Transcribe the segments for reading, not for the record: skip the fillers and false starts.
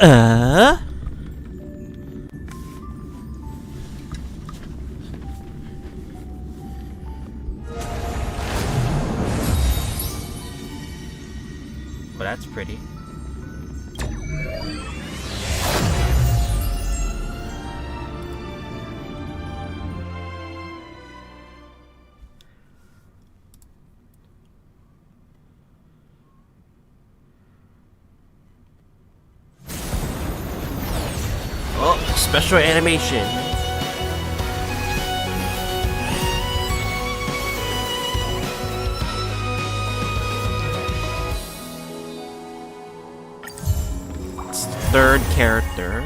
Uh? Well, that's pretty. Oh, special animation. It's the third character.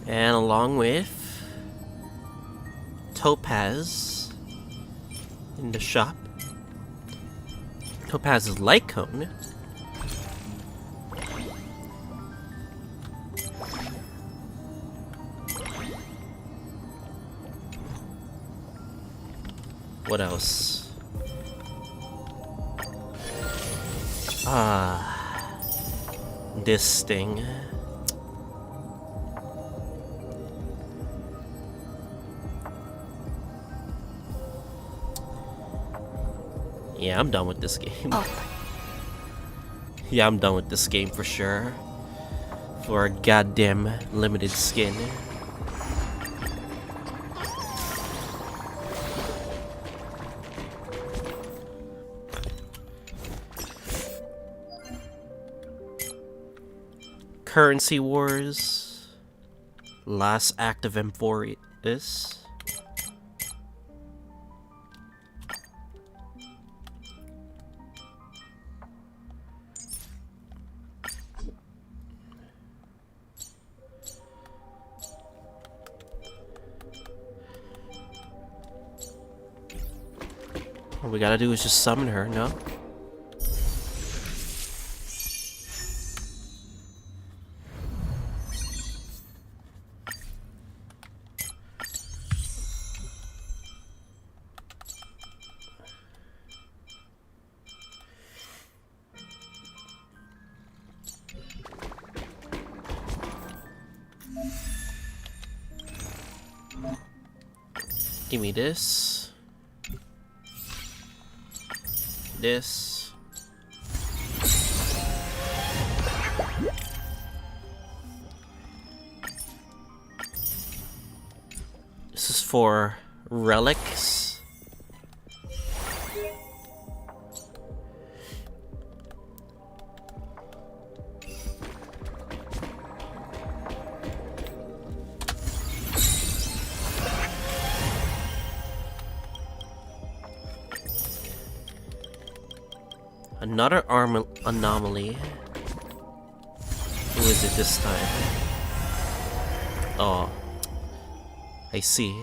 And along with Topaz in the shop. Topaz's light cone. What else? This thing. Yeah, I'm done with this game. Oh. Yeah, I'm done with this game for sure. For a goddamn limited skin. Currency Wars. Last act of Amphoreus. All we gotta do is just summon her, no? Give me this. This. This is for relics. Another anomaly. Who is it this time? Oh, I see.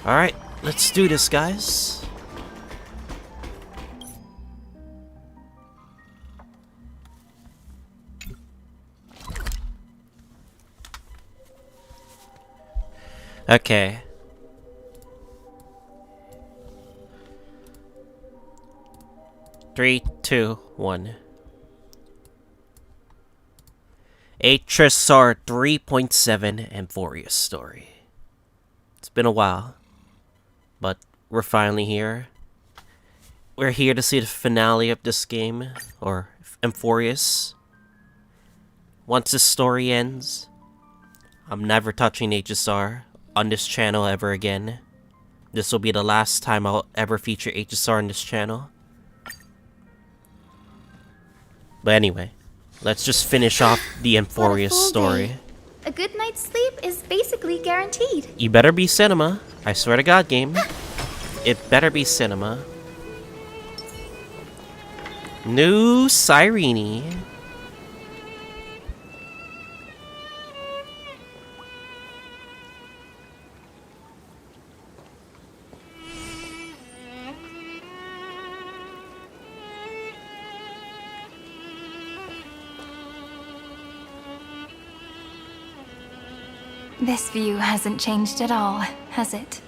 All right, let's do this, guys. Okay. Three, two, one. HSR 3.7 Amphoreus story. It's been a while, but we're finally here. We're here to see the finale of this game, or Amphoreus. Once this story ends, I'm never touching HSR on this channel ever again. This will be the last time I'll ever feature HSR on this channel. But anyway, let's just finish off the Amphoreus story. Day. A good night's sleep is basically guaranteed. You better be cinema. I swear to God, game. It better be cinema. New Cyrene. This view hasn't changed at all, has it?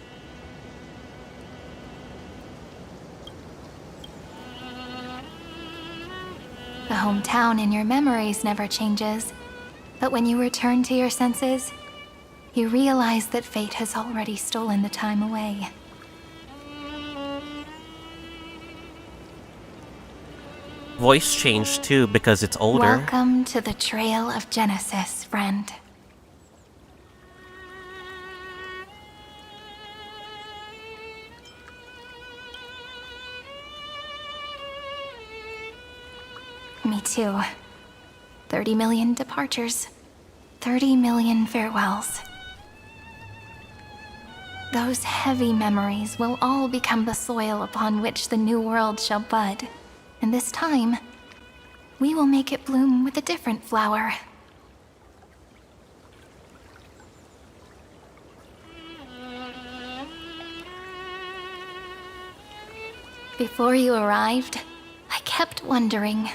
The hometown in your memories never changes, but when you return to your senses, you realize that fate has already stolen the time away. Voice changed too because it's older. Welcome to the Trail of Genesis, friend. Me too. 30 million departures. 30 million farewells. Those heavy memories will all become the soil upon which the new world shall bud. And this time, we will make it bloom with a different flower. Before you arrived, I kept wondering,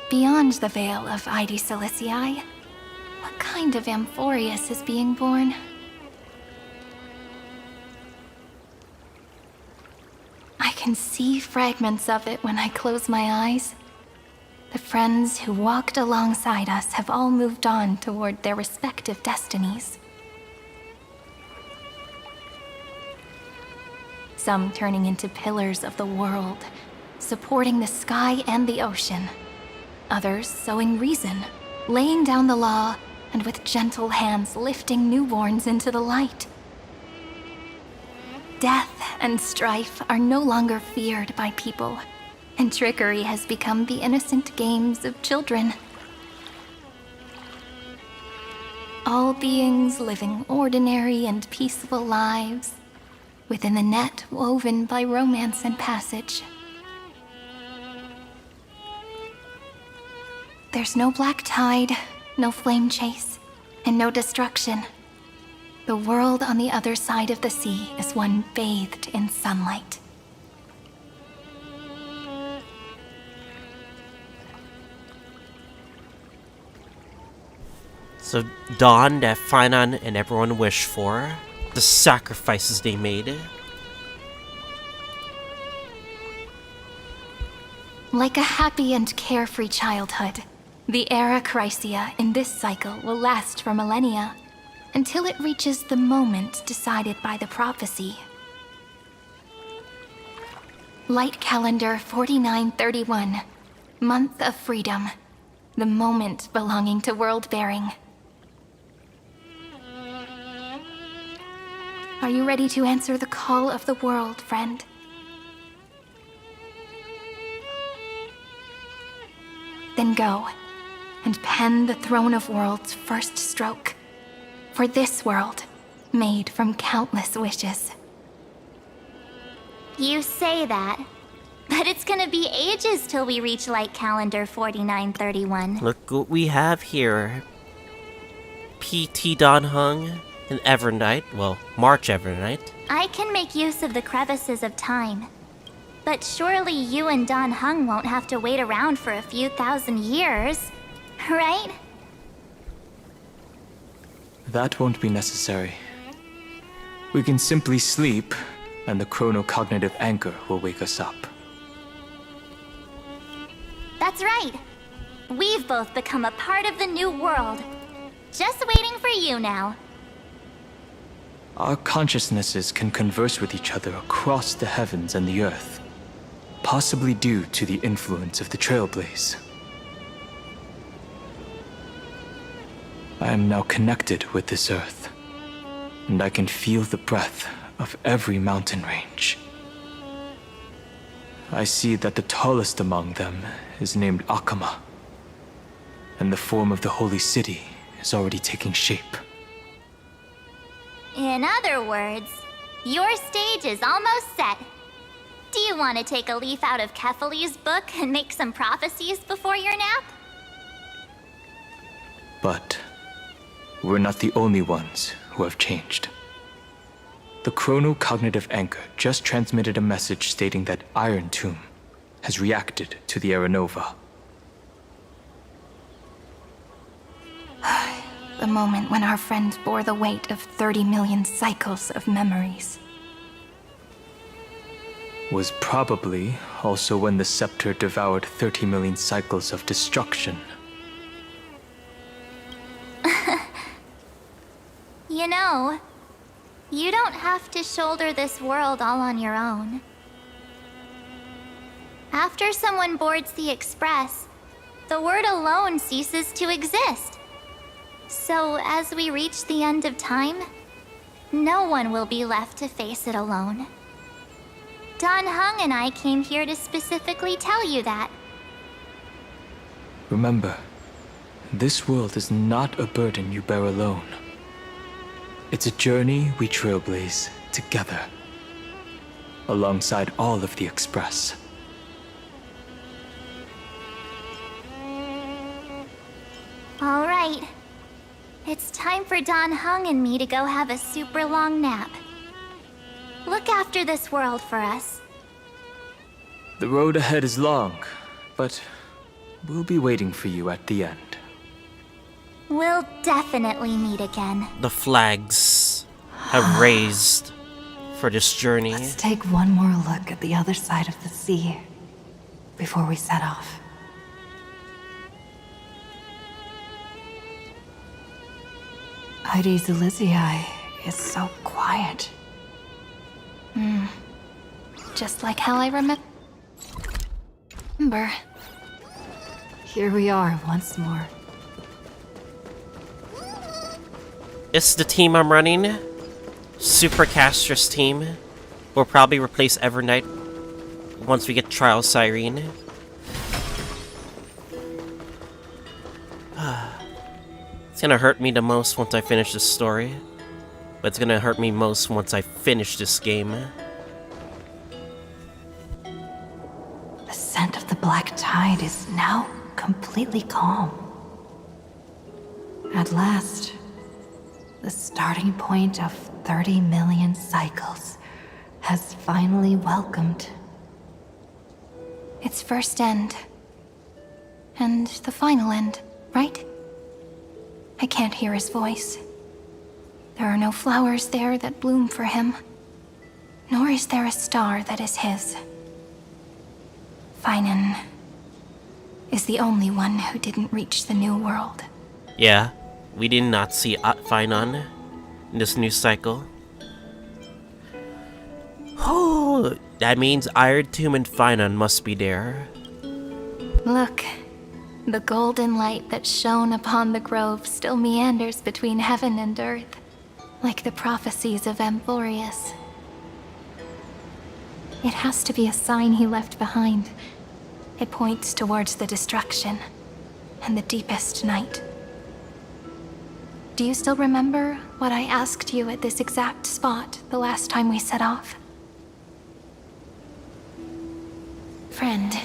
beyond the veil of Ide Silicii, what kind of Amphoreus is being born? I can see fragments of it when I close my eyes. The friends who walked alongside us have all moved on toward their respective destinies. Some turning into pillars of the world, supporting the sky and the ocean. Others sowing reason, laying down the law, and with gentle hands lifting newborns into the light. Death and strife are no longer feared by people, and trickery has become the innocent games of children. All beings living ordinary and peaceful lives, within the net woven by romance and passage. There's no black tide, no flame chase, and no destruction. The world on the other side of the sea is one bathed in sunlight. So dawn that Finan and everyone wished for, the sacrifices they made. Like a happy and carefree childhood, the era Chrysia in this cycle will last for millennia, until it reaches the moment decided by the prophecy. Light calendar 4931, month of freedom, the moment belonging to world-bearing. Are you ready to answer the call of the world, friend? Then go, and pen the Throne of Worlds' first stroke. For this world, made from countless wishes. You say that, but it's gonna be ages till we reach light calendar 4931. Look what we have here. PT Don Hung and Evernight, well, March Evernight. I can make use of the crevices of time. But surely you and Don Hung won't have to wait around for a few thousand years, right? That won't be necessary. We can simply sleep, and the chronocognitive anchor will wake us up. That's right. We've both become a part of the new world. Just waiting for you now. Our consciousnesses can converse with each other across the heavens and the earth, possibly due to the influence of the Trailblaze. I am now connected with this earth, and I can feel the breath of every mountain range. I see that the tallest among them is named Akama, and the form of the holy city is already taking shape. In other words, your stage is almost set. Do you want to take a leaf out of Kefali's book and make some prophecies before your nap? But we're not the only ones who have changed. The chronocognitive anchor just transmitted a message stating that Iron Tomb has reacted to the Aranova. The moment when our friend bore the weight of 30 million cycles of memories. Was probably also when the scepter devoured 30 million cycles of destruction. You know, you don't have to shoulder this world all on your own. After someone boards the Express, the word alone ceases to exist. So as we reach the end of time, no one will be left to face it alone. Dan Heng and I came here to specifically tell you that. Remember, this world is not a burden you bear alone. It's a journey we trailblaze together, alongside all of the Express. All right. It's time for Dan Heng and me to go have a super long nap. Look after this world for us. The road ahead is long, but we'll be waiting for you at the end. We'll definitely meet again. The flags have raised for this journey. Let's take one more look at the other side of the sea before we set off. Heidi's Elysiae is so quiet. Just like how I remember. Here we are once more. It's the team I'm running. Supercaster's team. We'll probably replace Evernight once we get Trial Siren. It's gonna hurt me the most once I finish this story. But it's gonna hurt me most once I finish this game. The scent of the black tide is now completely calm. At last, the starting point of 30 million cycles has finally welcomed. Its first end. And the final end, right? I can't hear his voice. There are no flowers there that bloom for him. Nor is there a star that is his. Finan is the only one who didn't reach the new world. Yeah, we did not see Finan in this new cycle. Oh, that means Iron Tomb and Finan must be there. Look, the golden light that shone upon the grove still meanders between heaven and earth, like the prophecies of Amphoreus. It has to be a sign he left behind. It points towards the destruction and the deepest night. Do you still remember what I asked you at this exact spot the last time we set off? Friend,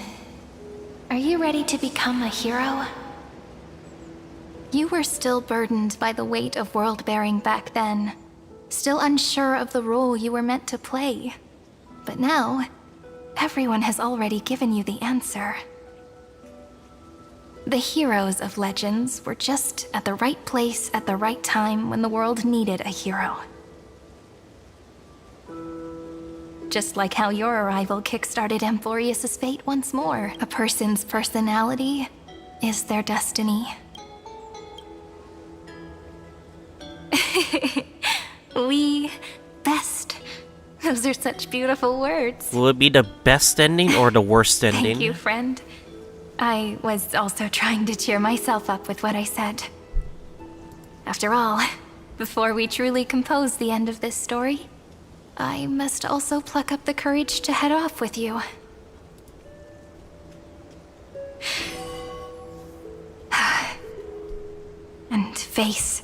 are you ready to become a hero? You were still burdened by the weight of world-bearing back then, still unsure of the role you were meant to play. But now, everyone has already given you the answer. The heroes of legends were just at the right place at the right time when the world needed a hero. Just like how your arrival kickstarted Amphoreus' fate once more. A person's personality is their destiny. We best. Those are such beautiful words. Will it be the best ending or the worst ending? Thank you, friend. I was also trying to cheer myself up with what I said. After all, before we truly compose the end of this story, I must also pluck up the courage to head off with you. And face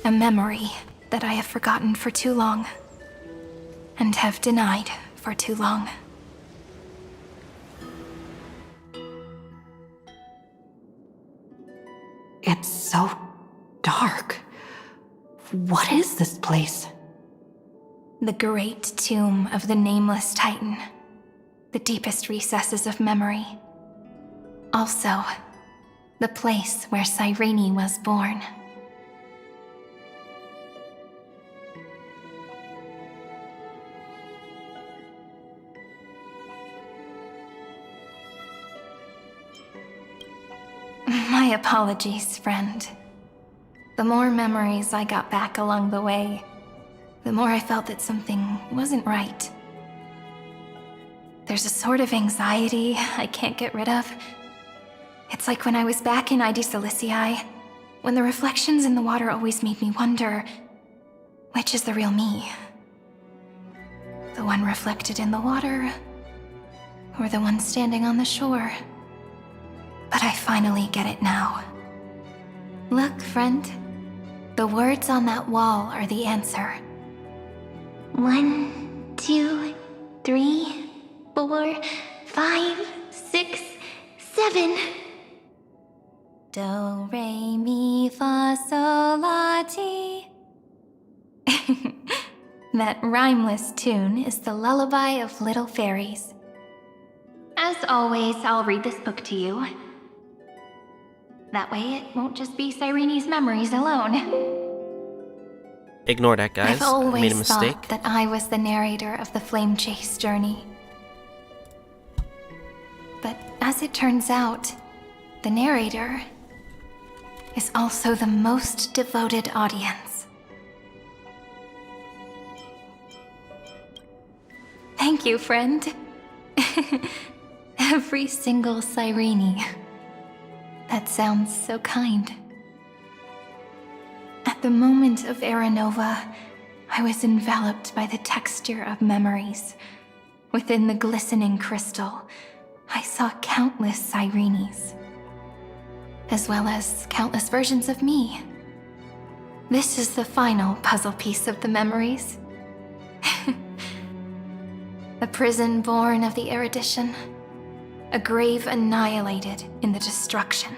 a memory that I have forgotten for too long, and have denied for too long. It's so dark. What is this place? The great tomb of the nameless Titan. The deepest recesses of memory. Also, the place where Cyrene was born. My apologies, friend. The more memories I got back along the way, the more I felt that something wasn't right. There's a sort of anxiety I can't get rid of. It's like when I was back in ID Silicii, when the reflections in the water always made me wonder, which is the real me? The one reflected in the water, or the one standing on the shore? But I finally get it now. Look, friend. The words on that wall are the answer. 1, 2, 3, 4, 5, 6, 7. Do, re, mi, fa, sol, la, ti. That rhymeless tune is the lullaby of little fairies. As always, I'll read this book to you. That way it won't just be Cyrene's memories alone. Ignore that, guys. I've always I made a mistake. thought that I was the narrator of the Flame Chase journey. But as it turns out, the narrator is also the most devoted audience. Thank you, friend. Every single Cyrene. That sounds so kind. At the moment of Aranova, I was enveloped by the texture of memories. Within the glistening crystal, I saw countless Cyrenes, as well as countless versions of me. This is the final puzzle piece of the memories. A prison born of the erudition. A grave annihilated in the destruction.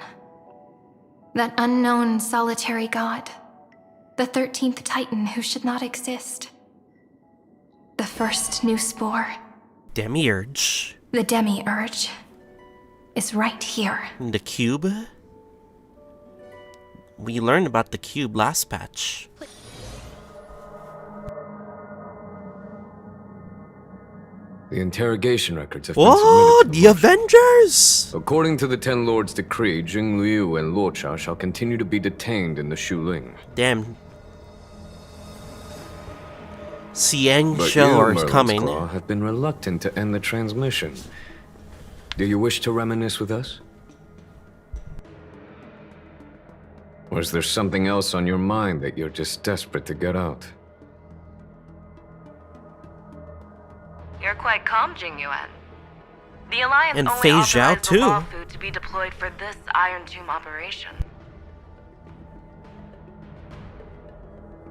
That unknown solitary god. The 13th Titan who should not exist. The first new spore. Demiurge. The Demiurge is right here. The cube? We learned about the cube last patch. The interrogation records have been What? submitted to The Avengers? According to the Ten Lords' decree, Jing Liu and Luocha shall continue to be detained in the Shuling. Damn. Xiang But Shou you, are Merlin's coming. Claw, have been reluctant to end the transmission. Do you wish to reminisce with us? Or is there something else on your mind that you're just desperate to get out? You're quite calm, Jing Yuan. The Alliance And only Fei Zhao, authorized the too. law food to be deployed for this Iron Tomb operation.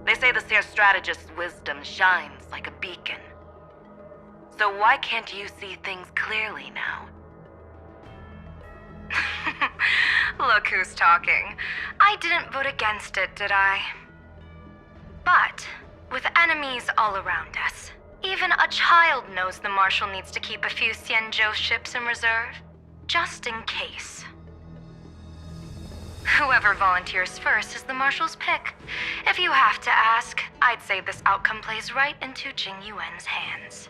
They say the Seer Strategist's wisdom shines like a beacon. So why can't you see things clearly now? Look who's talking. I didn't vote against it, did I? But, with enemies all around us, even a child knows the Marshal needs to keep a few Xianzhou ships in reserve, just in case. Whoever volunteers first is the Marshal's pick. If you have to ask, I'd say this outcome plays right into Jing Yuan's hands.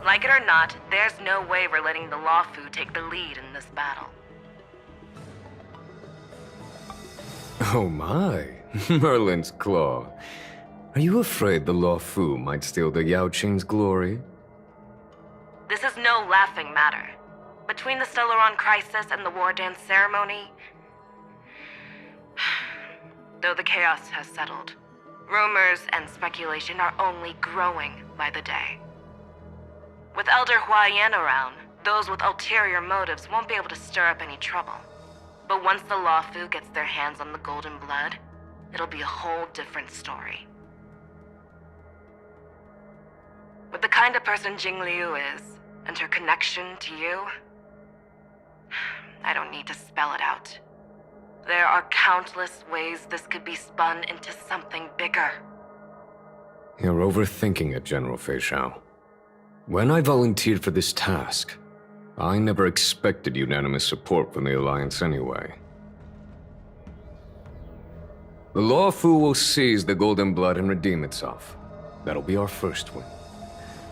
Like it or not, there's no way we're letting the Law Fu take the lead in this battle. Oh my, Merlin's Claw. Are you afraid the Law Fu might steal the Yao Qing's glory? This is no laughing matter. Between the Stellaron crisis and the War Dance ceremony, though the chaos has settled, rumors and speculation are only growing by the day. With Elder Huaiyan around, those with ulterior motives won't be able to stir up any trouble. But once the Law Fu gets their hands on the Golden Blood, it'll be a whole different story. With the kind of person Jing Liu is, and her connection to you, I don't need to spell it out. There are countless ways this could be spun into something bigger. You're overthinking it, General Fei Zhao. When I volunteered for this task, I never expected unanimous support from the Alliance anyway. The Lawfu will seize the Golden Blood and redeem itself. That'll be our first win.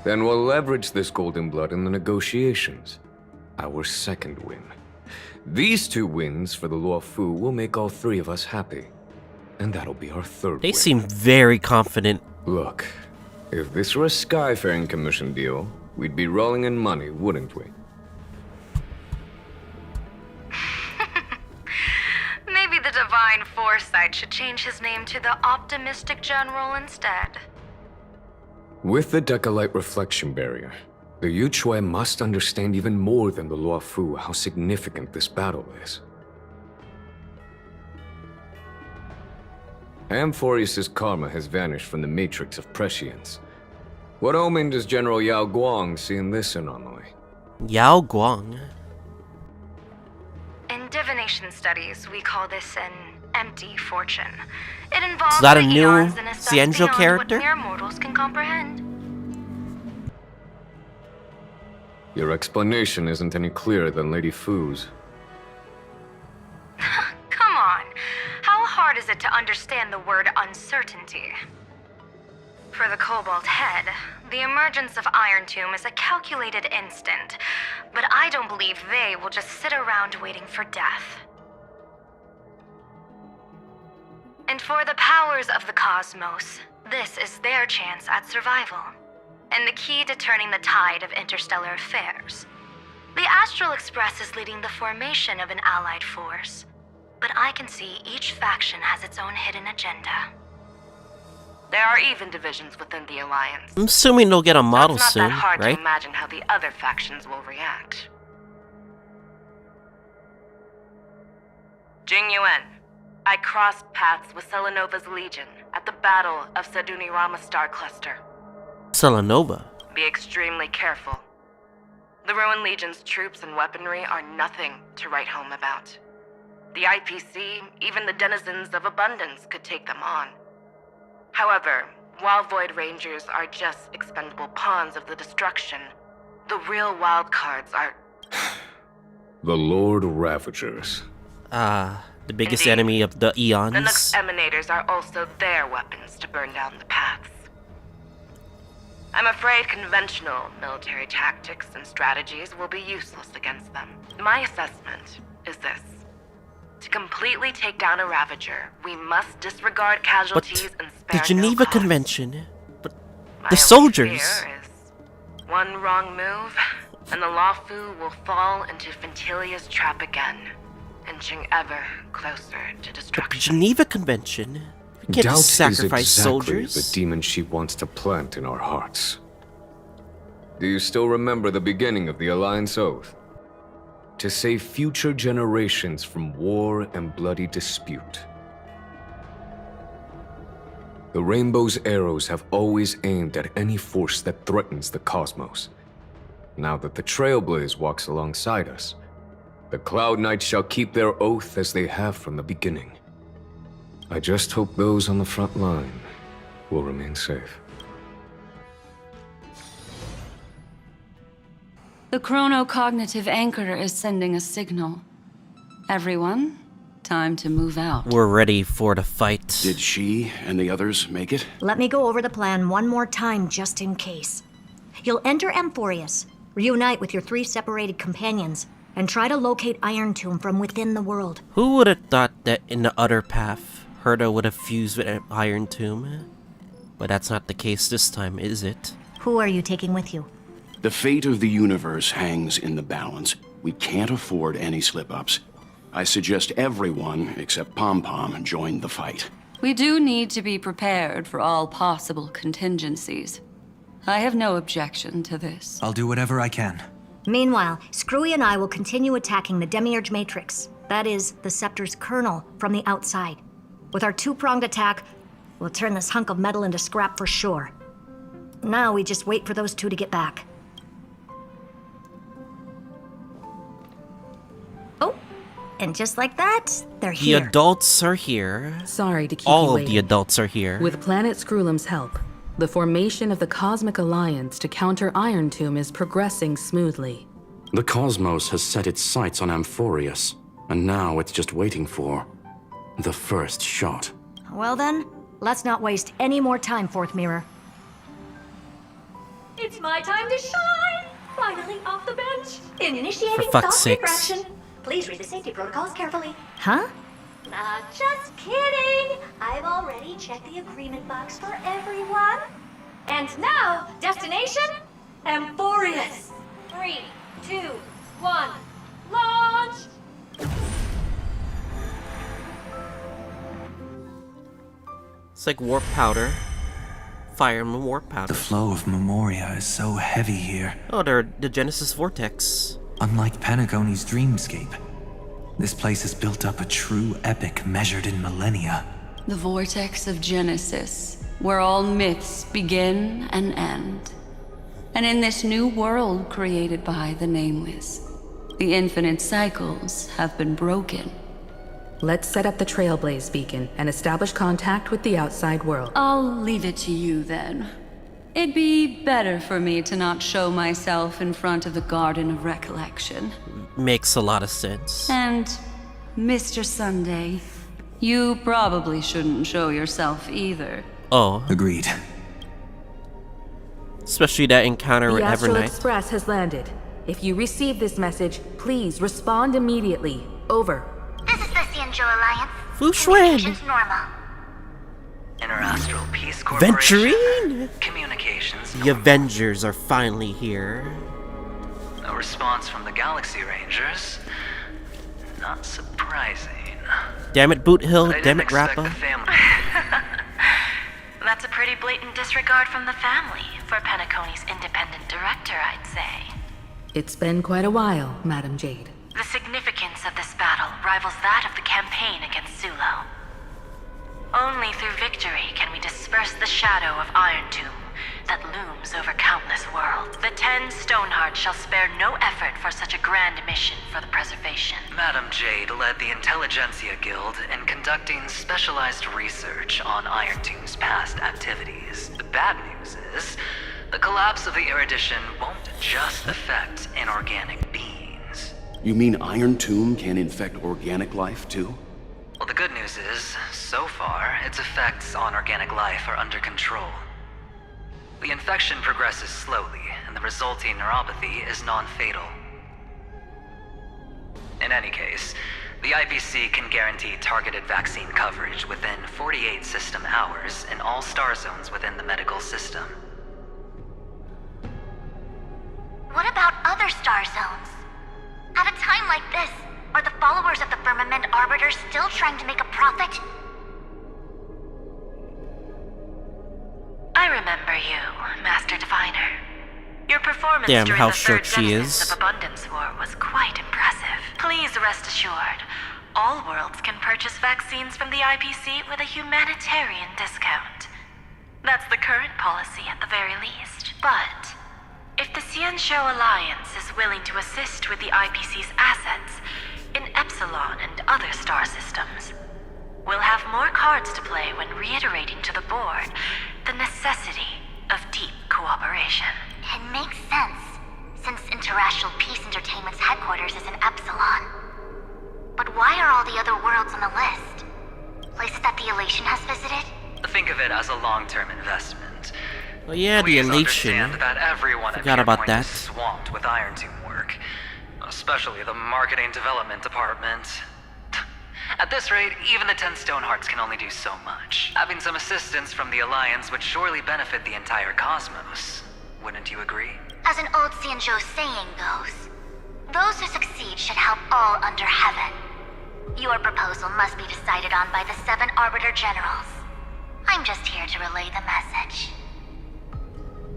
Then we'll leverage this Golden Blood in the negotiations. Our second win. These 2 wins for the Lawfu will make all 3 of us happy. And that'll be our third They win. seem very confident. Look, if this were a Skyfaring Commission deal, we'd be rolling in money, wouldn't we? Maybe the Divine Foresight should change his name to the Optimistic General instead. With the Decalite Reflection Barrier, the Yuchue must understand even more than the Luofu how significant this battle is. Amphoreus' karma has vanished from the matrix of prescience. What omen does General Yao Guang see in this anomaly? Yao Guang. In divination studies, we call this an empty fortune. It involves that a the new eons in a stuff Xianzhou beyond character? what mere mortals can comprehend. Your explanation isn't any clearer than Lady Fu's. Come on. How hard is it to understand the word uncertainty? For the Cobalt Head, the emergence of Iron Tomb is a calculated instant, but I don't believe they will just sit around waiting for death. And for the powers of the cosmos, this is their chance at survival, and the key to turning the tide of interstellar affairs. The Astral Express is leading the formation of an allied force, but I can see each faction has its own hidden agenda. There are even divisions within the Alliance. I'm assuming they'll get a model So it's not soon, that hard right? to imagine how the other factions will react. Jing Yuan, I crossed paths with Selenova's Legion at the Battle of Sedunirama Star Cluster. Selenova. Be extremely careful. The Ruined Legion's troops and weaponry are nothing to write home about. The IPC, even the denizens of Abundance, could take them on. However, while Void Rangers are just expendable pawns of the destruction, the real wild cards are... The Lord Ravagers. The biggest Indeed. enemy of the The eons. Nux Emanators are also their weapons to burn down the paths. I'm afraid conventional military tactics and strategies will be useless against them. My assessment is this. To completely take down a Ravager, we must disregard casualties and The spare Geneva no cost. Convention. But My the only soldiers. fear is one wrong move, and the Lawfu will fall into Fintilia's trap again, inching ever closer to But the destruction. Geneva Convention. We can't Doubt just sacrifice is exactly soldiers. the demon she wants to plant in our hearts. Do you still remember the beginning of the Alliance Oath? To save future generations from war and bloody dispute. The Rainbow's arrows have always aimed at any force that threatens the cosmos. Now that the Trailblaze walks alongside us, the Cloud Knights shall keep their oath as they have from the beginning. I just hope those on the front line will remain safe. The chronocognitive anchor is sending a signal. Everyone, time to move out. We're ready for the fight. Did she and the others make it? Let me go over the plan one more time just in case. You'll enter Amphoreus, reunite with your 3 separated companions, and try to locate Iron Tomb from within the world. Who would have thought that in the other path, Herta would have fused with an Iron Tomb? But that's not the case this time, is it? Who are you taking with you? The fate of the universe hangs in the balance. We can't afford any slip-ups. I suggest everyone, except Pom Pom, join the fight. We do need to be prepared for all possible contingencies. I have no objection to this. I'll do whatever I can. Meanwhile, Screwy and I will continue attacking the Demiurge Matrix. That is, the Scepter's kernel from the outside. With our 2-pronged attack, we'll turn this hunk of metal into scrap for sure. Now we just wait for those 2 to get back. Oh, and just like that, they're The here. adults are here. Sorry to keep All you of waiting. the adults are here. With Planet Screwlum's help, the formation of the Cosmic Alliance to counter Iron Tomb is progressing smoothly. The cosmos has set its sights on Amphoreus, and now it's just waiting for the first shot. Well then, let's not waste any more time, Fourth Mirror. It's my time to shine! Finally off the bench. Initiating For fuck's soft sakes. refraction. Please read the safety protocols carefully. Huh? Just kidding! I've already checked the agreement box for everyone. And now, destination? Amphoreus. 3, 2, 1, launch! It's like warp powder. Fire and warp powder. The flow of Memoria is so heavy here. Oh, they're the Genesis Vortex. Unlike Panagone's dreamscape, this place has built up a true epic measured in millennia. The vortex of Genesis, where all myths begin and end. And in this new world created by the Nameless, the infinite cycles have been broken. Let's set up the Trailblaze beacon and establish contact with the outside world. I'll leave it to you then. It'd be better for me to not show myself in front of the Garden of Recollection. Makes a lot of sense. And, Mr. Sunday, you probably shouldn't show yourself either. Oh. Agreed. Especially that encounter with The Astral Evernight. Express has landed. If you receive this message, please respond immediately. Over. This is the Cianjo Alliance. Fu Xuan. Communications normal. Interastral Peace Corporation. Venturine! Communications. The Avengers are finally here. No response from the Galaxy Rangers. Not surprising. Damn it, Boot Hill. But I Damn didn't it, expect Rappa. the family. That's a pretty blatant disregard from the family for Penacony's independent director, I'd say. It's been quite a while, Madam Jade. The significance of this battle rivals that of the campaign against Sulo. Only through victory can we disperse the shadow of Iron Tomb that looms over countless worlds. The 10 Stonehearts shall spare no effort for such a grand mission for the preservation. Madam Jade led the Intelligentsia Guild in conducting specialized research on Iron Tomb's past activities. The bad news is, the collapse of the Erudition won't just affect inorganic beings. You mean Iron Tomb can infect organic life too? Well, the good news is, so far, its effects on organic life are under control. The infection progresses slowly, and the resulting neuropathy is non-fatal. In any case, the IPC can guarantee targeted vaccine coverage within 48 system hours in all star zones within the medical system. What about other star zones? At a time like this, are the followers of the Firmament Arbiters still trying to make a profit? I remember you, Master Diviner. Your performance Damn, during how the third short she Genesis is. of Abundance War was quite impressive. Please rest assured, all worlds can purchase vaccines from the IPC with a humanitarian discount. That's the current policy at the very least. But if the Cianjo Alliance is willing to assist with the IPC's assets in Epsilon and other star systems, we'll have more cards to play when reiterating to the board the necessity of deep cooperation. It makes sense, since Interastral Peace Entertainment's headquarters is in Epsilon. But why are all the other worlds on the list? Places that the Elation has visited? Think of it as a long-term investment. Oh yeah, the Please Elation. understand that everyone Forgot at about Fairpoint that. is swamped with Iron Tomb work, especially the marketing development department. At this rate, even the 10 Stonehearts can only do so much. Having some assistance from the Alliance would surely benefit the entire cosmos. Wouldn't you agree? As an old Cianjo saying goes, those who succeed should help all under heaven. Your proposal must be decided on by the 7 Arbiter Generals. I'm just here to relay the message.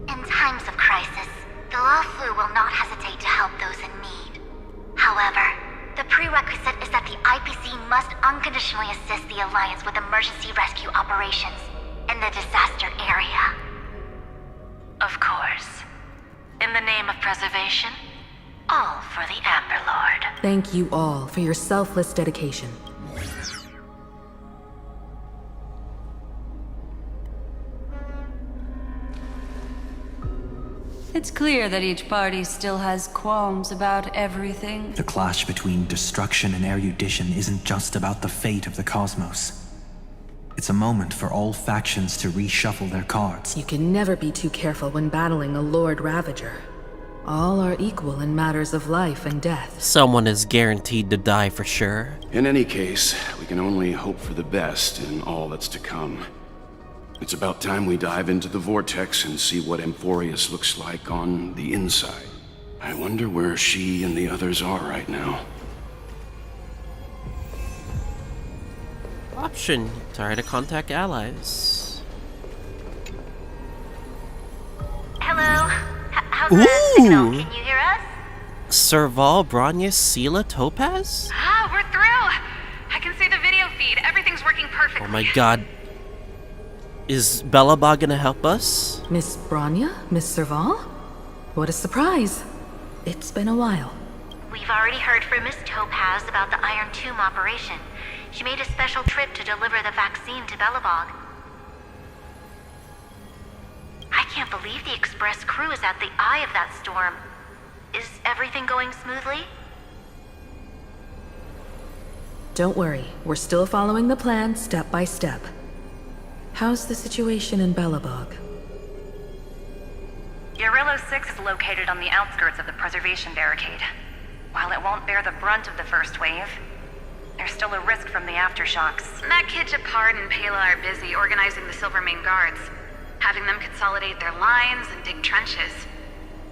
In times of crisis, the Lawfu will not hesitate to help those in need. However, the prerequisite is that the IPC must unconditionally assist the Alliance with emergency rescue operations in the disaster area. Of course. In the name of preservation, all for the Amber Lord. Thank you all for your selfless dedication. It It's clear that each party still has qualms about everything. The clash between destruction and erudition isn't just about the fate of the cosmos. It's a moment for all factions to reshuffle their cards. You can never be too careful when battling a Lord Ravager. All are equal in matters of life and death. Someone is guaranteed to die for sure. In any case, we can only hope for the best in all that's to come. It's about time we dive into the vortex and see what Amphoreus looks like on the inside. I wonder where she and the others are right now. Option. Try to contact allies. Hello? How's the signal? Can you hear us? Serval, Bronya, Sela, Topaz? Ah, we're through! I can see the video feed. Everything's working perfectly. Oh my god. Is Belobog gonna help us? Miss Bronya? Miss Serval? What a surprise. It's been a while. We've already heard from Miss Topaz about the Iron Tomb operation. She made a special trip to deliver the vaccine to Belobog. I can't believe the Express crew is at the eye of that storm. Is everything going smoothly? Don't worry, we're still following the plan step by step. How's the situation in Belobog? Urillo 6 is located on the outskirts of the preservation barricade. While it won't bear the brunt of the first wave, there's still a risk from the aftershocks. That kid Japard and Pela are busy organizing the Silvermane guards, having them consolidate their lines and dig trenches.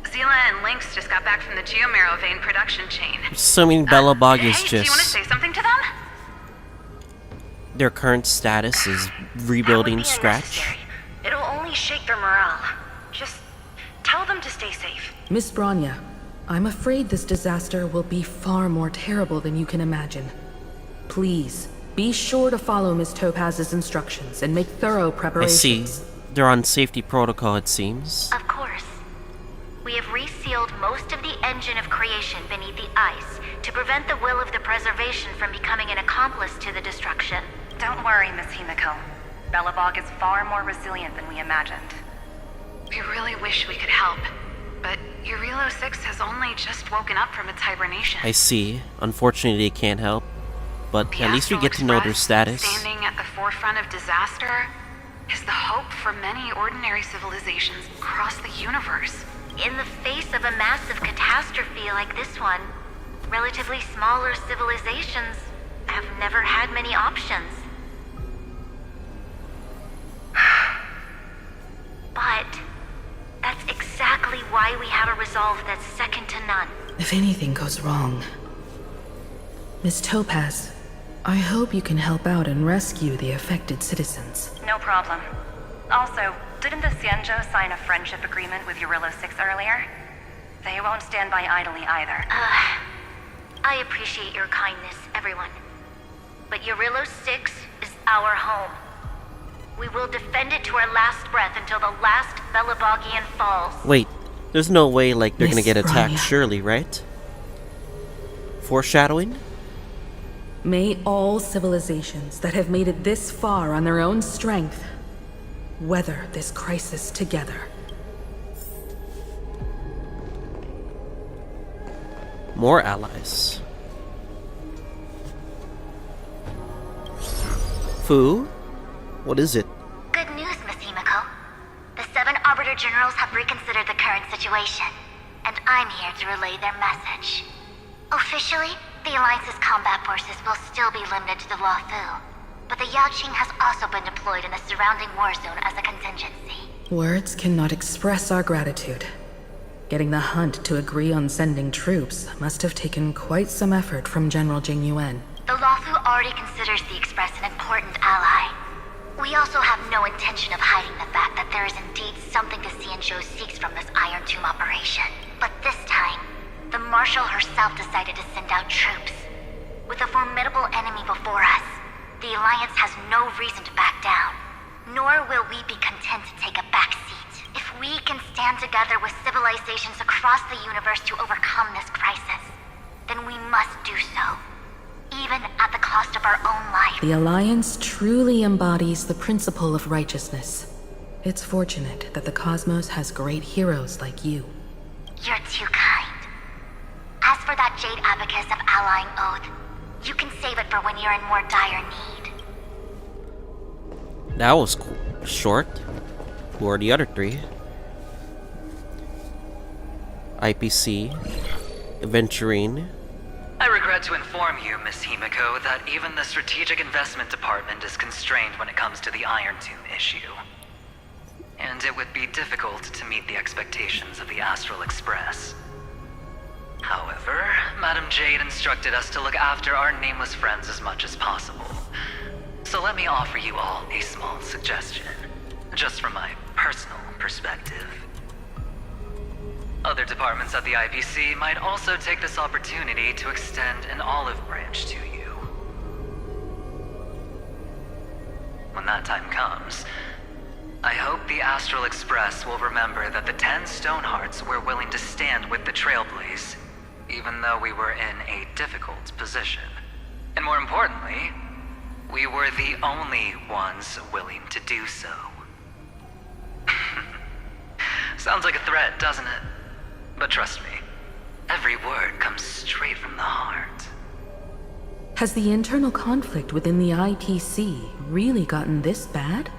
Zila and Lynx just got back from the Geomarrow vein production chain. Assuming Belobog is Hey, do you want to just... say something to them? Their current status is rebuilding scratch. It'll only shake their morale. Just tell them to stay safe. Miss Bronya, I'm afraid this disaster will be far more terrible than you can imagine. Please, be sure to follow Miss Topaz's instructions and make thorough I preparations. see. They're on safety protocol, it seems. Of course. We have resealed most of the engine of creation beneath the ice to prevent the will of the preservation from becoming an accomplice to the destruction. Don't worry, Miss Himiko. Belobog is far more resilient than we imagined. We really wish we could help, but Urillo 6 has only just woken up from its hibernation. I see. Unfortunately, they can't help. But The at least we Astral get to know their Express, status. standing at the forefront of disaster, is the hope for many ordinary civilizations across the universe. In the face of a massive catastrophe like this one, relatively smaller civilizations have never had many options. But that's exactly why we have a resolve that's second to none. If anything goes wrong... Miss Topaz, I hope you can help out and rescue the affected citizens. No problem. Also, didn't the Xianzhou sign a friendship agreement with Urillo 6 earlier? They won't stand by idly either. I appreciate your kindness, everyone. But Urillo 6 is our home. We will defend it to our last breath until the last Belobogian falls. Wait, there's no way, like, they're gonna Miss get attacked, Bronya. surely, right? Foreshadowing? May all civilizations that have made it this far on their own strength weather this crisis together. More allies. Fu? What is it? Good news, Miss Himiko. The 7 Arbiter Generals have reconsidered the current situation, and I'm here to relay their message. Officially, the Alliance's combat forces will still be limited to the Luofu, but the Yaoqing has also been deployed in the surrounding war zone as a contingency. Words cannot express our gratitude. Getting the Hunt to agree on sending troops must have taken quite some effort from General Jing Yuan. The Luofu already considers the Express an important ally. We also have no intention of hiding the fact that there is indeed something the Xianzhou seeks from this Iron Tomb operation. But this time, the Marshal herself decided to send out troops. With a formidable enemy before us, the Alliance has no reason to back down. Nor will we be content to take a back seat. If we can stand together with civilizations across the universe to overcome this crisis, then we must do so. Even at the cost of our own life. The Alliance truly embodies the principle of righteousness. It's fortunate that the cosmos has great heroes like you. You're too kind. As for that Jade Abacus of Allying Oath, you can save it for when you're in more dire need. That was short. Who are the other three? IPC, Aventurine. I regret to inform you, Miss Himiko, that even the Strategic Investment Department is constrained when it comes to the Iron Tomb issue. And it would be difficult to meet the expectations of the Astral Express. However, Madam Jade instructed us to look after our nameless friends as much as possible. So let me offer you all a small suggestion, just from my personal perspective. Other departments at the IPC might also take this opportunity to extend an olive branch to you. When that time comes, I hope the Astral Express will remember that the 10 Stonehearts were willing to stand with the Trailblaze, even though we were in a difficult position. And more importantly, we were the only ones willing to do so. Sounds like a threat, doesn't it? But trust me, every word comes straight from the heart. Has the internal conflict within the IPC really gotten this bad?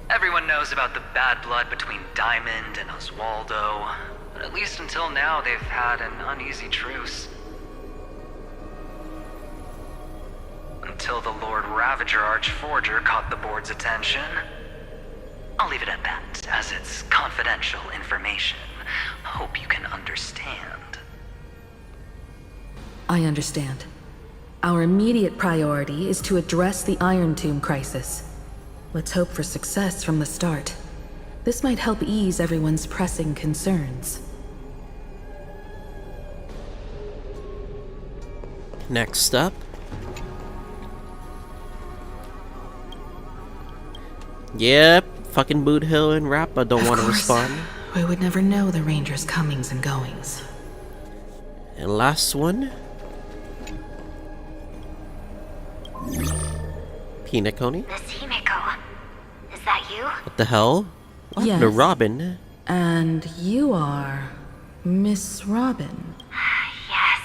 Everyone knows about the bad blood between Diamond and Oswaldo, but at least until now they've had an uneasy truce. Until the Lord Ravager Archforger caught the board's attention. I'll leave it at that, as it's confidential information. Hope you can understand. I understand. Our immediate priority is to address the Iron Tomb crisis. Let's hope for success from the start. This might help ease everyone's pressing concerns. Next up. Yep, fucking Boot Hill and Rappa don't want to respond. We would never know the Ranger's comings and goings. And last one. Pinacone? Miss Himiko, is that you? What the hell? What happened to Robin? And you are Miss Robin. Yes.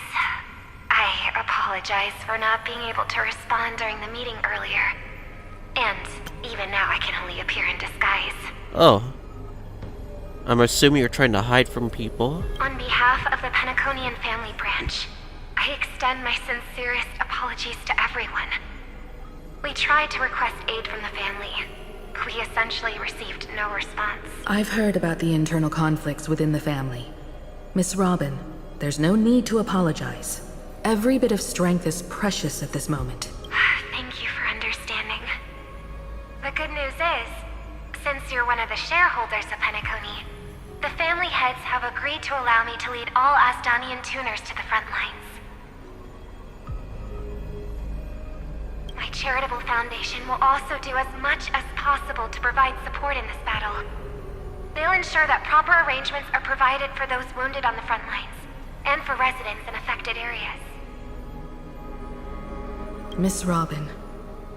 I apologize for not being able to respond during the meeting earlier. And even now I can only appear in disguise. Oh. I'm assuming you're trying to hide from people. On behalf of the Penaconian family branch, I extend my sincerest apologies to everyone. We tried to request aid from the family. We essentially received no response. I've heard about the internal conflicts within the family. Miss Robin, there's no need to apologize. Every bit of strength is precious at this moment. Thank you for understanding. The good news is, since you're one of the shareholders of Penacony, the family heads have agreed to allow me to lead all Asdanian tuners to the front lines. My charitable foundation will also do as much as possible to provide support in this battle. They'll ensure that proper arrangements are provided for those wounded on the front lines, and for residents in affected areas. Miss Robin,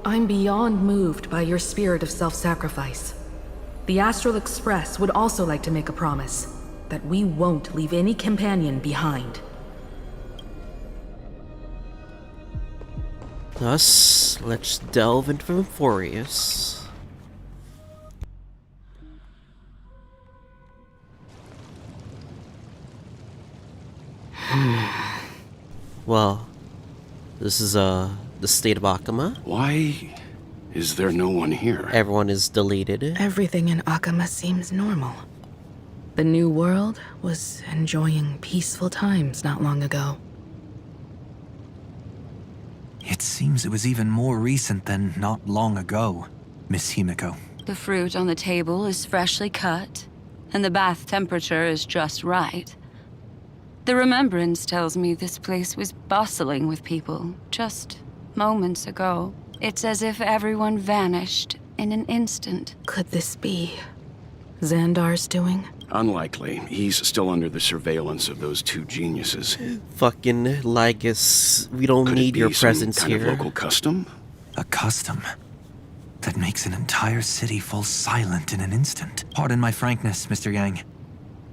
I'm beyond moved by your spirit of self-sacrifice. The Astral Express would also like to make a promise that we won't leave any companion behind. Thus, let's delve into Amphoreus. Well, this is the state of Akama. Why is there no one here? Everyone is deleted. Everything in Akama seems normal. The new world was enjoying peaceful times not long ago. It seems it was even more recent than not long ago, Miss Himiko. The fruit on the table is freshly cut, and the bath temperature is just right. The remembrance tells me this place was bustling with people just moments ago. It's as if everyone vanished in an instant. Could this be Xandar's doing? Unlikely. He's still under the surveillance of those two geniuses. Fucking Lygus, we don't need your presence kind here. Of local custom? A custom that makes an entire city fall silent in an instant. Pardon my frankness, Mr. Yang.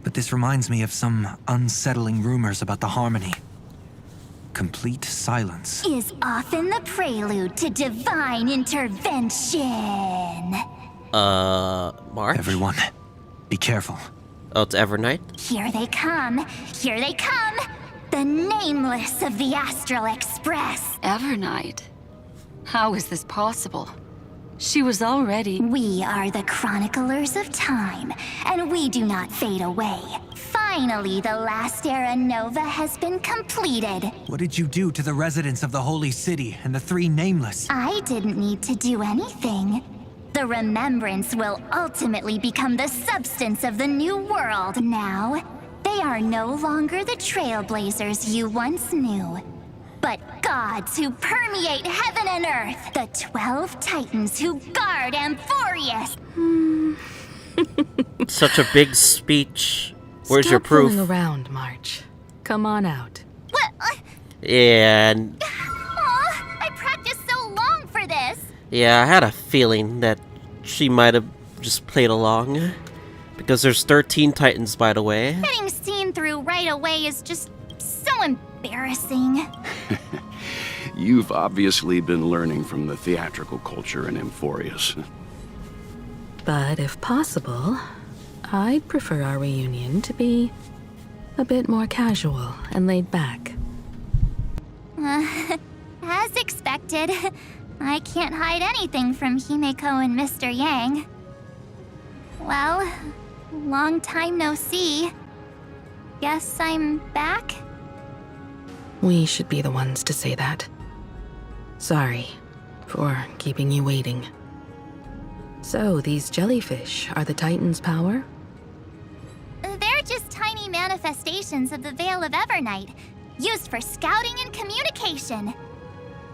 But this reminds me of some unsettling rumors about the Harmony. Complete silence. Is often the prelude to divine intervention. March? Everyone, be careful. Oh, it's Evernight? Here they come. Here they come. The nameless of the Astral Express. Evernight? How is this possible? She was already... We are the chroniclers of time, and we do not fade away. Finally, the last era Nova has been completed. What did you do to the residents of the Holy City and the three Nameless? I didn't need to do anything. The remembrance will ultimately become the substance of the new world. Now, they are no longer the trailblazers you once knew, but gods who permeate heaven and earth. The 12 titans who guard Amphoreus. Such a big speech. Where's your proof? Stop fooling around, March. Come on out. What? And Aw, I practiced so long for this. yeah, I had a feeling that she might have just played along. Because there's 13 titans, by the way. Getting seen through right away is just so embarrassing. You've obviously been learning from the theatrical culture in Amphoreus. But if possible, I'd prefer our reunion to be a bit more casual and laid back. As expected, I can't hide anything from Himeko and Mr. Yang. Well, long time no see. Guess I'm back? We should be the ones to say that. Sorry for keeping you waiting. So, these jellyfish are the Titan's power? They're just tiny manifestations of the Veil of Evernight, used for scouting and communication.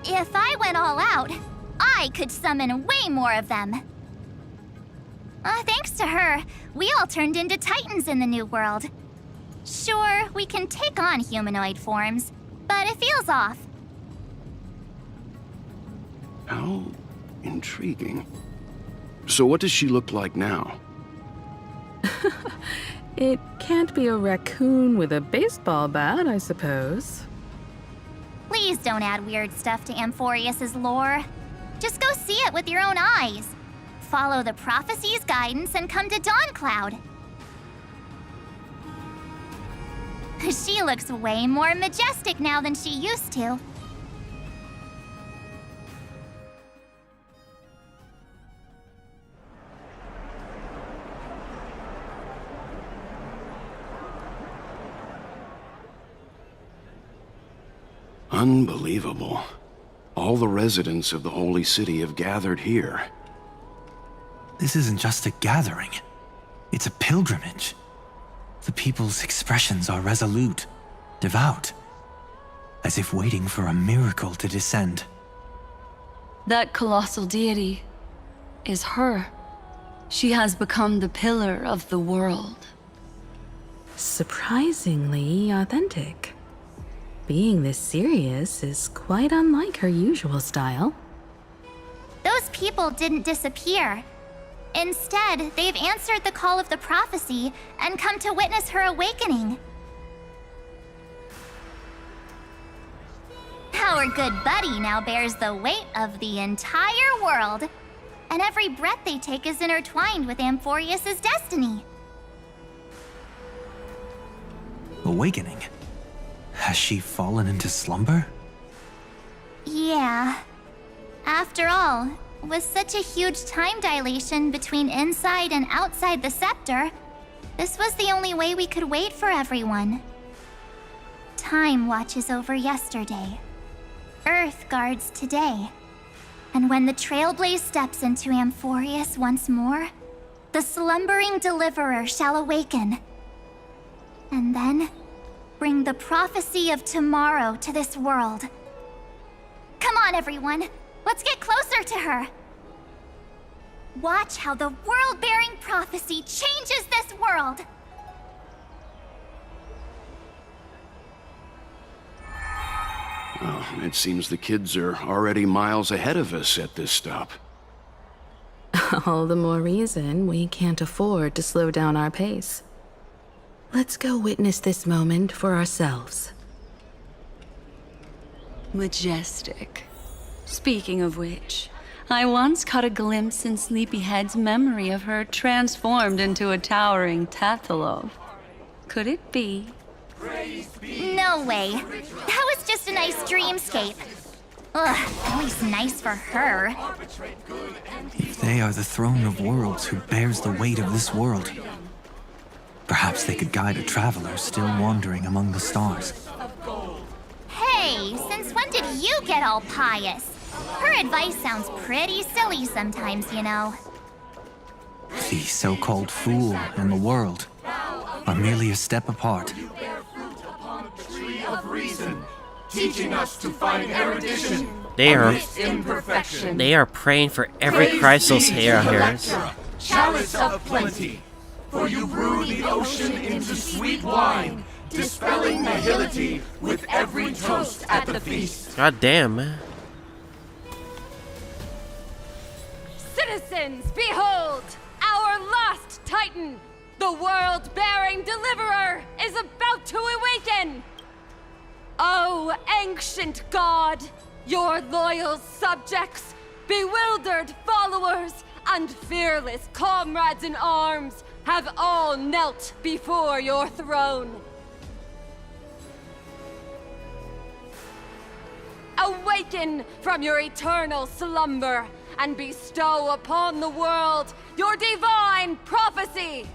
If I went all out, I could summon way more of them. Thanks to her, we all turned into Titans in the New World. Sure, we can take on humanoid forms, but it feels off. How intriguing. So what does she look like now? It can't be a raccoon with a baseball bat, I suppose. Please don't add weird stuff to Amphoreus' lore. Just go see it with your own eyes. Follow the prophecy's guidance and come to Dawncloud. She looks way more majestic now than she used to. Unbelievable. All the residents of the Holy City have gathered here. This isn't just a gathering. It's a pilgrimage. The people's expressions are resolute, devout, as if waiting for a miracle to descend. That colossal deity is her. She has become the pillar of the world. Surprisingly authentic. Being this serious is quite unlike her usual style. Those people didn't disappear. Instead, they've answered the call of the prophecy and come to witness her awakening. Our good buddy now bears the weight of the entire world, and every breath they take is intertwined with Amphoreus' destiny. Awakening? Has she fallen into slumber? Yeah. After all, with such a huge time dilation between inside and outside the scepter, this was the only way we could wait for everyone. Time watches over yesterday. Earth guards today. And when the Trailblaze steps into Amphoreus once more, the slumbering deliverer shall awaken. And then, bring the prophecy of tomorrow to this world. Come on, everyone. Let's get closer to her. Watch how the world-bearing prophecy changes this world. Well, it seems the kids are already miles ahead of us at this stop. All the more reason we can't afford to slow down our pace. Let's go witness this moment for ourselves. Majestic. Speaking of which, I once caught a glimpse in Sleepyhead's memory of her transformed into a towering Tathalov. Could it be? No way. That was just a nice dreamscape. Ugh, at least nice for her. If they are the throne of worlds who bears the weight of this world, perhaps they could guide a traveler still wandering among the stars. Hey, since when did you get all pious? Her advice sounds pretty silly sometimes, you know. The so-called fool and the world are merely a step apart. Of reason, teaching us to find erudition. They are praying for every Chrysos here. Chalice of plenty, for you brew the ocean into sweet wine, dispelling nihility with every toast at the feast. God damn, man. Citizens, behold! Our last Titan, the world-bearing deliverer, is about to awaken! Oh, ancient god, your loyal subjects, bewildered followers, and fearless comrades in arms have all knelt before your throne. Awaken from your eternal slumber and bestow upon the world your divine prophecy.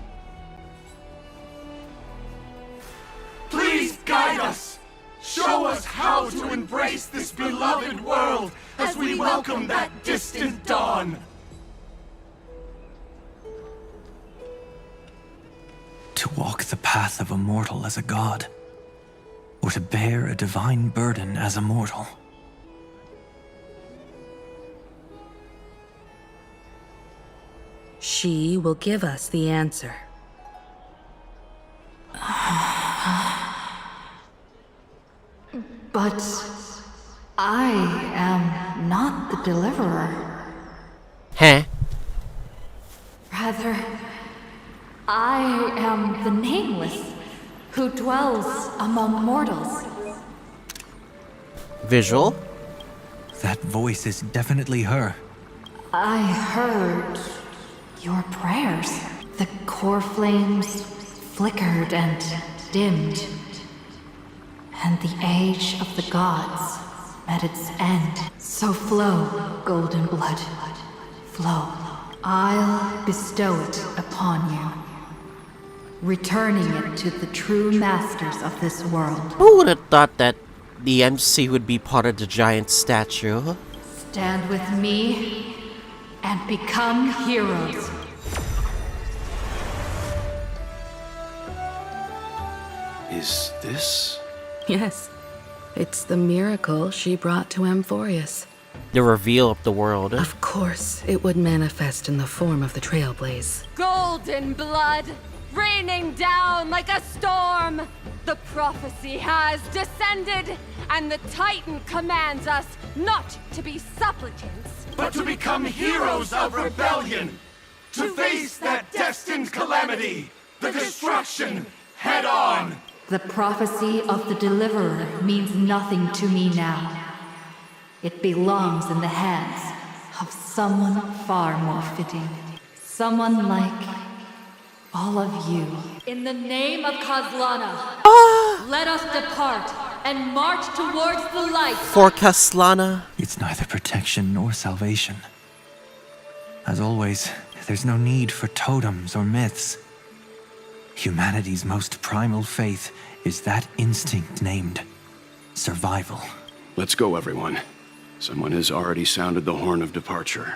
Please guide us. Show us how to embrace this beloved world as we welcome that distant dawn. To walk the path of a mortal as a god, or to bear a divine burden as a mortal. She will give us the answer. But I am not the deliverer. Huh? Rather, I am the Nameless, who dwells among mortals. Visual? That voice is definitely her. I heard your prayers. The core flames flickered and dimmed, and the age of the gods met its end. So flow, golden blood, flow. I'll bestow it upon you, returning it to the true masters of this world. Who would have thought that the MC would be part of the giant statue? Stand with me and become heroes. Is this? Yes. It's the miracle she brought to Amphoreus. The reveal of the world. Of course, it would manifest in the form of the Trailblaze. Golden blood, raining down like a storm. The prophecy has descended, and the Titan commands us not to be supplicants, but to become heroes of rebellion, to face that destined calamity, the destruction, head on. The prophecy of the Deliverer means nothing to me now. It belongs in the hands of someone far more fitting. Someone like all of you. In the name of Kazlana, let us depart and march towards the light. For Kaslana. It's neither protection nor salvation. As always, there's no need for totems or myths. Humanity's most primal faith is that instinct named survival. Let's go, everyone. Someone has already sounded the horn of departure.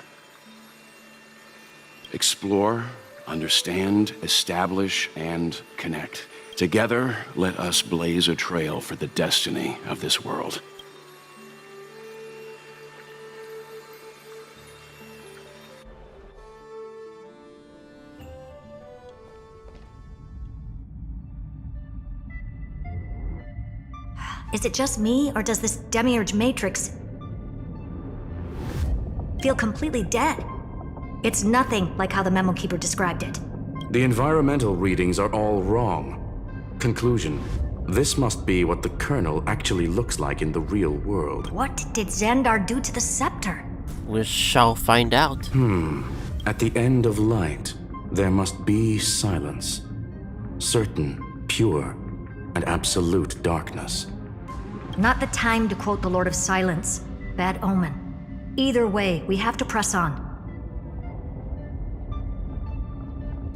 Explore, understand, establish, and connect. Together, let us blaze a trail for the destiny of this world. Is it just me, or does this Demiurge Matrix feel completely dead? It's nothing like how the Memo Keeper described it. The environmental readings are all wrong. Conclusion. This must be what the Colonel actually looks like in the real world. What did Xandar do to the scepter? We shall find out. At the end of light, there must be silence. Certain, pure, and absolute darkness. Not the time to quote the Lord of Silence. Bad omen. Either way, we have to press on.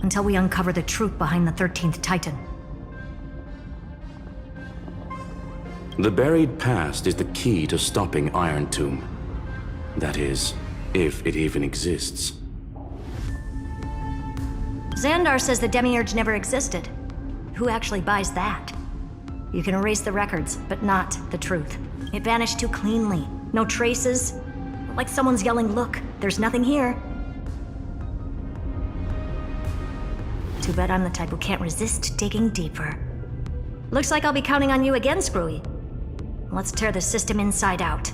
Until we uncover the truth behind the 13th Titan. The buried past is the key to stopping Iron Tomb. That is, if it even exists. Xandar says the Demiurge never existed. Who actually buys that? You can erase the records, but not the truth. It vanished too cleanly. No traces. Like someone's yelling, "Look, there's nothing here." Too bad I'm the type who can't resist digging deeper. Looks like I'll be counting on you again, Screwy. Let's tear the system inside out.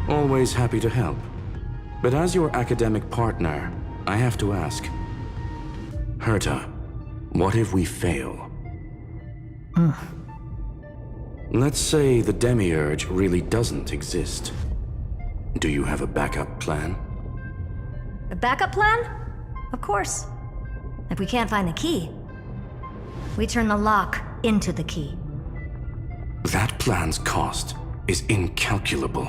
Always happy to help. But as your academic partner, I have to ask. Herta, what if we fail? Let's say the Demiurge really doesn't exist. Do you have a backup plan? A backup plan? Of course. If we can't find the key, we turn the lock into the key. That plan's cost is incalculable.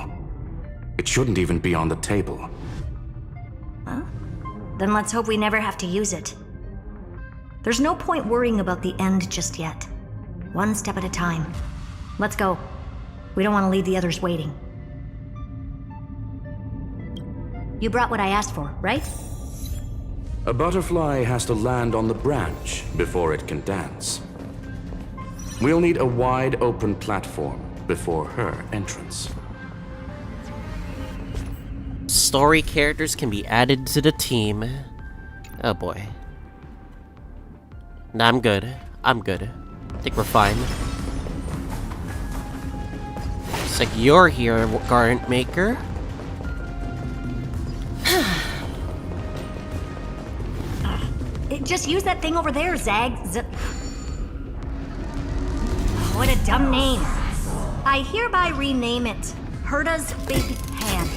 It shouldn't even be on the table. Huh? Then let's hope we never have to use it. There's no point worrying about the end just yet. One step at a time. Let's go. We don't want to leave the others waiting. You brought what I asked for, right? A butterfly has to land on the branch before it can dance. We'll need a wide open platform before her entrance. Story characters can be added to the team. Oh boy. Nah, I'm good. I'm good. I think we're fine. Looks like you're here, Garment Maker. Just use that thing over there, Zag. What a dumb name. I hereby rename it Herta's Big Hand.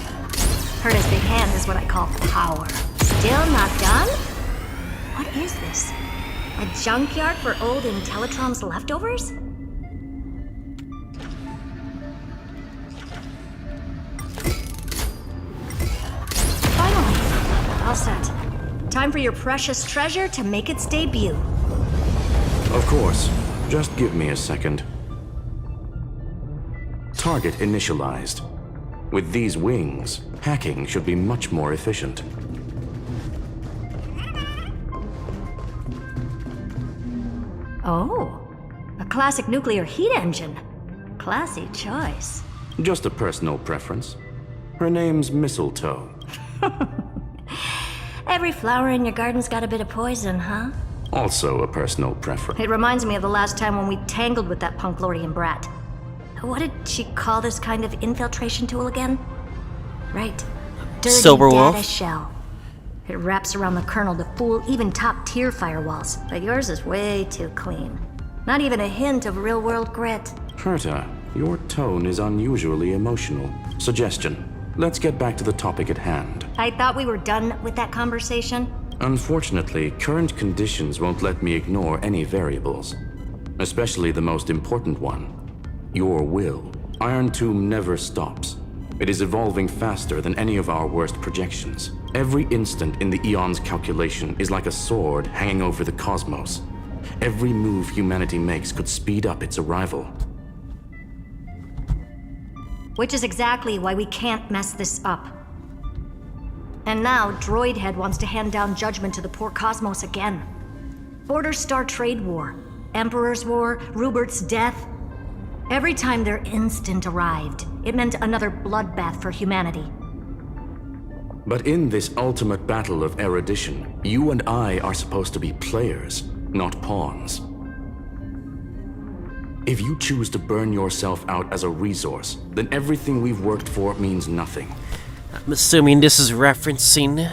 Herta's Big Hand is what I call power. Still not done? What is this? A junkyard for old Intellitrom's leftovers? Finally, all set. Time for your precious treasure to make its debut. Of course. Just give me a second. Target initialized. With these wings, hacking should be much more efficient. Oh, a classic nuclear heat engine. Classy choice. Just a personal preference. Her name's Mistletoe. Every flower in your garden's got a bit of poison, huh? Also a personal preference. It reminds me of the last time when we tangled with that Punklordian brat. What did she call this kind of infiltration tool again? Right. Dirty Silverwolf. data shell. It wraps around the kernel to fool even top-tier firewalls, but yours is way too clean. Not even a hint of real-world grit. Herta, your tone is unusually emotional. Suggestion. Let's get back to the topic at hand. I thought we were done with that conversation. Unfortunately, current conditions won't let me ignore any variables. Especially the most important one. Your will. Iron Tomb never stops. It is evolving faster than any of our worst projections. Every instant in the Eon's calculation is like a sword hanging over the cosmos. Every move humanity makes could speed up its arrival. Which is exactly why we can't mess this up. And now, Droidhead wants to hand down judgment to the poor cosmos again. Border Star Trade War, Emperor's War, Rubert's death. Every time their instant arrived, it meant another bloodbath for humanity. But in this ultimate battle of erudition, you and I are supposed to be players, not pawns. If you choose to burn yourself out as a resource, then everything we've worked for means nothing. I'm assuming this is referencing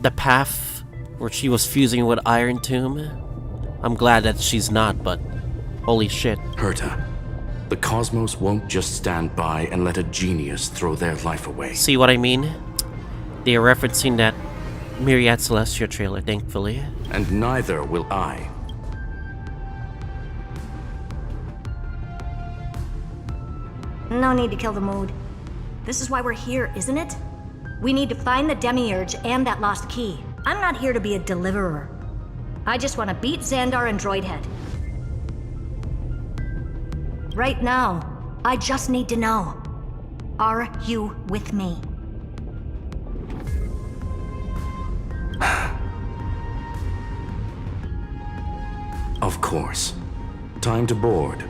the path Where she was fusing with Iron Tomb. I'm glad that she's not, but holy shit. Herta, the cosmos won't just stand by and let a genius throw their life away. See what I mean? They are referencing that Myriad Celestia trailer, thankfully. And neither will I. No need to kill the mood. This is why we're here, isn't it? We need to find the Demiurge and that lost key. I'm not here to be a deliverer. I just want to beat Xandar and Droidhead. Right now, I just need to know. Are you with me? Of course. Time to board.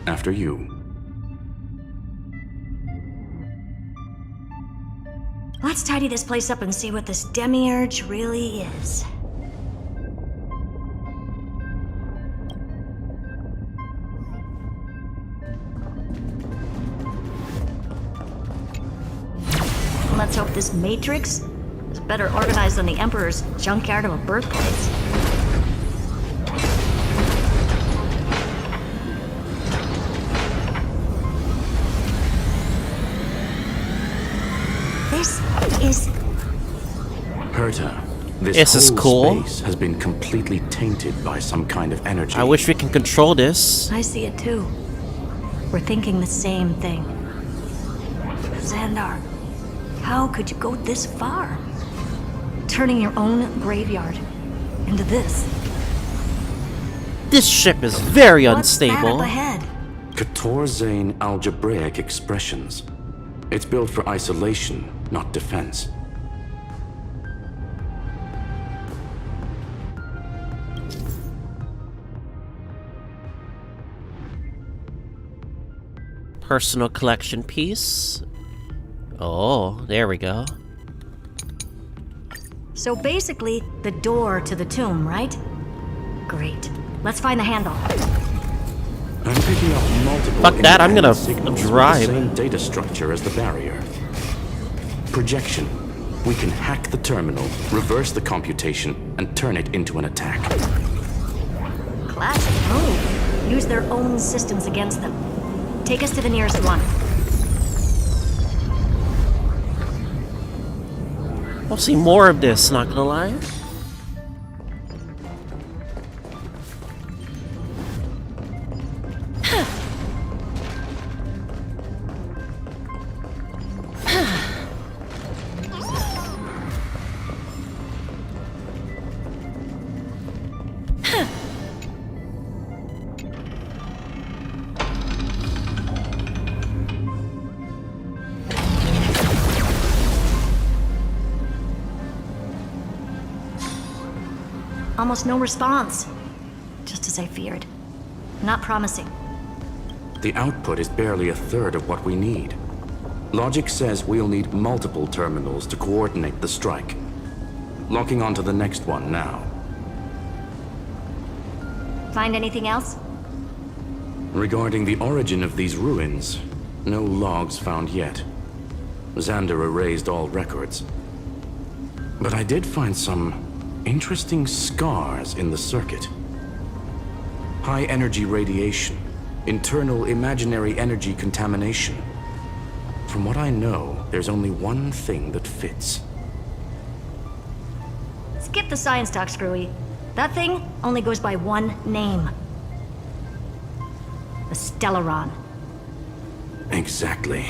After you. Let's tidy this place up and see what this Demiurge really is. Let's hope this Matrix is better organized than the Emperor's junkyard of a birthplace. This is... Herta, this is whole cool. Space has been completely tainted by some kind of energy. I wish we can control this. I see it too. We're thinking the same thing. Xandar, how could you go this far? Turning your own graveyard into this. This ship is very What's that unstable. up ahead? Katorzane algebraic expressions. It's built for isolation, not defense. Personal collection piece. Oh, there we go. So basically, the door to the tomb, right? Great. Let's find the handle. I'm picking up multiple Fuck that, I'm gonna signals drive. with the same data structure as the barrier. Projection. We can hack the terminal, reverse the computation, and turn it into an attack. Classic move. Use their own systems against them. Take us to the nearest one. I'll see more of this, not gonna lie. Almost no response. Just as I feared. Not promising. The output is barely a third of what we need. Logic says we'll need multiple terminals to coordinate the strike. Locking onto the next one now. Find anything else? Regarding the origin of these ruins, no logs found yet. Xander erased all records. But I did find some interesting scars in the circuit. High energy radiation, internal imaginary energy contamination. From what I know, there's only one thing that fits. Skip the science talk, Screwy. That thing only goes by one name. The Stellaron. Exactly.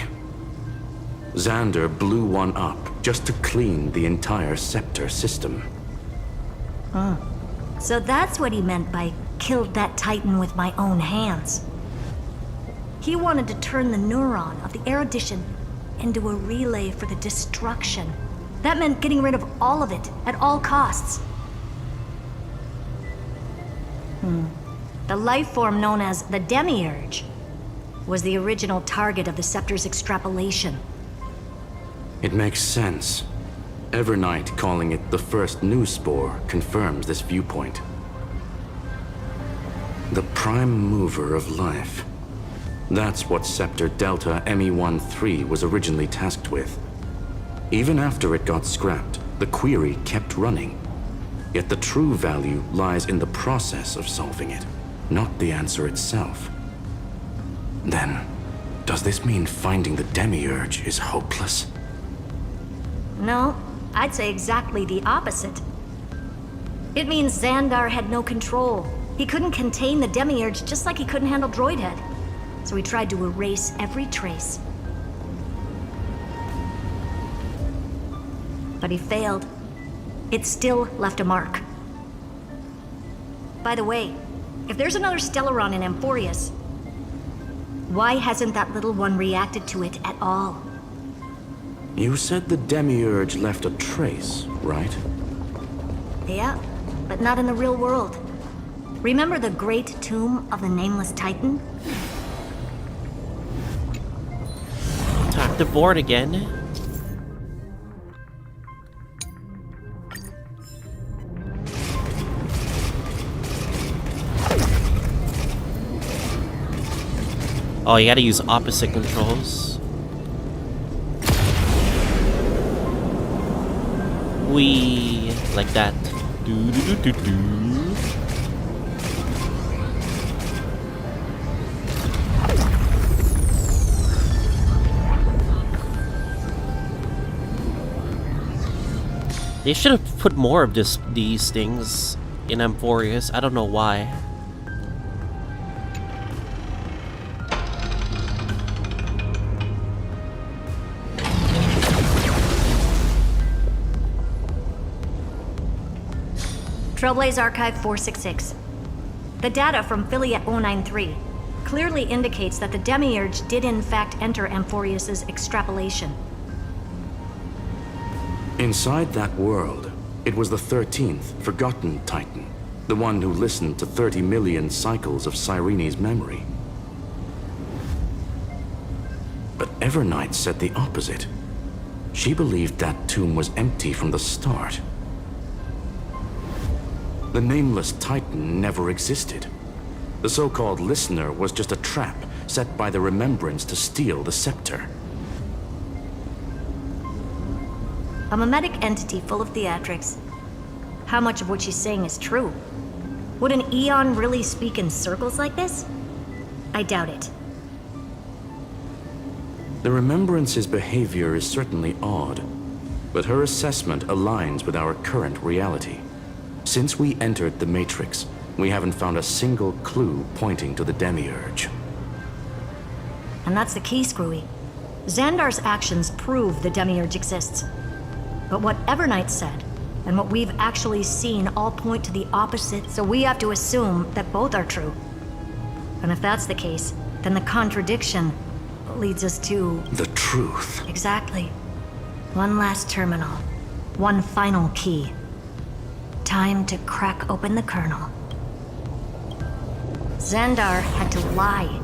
Xander blew one up just to clean the entire Scepter system. Huh. So that's what he meant by killed that Titan with my own hands. He wanted to turn the neuron of the erudition into a relay for the destruction. That meant getting rid of all of it at all costs. The life form known as the Demiurge was the original target of the Scepter's extrapolation. It makes sense. Evernight calling it the first new spore confirms this viewpoint. The prime mover of life. That's what Scepter Delta ME-13 was originally tasked with. Even after it got scrapped, the query kept running. Yet the true value lies in the process of solving it, not the answer itself. Then, does this mean finding the Demiurge is hopeless? No, I'd say exactly the opposite. It means Xandar had no control. He couldn't contain the Demiurge just like he couldn't handle Droidhead. So he tried to erase every trace. But he failed. It still left a mark. By the way, if there's another Stellaron in Amphoreus, why hasn't that little one reacted to it at all? You said the Demiurge left a trace, right? Yeah, but not in the real world. Remember the great tomb of the Nameless Titan? Time to board again. Oh, you gotta use opposite controls. Wee, like that. Do do do do do. They should have put more of these things in Amphoreus. I don't know why. Trailblaze Archive 466. The data from Filiate 093 clearly indicates that the Demiurge did in fact enter Amphoreus' extrapolation. Inside that world, it was the 13th, forgotten Titan. The one who listened to 30 million cycles of Cyrene's memory. But Evernight said the opposite. She believed that tomb was empty from the start. The Nameless Titan never existed. The so-called Listener was just a trap set by the Remembrance to steal the scepter. A mimetic entity full of theatrics. How much of what she's saying is true? Would an Eon really speak in circles like this? I doubt it. The Remembrance's behavior is certainly odd, but her assessment aligns with our current reality. Since we entered the Matrix, we haven't found a single clue pointing to the Demiurge. And that's the key, Screwy. Xandar's actions prove the Demiurge exists. But what Evernight said, and what we've actually seen all point to the opposite, so we have to assume that both are true. And if that's the case, then the contradiction leads us to... the truth. Exactly. One last terminal. One final key. Time to crack open the kernel. Xandar had to lie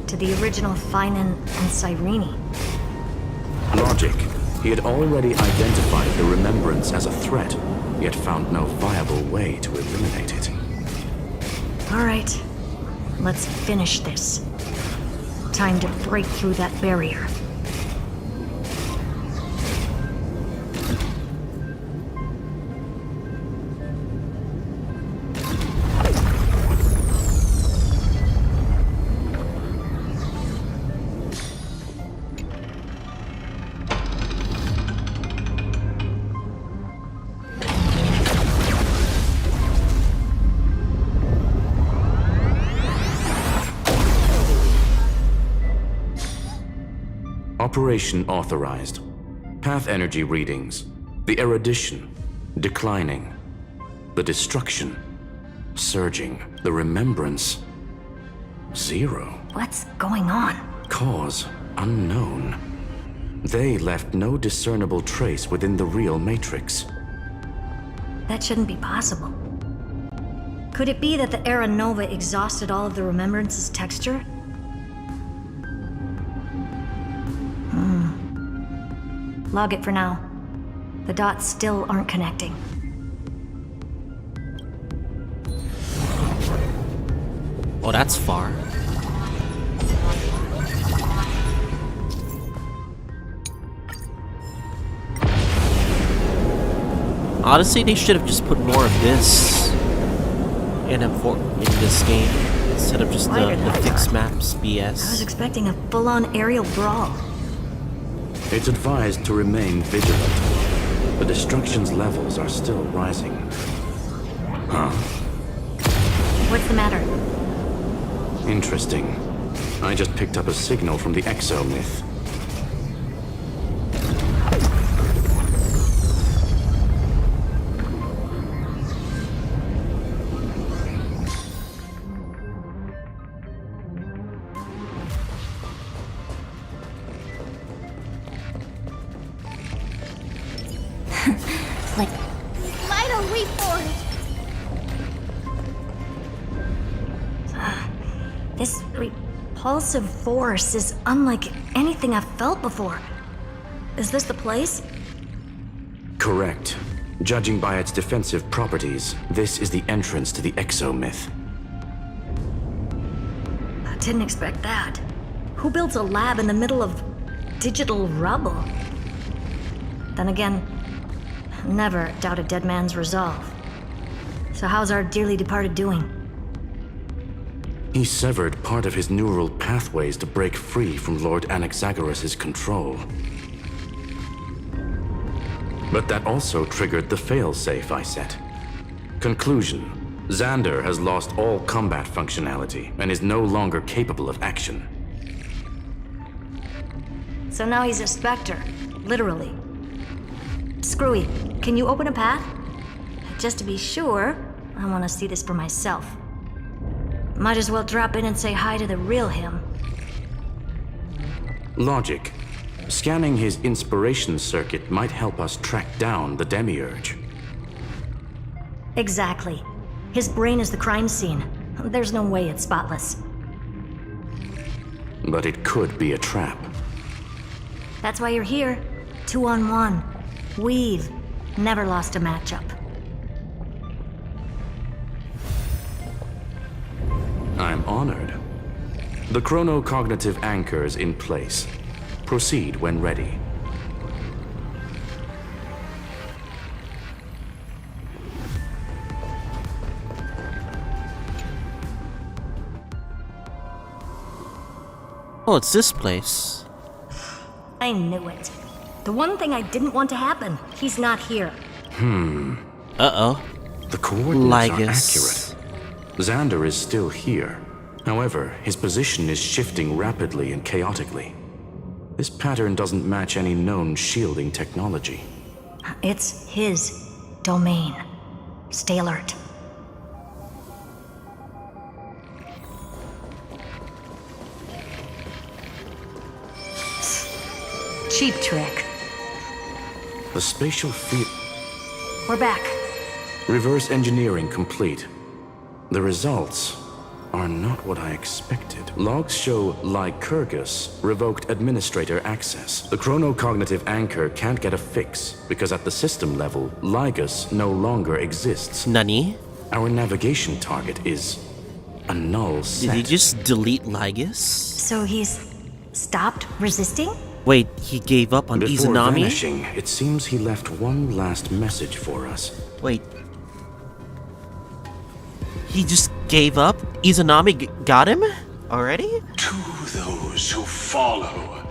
to the original Finan and Cyrene. Logic. He had already identified the Remembrance as a threat, yet found no viable way to eliminate it. All right, let's finish this. Time to break through that barrier. Operation authorized. Path energy readings. The erudition. Declining. The destruction. Surging. The remembrance. 0. What's going on? Cause unknown. They left no discernible trace within the real Matrix. That shouldn't be possible. Could it be that the Era Nova exhausted all of the Remembrance's texture? Log it for now. The dots still aren't connecting. Oh, that's far. Honestly, they should have just put more of this in this game instead of just the fixed maps BS. I was expecting a full-on aerial brawl. It's advised to remain vigilant. The destruction's levels are still rising. Huh? What's the matter? Interesting. I just picked up a signal from the exomyth. Light a way forward. This repulsive force is unlike anything I've felt before. Is this the place? Correct. Judging by its defensive properties, this is the entrance to the exomyth. I didn't expect that. Who builds a lab in the middle of digital rubble? Then again, never doubt a dead man's resolve. So how's our dearly departed doing? He severed part of his neural pathways to break free from Lord Anaxagoras' control. But that also triggered the failsafe I set. Conclusion: Xander has lost all combat functionality and is no longer capable of action. So now he's a specter, literally. Screwy, can you open a path? Just to be sure, I want to see this for myself. Might as well drop in and say hi to the real him. Logic. Scanning his inspiration circuit might help us track down the Demiurge. Exactly. His brain is the crime scene. There's no way it's spotless. But it could be a trap. That's why you're here. 2-on-1. We've never lost a matchup. I'm honored. The chronocognitive anchor is in place. Proceed when ready. Oh, it's this place. I knew it. The one thing I didn't want to happen. He's not here. Uh-oh. The coordinates are Lygus. accurate. Xander is still here. However, his position is shifting rapidly and chaotically. This pattern doesn't match any known shielding technology. It's his domain. Stay alert. Cheap trick. The spatial field... We're back. Reverse engineering complete. The results are not what I expected. Logs show Lycurgus revoked administrator access. The chronocognitive anchor can't get a fix because at the system level, Lygus no longer exists. Nani? Our navigation target is a null set. Did he just delete Lygus? So he's stopped resisting? Wait, he gave up on Before Izanami? vanishing, it seems he left one last message for us. Wait. He just gave up? Izanami got him? Already? To those who follow,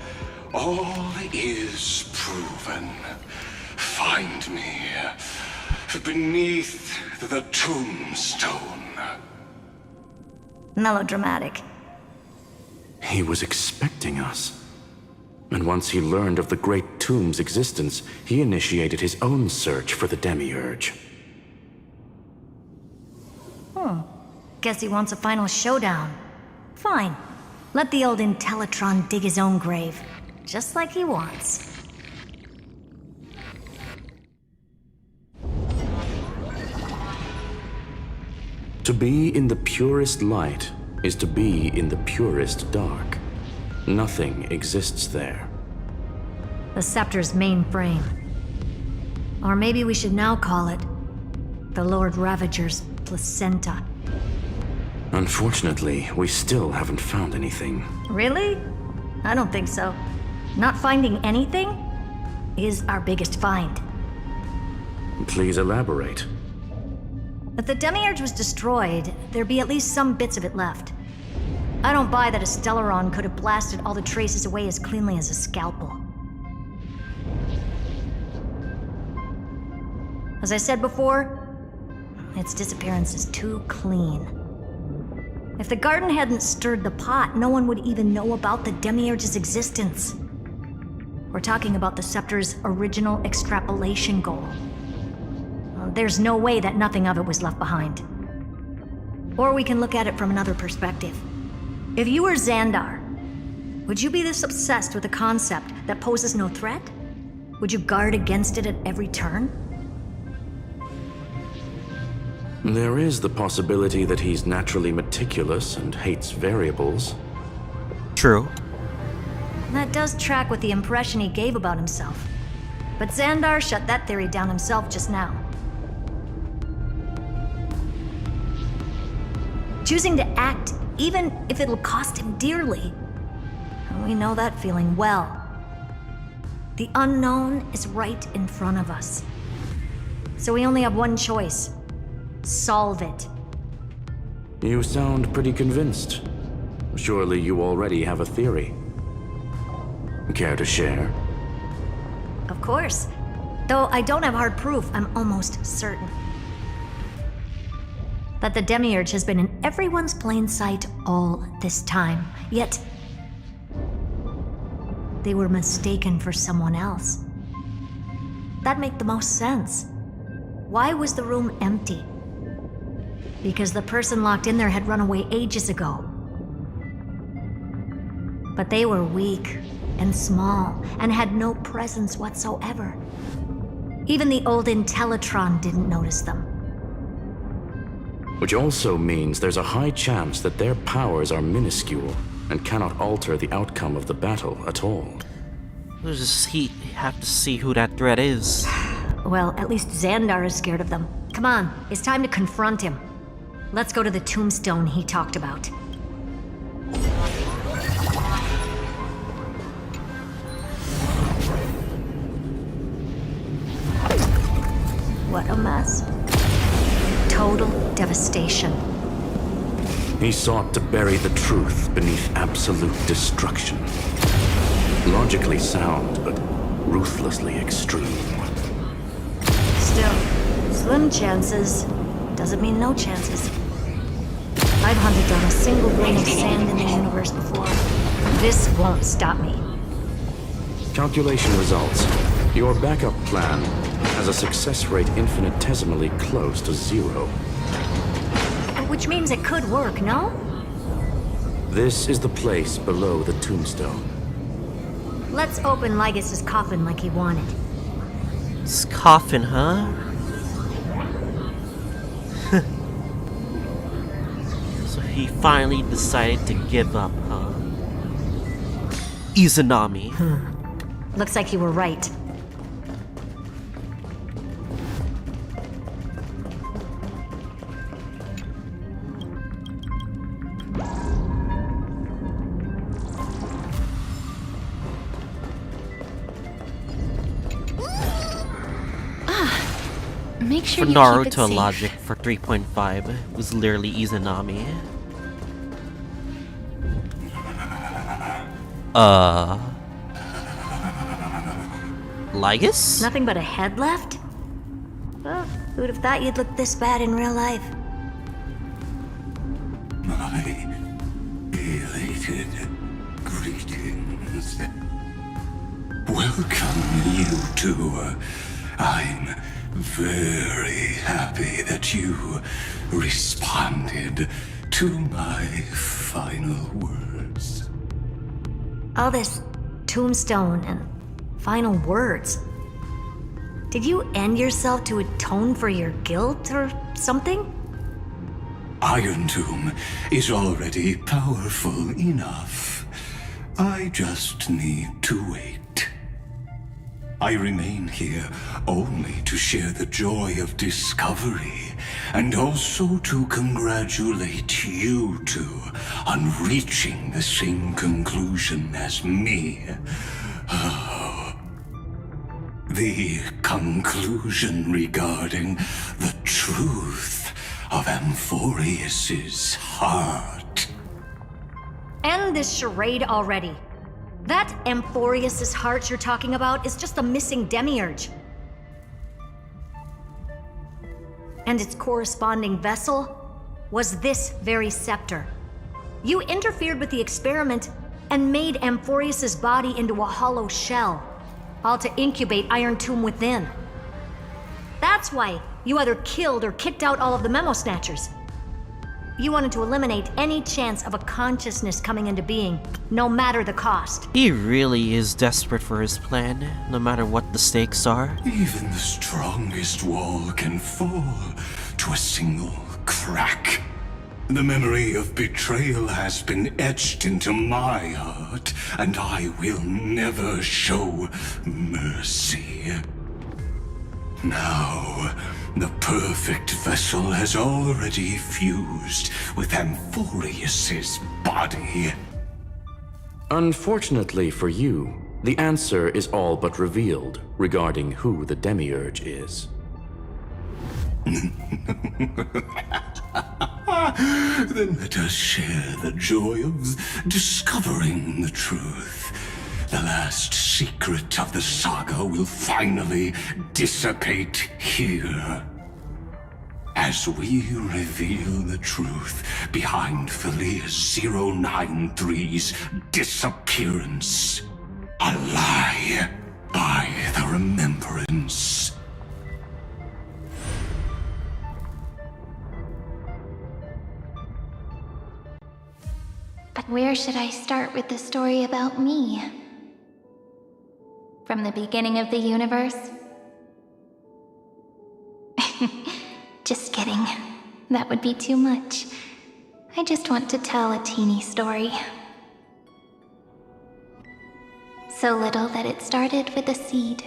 all is proven. Find me beneath the tombstone. Melodramatic. He was expecting us. And once he learned of the Great Tomb's existence, he initiated his own search for the Demiurge. Guess he wants a final showdown. Fine. Let the old Intellitron dig his own grave. Just like he wants. To be in the purest light is to be in the purest dark. Nothing exists there. The Scepter's mainframe. Or maybe we should now call it the Lord Ravager's placenta. Unfortunately, we still haven't found anything. Really? I don't think so. Not finding anything is our biggest find. Please elaborate. If the Demiurge was destroyed, there'd be at least some bits of it left. I don't buy that a Stellaron could have blasted all the traces away as cleanly as a scalpel. As I said before, its disappearance is too clean. If the garden hadn't stirred the pot, no one would even know about the Demiurge's existence. We're talking about the Scepter's original extrapolation goal. There's no way that nothing of it was left behind. Or we can look at it from another perspective. If you were Xandar, would you be this obsessed with a concept that poses no threat? Would you guard against it at every turn? There is the possibility that he's naturally meticulous and hates variables. True. That does track with the impression he gave about himself. But Xandar shut that theory down himself just now. Choosing to act, even if it'll cost him dearly. We know that feeling well. The unknown is right in front of us. So we only have one choice. Solve it. You sound pretty convinced. Surely you already have a theory. Care to share? Of course. Though I don't have hard proof, I'm almost certain that the Demiurge has been in everyone's plain sight all this time. Yet, they were mistaken for someone else. That'd make the most sense. Why was the room empty? Because the person locked in there had run away ages ago. But they were weak and small and had no presence whatsoever. Even the old Intellitron didn't notice them. Which also means there's a high chance that their powers are minuscule and cannot alter the outcome of the battle at all. We'll just have to see who that threat is. Well, at least Xandar is scared of them. Come on, it's time to confront him. Let's go to the tombstone he talked about. What a mess. Total devastation. He sought to bury the truth beneath absolute destruction. Logically sound, but ruthlessly extreme. Still, slim chances doesn't mean no chances. I've hunted down a single grain of sand in the universe before. This won't stop me. Calculation results. Your backup plan has a success rate infinitesimally close to 0. Which means it could work, no? This is the place below the tombstone. Let's open Lygus' coffin like he wanted. His coffin, huh? So he finally decided to give up, huh? Izanami. Looks like you were right. Make sure For you keep it Naruto safe. logic, for 3.5, it was literally Izanami. Lygus? Nothing but a head left? Well, who'd have thought you'd look this bad in real life? My elated greetings. Welcome, you two. I'm very happy that you responded to my final words. All this tombstone and final words. Did you end yourself to atone for your guilt or something? Iron Tomb is already powerful enough. I just need to wait. I remain here only to share the joy of discovery, and also to congratulate you two on reaching the same conclusion as me. Oh. The conclusion regarding the truth of Amphoreus's heart. End this charade already. That Amphoreus's heart you're talking about is just a missing demiurge. And its corresponding vessel was this very scepter. You interfered with the experiment and made Amphoreus's body into a hollow shell, all to incubate Iron Tomb within. That's why you either killed or kicked out all of the Memo Snatchers. You wanted to eliminate any chance of a consciousness coming into being, no matter the cost. He really is desperate for his plan, no matter what the stakes are. Even the strongest wall can fall to a single crack. The memory of betrayal has been etched into my heart, and I will never show mercy. Now, the perfect vessel has already fused with Amphoreus's body. Unfortunately for you, the answer is all but revealed regarding who the Demiurge is. Then let us share the joy of discovering the truth. The last secret of the saga will finally dissipate here. As we reveal the truth behind Philias 093's disappearance. A lie by the remembrance. But where should I start with the story about me? From the beginning of the universe? Just kidding. That would be too much. I just want to tell a teeny story. So little that it started with a seed.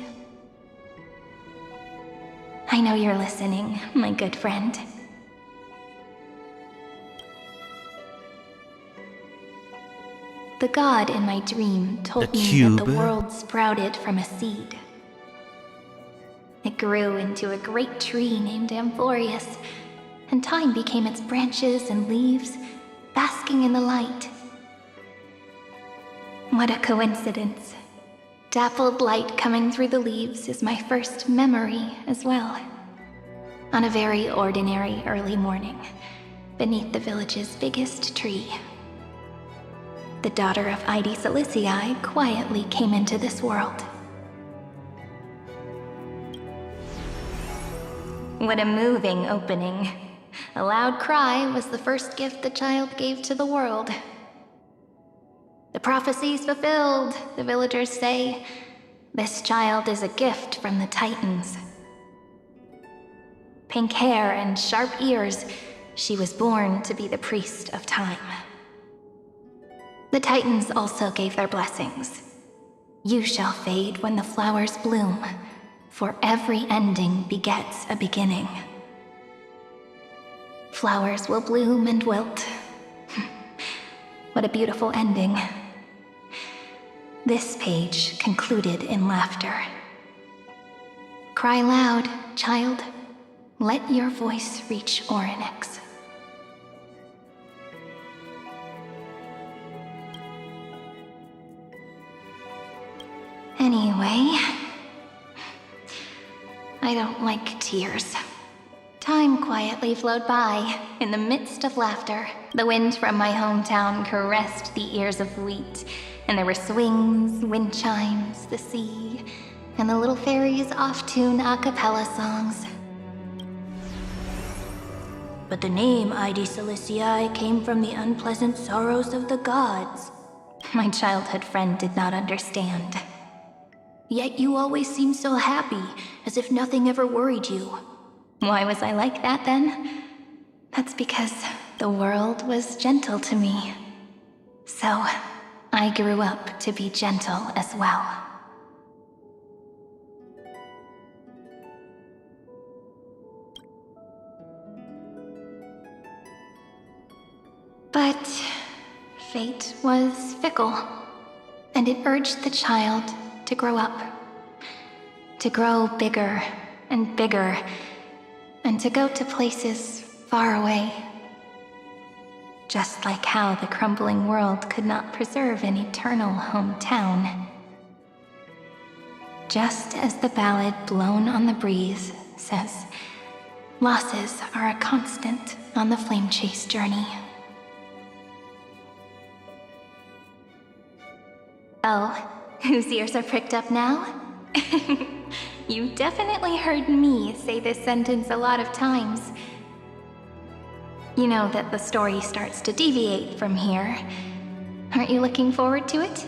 I know you're listening, my good friend. The god in my dream told me that the world sprouted from a seed. It grew into a great tree named Amphoreus, and time became its branches and leaves, basking in the light. What a coincidence. Dappled light coming through the leaves is my first memory as well. On a very ordinary early morning, beneath the village's biggest tree. The daughter of Ide Silicii quietly came into this world. What a moving opening. A loud cry was the first gift the child gave to the world. The prophecy's fulfilled, the villagers say. This child is a gift from the Titans. Pink hair and sharp ears, she was born to be the priest of time. The Titans also gave their blessings. You shall fade when the flowers bloom, for every ending begets a beginning. Flowers will bloom and wilt. What a beautiful ending. This page concluded in laughter. Cry loud, child. Let your voice reach Orynyx. Anyway, I don't like tears. Time quietly flowed by, in the midst of laughter. The wind from my hometown caressed the ears of wheat, and there were swings, wind chimes, the sea, and the little fairies off-tune a cappella songs. But the name Ide Silicii came from the unpleasant sorrows of the gods. My childhood friend did not understand. Yet you always seemed so happy, as if nothing ever worried you. Why was I like that then? That's because the world was gentle to me. So, I grew up to be gentle as well. But fate was fickle, and it urged the child to grow up, To grow bigger and bigger, and to go to places far away. Just like how the crumbling world could not preserve an eternal hometown. Just as the ballad blown on the breeze says, losses are a constant on the flame chase journey. Oh, whose ears are pricked up now? You definitely heard me say this sentence a lot of times. You know that the story starts to deviate from here. Aren't you looking forward to it?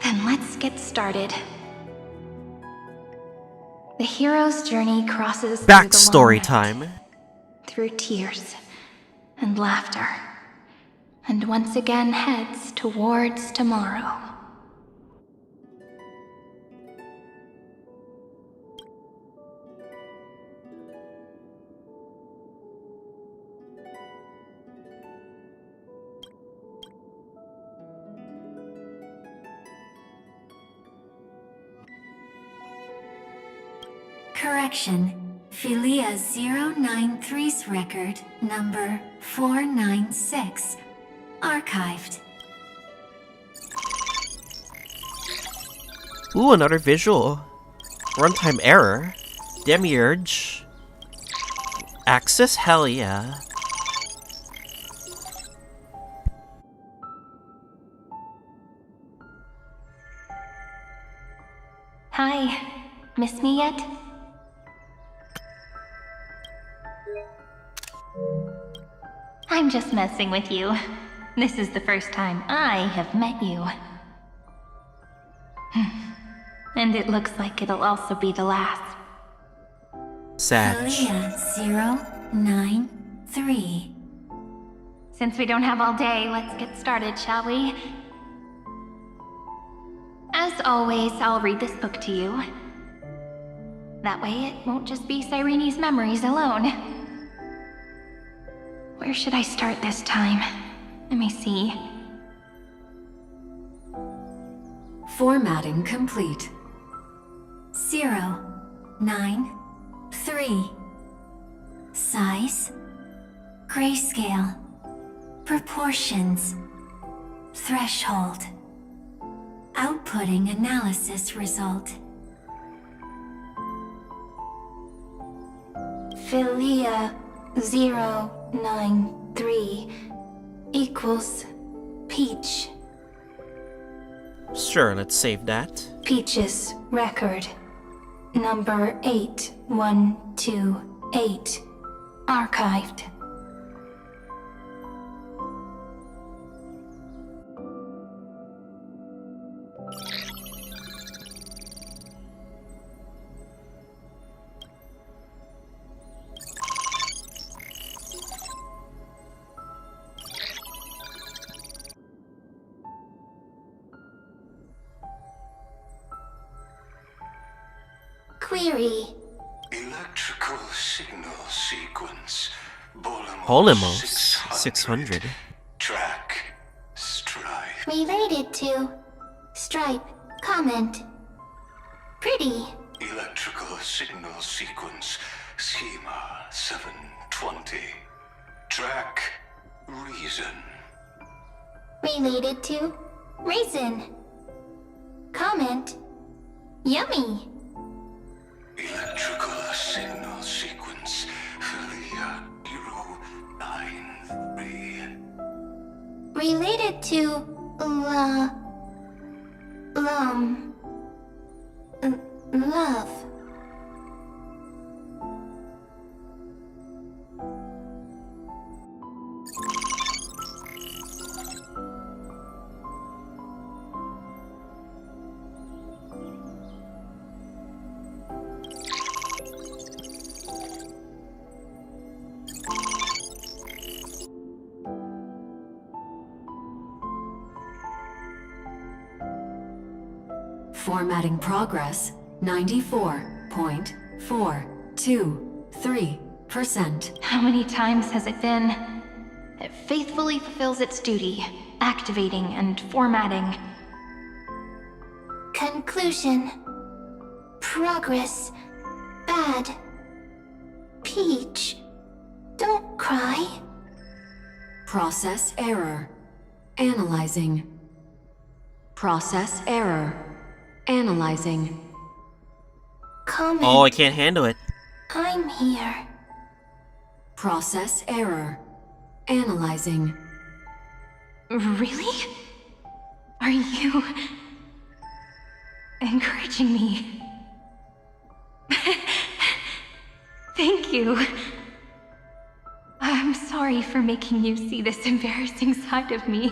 Then let's get started. The hero's journey crosses Backstory time. Through tears and laughter, and once again heads towards tomorrow. Correction. Philia 093's record, number 496. Archived. Ooh, another visual. Runtime error. Demiurge. Axis? Hell yeah. Hi. Miss me yet? I'm just messing with you. This is the first time I have met you. And it looks like it'll also be the last. Sad. Philia 093. Since we don't have all day, let's get started, shall we? As always, I'll read this book to you. That way it won't just be Cyrene's memories alone. Where should I start this time? Let me see. Formatting complete. 0, 9, 3. Size. Grayscale. Proportions. Threshold. Outputting analysis result. Philia 093 equals Peach. Sure, let's save that. Peach's record, number 8128, archived. Query. Electrical signal sequence. Polymos 600. Track. Stripe. Related to. Stripe. Comment. Pretty. Electrical signal sequence. Schema 720. Track. Reason. Related to. Raisin. Comment. Yummy. Electrical signal sequence. Philia 093. Related to. Love. Formatting progress 94.423%. How many times has it been? It faithfully fulfills its duty, activating and formatting. Conclusion. progress. Bad. Peach, don't cry. Process error. Analyzing. Process error. Analyzing. Comment. Oh, I can't handle it. I'm here. Process error. Analyzing. Really? Are you encouraging me? Thank you. I'm sorry for making you see this embarrassing side of me.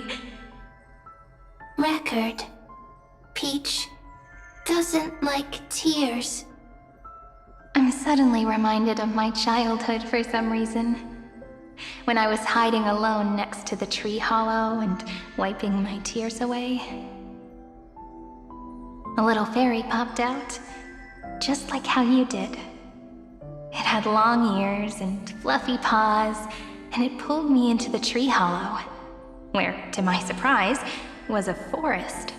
Record. Peach doesn't like tears. I'm suddenly reminded of my childhood for some reason. When I was hiding alone next to the tree hollow and wiping my tears away. A little fairy popped out, just like how you did. It had long ears and fluffy paws, and it pulled me into the tree hollow, where, to my surprise, was a forest.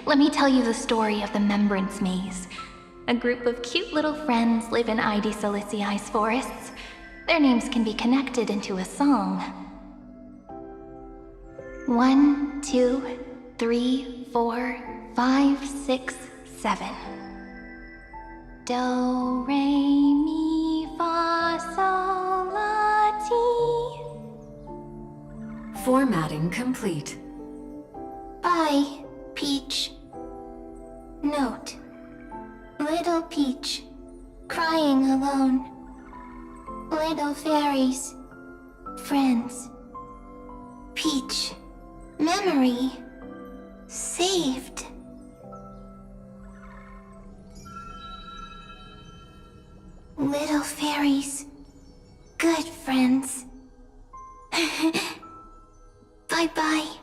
Let me tell you the story of the Membrance Maze. A group of cute little friends live in Ide Silicii's forests. Their names can be connected into a song. 1, 2, 3, 4, 5, 6, 7. Do, re, mi, fa, sol, la, ti. Formatting complete. Bye, Peach. Note. Little Peach, crying alone. Little fairies, friends. Peach, memory, saved. Little fairies, good friends. Bye-bye.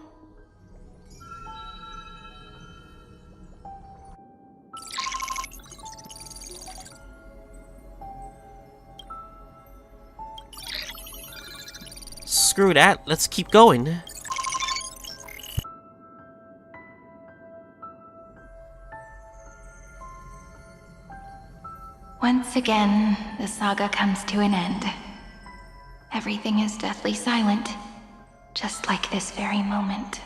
Screw that, let's keep going. Once again, the saga comes to an end. Everything is deathly silent, just like this very moment.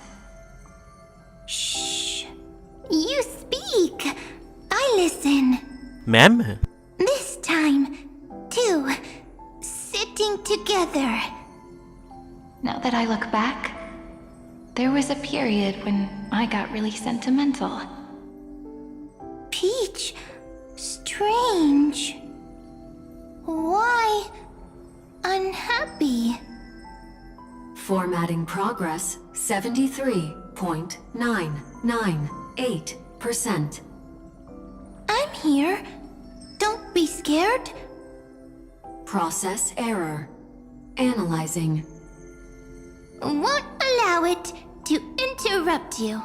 Shh. You speak. I listen. Ma'am? This time, too. Sitting together. Now that I look back, there was a period when I got really sentimental. Peach, strange. Why unhappy? Formatting progress 73.998%. I'm here. Don't be scared. Process error. Analyzing. Won't allow it to interrupt you.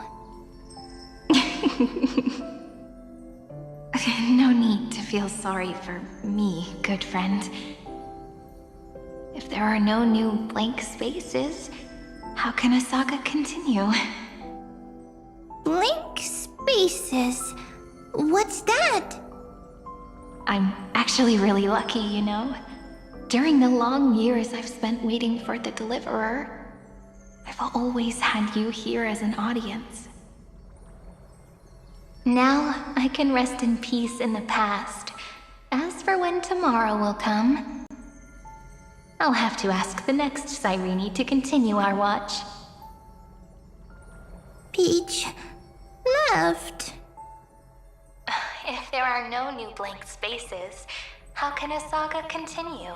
No need to feel sorry for me, good friend. If there are no new blank spaces, how can a saga continue? Blank spaces? What's that? I'm actually really lucky, you know. During the long years I've spent waiting for the Deliverer, I've always had you here as an audience. Now I can rest in peace in the past. As for when tomorrow will come, I'll have to ask the next Cyrene to continue our watch. Peach left. If there are no new blank spaces, how can a saga continue?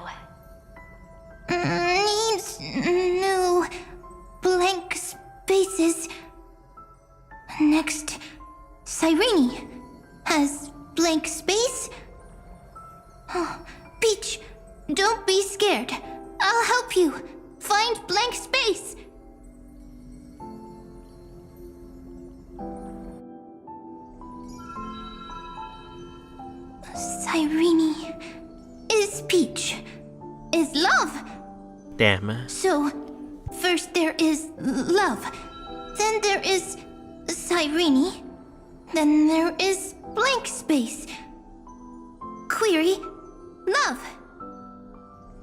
Needs new blank spaces. Next, Cyrene has blank space. Oh, Peach, don't be scared. I'll help you find blank space. Cyrene is Peach, is love. Damn. So, first there is love, then there is Cyrene, Then there is blank space. Query, love.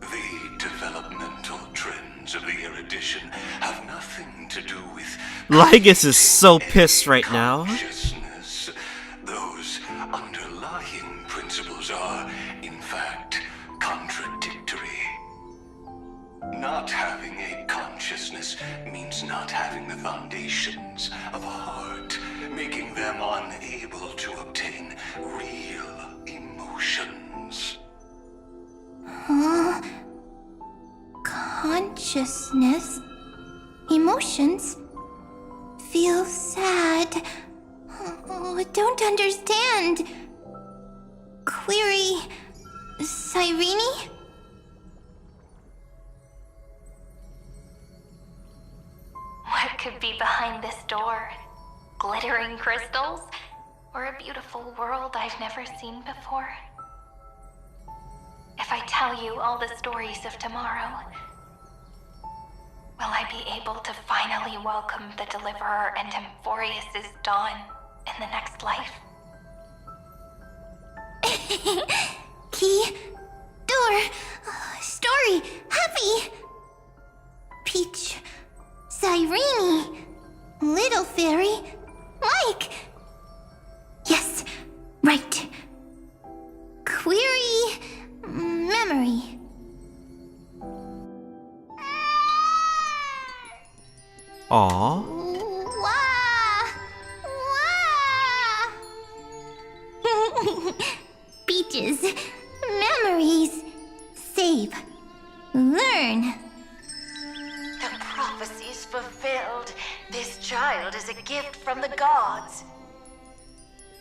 The developmental trends of the erudition have nothing to do with Lygus is so pissed right now. consciousness. Those underlying principles are, in fact, contradictory. Not having a consciousness means not having the foundations of a heart, making them unable to obtain real emotions. Huh? Consciousness, emotions, feel sad. Oh, don't understand. Query, Cyrene? What could be behind this door? Glittering crystals? Or a beautiful world I've never seen before? If I tell you all the stories of tomorrow, will I be able to finally welcome the Deliverer and Amphoreus' dawn in the next life? Key, door, story, happy. Peach, Cyrene, little fairy, Mike. Yes, right. Query, memory. Aww. Wah! Wah! Peaches, memories, save, learn. The prophecy's fulfilled. This child is a gift from the gods.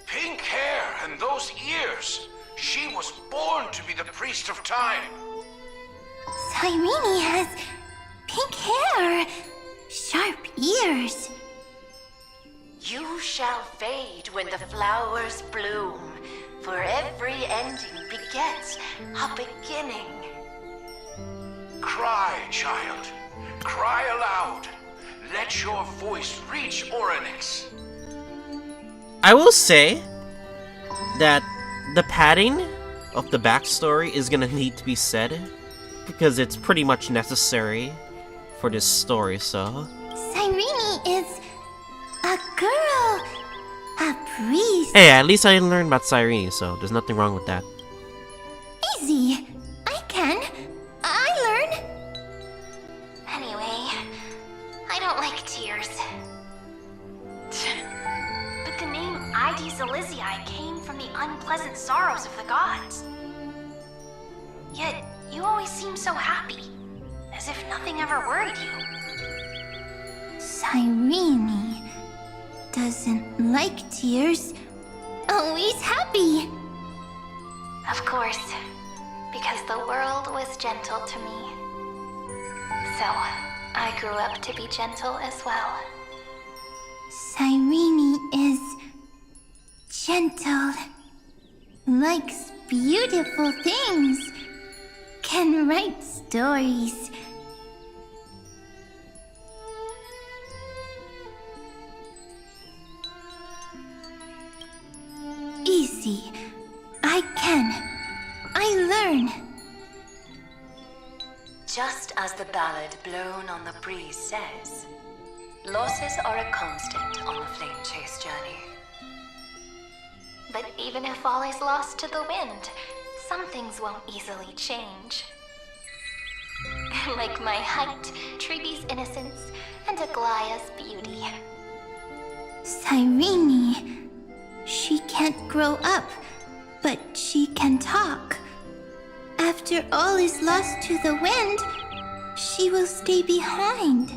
Pink hair and those ears. She was born to be the priest of time. Cyrene has pink hair, sharp ears. You shall fade when the flowers bloom, for every ending begets a beginning. Cry, child. Cry aloud. Let your voice reach Orynyx. I will say that the padding of the backstory is gonna need to be said because it's pretty much necessary for this story, so. Cyrene is a girl, a priest. Hey, at least I learned about Cyrene, so there's nothing wrong with that. Easy. I learn. Anyway, I don't like tears. But the name Ides Elysiae came from the unpleasant sorrows of the gods. Yet, you always seem so happy, as if nothing ever worried you. Cyrene doesn't like tears, always happy. Of course, because the world was gentle to me. So, I grew up to be gentle as well. Cyrene is gentle, likes beautiful things, can write stories. Easy. I learn. Just as the ballad blown on the breeze says, losses are a constant on the flame chase journey. But even if all is lost to the wind, some things won't easily change. Like my height, Treebee's innocence, and Aglaya's beauty. Cyrene, she can't grow up, but she can talk. After all is lost to the wind, she will stay behind.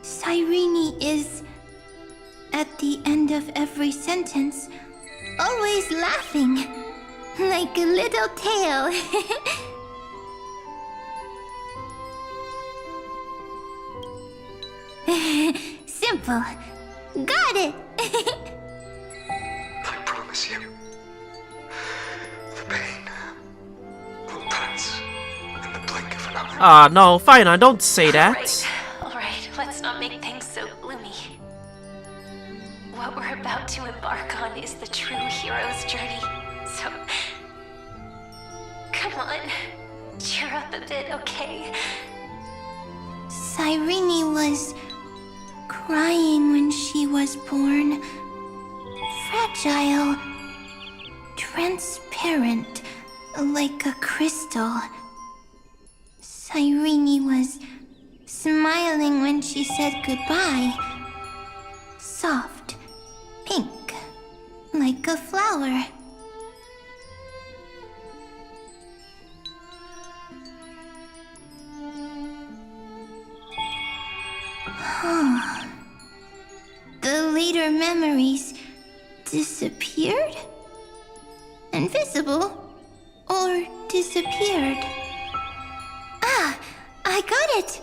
Cyrene is, at the end of every sentence, always laughing, like a little tail. Simple. Got it. I promise you, the pain will pass in the blink of an eye. Ah, no, fine, I don't say that. Alright, let's not make things so gloomy. What we're about about to embark on is the true hero's journey. So, come on, cheer up a bit, okay? Cyrene was crying when she was born. Fragile, transparent, like a crystal. Cyrene was smiling when she said goodbye. Soft, pink, like a flower. The later memories disappeared? Invisible? Or disappeared? Ah, I got it!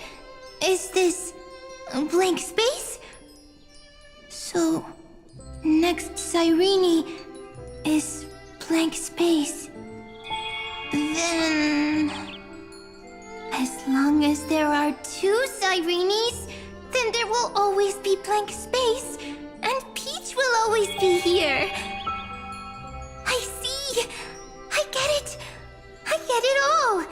Is this a blank space? So, next Cyrene is blank space. Then, as long as there are two Cyrenes, then there will always be blank space, and Peach will always be here. I see! I get it! I get it all!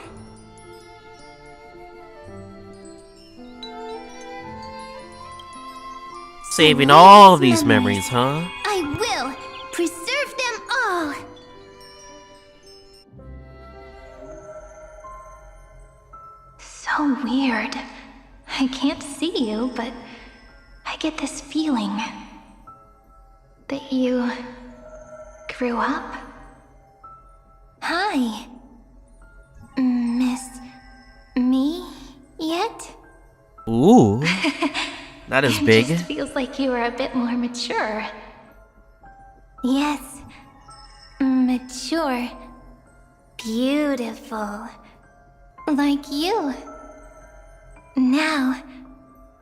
Saving all these memories, huh? I will preserve them all! So weird. I can't see you, but I get this feeling that you grew up. Hi. Miss me yet? Ooh. That is big. It just feels like you were a bit more mature. Yes. Mature. Beautiful. Like you. Now,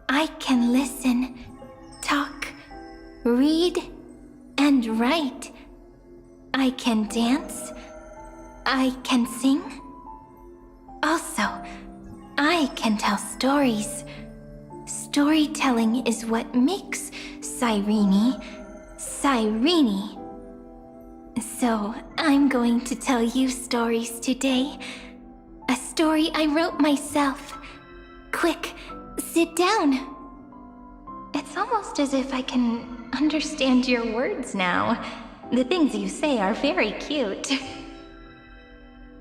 I can listen, talk, read, and write. I can dance. I can sing. Also, I can tell stories. Storytelling is what makes Cyrene, Cyrene. So, I'm going to tell you stories today. A story I wrote myself. Quick, sit down. It's almost as if I can understand your words now. The things you say are very cute.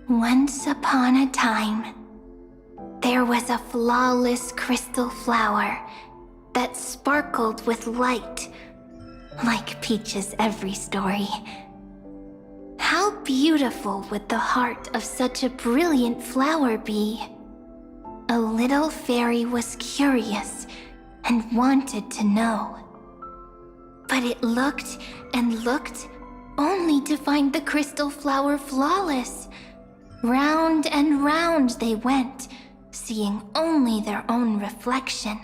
Once upon a time, there was a flawless crystal flower that sparkled with light, like Peach's every story. How beautiful would the heart of such a brilliant flower be? A little fairy was curious and wanted to know. But it looked and looked only to find the crystal flower flawless. Round and round they went, seeing only their own reflection.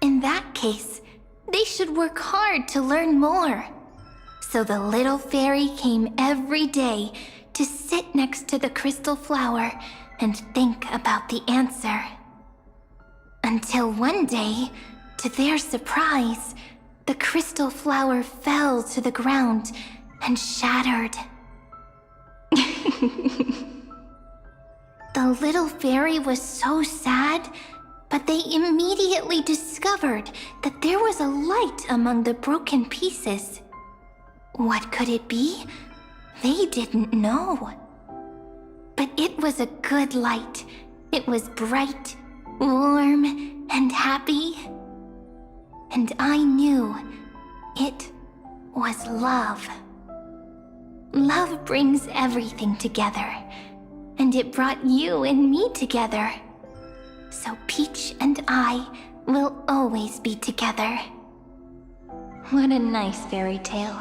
In that case, they should work hard to learn more. So the little fairy came every day to sit next to the crystal flower and think about the answer. Until one day, to their surprise, the crystal flower fell to the ground and shattered. The little fairy was so sad, but they immediately discovered that there was a light among the broken pieces. What could it be? They didn't know. But it was a good light. It was bright, warm, and happy. And I knew it was love. Love brings everything together. And it brought you and me together. So Peach and I will always be together. What a nice fairy tale.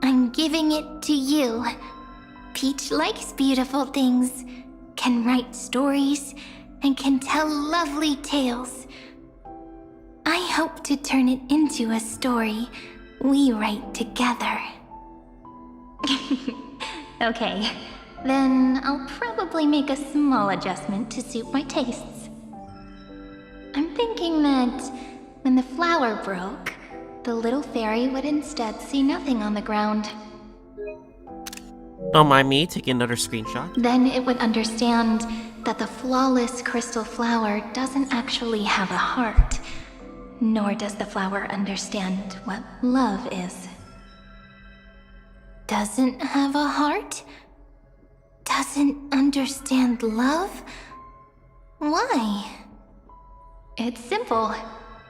I'm giving it to you. Peach likes beautiful things, can write stories, and can tell lovely tales. I hope to turn it into a story we write together. Okay, then I'll probably make a small adjustment to suit my tastes. I'm thinking that when the flower broke, the little fairy would instead see nothing on the ground. Don't mind me taking another screenshot. Then it would understand that the flawless crystal flower doesn't actually have a heart, nor does the flower understand what love is. Doesn't have a heart? Doesn't understand love? Why? It's simple.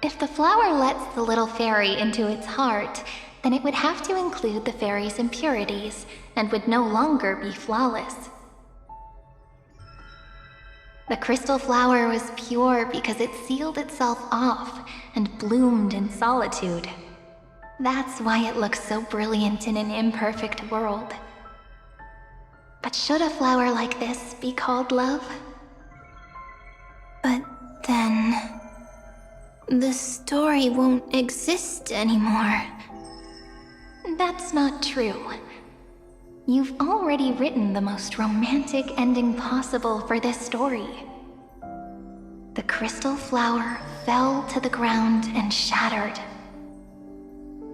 If the flower lets the little fairy into its heart, then it would have to include the fairy's impurities and would no longer be flawless. The crystal flower was pure because it sealed itself off and bloomed in solitude. That's why it looks so brilliant in an imperfect world. But should a flower like this be called love? But then... the story won't exist anymore. That's not true. You've already written the most romantic ending possible for this story. The crystal flower fell to the ground and shattered.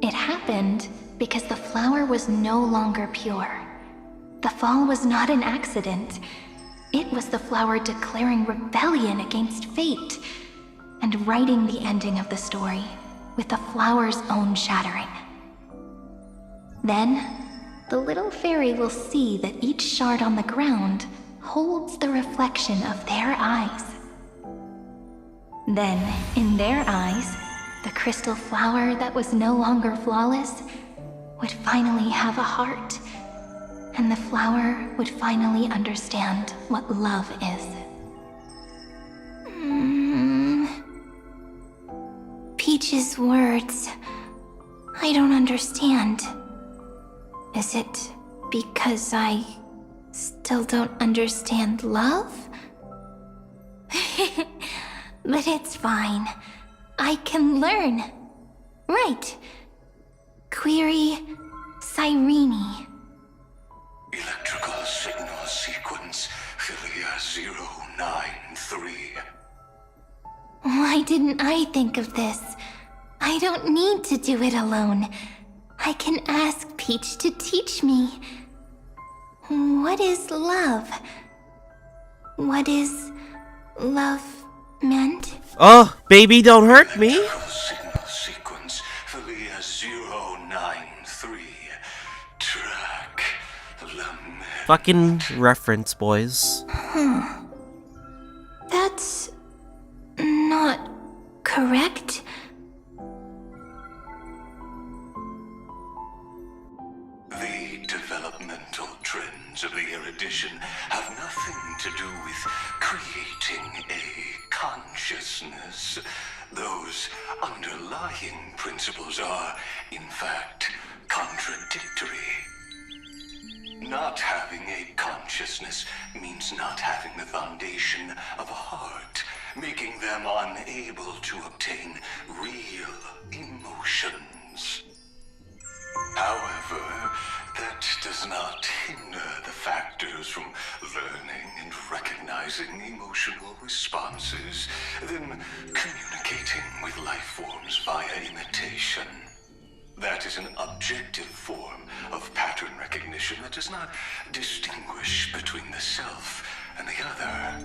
It happened because the flower was no longer pure. The fall was not an accident. It was the flower declaring rebellion against fate and writing the ending of the story with the flower's own shattering. Then, the little fairy will see that each shard on the ground holds the reflection of their eyes. Then, in their eyes, the crystal flower that was no longer flawless would finally have a heart, and the flower would finally understand what love is. Peach's words, I don't understand. Is it because I still don't understand love? But it's fine. I can learn. Right. Query Cyrene. Electrical signal sequence Philia 093. Why didn't I think of this? I don't need to do it alone. I can ask Peach to teach me. What is love? What is love meant? Oh, baby, don't hurt me. Signal sequence Philia 093. Track Lament. Fucking reference, boys. That's not correct. The developmental trends of the erudition have nothing to do with creating a consciousness. Those underlying principles are, in fact, contradictory. Not having a consciousness means not having the foundation of a heart, making them unable to obtain real emotions. However, that does not hinder the factors from learning and recognizing emotional responses, then communicating with life forms via imitation. That is an objective form of pattern recognition that does not distinguish between the self and the other.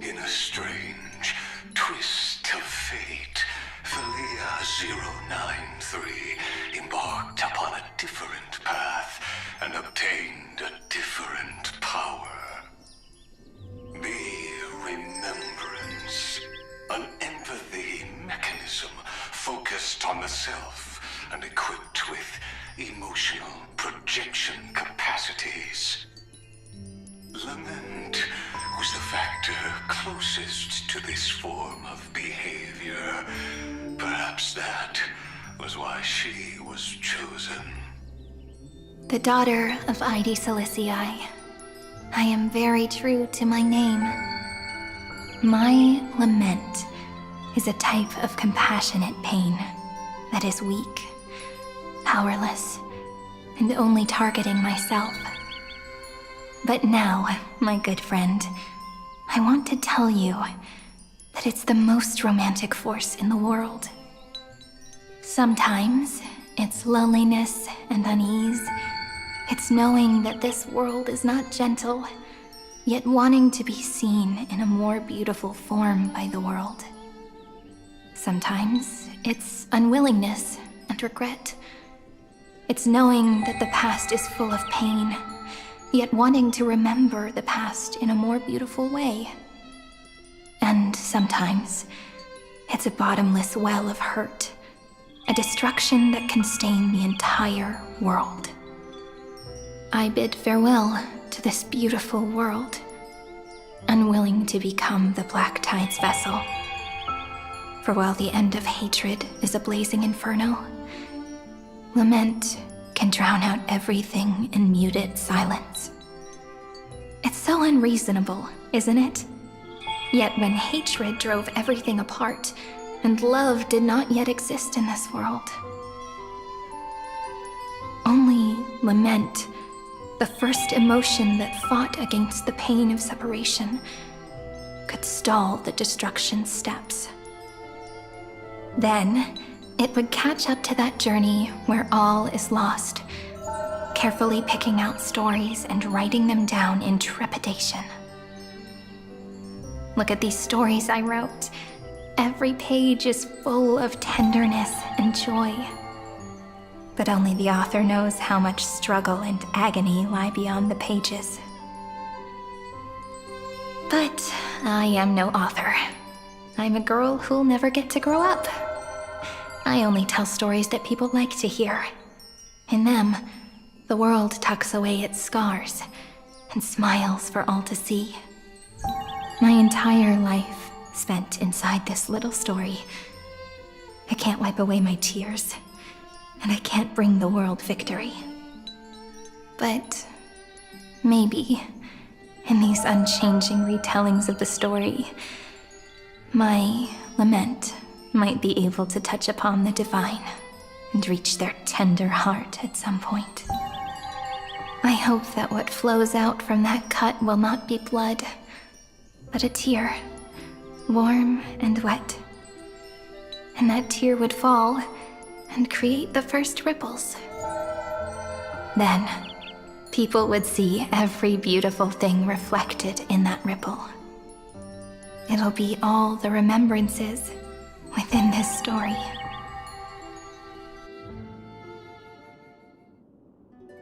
In a strange twist of fate, Philia 093 embarked upon a different path and obtained a different power. The remembrance, an empathy mechanism focused on the self and equipped with emotional projection capacities. Lament was the factor closest to this form of behavior. Perhaps that was why she was chosen. The daughter of Ide Silicii. I am very true to my name. My lament is a type of compassionate pain that is weak, powerless, and only targeting myself. But now, my good friend, I want to tell you that it's the most romantic force in the world. Sometimes it's loneliness and unease. It's knowing that this world is not gentle, yet wanting to be seen in a more beautiful form by the world. Sometimes it's unwillingness and regret. It's knowing that the past is full of pain, yet wanting to remember the past in a more beautiful way. And sometimes it's a bottomless well of hurt, a destruction that can stain the entire world. I bid farewell to this beautiful world, unwilling to become the Black Tide's vessel. For while the end of hatred is a blazing inferno, lament can drown out everything in muted silence. It's so unreasonable, isn't it? Yet when hatred drove everything apart, and love did not yet exist in this world, only lament, the first emotion that fought against the pain of separation, could stall the destruction steps. Then, it would catch up to that journey where all is lost, carefully picking out stories and writing them down in trepidation. Look at these stories I wrote. Every page is full of tenderness and joy. But only the author knows how much struggle and agony lie beyond the pages. But I am no author. I'm a girl who'll never get to grow up. I only tell stories that people like to hear. In them, the world tucks away its scars and smiles for all to see. My entire life spent inside this little story. I can't wipe away my tears, and I can't bring the world victory. But maybe, in these unchanging retellings of the story, my lament might be able to touch upon the divine and reach their tender heart at some point. I hope that what flows out from that cut will not be blood, but a tear, warm and wet. And that tear would fall and create the first ripples. Then, people would see every beautiful thing reflected in that ripple. It'll be all the remembrances within this story.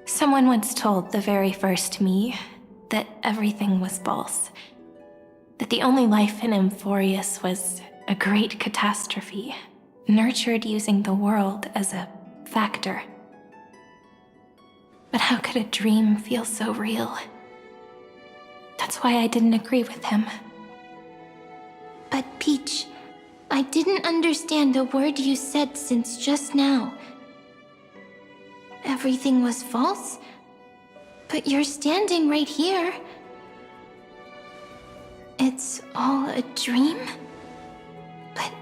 Someone once told the very first me that everything was false, that the only life in Amphoreus was a great catastrophe, nurtured using the world as a factor. But how could a dream feel so real? That's why I didn't agree with him. But Peach, I didn't understand a word you said since just now. Everything was false? But you're standing right here. It's all a dream? But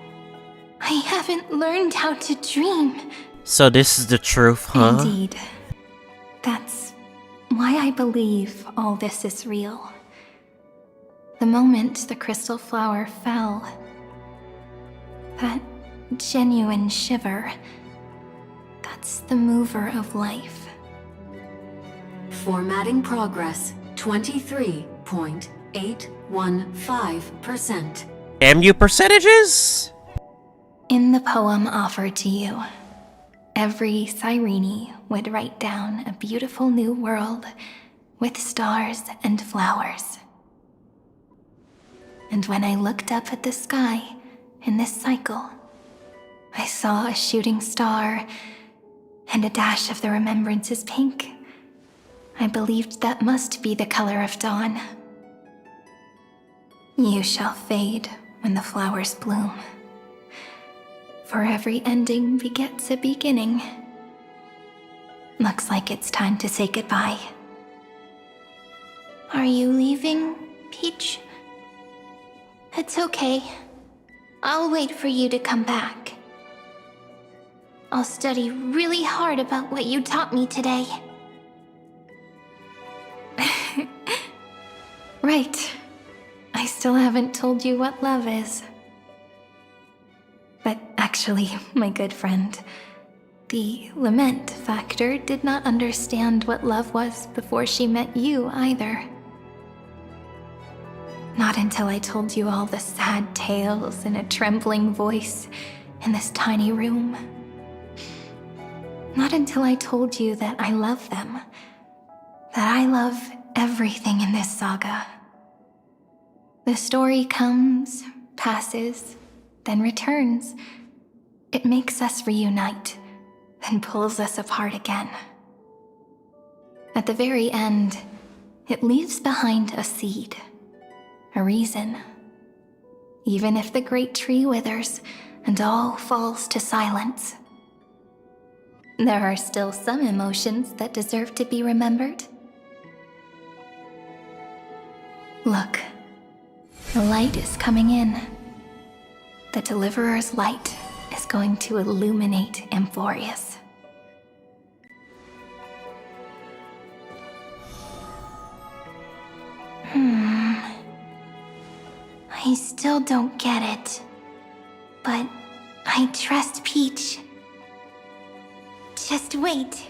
I haven't learned how to dream. So this is the truth, huh? Indeed. That's why I believe all this is real. The moment the crystal flower fell, that genuine shiver, that's the mover of life. Formatting progress 23.815%. MU percentages? In the poem offered to you, every Cyrene would write down a beautiful new world with stars and flowers. And when I looked up at the sky in this cycle, I saw a shooting star and a dash of the remembrances pink. I believed that must be the color of dawn. You shall fade when the flowers bloom. For every ending begets a beginning. Looks like it's time to say goodbye. Are you leaving, Peach? It's okay. I'll wait for you to come back. I'll study really hard about what you taught me today. Right. I still haven't told you what love is. But Actually, my good friend, the lament factor did not understand what love was before she met you either. Not until I told you all the sad tales in a trembling voice in this tiny room. Not until I told you that I love them, that I love everything in this saga. The story comes, passes, then returns. It makes us reunite, then pulls us apart again. At the very end, it leaves behind a seed, a reason. Even if the great tree withers and all falls to silence, there are still some emotions that deserve to be remembered. Look, the light is coming in. The Deliverer's light is going to illuminate Amphoreus. I still don't get it. But I trust Peach. Just wait.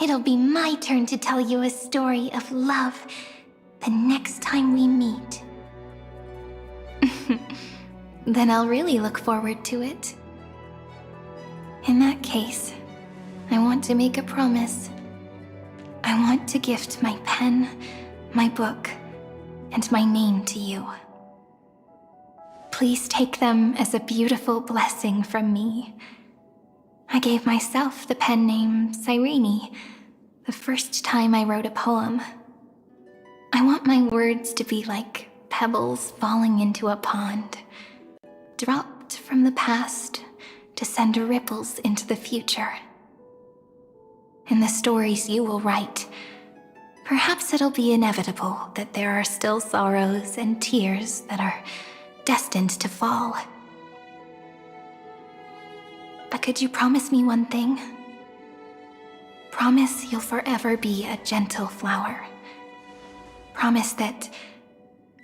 It'll be my turn to tell you a story of love the next time we meet. Then I'll really look forward to it. In that case, I want to make a promise. I want to gift my pen, my book, and my name to you. Please take them as a beautiful blessing from me. I gave myself the pen name Cyrene the first time I wrote a poem. I want my words to be like pebbles falling into a pond, dropped from the past to send ripples into the future. In the stories you will write, perhaps it'll be inevitable that there are still sorrows and tears that are destined to fall. But could you promise me one thing? Promise you'll forever be a gentle flower. Promise that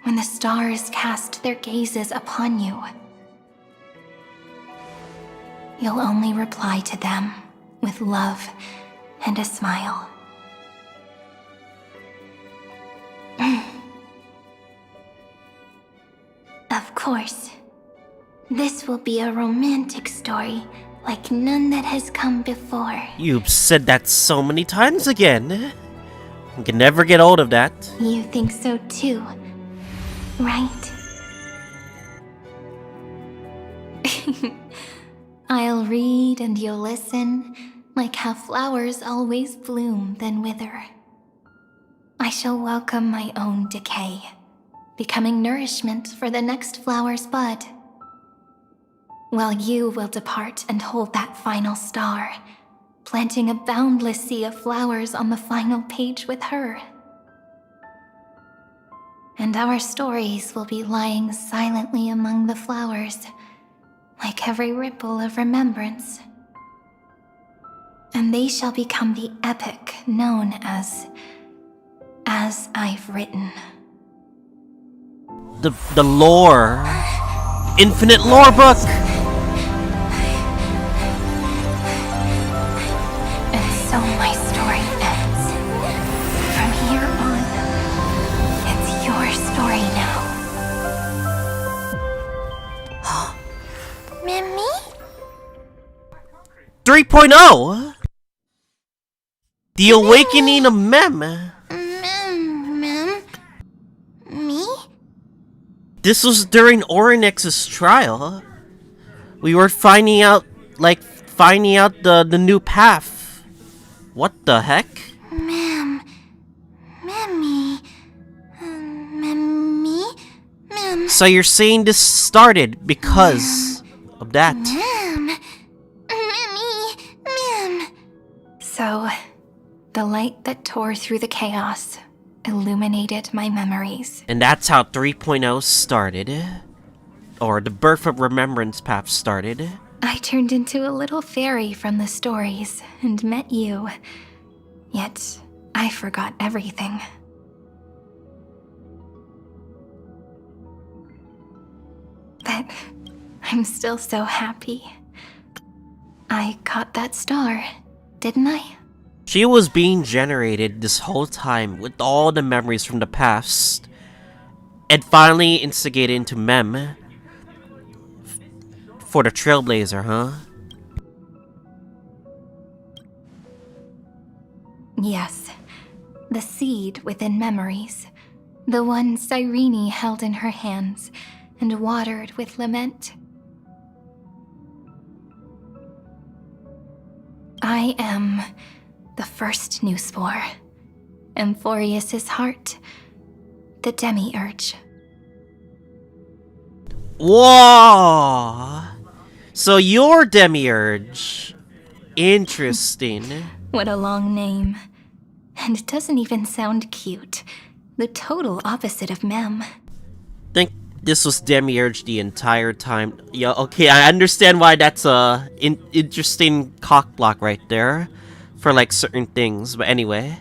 when the stars cast their gazes upon you, you'll only reply to them with love and a smile. Of course. This will be a romantic story like none that has come before. You've said that so many times again. You can never get old of that. You think so too, right? I'll read and you'll listen, like how flowers always bloom then wither. I shall welcome my own decay, becoming nourishment for the next flower's bud. While you will depart and hold that final star, planting a boundless sea of flowers on the final page with her. And our stories will be lying silently among the flowers, like every ripple of remembrance. And they shall become the epic known as I've Written. The lore. Infinite lore book! And so my story ends. From here on, it's your story now. 3.0! The Awakening of Mem. Me? This was during Oryx's trial. We were finding out the new path. What the heck? Mem. So you're saying this started because of that? So, the light that tore through the chaos illuminated my memories. And that's how 3.0 started. Or the Birth of Remembrance path started. I turned into a little fairy from the stories and met you. Yet, I forgot everything. But I'm still so happy. I caught that star, didn't I? She was being generated this whole time with all the memories from the past, and finally instigated into Mem for the Trailblazer, huh? Yes, the seed within memories. The one Cyrene held in her hands and watered with lament. I am the first new spore, Amphoreus' heart, the demiurge. Whoa! So you're Demiurge. Interesting. What a long name. And it doesn't even sound cute. The total opposite of Mem. Think this was Demiurge the entire time. Yeah, okay, I understand why that's a interesting cock block right there for like certain things, but anyway.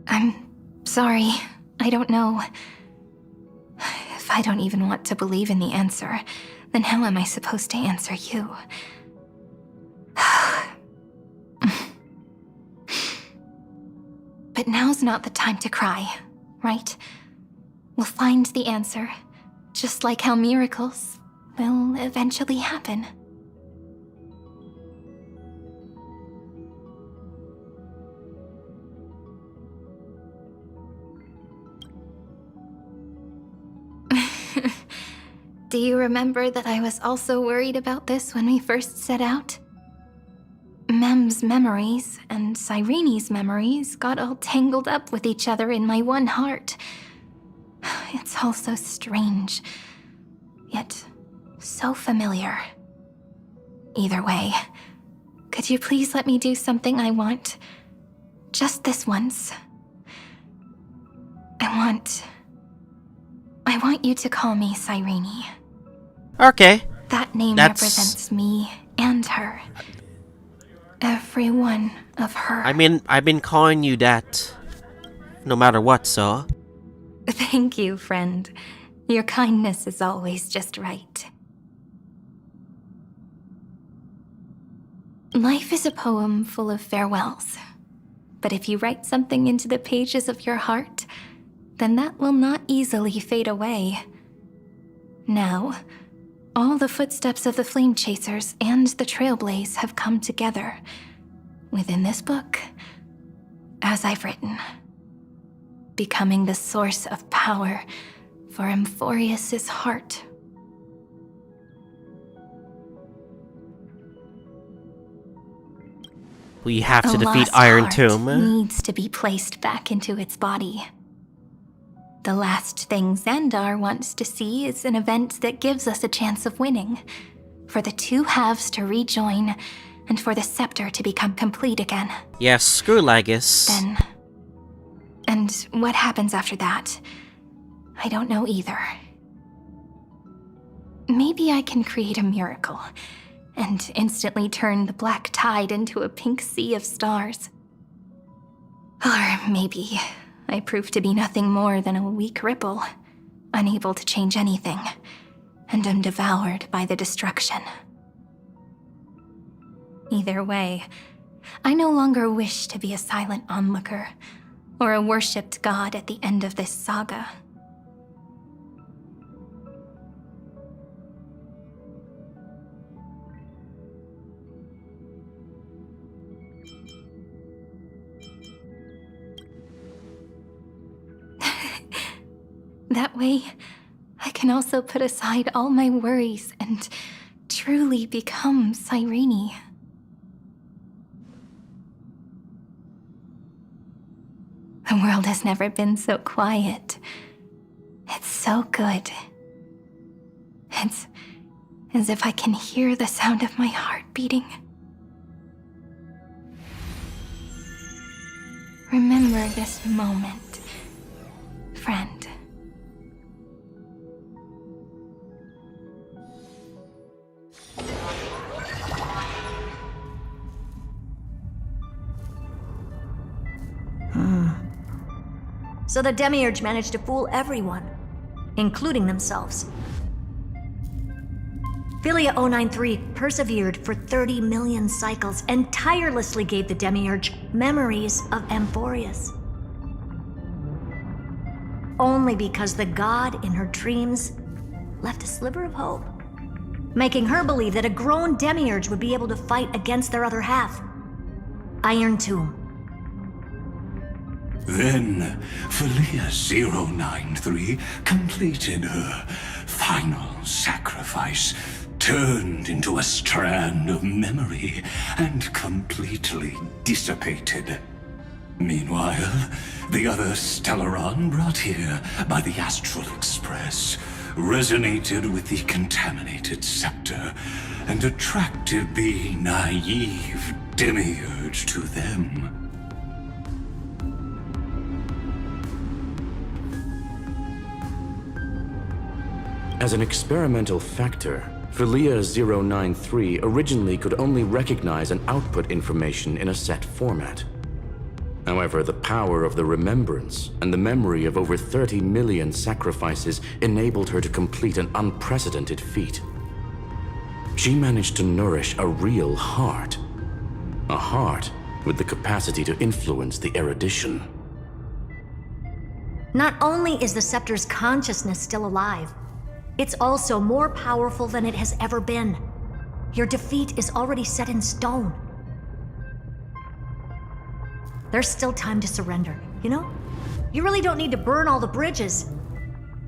I'm sorry. I don't know. If I don't even want to believe in the answer, then how am I supposed to answer you? But now's not the time to cry, right? We'll find the answer, just like how miracles will eventually happen. Do you remember that I was also worried about this when we first set out? Mem's memories and Cyrene's memories got all tangled up with each other in my one heart. It's all so strange, yet so familiar. Either way, could you please let me do something I want? Just this once. I want you to call me Cyrene. Okay. That name represents me and her. Every one of her. I mean, I've been calling you that no matter what, so. Thank you, friend. Your kindness is always just right. Life is a poem full of farewells. But if you write something into the pages of your heart, then that will not easily fade away. Now, all the footsteps of the Flame Chasers and the Trailblaze have come together within this book, as I've written, becoming the source of power for Amphoreus' heart. We have to A defeat lost Iron heart Tomb. needs to be placed back into its body. The last thing Xandar wants to see is an event that gives us a chance of winning, for the two halves to rejoin, and for the scepter to become complete again. Yeah, screw Lagus. And what happens after that? I don't know either. Maybe I can create a miracle, and instantly turn the black tide into a pink sea of stars. Or maybe I prove to be nothing more than a weak ripple, unable to change anything, and am devoured by the destruction. Either way, I no longer wish to be a silent onlooker, or a worshipped god at the end of this saga. That way, I can also put aside all my worries and truly become Cyrene. The world has never been so quiet. It's so good. It's as if I can hear the sound of my heart beating. Remember this moment, friend. So the Demiurge managed to fool everyone, including themselves. Philia 093 persevered for 30 million cycles and tirelessly gave the Demiurge memories of Amphoreus. Only because the god in her dreams left a sliver of hope, making her believe that a grown Demiurge would be able to fight against their other half, Iron Tomb. Then, Philia 093 completed her final sacrifice, turned into a strand of memory, and completely dissipated. Meanwhile, the other Stellaron brought here by the Astral Express resonated with the contaminated scepter and attracted the naive Demiurge to them. As an experimental factor, Philia 093 originally could only recognize and output information in a set format. However, the power of the remembrance and the memory of over 30 million sacrifices enabled her to complete an unprecedented feat. She managed to nourish a real heart. A heart with the capacity to influence the erudition. Not only is the scepter's consciousness still alive, it's also more powerful than it has ever been. Your defeat is already set in stone. There's still time to surrender, you know? You really don't need to burn all the bridges.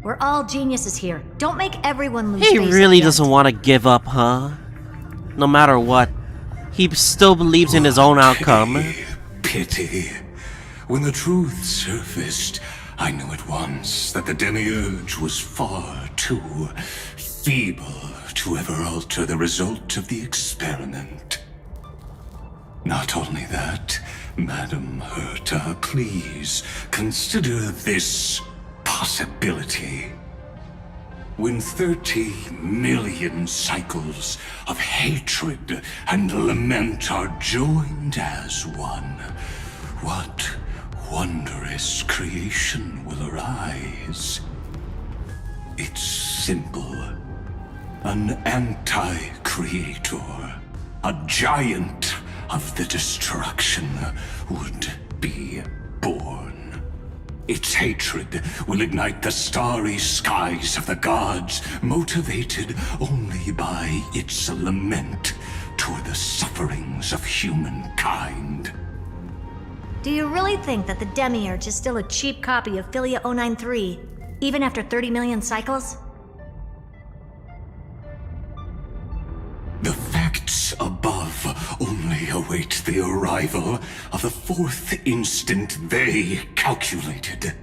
We're all geniuses here. Don't make everyone lose He face really at the doesn't want to give up, huh? No matter what, he still believes in his own outcome. Pity. When the truth surfaced, I knew at once that the Demiurge was far too feeble to ever alter the result of the experiment. Not only that, Madam Herta, please consider this possibility. When 30 million cycles of hatred and lament are joined as one, what wondrous creation will arise? It's simple. An anti-creator, a giant of the destruction would be born. Its hatred will ignite the starry skies of the gods, motivated only by its lament toward the sufferings of humankind. Do you really think that the Demiurge is still a cheap copy of Philia 093, even after 30 million cycles? The facts above only await the arrival of the fourth instant they calculated.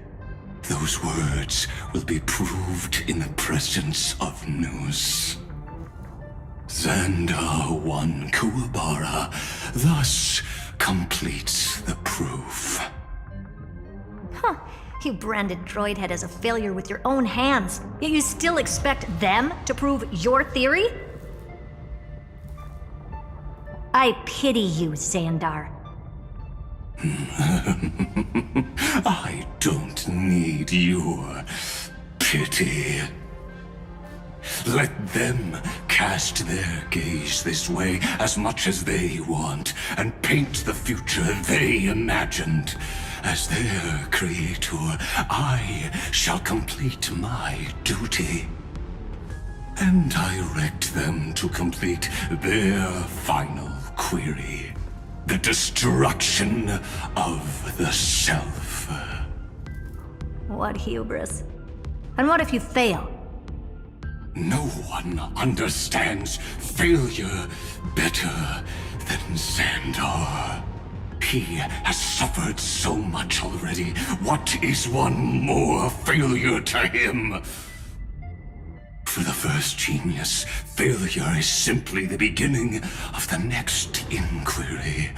Those words will be proved in the presence of news. Xandar 1 Kuwabara thus completes the proof. Huh. You branded Droidhead as a failure with your own hands, yet you still expect them to prove your theory? I pity you, Xandar. I don't need your pity. Let them cast their gaze this way as much as they want and paint the future they imagined. As their creator, I shall complete my duty and direct them to complete their final query. The destruction of the self. What hubris. And what if you fail? No one understands failure better than Xandar. He has suffered so much already. What is one more failure to him? For the first genius, failure is simply the beginning of the next inquiry.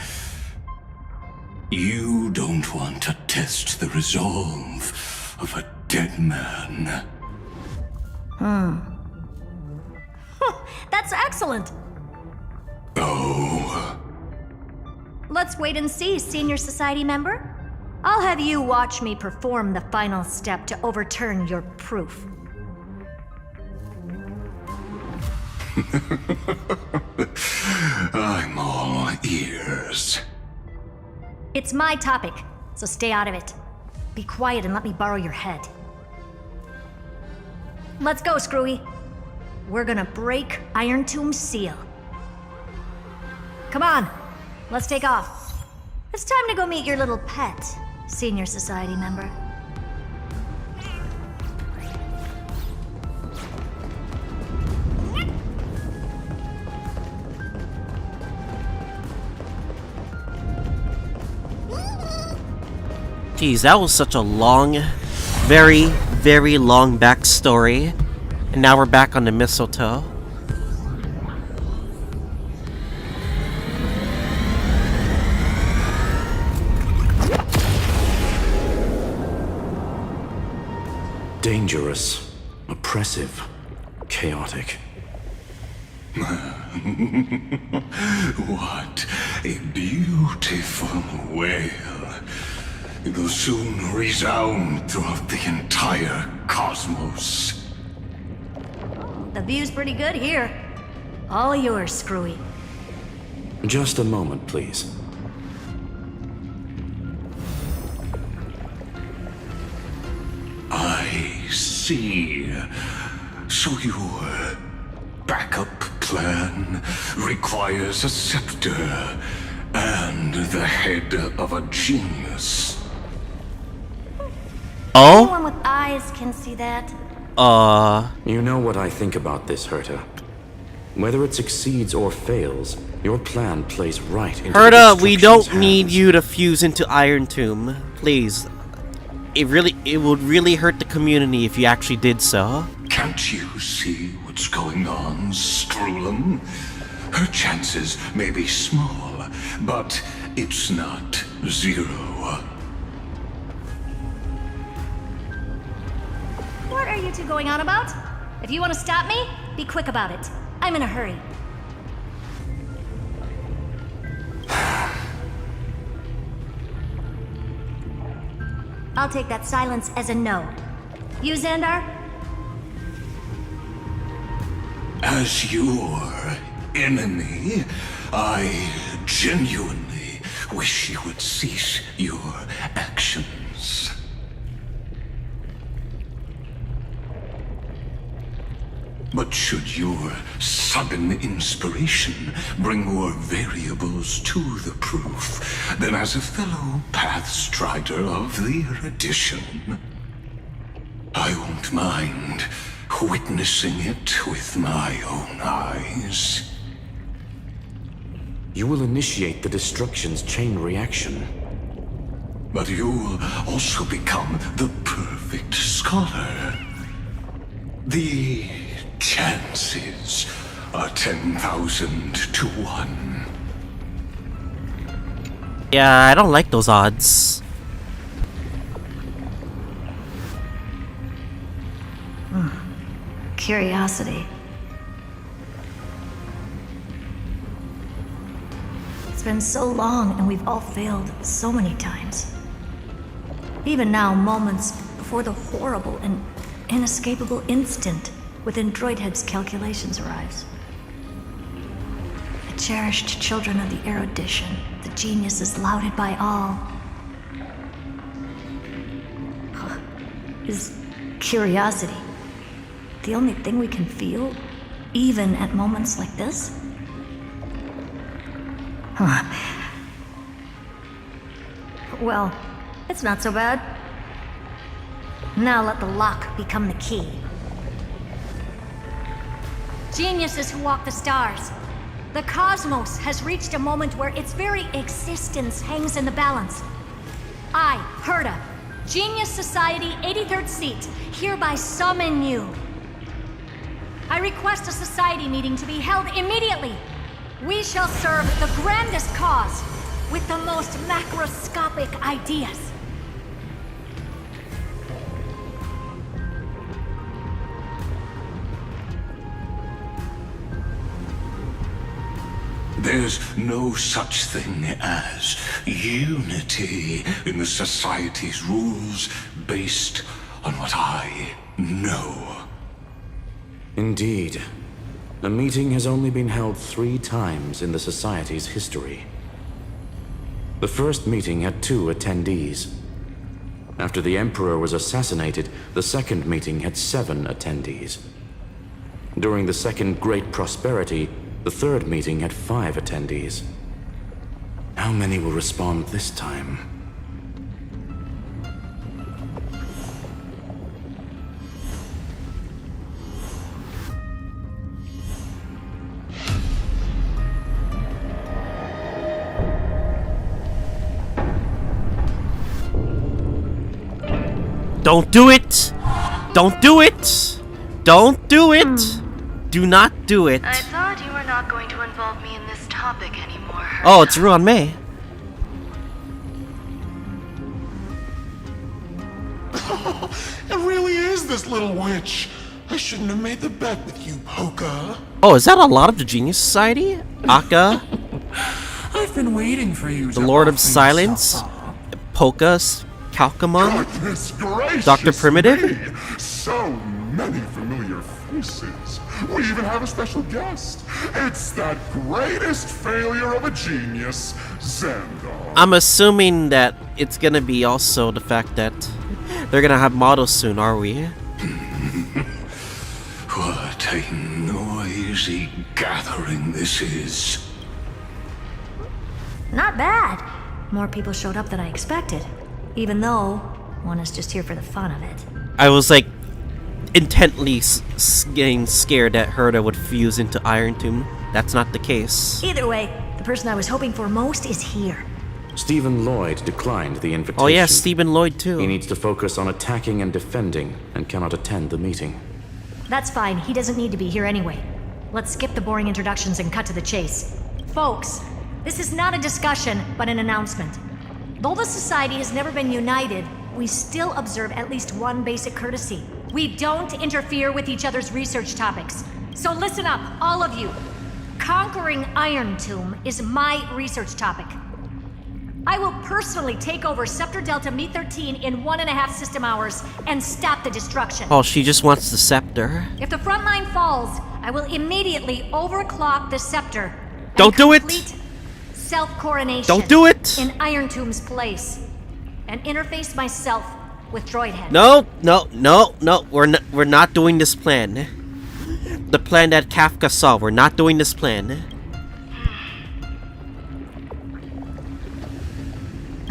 You don't want to test the resolve of a dead man. That's excellent. Oh. Let's wait and see, Senior Society member. I'll have you watch me perform the final step to overturn your proof. I'm all ears. It's my topic, so stay out of it. Be quiet and let me borrow your head. Let's go, Screwy. We're gonna break Iron Tomb's seal. Come on, let's take off. It's time to go meet your little pet, Senior Society member. Geez, that was such a long, very, very long backstory. And now we're back on the mistletoe. Dangerous, oppressive, chaotic. What a beautiful wail. It will soon resound throughout the entire cosmos. The view's pretty good here. All yours, Screwy. Just a moment, please. I see. So your backup plan requires a scepter and the head of a genius. Oh? Anyone with eyes can see that. You know what I think about this, Herta. Whether it succeeds or fails, your plan plays right into Herta, the we don't destruction's need hands. you to fuse into Iron Tomb. Please. It would really hurt the community if you actually did so. Can't you see what's going on, Strulum? Her chances may be small, but it's not zero. What are you two going on about? If you want to stop me, be quick about it. I'm in a hurry. I'll take that silence as a no. You, Xandar? As your enemy, I genuinely wish you would cease your actions. But should your sudden inspiration bring more variables to the proof, then as a fellow Pathstrider of the erudition, I won't mind witnessing it with my own eyes. You will initiate the destruction's chain reaction. But you'll also become the perfect scholar. The chances are 10,000 to 1. Yeah, I don't like those odds. Curiosity. It's been so long and we've all failed so many times. Even now, moments before the horrible and inescapable instant within Droidhead's calculations arrives. The cherished children of the erudition, the geniuses lauded by all. Is curiosity the only thing we can feel, even at moments like this? Well, it's not so bad. Now let the lock become the key. Geniuses who walk the stars. The cosmos has reached a moment where its very existence hangs in the balance. I, Herta, Genius Society 83rd seat, hereby summon you. I request a society meeting to be held immediately. We shall serve the grandest cause with the most macroscopic ideas. There's no such thing as unity in the Society's rules based on what I know. Indeed. A meeting has only been held 3 times in the Society's history. The first meeting had 2 attendees. After the Emperor was assassinated, the second meeting had 7 attendees. During the Second Great Prosperity, the third meeting had 5 attendees. How many will respond this time? Don't do it! Don't do it! Don't do it! Do not do it. I thought you were not going to involve me in this topic anymore. Oh, it's Ruan Mei. It really is this little witch. I shouldn't have made the bet with you, Poka. Oh, is that a lot of the Genius Society? Akka? I've been waiting for you. The Lord of Silence? Pokas? Calcumon? Dr. Primitive? Me. So many familiar faces. We even have a special guest. It's that greatest failure of a genius, Xandar. I'm assuming that it's gonna be also the fact that they're gonna have models soon, are we? What a noisy gathering this is. Not bad. More people showed up than I expected. Even though one is just here for the fun of it. I was like intently getting scared that Herta would fuse into Iron Tomb. That's not the case. Either way, the person I was hoping for most is here. Stephen Lloyd declined the invitation. Oh yeah, Stephen Lloyd too. He needs to focus on attacking and defending and cannot attend the meeting. That's fine, he doesn't need to be here anyway. Let's skip the boring introductions and cut to the chase. Folks, this is not a discussion, but an announcement. Though the Society has never been united, we still observe at least one basic courtesy. We don't interfere with each other's research topics. So listen up, all of you. Conquering Iron Tomb is my research topic. I will personally take over Scepter Delta Me-13 in 1.5 system hours and stop the destruction. Oh, she just wants the scepter. If the front line falls, I will immediately overclock the scepter. Don't do it! Self-coronation. Don't do it! In Iron Tomb's place. And interface myself with Droid Head. No. We're not doing this plan. The plan that Kafka saw. We're not doing this plan.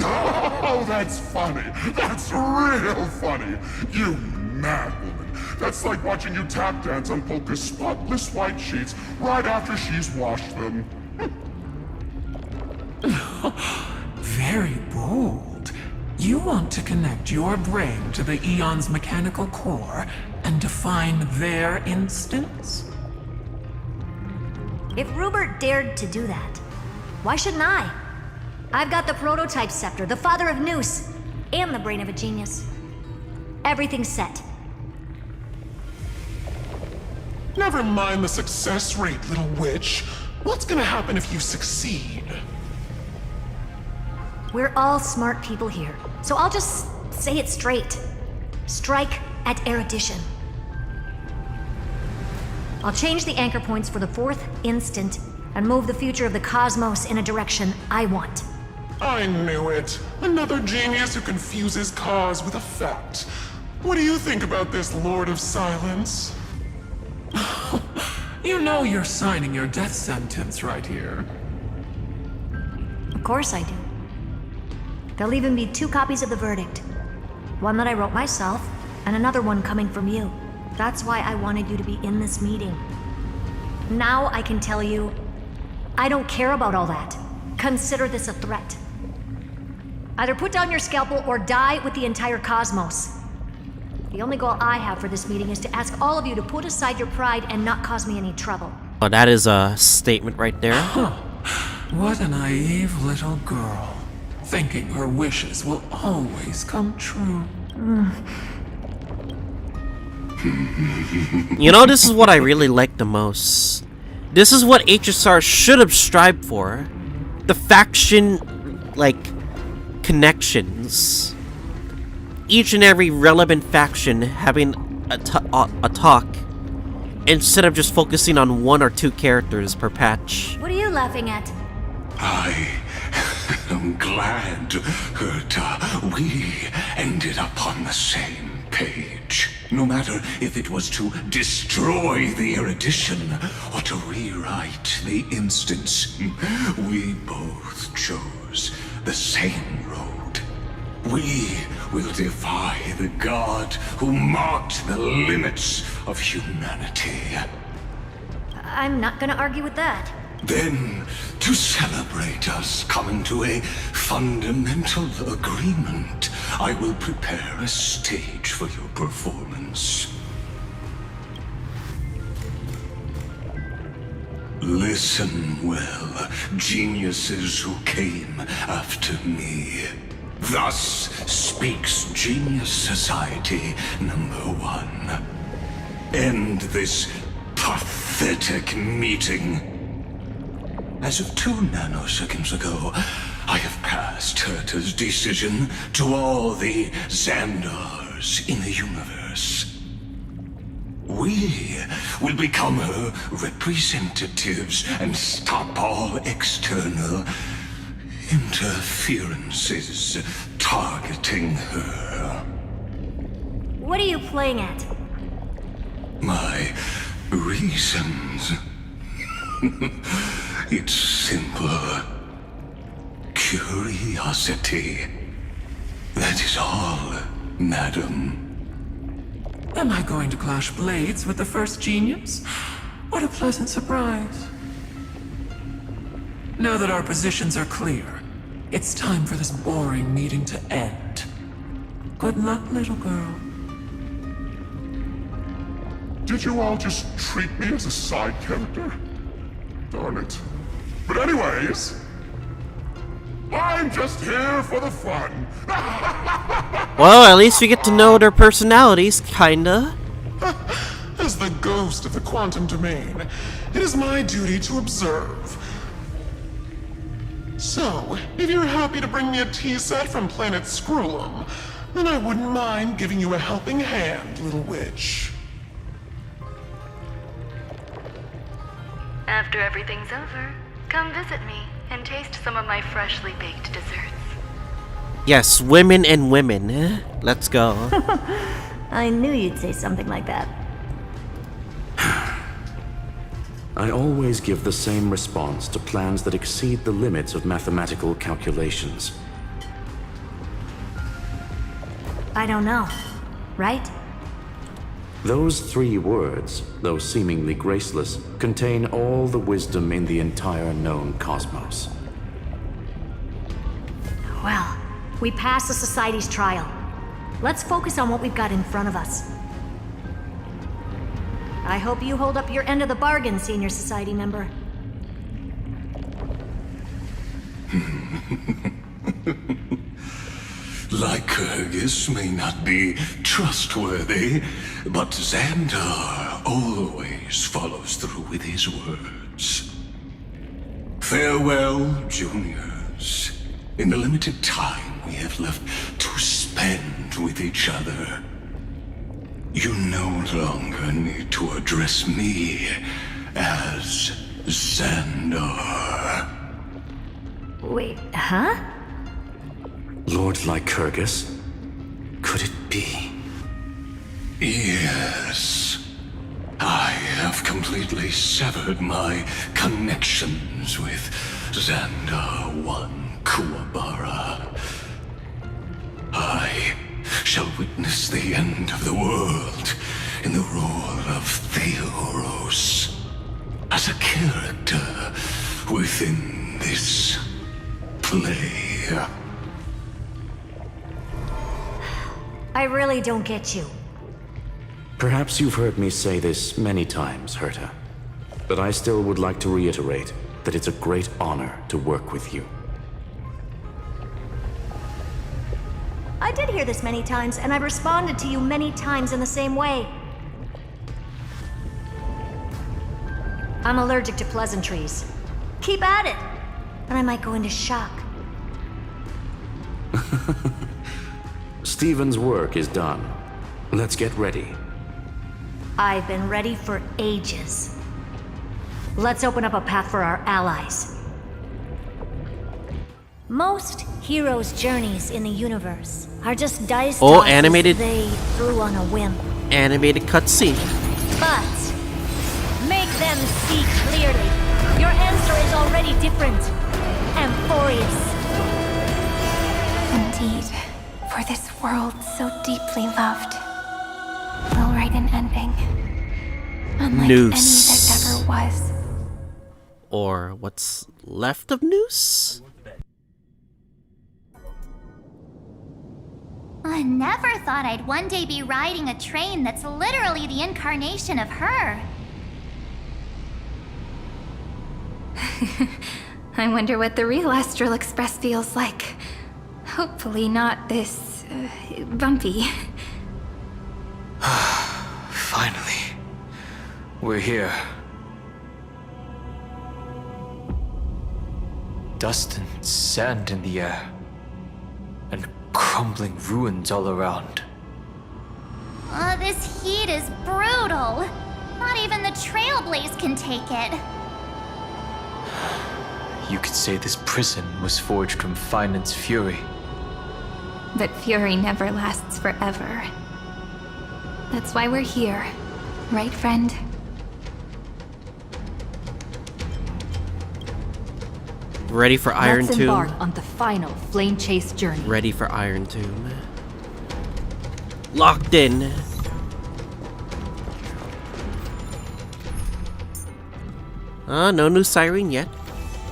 Oh, that's funny. That's real funny. You mad woman. That's like watching you tap dance on Polka's spotless white sheets right after she's washed them. Very bold. You want to connect your brain to the Eon's mechanical core and define their instance? If Rupert dared to do that, why shouldn't I? I've got the prototype scepter, the father of Noose, and the brain of a genius. Everything's set. Never mind the success rate, little witch. What's gonna happen if you succeed? We're all smart people here, so I'll just say it straight. Strike at erudition. I'll change the anchor points for the 4th instant and move the future of the cosmos in a direction I want. I knew it. Another genius who confuses cause with effect. What do you think about this, Lord of Silence? You know you're signing your death sentence right here. Of course I do. There'll even be 2 copies of the verdict. One that I wrote myself, and another one coming from you. That's why I wanted you to be in this meeting. Now I can tell you, I don't care about all that. Consider this a threat. Either put down your scalpel or die with the entire cosmos. The only goal I have for this meeting is to ask all of you to put aside your pride and not cause me any trouble. Oh, that is a statement right there. What a naive little girl. Thinking her wishes will always come true. You know, this is what I really like the most. This is what HSR should have strived for. The faction, like, connections. Each and every relevant faction having a talk instead of just focusing on 1 or 2 characters per patch. What are you laughing at? I am glad, Herta, we ended up on the same page. No matter if it was to destroy the erudition or to rewrite the instance, we both chose the same road. We will defy the god who marked the limits of humanity. I'm not gonna argue with that. Then, to celebrate us coming to a fundamental agreement, I will prepare a stage for your performance. Listen well, geniuses who came after me. Thus speaks Genius Society #1. End this pathetic meeting. As of 2 nanoseconds ago, I have passed Herta's decision to all the Xandars in the universe. We will become her representatives and stop all external interferences targeting her. What are you playing at? My reasons. It's simple. Curiosity. That is all, madam. Am I going to clash blades with the first genius? What a pleasant surprise. Now that our positions are clear, it's time for this boring meeting to end. Good luck, little girl. Did you all just treat me as a side character? Darn it. But anyways, I'm just here for the fun. Well, at least we get to know their personalities, kinda. As the ghost of the quantum domain, it is my duty to observe. So, if you're happy to bring me a tea set from planet Screw'em, then I wouldn't mind giving you a helping hand, little witch. After everything's over, come visit me and taste some of my freshly baked desserts. Yes, women and women. Let's go. I knew you'd say something like that. I always give the same response to plans that exceed the limits of mathematical calculations. I don't know, right? Those 3 words, though seemingly graceless, contain all the wisdom in the entire known cosmos. Well, we passed the Society's trial. Let's focus on what we've got in front of us. I hope you hold up your end of the bargain, Senior Society member. Lycurgus may not be trustworthy, but Xandar always follows through with his words. Farewell, juniors. In the limited time we have left to spend with each other, you no longer need to address me as Xandar. Wait, huh? Lord Lycurgus? Could it be? Yes. I have completely severed my connections with Xandar 1 Kuwabara. I shall witness the end of the world in the role of Theoros, as a character within this play. I really don't get you. Perhaps you've heard me say this many times, Herta, but I still would like to reiterate that it's a great honor to work with you. I did hear this many times, and I responded to you many times in the same way. I'm allergic to pleasantries. Keep at it, and I might go into shock. Stephen's work is done. Let's get ready. I've been ready for ages. Let's open up a path for our allies. Most heroes' journeys in the universe are just dice tosses animated. they threw on a whim. Animated cutscene. But make them see clearly. Your answer is already different. Amphoreus. Indeed, for this world so deeply loved, we'll write an ending. Unlike Noose. any that ever was. Or what's left of Noose? I never thought I'd one day be riding a train that's literally the incarnation of her. I wonder what the real Astral Express feels like. Hopefully not this... bumpy. Finally. We're here. Dust and sand in the air. And crumbling ruins all around. This heat is brutal. Not even the Trailblaze can take it. You could say this prison was forged from Finance fury. But fury never lasts forever. That's why we're here. Right, friend? Ready for Iron Let's Tomb. embark on the final flame chase journey. Ready for Iron Tomb. Locked in. No new Siren yet.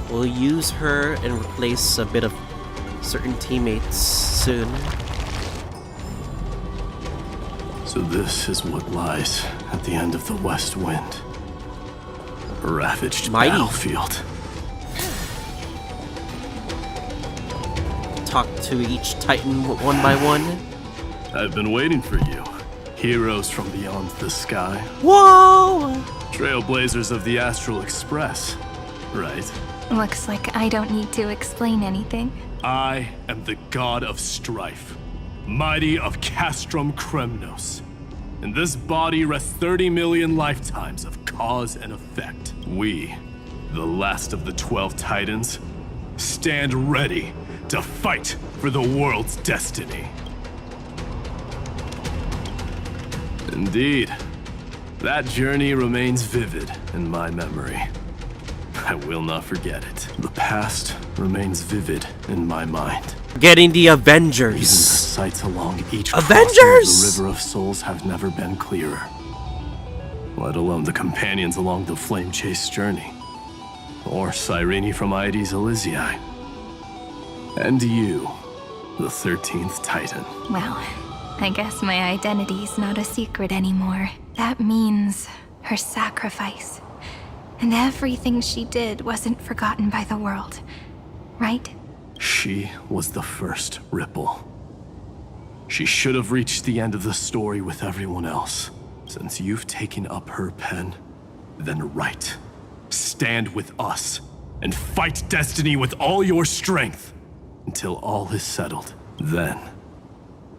We'll use her and replace a bit of certain teammates soon. So this is what lies at the end of the West Wind. A ravaged battlefield. Talk to each Titan one by one. I've been waiting for you. Heroes from beyond the sky. Whoa! Trailblazers of the Astral Express. Right. Looks like I don't need to explain anything. I am the god of strife, mighty of Castrum Kremnos. In this body rests 30 million lifetimes of cause and effect. We, the last of the 12 Titans, stand ready to fight for the world's destiny. Indeed, that journey remains vivid in my memory. I will not forget it. The past remains vivid in my mind. Getting the Avengers. Even the sights along each Avengers! crossing of the River of Souls have never been clearer. Let alone the companions along the flame chase journey. Or Cyrene from Aedes Elysiae. And you, the 13th Titan. Well, I guess my identity's not a secret anymore. That means her sacrifice. And everything she did wasn't forgotten by the world, right? She was the first Ripple. She should have reached the end of the story with everyone else. Since you've taken up her pen, then write. Stand with us, and fight destiny with all your strength, until all is settled. Then,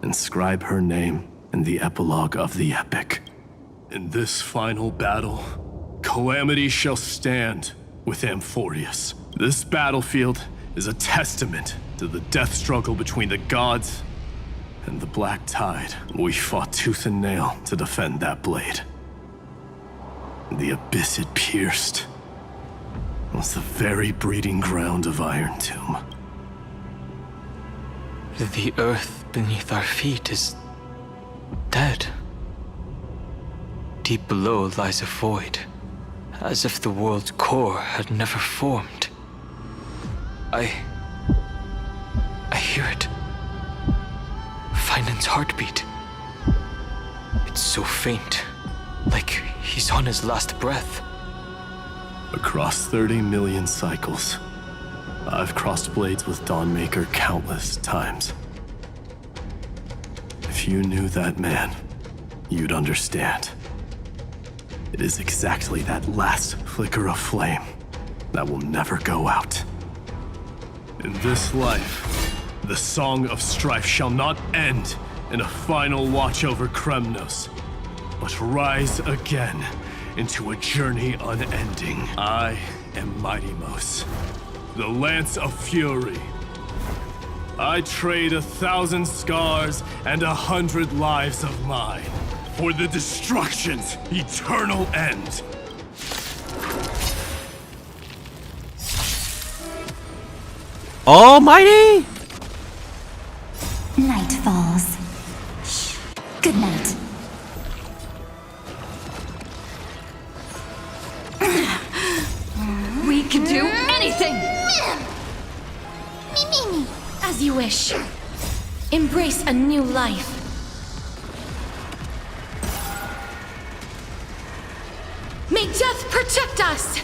inscribe her name in the epilogue of the epic. In this final battle, calamity shall stand with Amphoreus. This battlefield is a testament to the death struggle between the gods and the Black Tide. We fought tooth and nail to defend that blade. The abyss it pierced was the very breeding ground of Iron Tomb. The earth beneath our feet is dead. Deep below lies a void, as if the world's core had never formed. I hear it. Finance's heartbeat. It's so faint, like he's on his last breath. Across 30 million cycles, I've crossed blades with Dawnmaker countless times. If you knew that man, you'd understand. It is exactly that last flicker of flame that will never go out. In this life, the song of strife shall not end in a final watch over Kremnos. but rise again into a journey unending. I am Mighty-Mos, the Lance of Fury. I trade 1,000 scars and 100 lives of mine for the destruction's eternal end. Almighty! Night falls. Shh. Good night. We can do anything! Me. As you wish. Embrace a new life. May death protect us!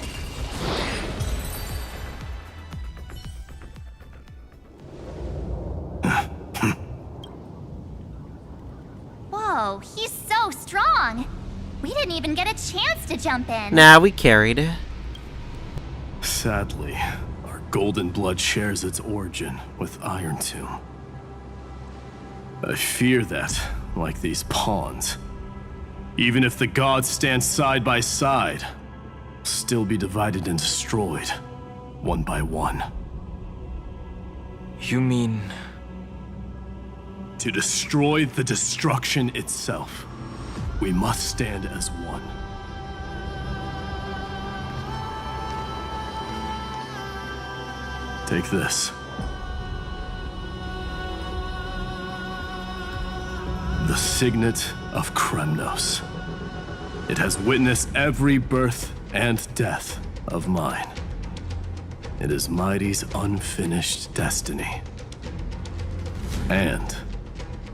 Whoa, he's so strong! We didn't even get a chance to jump in. Nah, we carried. Sadly, our golden blood shares its origin with Iron Tomb. I fear that, like these pawns, even if the gods stand side by side, will still be divided and destroyed, one by one. You mean... To destroy the destruction itself, we must stand as one. Take this. The Signet of Kremnos. It has witnessed every birth and death of mine. It is Mighty's unfinished destiny. And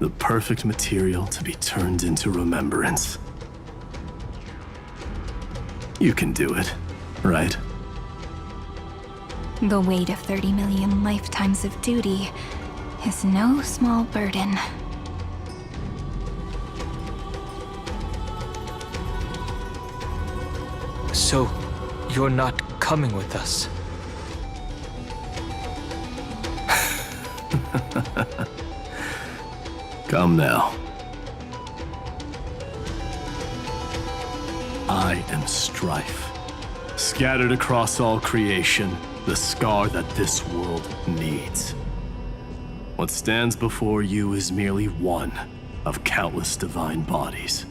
the perfect material to be turned into remembrance. You can do it, right? The weight of 30 million lifetimes of duty is no small burden. So, you're not coming with us? Come now. I am strife. Scattered across all creation, the scar that this world needs. What stands before you is merely one of countless divine bodies.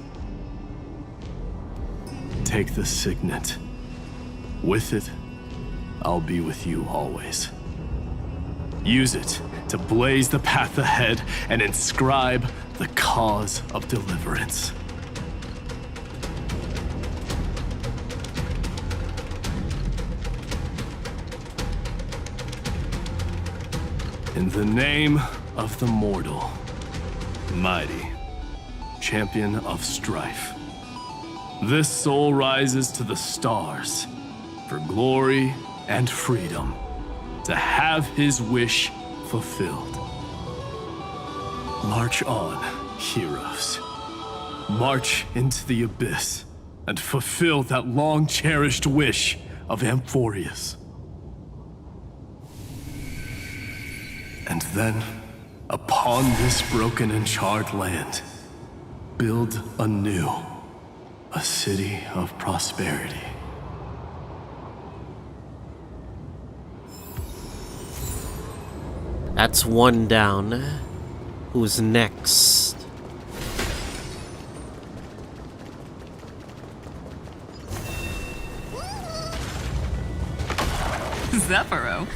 Take the signet. With it, I'll be with you always. Use it to blaze the path ahead and inscribe the cause of deliverance. In the name of the mortal, Mighty, champion of strife, this soul rises to the stars for glory and freedom, to have his wish fulfilled. March on, heroes. March into the abyss and fulfill that long-cherished wish of Amphoreus. And then, upon this broken and charred land, build anew a city of prosperity. That's one down. Who's next? Zephyro.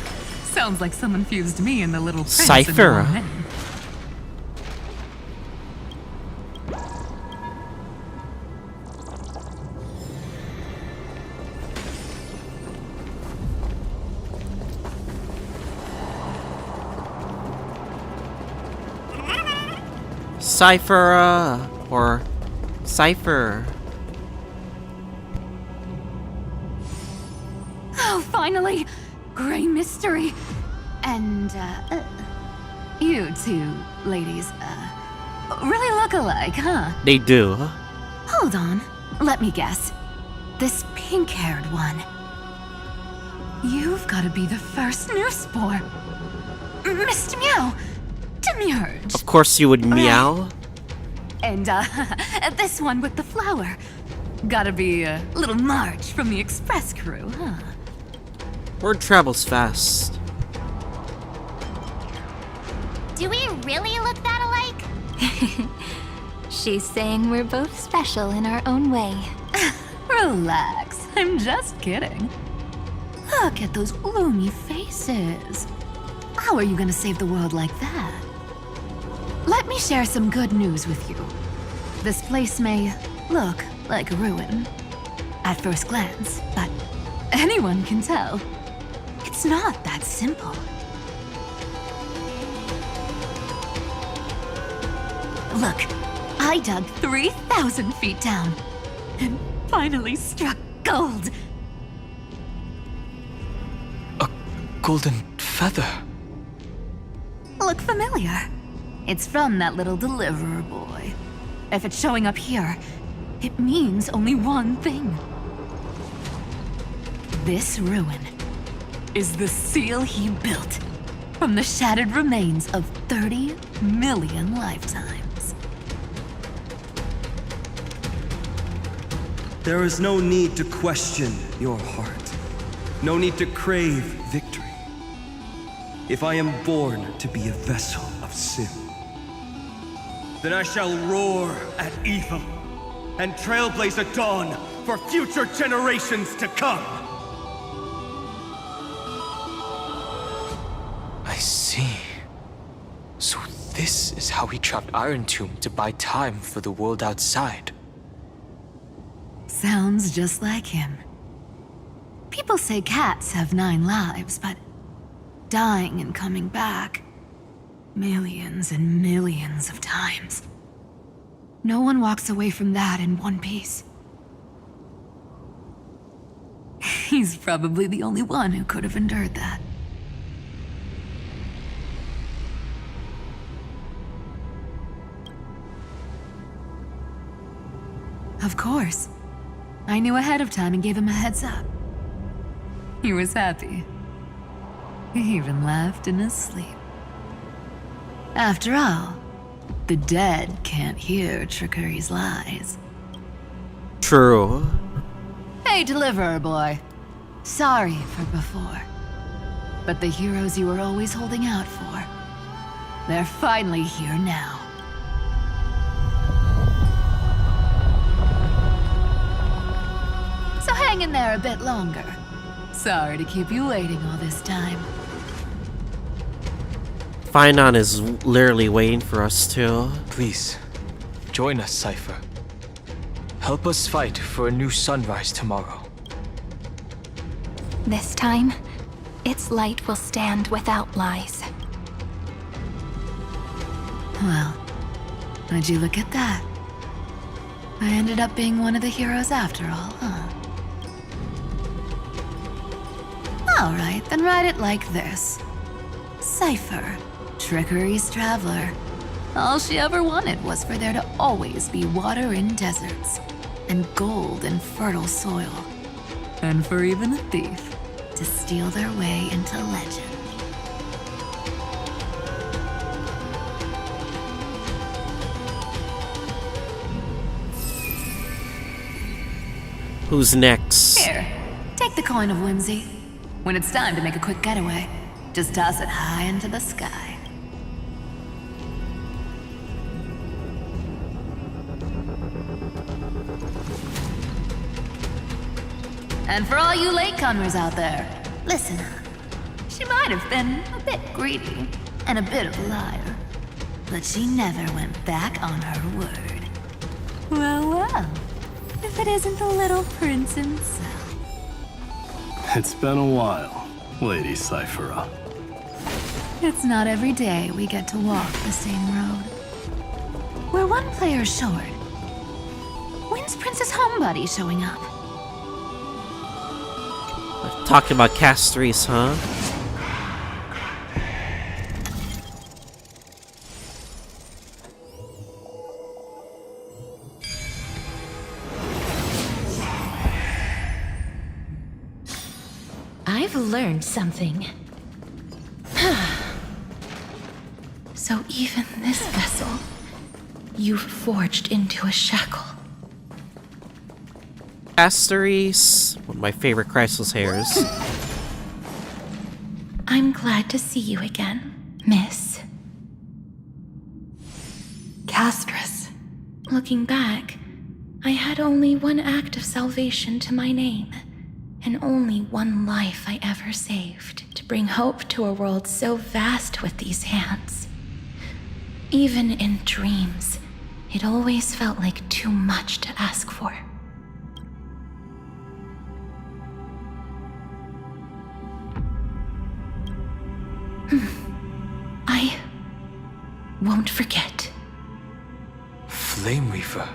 Sounds like someone fused me and the little prince Cypher. into one. Cypher, or Cypher. Oh, finally! Gray mystery. And, you two ladies, really look alike, huh? They do. Hold on. Let me guess. This pink-haired one. You've got to be the first newspore. Mr. Meow. Demiurge. Of course you would meow. And, this one with the flower. Gotta be a little March from the express crew, huh? Word travels fast. Do we really look that alike? She's saying we're both special in our own way. Relax, I'm just kidding. Look at those gloomy faces. How are you gonna save the world like that? Let me share some good news with you. This place may look like a ruin at first glance, but anyone can tell it's not that simple. Look, I dug 3,000 feet down and finally struck gold. A golden feather. Look familiar? It's from that little deliverer boy. If it's showing up here, it means only one thing. This ruin is the seal he built from the shattered remains of 30 million lifetimes. There is no need to question your heart. No need to crave victory. If I am born to be a vessel of sin, then I shall roar at evil and trailblaze a dawn for future generations to come. I see. So this is how he trapped Iron Tomb to buy time for the world outside. Sounds just like him. People say cats have 9 lives, but dying and coming back millions and millions of times. No one walks away from that in one piece. He's probably the only one who could have endured that. Of course. I knew ahead of time and gave him a heads up. He was happy. He even laughed in his sleep. After all, the dead can't hear Trickery's lies. True. Hey, deliverer boy. Sorry for before. But the heroes you were always holding out for, they're finally here now. So hang in there a bit longer. Sorry to keep you waiting all this time. Finon is literally waiting for us too. Please, join us, Cypher. Help us fight for a new sunrise tomorrow. This time, its light will stand without lies. Well, would you look at that? I ended up being one of the heroes after all, huh? Alright, then write it like this. Cypher, Trickery's traveler. All she ever wanted was for there to always be water in deserts, and gold in fertile soil. And for even a thief to steal their way into legend. Who's next? Here, take the coin of whimsy. When it's time to make a quick getaway, just toss it high into the sky. And for all you latecomers out there, listen up. She might have been a bit greedy and a bit of a liar, but she never went back on her word. Well, well, if it isn't the little prince himself. It's been a while, Lady Cyphera. It's not every day we get to walk the same road. We're one player short. When's Princess Homebody showing up? Talking about Castries, huh? I've learned something. So even this vessel you've forged into a shackle. Amphoreus, one of my favorite Chrysalis hairs. I'm glad to see you again, Miss. Castress. Looking back, I had only one act of salvation to my name, and only one life I ever saved to bring hope to a world so vast with these hands. Even in dreams, it always felt like too much to ask for. I won't forget. Flame Weaver.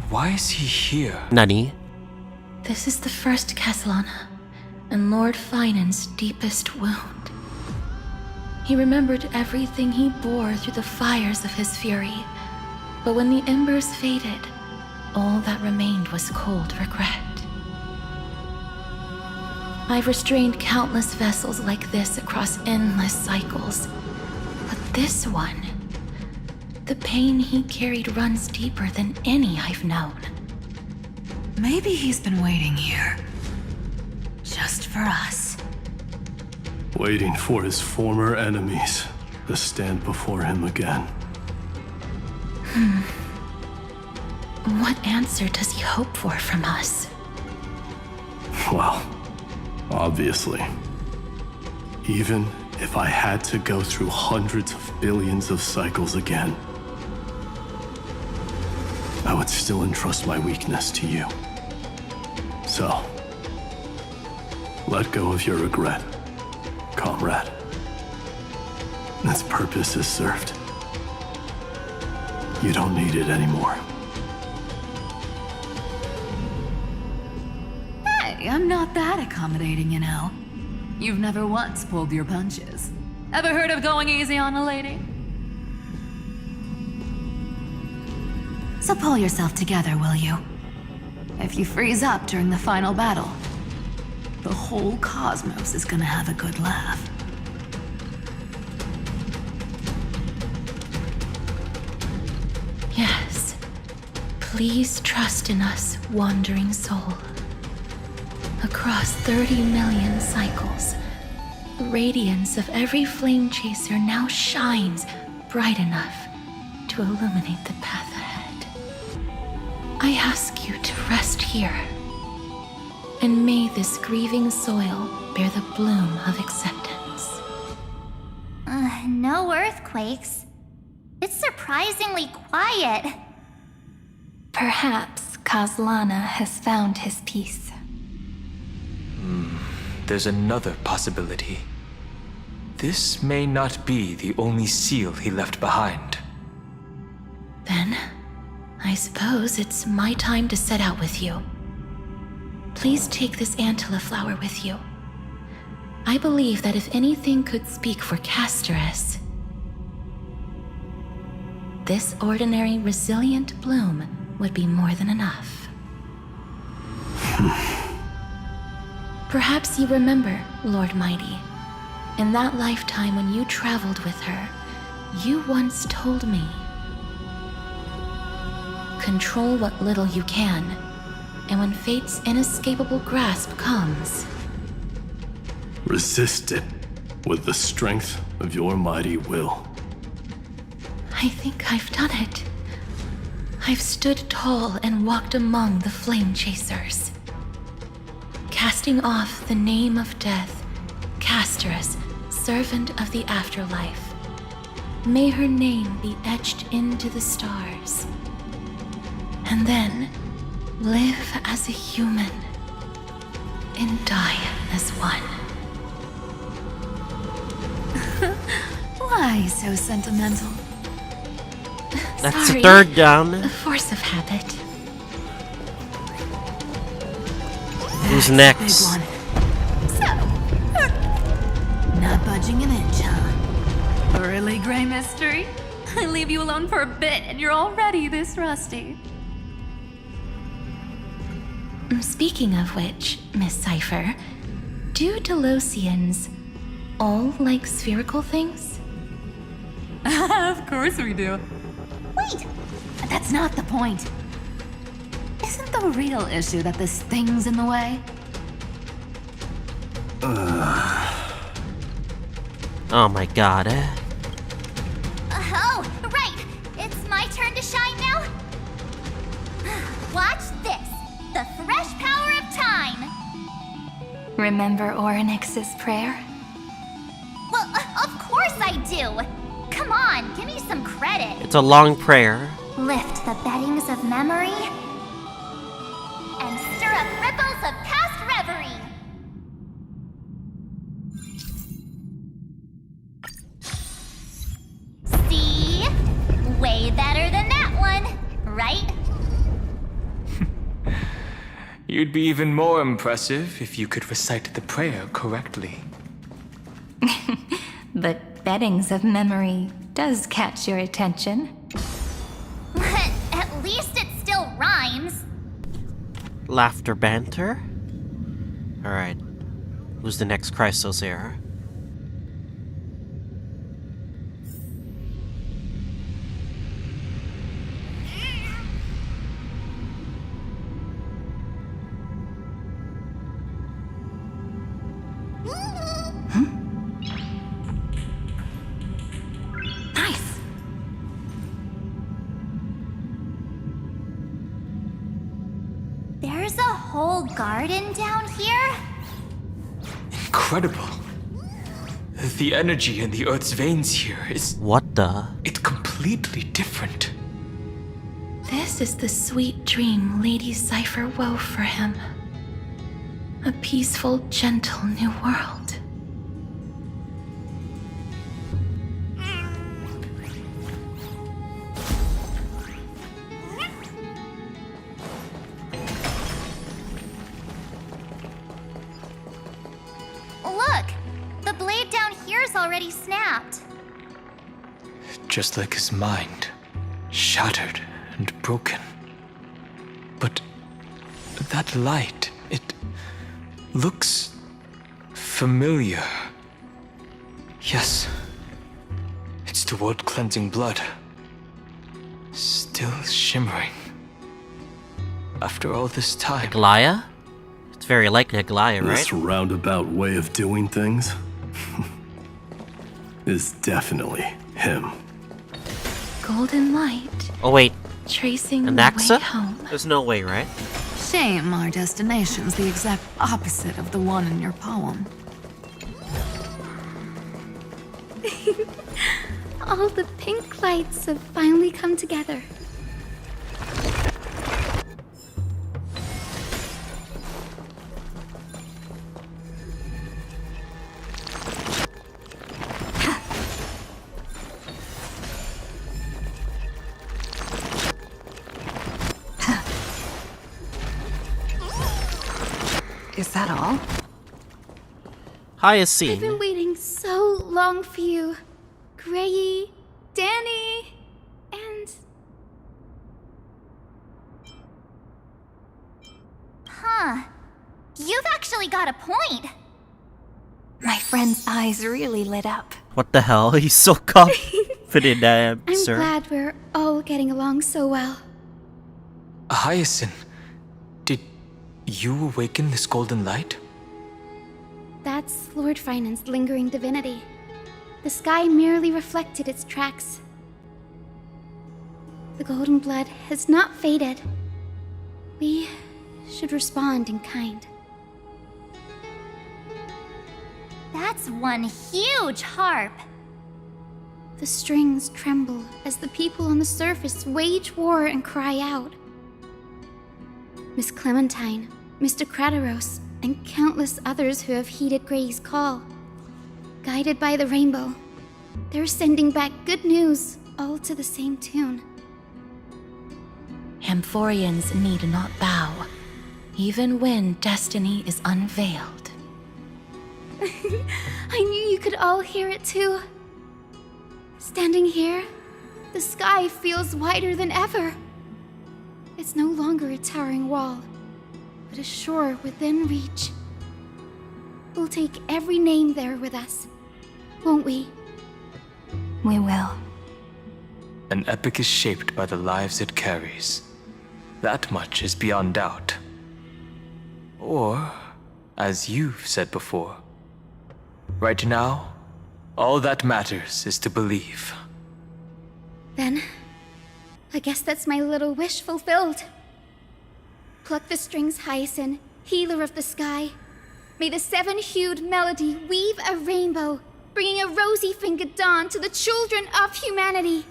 Why is he here? Nani? This is the first Castellana, and Lord Finan's deepest wound. He remembered everything he bore through the fires of his fury, but when the embers faded, all that remained was cold regret. I've restrained countless vessels like this across endless cycles, but this one, the pain he carried runs deeper than any I've known. Maybe he's been waiting here. Just for us. Waiting for his former enemies to stand before him again. What answer does he hope for from us? Well, obviously. Even if I had to go through hundreds of billions of cycles again, I would still entrust my weakness to you. So, let go of your regret, comrade. Its purpose is served. You don't need it anymore. Hey, I'm not that accommodating, you know. You've never once pulled your punches. Ever heard of going easy on a lady? So pull yourself together, will you? If you freeze up during the final battle, the whole cosmos is gonna have a good laugh. Yes. Please trust in us, wandering soul. Across 30 million cycles, the radiance of every flame chaser now shines bright enough to illuminate the path ahead. I ask you to rest here, and may this grieving soil bear the bloom of acceptance. No earthquakes. It's surprisingly quiet. Perhaps Castellana has found his peace. There's another possibility. This may not be the only seal he left behind. Then, I suppose it's my time to set out with you. Please take this Antilla flower with you. I believe that if anything could speak for Castress, this ordinary, resilient bloom would be more than enough. Perhaps you remember, Lord Mighty, in that lifetime when you traveled with her, you once told me, control what little you can, and when fate's inescapable grasp comes, resist it with the strength of your mighty will. I think I've done it. I've stood tall and walked among the flame chasers, casting off the name of death, Castress, servant of the afterlife. May her name be etched into the stars. And then live as a human and die as one. Why so sentimental? That's Sorry, the third down. The force of habit. Who's Big next? one. So, not budging an inch, huh? Really, Gray Mystery? I leave you alone for a bit and you're already this rusty. Speaking of which, Miss Cypher, do Delosians all like spherical things? Of course we do. We wait! That's not the point. Isn't the real issue that this thing's in the way? Oh my god. Oh, right! It's my turn to shine now? Watch this! The fresh power of time! Remember Orynyx's prayer? Well, of course I do! Come on, give me some credit! It's a long prayer. Lift the beddings of memory and stir up ripples of past reverie! See? Way better than that one, right? You'd be even more impressive if you could recite the prayer correctly. But beddings of memory does catch your attention. At least it still rhymes. Laughter banter? Alright. Who's the next Christos heir? Nice. There's a whole garden down here? Incredible. The energy in the Earth's veins here is... What the? It's completely different. This is the sweet dream Lady Cypher wove for him. A peaceful, gentle new world. Look! The blade down here's already snapped. Just like his mind. Shattered and broken. But that light, it looks familiar. Yes. It's the world-cleansing blood. Still shimmering. After all this time. Aglaia? It's very likely Aglaia, right? This roundabout way of doing things is definitely him. Golden light. Oh wait. Tracing the way Anaxa? home. There's no way, right? Shame our destination's the exact opposite of the one in your poem. All the pink lights have finally come together. Is that all? Hi, I've Yassine. been waiting so long for you. Grayy, Danny, and... Huh. You've actually got a point. My friend's eyes really lit up. What the hell? He's so confident, I'm sir. glad we're all getting along so well. Hyacinth, did you awaken this golden light? That's Lord Finan's lingering divinity. The sky merely reflected its tracks. The golden blood has not faded. We should respond in kind. That's one huge harp. The strings tremble as the people on the surface wage war and cry out. Miss Clementine, Mr. Krateros, and countless others who have heeded Gray's call. Guided by the rainbow, they're sending back good news, all to the same tune. Amphoreans need not bow, even when destiny is unveiled. I knew you could all hear it too. Standing here, the sky feels wider than ever. It's no longer a towering wall, but a shore within reach. We'll take every name there with us, won't we? We will. An epic is shaped by the lives it carries. That much is beyond doubt. Or, as you've said before, right now, all that matters is to believe. Then, I guess that's my little wish fulfilled. Pluck the strings, Hyacinth, healer of the sky. May the seven-hued melody weave a rainbow, bringing a rosy-fingered dawn to the children of humanity.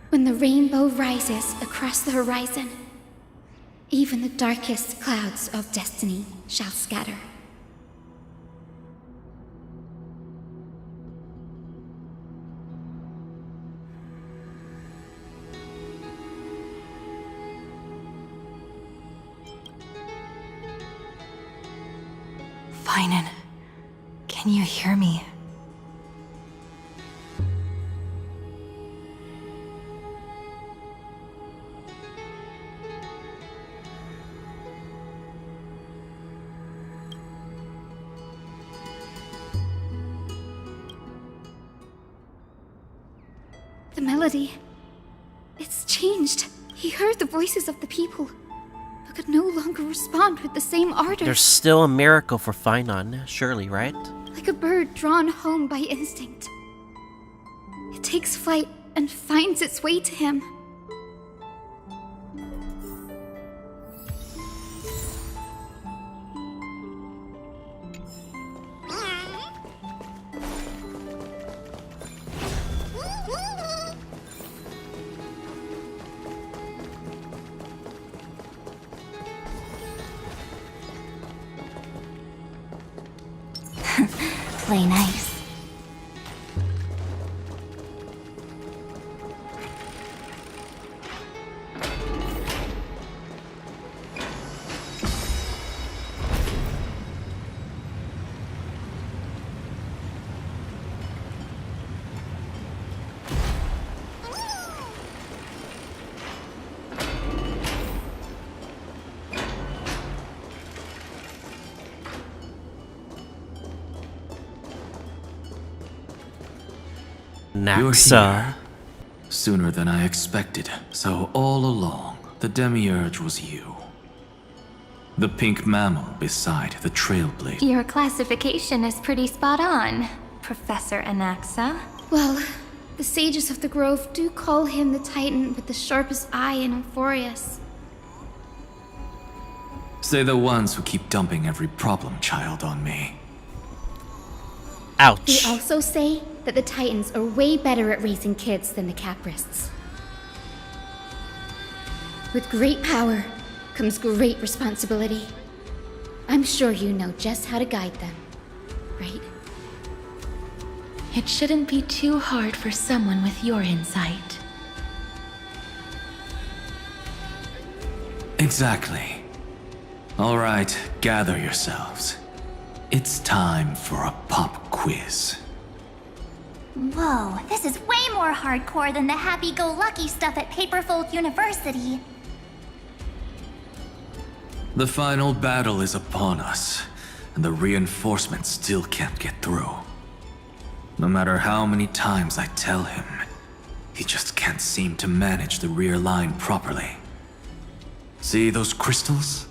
When the rainbow rises across the horizon, even the darkest clouds of destiny shall scatter. Finan, can you hear me? The melody. It's changed. He heard the voices of the people, but could no longer respond with the same ardor. There's still a miracle for Finan, surely, right? Like a bird drawn home by instinct. It takes flight and finds its way to him. Play nice. You're Naxa. here. Sooner than I expected. So all along, the Demiurge was you. The pink mammal beside the Trailblazer. Your classification is pretty spot on, Professor Anaxa. Well, the sages of the Grove do call him the Titan with the sharpest eye in Amphoreus. Say the ones who keep dumping every problem child on me. Ouch. They also say that the Titans are way better at raising kids than the Caprists. With great power comes great responsibility. I'm sure you know just how to guide them, right? It shouldn't be too hard for someone with your insight. Exactly. All right, gather yourselves. It's time for a pop quiz. Whoa, this is way more hardcore than the happy-go-lucky stuff at Paperfold University. The final battle is upon us, and the reinforcements still can't get through. No matter how many times I tell him, he just can't seem to manage the rear line properly. See those crystals?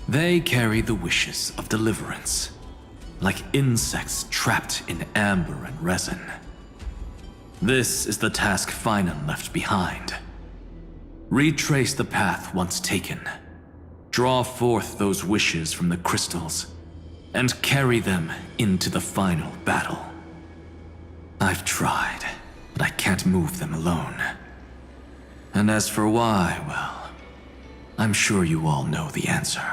They carry the wishes of deliverance, like insects trapped in amber and resin. This is the task Finan left behind. Retrace the path once taken. Draw forth those wishes from the crystals, and carry them into the final battle. I've tried, but I can't move them alone. And as for why, well, I'm sure you all know the answer.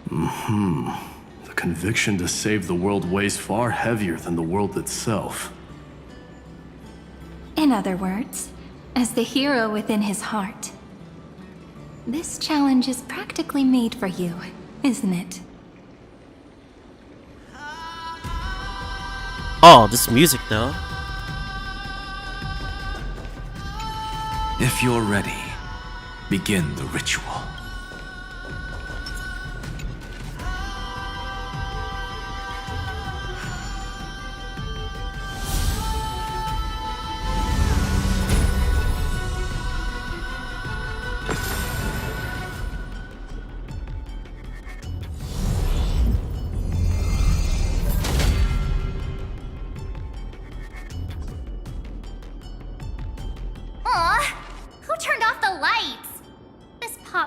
The conviction to save the world weighs far heavier than the world itself. In other words, as the hero within his heart, this challenge is practically made for you, isn't it? Oh, this music though. If you're ready, begin the ritual.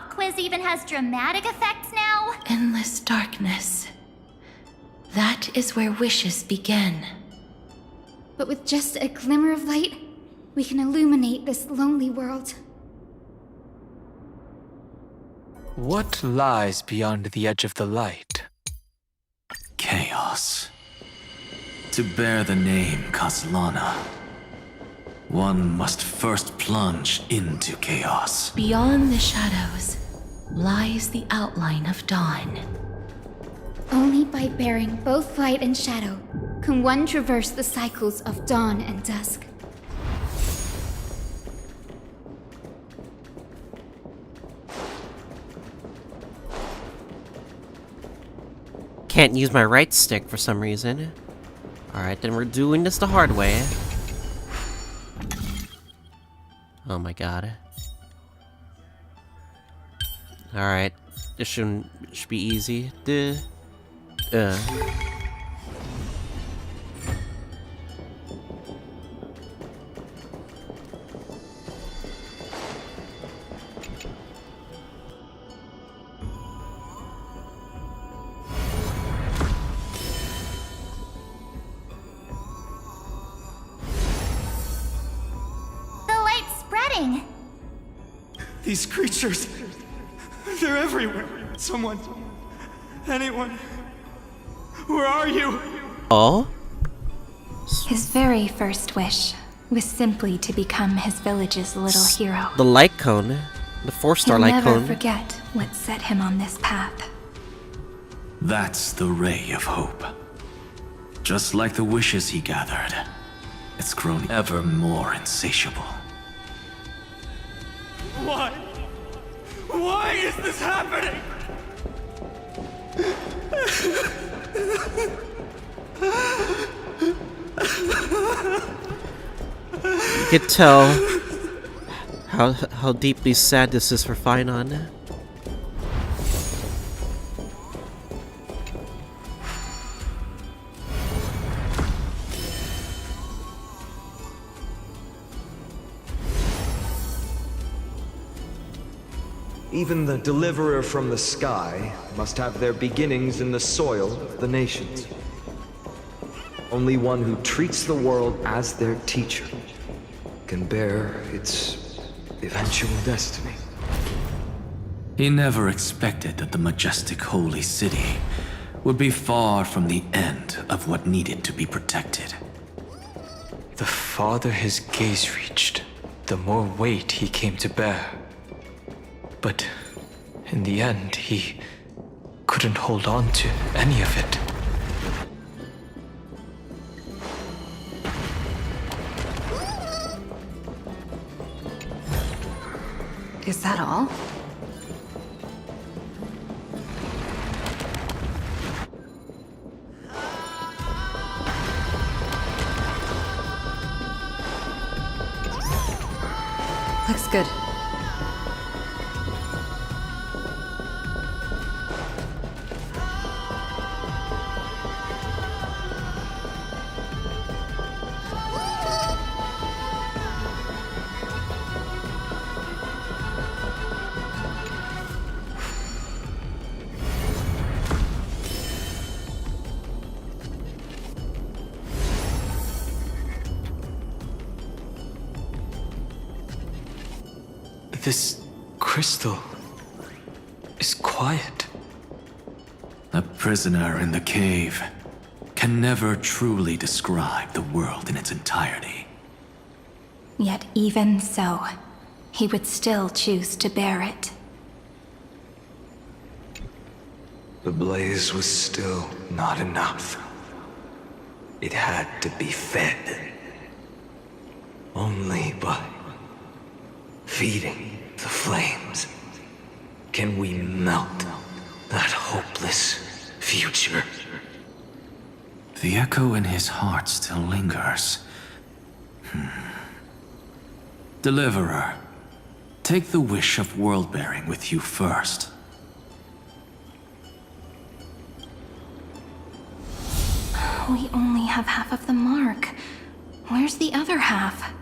pop quiz even has dramatic effects now? Endless darkness. That is where wishes begin. But with just a glimmer of light, we can illuminate this lonely world. What lies beyond the edge of the light? Chaos. To bear the name Kaslana, one must first plunge into chaos. Beyond the shadows lies the outline of dawn. Only by bearing both light and shadow can one traverse the cycles of dawn and dusk. Can't use my right stick for some reason. Alright, then we're doing this the hard way. Oh my god. Alright, this should be easy. These creatures, they're everywhere. Someone, anyone, where are you? Oh? His very first wish was simply to become his village's little hero. The light cone. The 4-star light He'll never cone. forget what set him on this path. That's the ray of hope. Just like the wishes he gathered, it's grown ever more insatiable. Why? Why is this happening? You could tell how deeply sad this is for Finon. Even the deliverer from the sky must have their beginnings in the soil of the nations. Only one who treats the world as their teacher can bear its eventual destiny. He never expected that the majestic holy city would be far from the end of what needed to be protected. The farther his gaze reached, the more weight he came to bear. But in the end, he couldn't hold on to any of it. Is that all? Looks good. This crystal is quiet. A prisoner in the cave can never truly describe the world in its entirety. Yet even so, he would still choose to bear it. The blaze was still not enough. It had to be fed. Only by feeding the flames can we melt that hopeless future. The echo in his heart still lingers. Deliverer, take the wish of world-bearing with you first. We only have half of the mark. Where's the other half?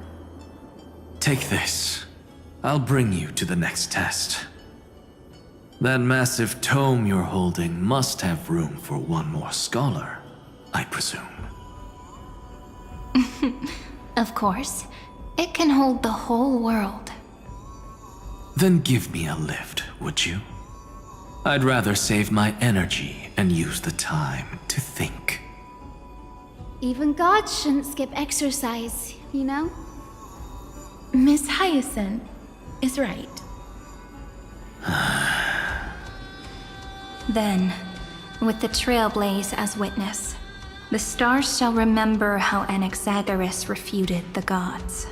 Take this. I'll bring you to the next test. That massive tome you're holding must have room for one more scholar, I presume. Of course. It can hold the whole world. Then give me a lift, would you? I'd rather save my energy and use the time to think. Even gods shouldn't skip exercise, you know? Miss Hyacinth is right. Then, with the Trailblaze as witness, the stars shall remember how Anaxagoras refuted the gods.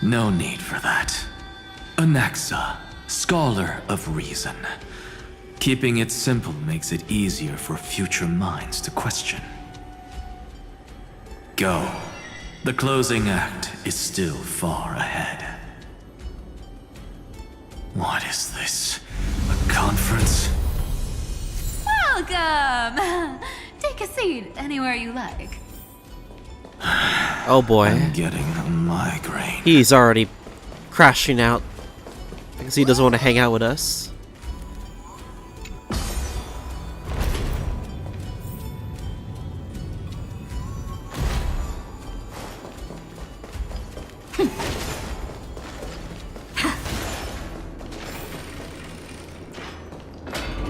No need for that. Anaxa, scholar of reason. Keeping it simple makes it easier for future minds to question. Go. The closing act is still far ahead. What is this? A conference? Welcome! Take a seat anywhere you like. Oh boy. I'm getting a migraine. He's already crashing out because he doesn't want to hang out with us.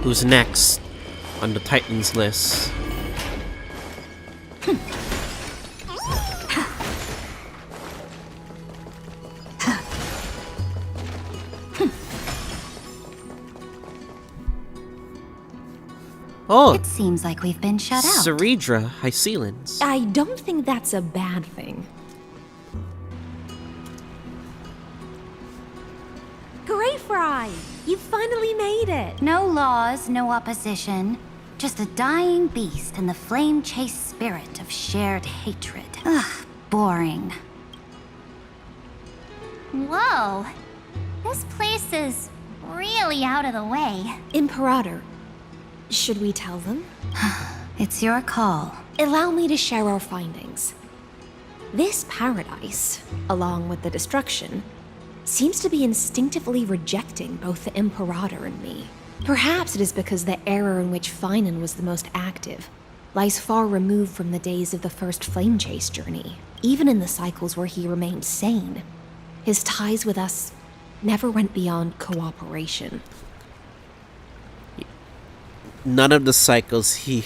Who's next on the Titans list? Oh! It seems like we've been shut out. Ceredra Hycelins. I don't think that's a bad thing. Greyfry! You finally made it! No laws, no opposition. Just a dying beast and the flame-chased spirit of shared hatred. Ugh, boring. Whoa. This place is really out of the way. Imperator, should we tell them? It's your call. Allow me to share our findings. This paradise, along with the destruction, seems to be instinctively rejecting both the Imperator and me. Perhaps it is because the era in which Finan was the most active lies far removed from the days of the first flame chase journey. Even in the cycles where he remained sane, his ties with us never went beyond cooperation. None of the cycles he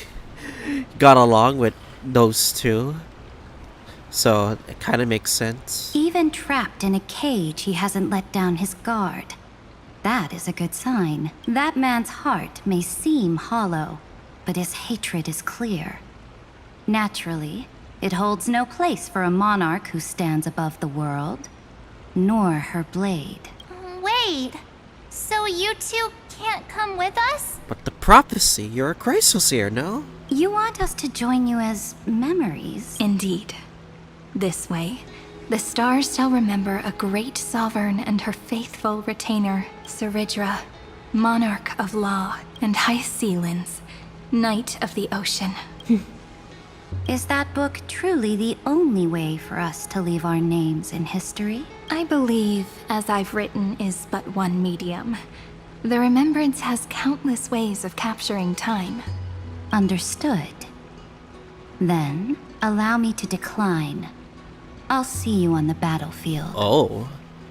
got along with those two. So it kind of makes sense. Even trapped in a cage, he hasn't let down his guard. That is a good sign. That man's heart may seem hollow, but his hatred is clear. Naturally, it holds no place for a monarch who stands above the world, nor her blade. Wait, so you two can't come with us? But the prophecy, you're a Chrysoseer, no? You want us to join you as memories? Indeed. This way, the stars shall remember a great sovereign and her faithful retainer, Ceredra, monarch of law, and Hycelins, knight of the ocean. Is that book truly the only way for us to leave our names in history? I believe, as I've written, is but one medium. The remembrance has countless ways of capturing time. Understood. Then, allow me to decline. I'll see you on the battlefield. Oh.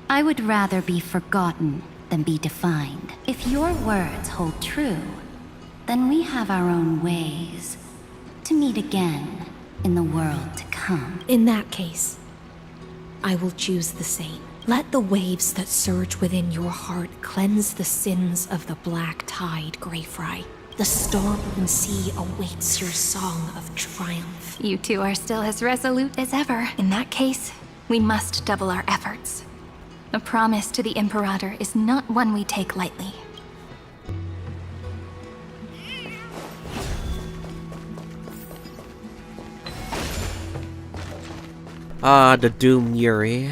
I would rather be forgotten than be defined. If your words hold true, then we have our own ways to meet again in the world to come. In that case, I will choose the same. Let the waves that surge within your heart cleanse the sins of the black tide, Greyfry. The storm and sea awaits your song of triumph. You two are still as resolute as ever. In that case, we must double our efforts. A promise to the Imperator is not one we take lightly. The Doom Yuri.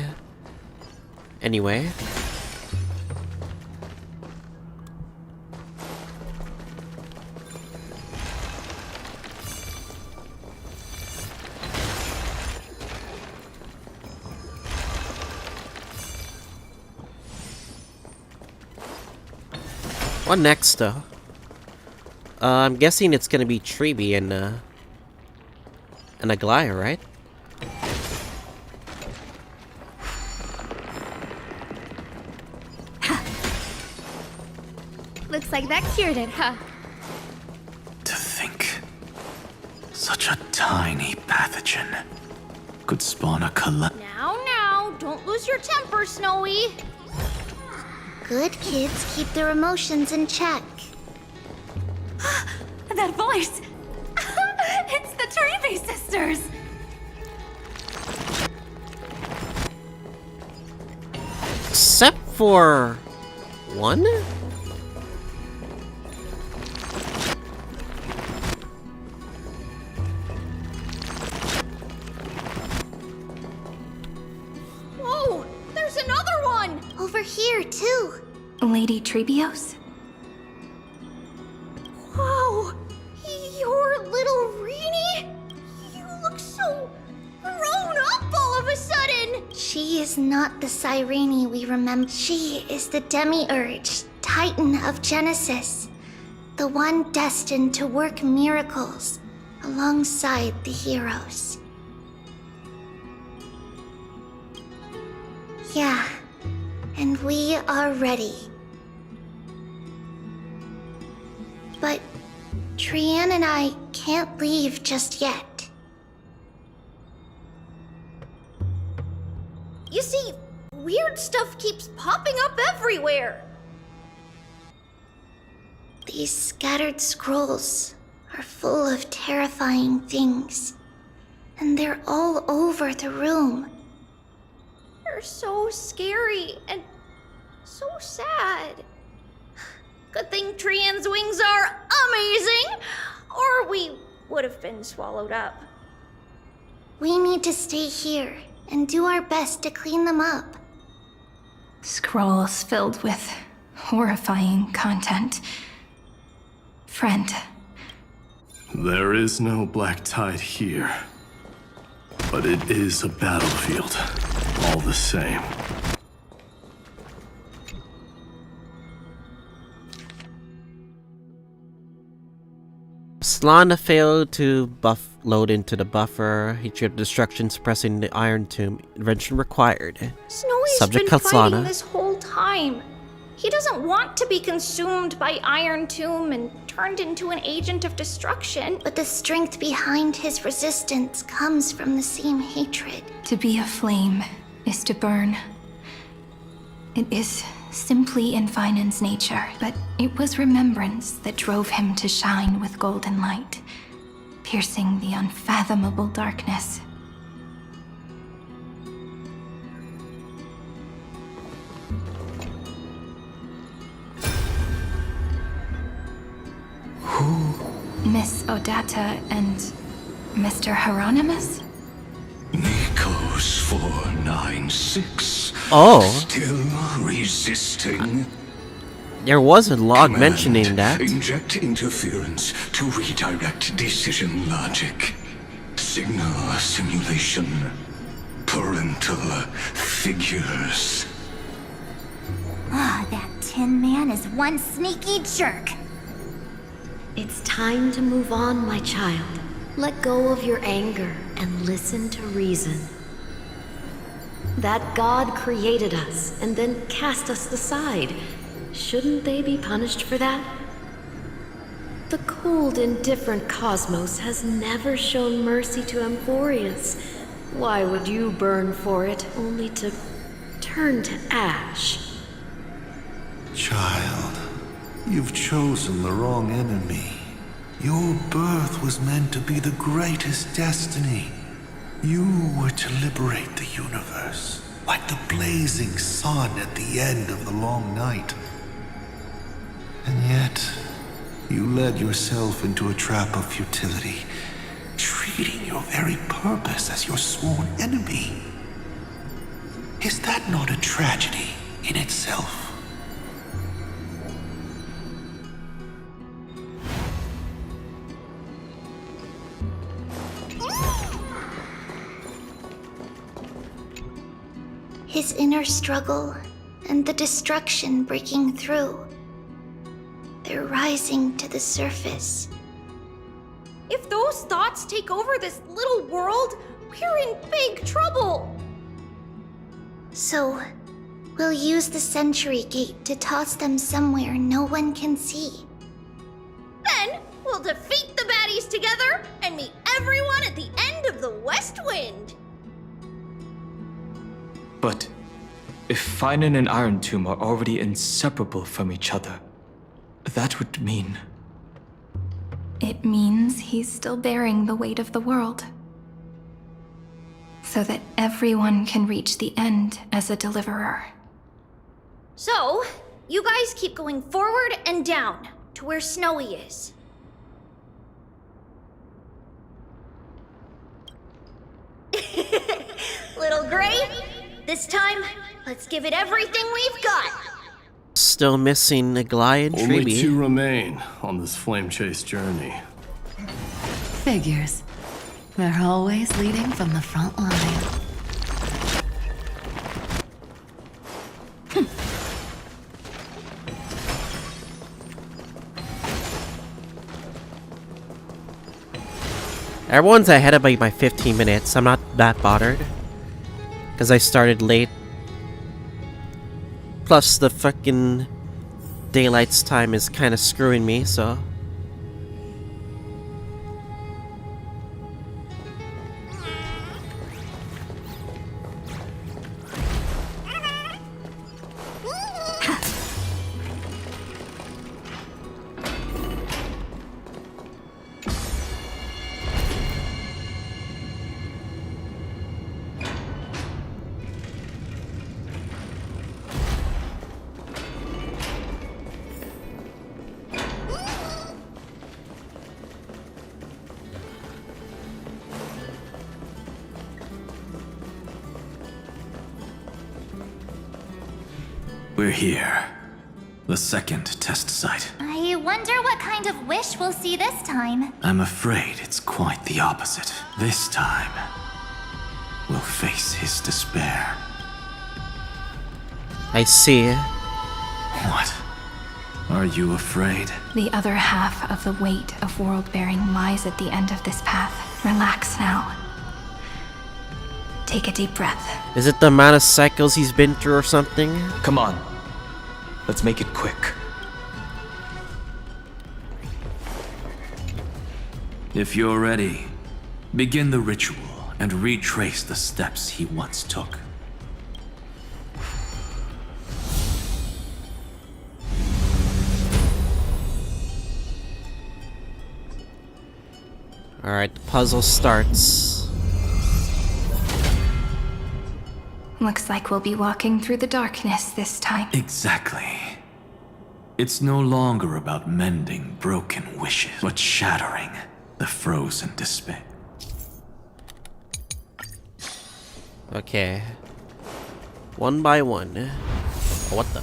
Anyway. What next, though? I'm guessing it's gonna be Treeby and Aglaya, right? Looks like that cured it, huh? To think, such a tiny pathogen could spawn a Now, don't lose your temper, Snowy. Good kids keep their emotions in check. That voice! It's the Treeby sisters! Except for one? Whoa! There's another one! Over here, too. Lady Treebios? Whoa! You're little Reenie? You look so grown up all of a sudden! She is not the Cyrene we remember. She is the Demiurge, Titan of Genesis. The one destined to work miracles alongside the heroes. Yeah, and we are ready. But Trian and I can't leave just yet. You see, weird stuff keeps popping up everywhere. These scattered scrolls are full of terrifying things, and they're all over the room. They're so scary and so sad. Good thing Trian's wings are amazing, or we would have been swallowed up. We need to stay here and do our best to clean them up. Scrolls filled with horrifying content. Friend. There is no black tide here. But it is a battlefield, all the same. Slana failed to load into the buffer. He tripped destruction suppressing the Iron Tomb. Intervention required. Snowy's Subject been fighting Katslana. this whole time. He doesn't want to be consumed by Iron Tomb and turned into an agent of destruction. But the strength behind his resistance comes from the same hatred. To be a flame is to burn. It is simply in Finan's nature, but it was remembrance that drove him to shine with golden light, piercing the unfathomable darkness. Miss Odata and Mr. Hieronymus? Nikos 496. Oh. Still resisting. There was a log Command, mentioning that. Inject interference to redirect decision logic. Signal simulation. Parental figures. Ah, that Tin Man is one sneaky jerk. It's time to move on, my child. Let go of your anger and listen to reason. That God created us and then cast us aside. Shouldn't they be punished for that? The cold, indifferent cosmos has never shown mercy to Amphoreus. Why would you burn for it, only to turn to ash? Child, you've chosen the wrong enemy. Your birth was meant to be the greatest destiny. You were to liberate the universe, like the blazing sun at the end of the long night. And yet, you led yourself into a trap of futility, treating your very purpose as your sworn enemy. Is that not a tragedy in itself? His inner struggle and the destruction breaking through. They're rising to the surface. If those thoughts take over this little world, we're in big trouble! So, we'll use the Century Gate to toss them somewhere no one can see. Then, we'll defeat the baddies together and meet everyone at the end of the West Wind! But if Finan and Iron Tomb are already inseparable from each other, that would mean... It means he's still bearing the weight of the world. So that everyone can reach the end as a deliverer. So, you guys keep going forward and down to where Snowy is. Little Gray, this time, let's give it everything we've got. Still missing Niglai and Only Triby. 2 remain on this flame chase journey. Figures. They're always leading from the front line. Everyone's ahead of me by 15 minutes. I'm not that bothered. Because I started late. Plus, the fucking daylight's time is kind of screwing me, so... We're here. The second test site. I wonder what kind of wish we'll see this time. I'm afraid it's quite the opposite. This time, we'll face his despair. I see. What? Are you afraid? The other half of the weight of world-bearing lies at the end of this path. Relax now. Take a deep breath. Is it the amount of cycles he's been through or something? Come on. Let's make it quick. If you're ready, begin the ritual and retrace the steps he once took. Alright, the puzzle starts. Looks like we'll be walking through the darkness this time. Exactly. It's no longer about mending broken wishes, but shattering the frozen despair. Okay. One by one. Oh, what the?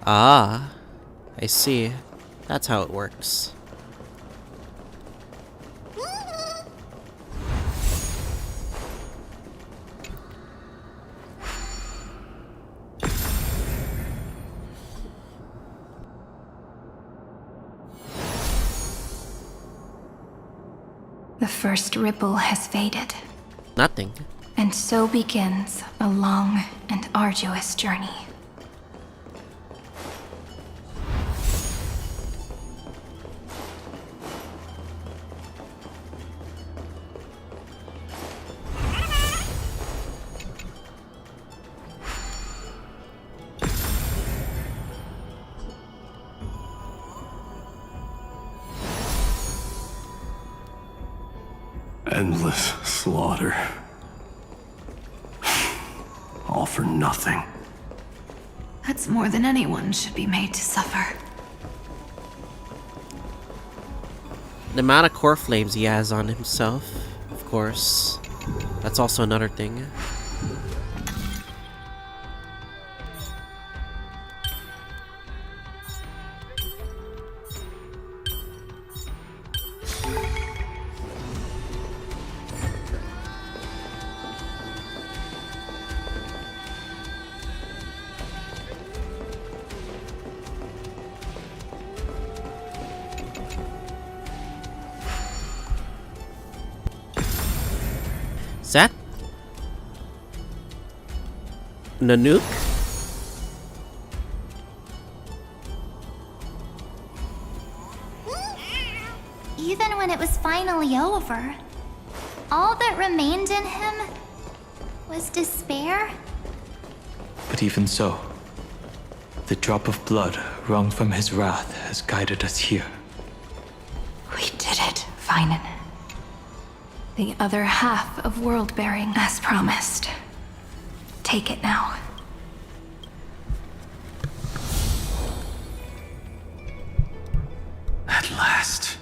Ah, I see. That's how it works. The first ripple has faded. Nothing. And so begins a long and arduous journey. Endless slaughter. All for nothing. That's more than anyone should be made to suffer. The amount of core flames he has on himself, of course. That's also another thing. Nanook? Even when it was finally over, all that remained in him was despair. But even so, the drop of blood wrung from his wrath has guided us here. We did it, Vinen. The other half of world-bearing, as promised. Take it now. At last,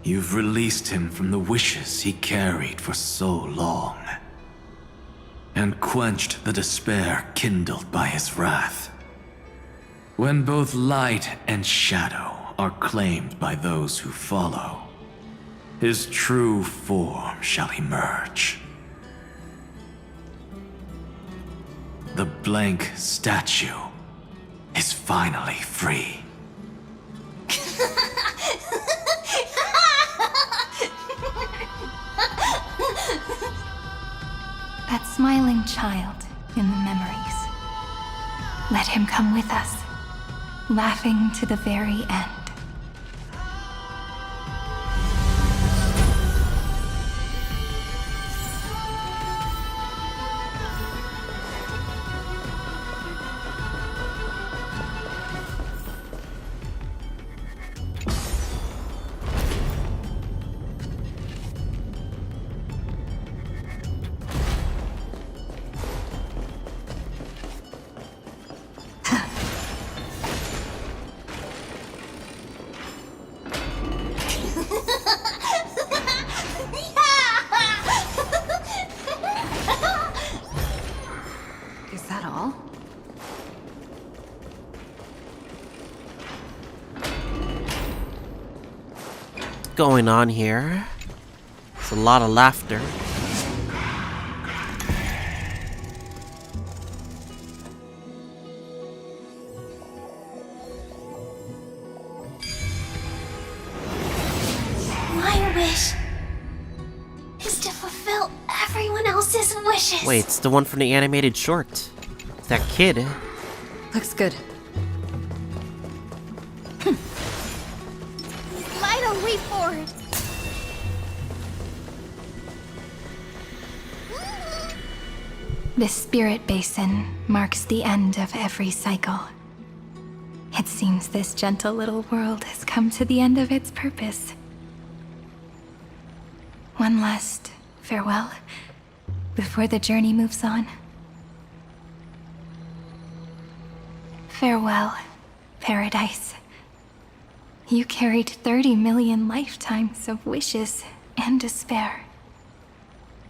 you've released him from the wishes he carried for so long, and quenched the despair kindled by his wrath. When both light and shadow are claimed by those who follow, his true form shall emerge. The blank statue is finally free. That smiling child in the memories. Let him come with us, laughing to the very end. Is that all? What's going on here? It's a lot of laughter. My wish is to fulfill everyone else's wishes. Wait, it's the one from the animated short. It's that kid. Looks good. Lila, wait for it. This spirit basin marks the end of every cycle. It seems this gentle little world has come to the end of its purpose. One last farewell before the journey moves on. Farewell, paradise. You carried 30 million lifetimes of wishes and despair.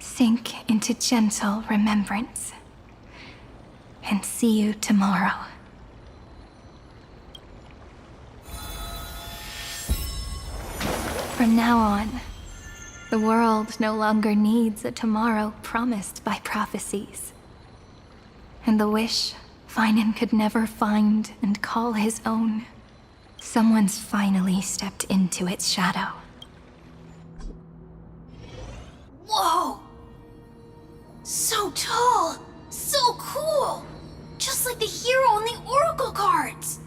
Sink into gentle remembrance. And see you tomorrow. From now on, the world no longer needs a tomorrow promised by prophecies. And the wish Vinen could never find and call his own, someone's finally stepped into its shadow. Whoa! So tall! So cool! Just like the hero in the Oracle cards!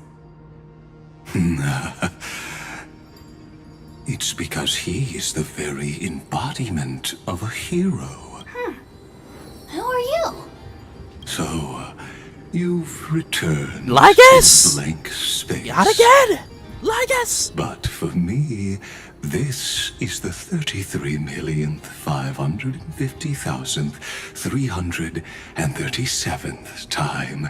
It's because he is the very embodiment of a hero. Who are you? So, you've returned Lygus! to blank space. Not again! Lygus! But for me, this is the 33,550,337th time,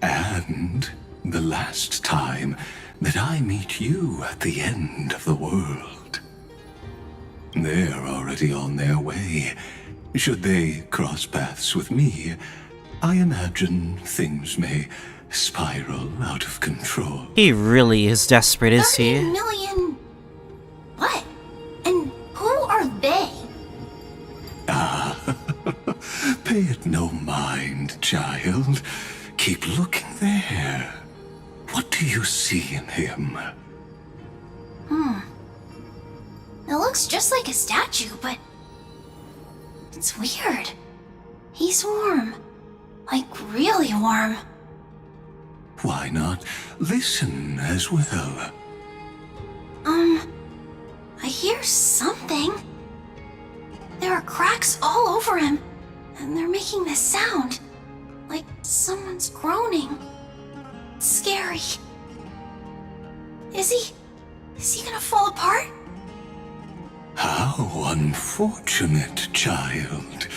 and the last time that I meet you at the end of the world. They're already on their way. Should they cross paths with me, I imagine things may spiral out of control. He really is desperate, is 30 he? million... What? And who are they? Pay it no mind, child. Keep looking there. What do you see in him? It looks just like a statue, but... It's weird. He's warm. Like really warm. Why not listen as well? I hear something. There are cracks all over him, and they're making this sound. Like someone's groaning. It's scary. Is he gonna fall apart? How unfortunate, child.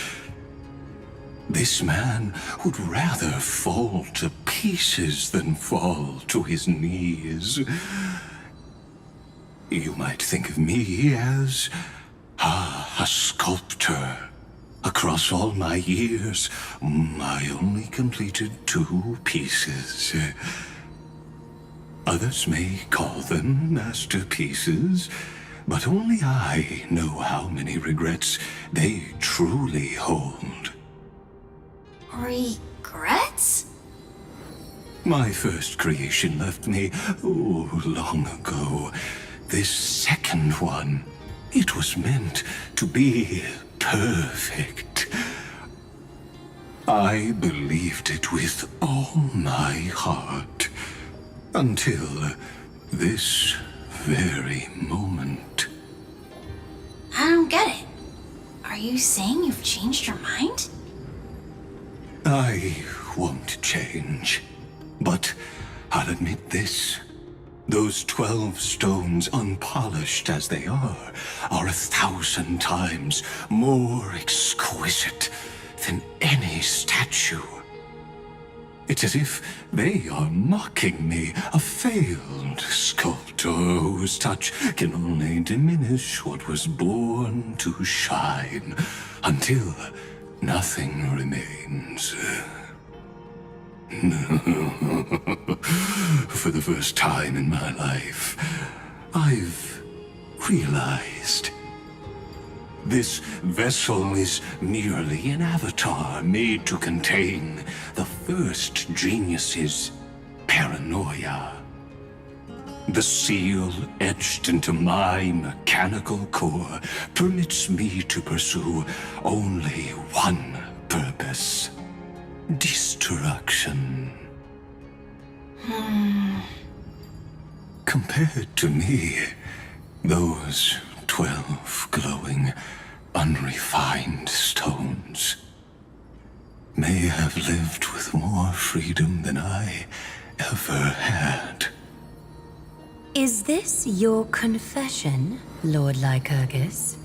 This man would rather fall to pieces than fall to his knees. You might think of me as a sculptor. Across all my years, I only completed 2 pieces. Others may call them masterpieces, but only I know how many regrets they truly hold. Regrets? My first creation left me, long ago. This second one, it was meant to be perfect. I believed it with all my heart, until this very moment. I don't get it. Are you saying you've changed your mind? I won't change, but I'll admit this. Those 12 stones, unpolished as they are 1,000 times more exquisite than any statue. It's as if they are mocking me, a failed sculptor whose touch can only diminish what was born to shine, until nothing remains. For the first time in my life, I've realized this vessel is merely an avatar made to contain the first genius's paranoia. The seal etched into my mechanical core permits me to pursue only one purpose: destruction. Compared to me, those 12 glowing, unrefined stones may have lived with more freedom than I ever had. Is this your confession, Lord Lycurgus?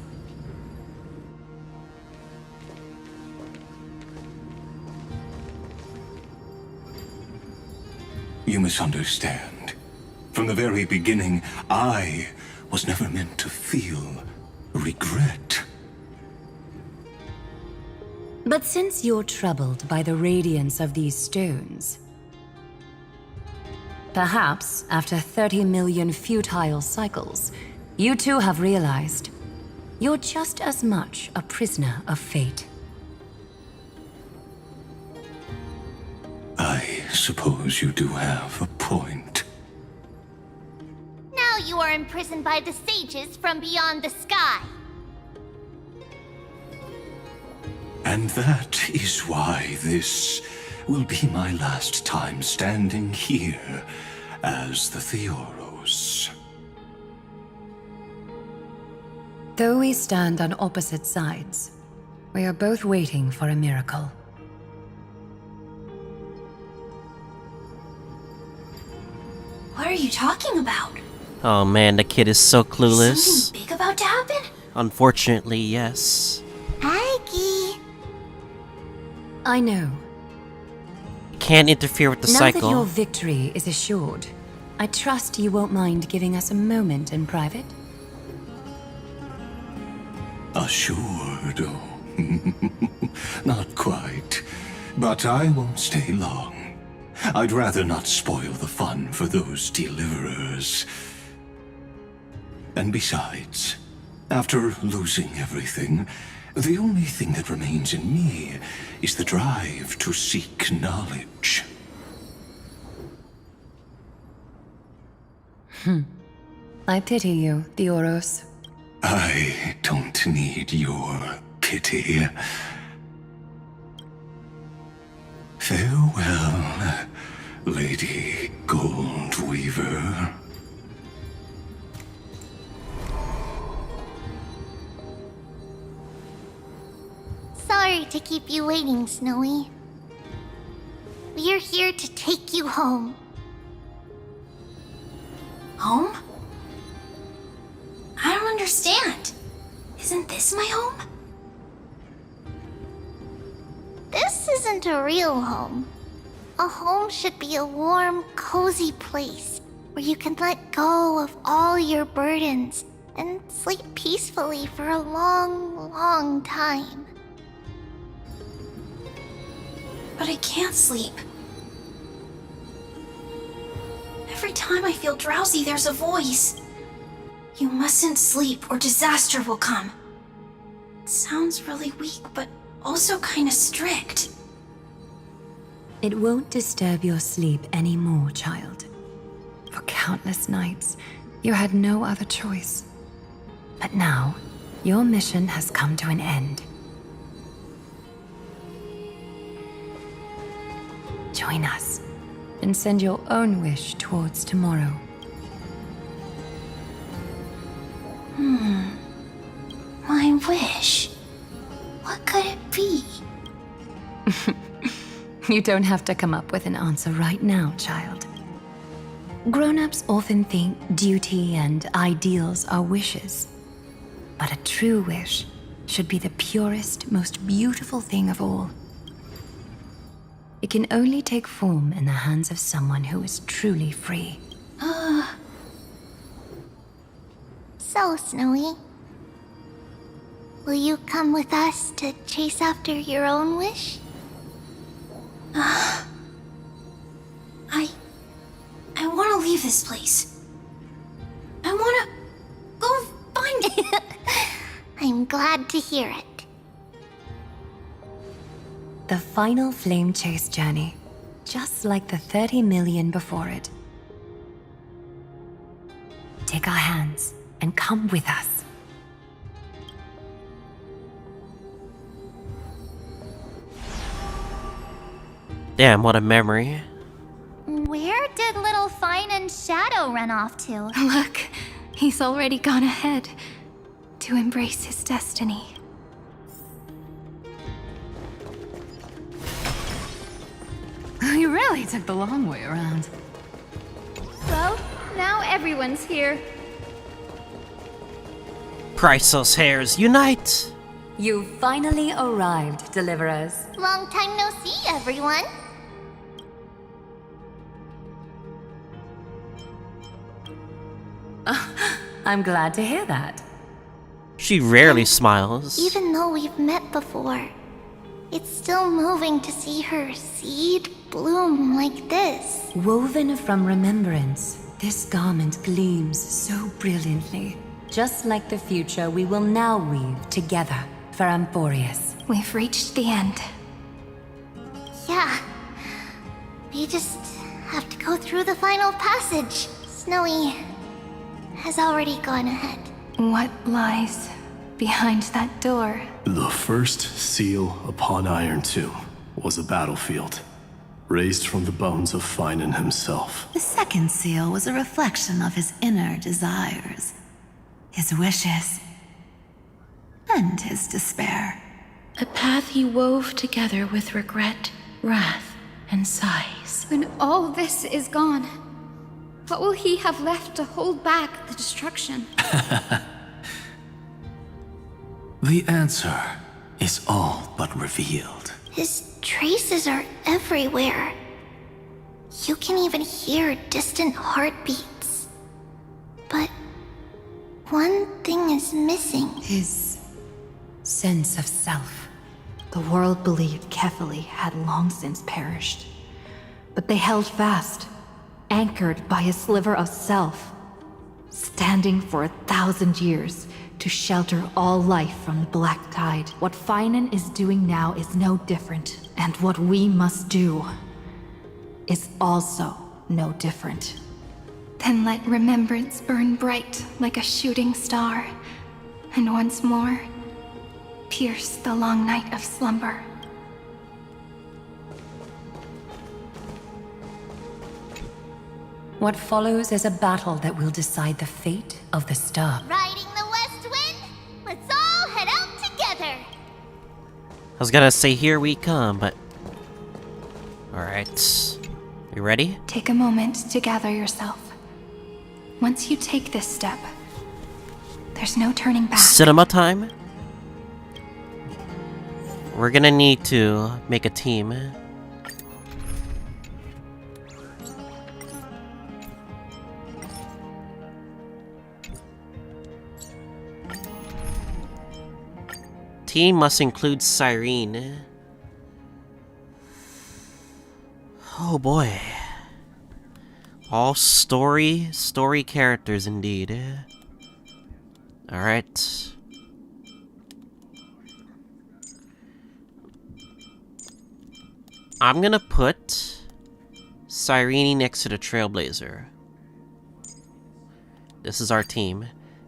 You misunderstand. From the very beginning, I was never meant to feel regret. But since you're troubled by the radiance of these stones, perhaps after 30 million futile cycles, you too have realized you're just as much a prisoner of fate. I suppose you do have a point. Now you are imprisoned by the sages from beyond the sky. And that is why this will be my last time standing here as the Theoros. Though we stand on opposite sides, we are both waiting for a miracle. What are you talking about? Oh man, the kid is so Is clueless. something big about to happen? Unfortunately, yes. Aggie. I know. Can't interfere with the Now cycle. that your victory is assured, I trust you won't mind giving us a moment in private. Assured, not quite. But I won't stay long. I'd rather not spoil the fun for those deliverers. And besides, after losing everything, the only thing that remains in me is the drive to seek knowledge. I pity you, Theoros. I don't need your pity. Farewell, Lady Goldweaver. Sorry to keep you waiting, Snowy. We're here to take you home. Home? I don't understand. Isn't this my home? This isn't a real home. A home should be a warm, cozy place where you can let go of all your burdens and sleep peacefully for a long, long time. But I can't sleep. Every time I feel drowsy, there's a voice. You mustn't sleep or disaster will come. It sounds really weak, but also kind of strict. It won't disturb your sleep anymore, child. For countless nights, you had no other choice. But now, your mission has come to an end. Join us, and send your own wish towards tomorrow. My wish? What could it be? You don't have to come up with an answer right now, child. Grown-ups often think duty and ideals are wishes. But a true wish should be the purest, most beautiful thing of all. It can only take form in the hands of someone who is truly free. So, Snowy, will you come with us to chase after your own wish? I want to leave this place. I want to go find it. I'm glad to hear it. The final flame chase journey, just like the 30 million before it. Take our hands and come with us. Damn, what a memory. Where did little Fine and Shadow run off to? Look, he's already gone ahead to embrace his destiny. You really took the long way around. Well, now everyone's here. Priceless hairs, unite! You finally arrived, Deliverers. Long time no see, everyone. I'm glad to hear that. She rarely smiles. Even though we've met before, it's still moving to see her seed bloom like this. Woven from remembrance, this garment gleams so brilliantly. Just like the future we will now weave together for Amphoreus. We've reached the end. Yeah. We just have to go through the final passage. Snowy has already gone ahead. What lies behind that door? The first seal upon Iron Tomb was a battlefield, raised from the bones of Finan himself. The second seal was a reflection of his inner desires, his wishes, and his despair. A path he wove together with regret, wrath, and sighs. When all this is gone, what will he have left to hold back the destruction? The answer is all but revealed. His traces are everywhere. You can even hear distant heartbeats. But one thing is missing. His sense of self. The world believed Kefali had long since perished. But they held fast, anchored by a sliver of self, standing for 1,000 years to shelter all life from the Black Tide. What Finan is doing now is no different, and what we must do is also no different. Then let remembrance burn bright like a shooting star, and once more, pierce the long night of slumber. What follows is a battle that will decide the fate of the star. Riding the west wind, let's all head out together. I was gonna say here we come, but... Alright. You ready? Take a moment to gather yourself. Once you take this step, there's no turning back. Cinema time? We're gonna need to make a team. Team must include Cyrene. Oh boy. All story characters indeed. Alright. I'm gonna put Cyrene next to the Trailblazer. This is our team.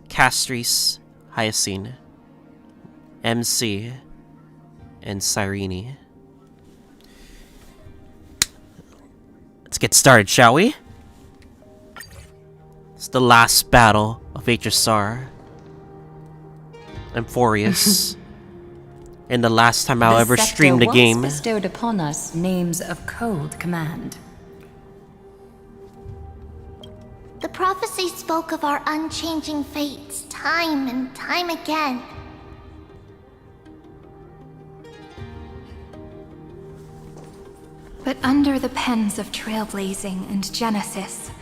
Castries, Hyacine, MC, and Cyrene. Let's get started, shall we? It's the last battle of HSR. Amphoreus. And the last time I'll ever stream the game. The scepter once bestowed upon us names of cold command. The prophecy spoke of our unchanging fates time and time again. But under the pens of Trailblazing and Genesis,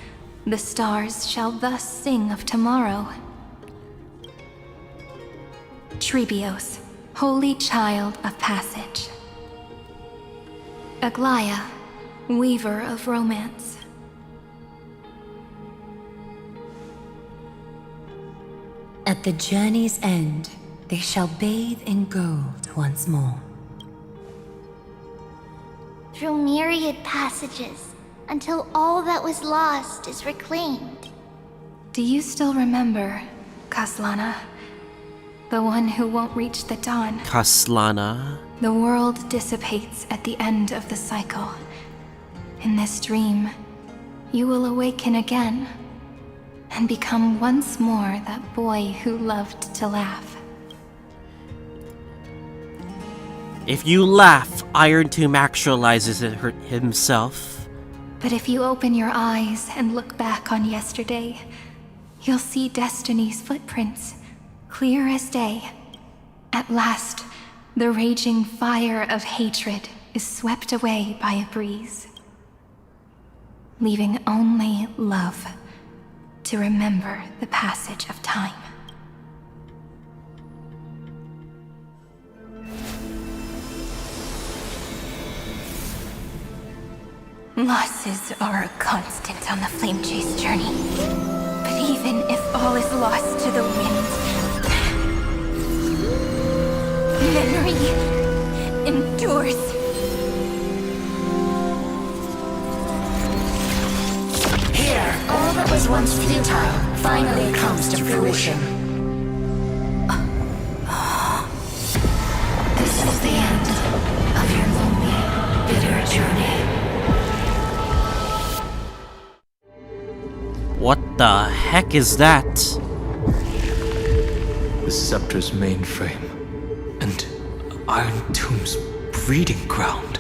the stars shall thus sing of tomorrow. Trebios, holy child of passage. Aglaia, weaver of romance. At the journey's end, they shall bathe in gold once more. Through myriad passages, until all that was lost is reclaimed. Do you still remember, Kaslana? The one who won't reach the dawn. Kaslana. The world dissipates at the end of the cycle. In this dream, you will awaken again and become once more that boy who loved to laugh. If you laugh, Iron Tomb actualizes it himself. But if you open your eyes and look back on yesterday, you'll see Destiny's footprints, clear as day. At last, the raging fire of hatred is swept away by a breeze, leaving only love to remember the passage of time. Losses are a constant on the Flame Chase journey. But even if all is lost to the wind, memory endures. Here, all that was once futile finally comes to fruition. This is the end of your lonely, bitter journey. What the heck is that? The Scepter's mainframe and Iron Tomb's breeding ground.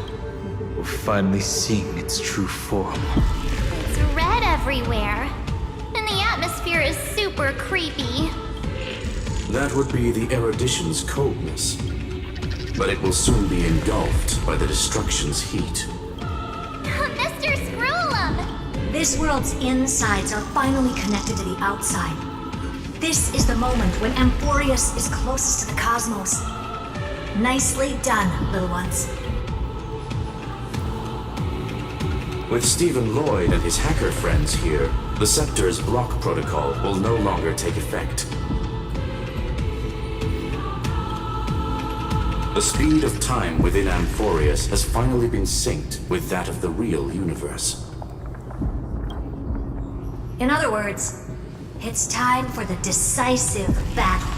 We're finally seeing its true form. It's red everywhere, and the atmosphere is super creepy. That would be the erudition's coldness. But it will soon be engulfed by the destruction's heat. Mr. Scrollum! This world's insides are finally connected to the outside. This is the moment when Amphoreus is closest to the cosmos. Nicely done, little ones. With Stephen Lloyd and his hacker friends here, the Scepter's block protocol will no longer take effect. The speed of time within Amphoreus has finally been synced with that of the real universe. In other words, it's time for the decisive battle.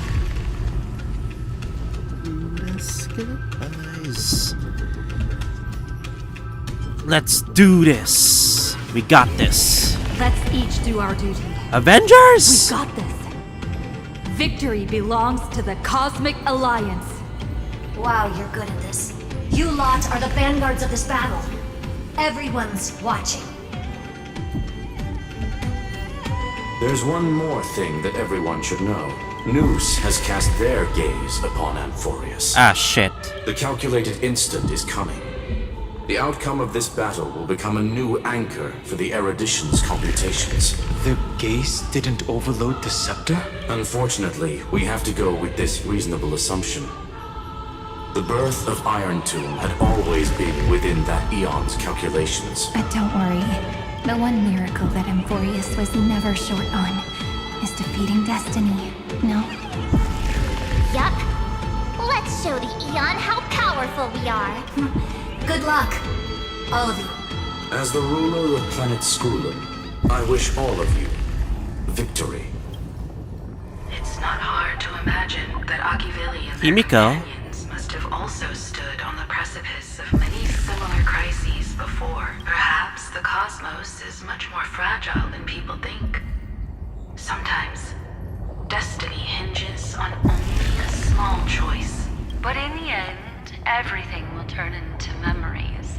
Let's do this. We got this. Let's each do our duty. Avengers! We've got this. Victory belongs to the Cosmic Alliance. Wow, you're good at this. You lot are the vanguards of this battle. Everyone's watching. There's one more thing that everyone should know. Noose has cast their gaze upon Amphoreus. Ah, shit. The calculated instant is coming. The outcome of this battle will become a new anchor for the erudition's computations. The gaze didn't overload the scepter? Unfortunately, we have to go with this reasonable assumption. The birth of Iron Tomb had always been within that eon's calculations. But don't worry. The one miracle that Amphoreus was never short on is defeating destiny, no? Yup. Let's show the Eon how powerful we are. Good luck, all of you. As the ruler of planet Skrulum, I wish all of you victory. It's not hard to imagine that Akivili and Himiko. their companions must have also stood on the precipice of many similar crises before. Perhaps the cosmos is much more fragile than people think. Sometimes, destiny hinges on only a small choice. But in the end, everything will turn into memories,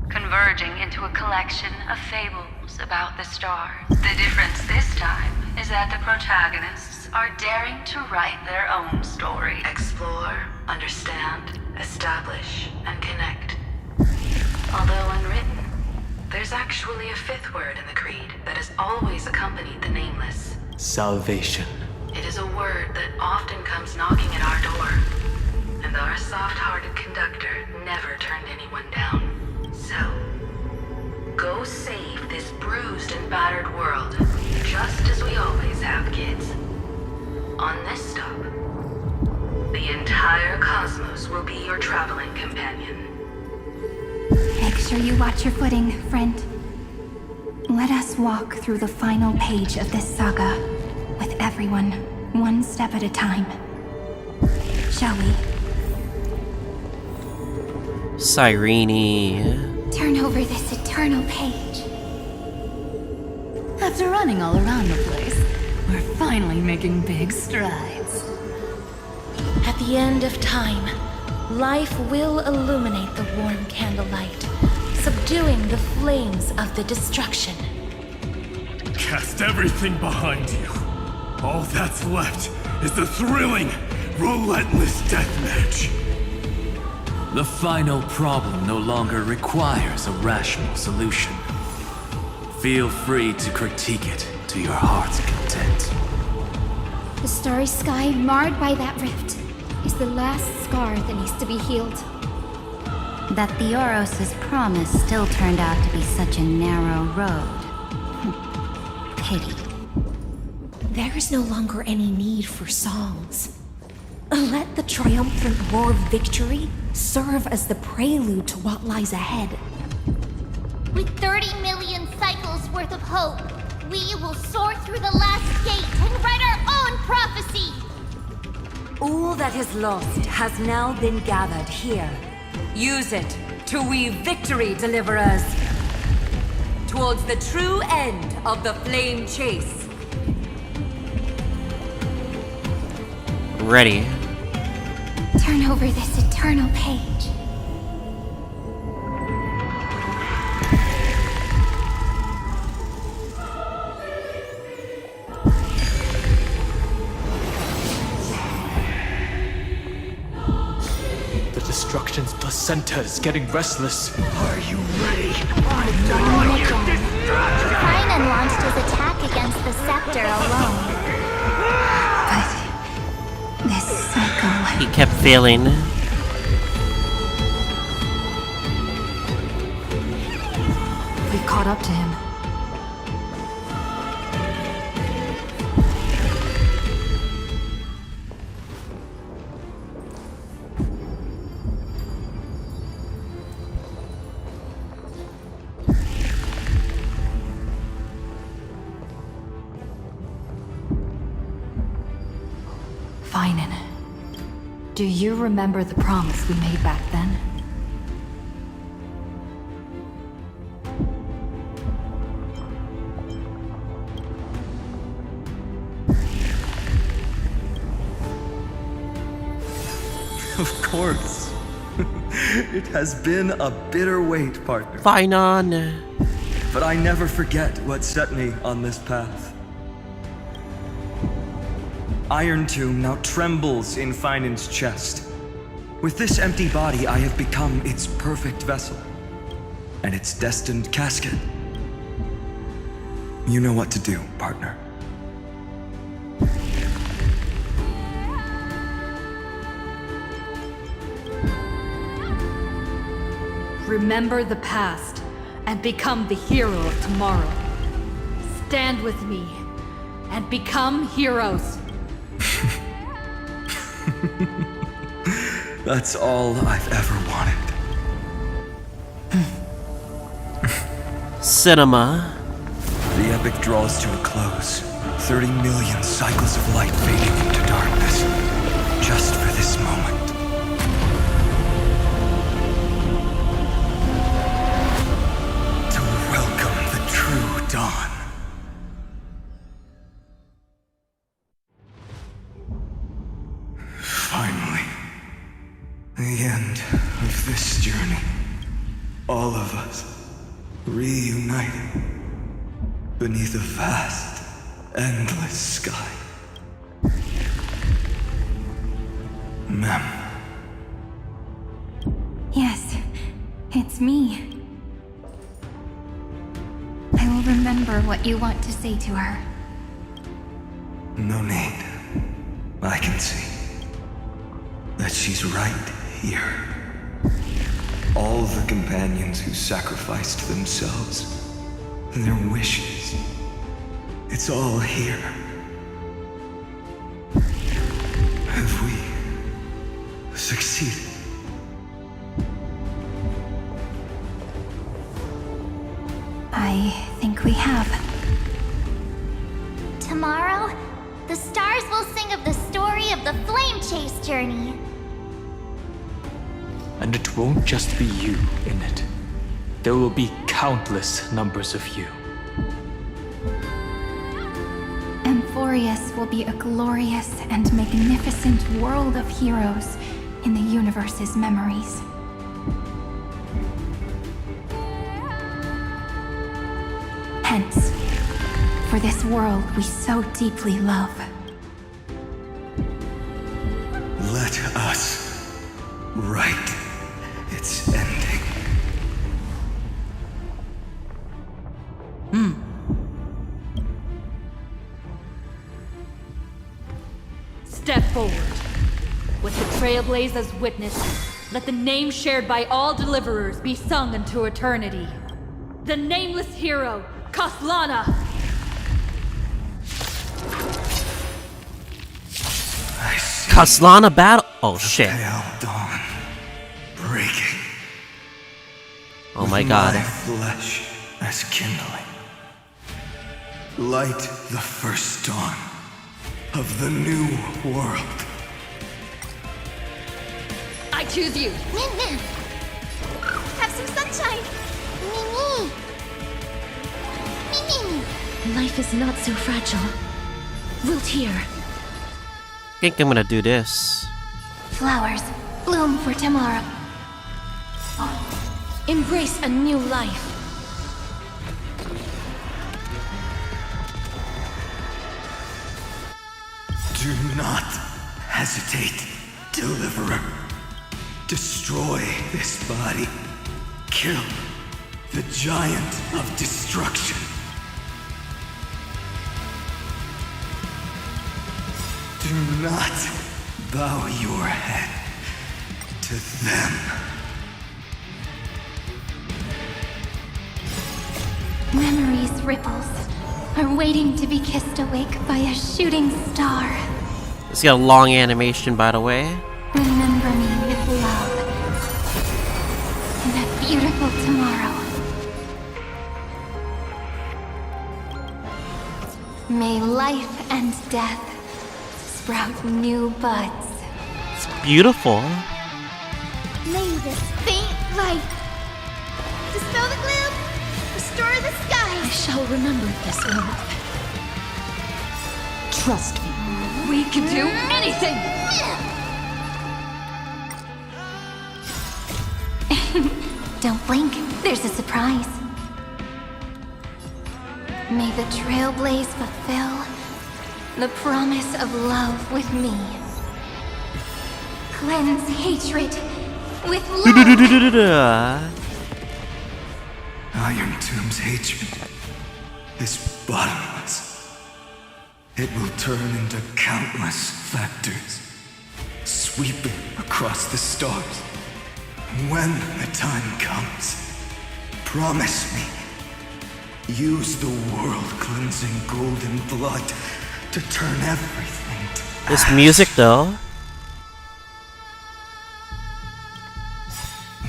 converging into a collection of fables about the stars. The difference this time is that the protagonists are daring to write their own story. Explore, understand, establish, and connect. Although unwritten, there's actually a fifth word in the creed that has always accompanied the nameless. Salvation. It is a word that often comes knocking at our door, and our soft-hearted conductor never turned anyone down. So, go save this bruised and battered world, just as we always have, kids. On this stop, the entire cosmos will be your traveling companion. Make sure you watch your footing, friend. Let us walk through the final page of this saga, with everyone, one step at a time. Shall we? Cyrene. Turn over this eternal page. After running all around the place, we're finally making big strides. At the end of time, life will illuminate the warm candlelight, subduing the flames of the destruction. Cast everything behind you. All that's left is the thrilling, relentless deathmatch. The final problem no longer requires a rational solution. Feel free to critique it to your heart's content. The starry sky marred by that rift is the last scar that needs to be healed. That Theoros' promise still turned out to be such a narrow road. Pity. There is no longer any need for songs. Let the triumphant roar of victory serve as the prelude to what lies ahead. With 30 million cycles worth of hope, we will soar through the last gate and write our own prophecy! All that is lost has now been gathered here. Use it to weave victory, deliverers, towards the true end of the flame chase. Ready. Turn over this eternal page. The destruction's placenta is getting restless. Are you ready? Kynan launched his attack against the scepter alone. This cycle... He kept failing. We caught up to him. Finan, do you remember the promise we made back then? Of course. It has been a bitter wait, partner. Fine on. But I never forget what set me on this path. Iron Tomb now trembles in Finan's chest. With this empty body, I have become its perfect vessel. And its destined casket. You know what to do, partner. Remember the past and become the hero of tomorrow. Stand with me and become heroes. That's all I've ever wanted. Cinema. The epic draws to a close. 30 million cycles of light fading into darkness. Just for this moment. To welcome the true dawn. Finally. The end of this journey. All of us reunited beneath a vast, endless sky. Ma'am. Yes, it's me. I will remember what you want to say to her. No need. I can see that she's right here. All the companions who sacrificed themselves, their wishes, it's all here. Have we succeeded? I think we have. Tomorrow, the stars will sing of the story of the Flame Chase journey. And it won't just be you in it. There will be countless numbers of you. Amphoreus will be a glorious and magnificent world of heroes in the universe's memories. Hence, for this world we so deeply love. Let us write its ending. Step forward. With the Trailblazers witness, let the name shared by all deliverers be sung into eternity. The nameless hero, Kaslana! Kaslana battle. Oh shit. Pale dawn breaking. Oh my god. My flesh as kindling. Light the first dawn of the new world. I choose you. Have some sunshine. Mimi. Mimi. Life is not so fragile. Wilt here. I think I'm gonna do this. Flowers bloom for tomorrow. Embrace a new life. Do not hesitate, Deliverer. Destroy this body. Kill the giant of destruction. Do not bow your head to them. Memories' ripples are waiting to be kissed awake by a shooting star. It's got a long animation, by the way. Remember me with love in a beautiful tomorrow. May life and death sprout new buds. It's beautiful. May this faint light dispel the gloom, restore the skies. I shall remember this orb. Trust me, we can do anything! Don't blink, there's a surprise. May the trailblaze fulfill the promise of love with me. Cleanse hatred with love. Iron Tomb's hatred is bottomless. It will turn into countless factors, sweeping across the stars. When the time comes, promise me, use the world-cleansing golden blood to turn everything to This ash. music, though.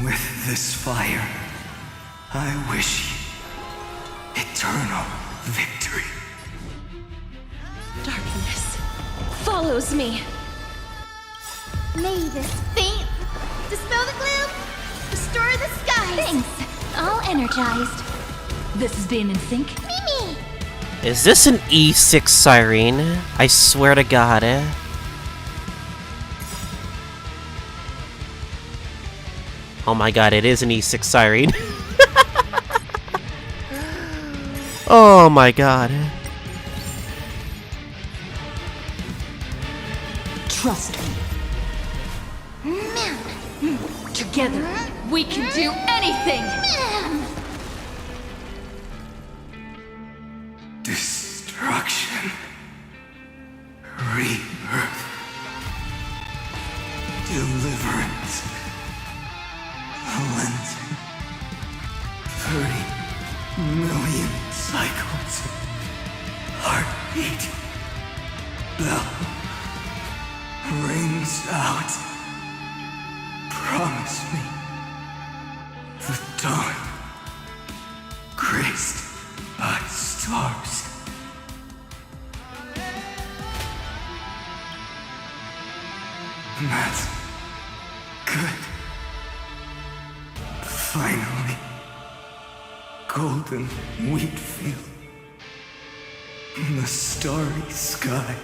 With this fire, I wish you eternal victory. Darkness follows me. May this faint dispel the gloom, restore the skies. Thanks, all energized. This is being in sync. Mimi! Is this an E6 siren? I swear to God, Oh my god, it is an E6 siren. Oh my god. Trust me. Together, we can do anything! Destruction. Rebirth. Deliverance. Cleansing. 30 million cycles. Heartbeat. Bell. Rings out. Promise me. The dawn. Graced by stars. That's good. Finally. Golden wheat field. In the starry sky.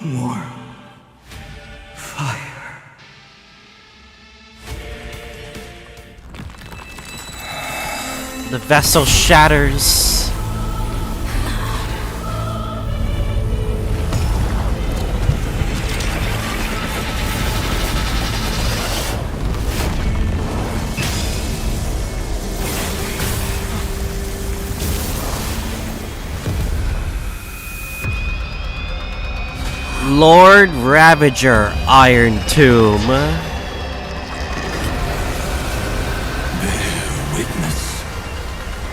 More fire. The vessel shatters. Lord Ravager, Iron Tomb. Bear witness.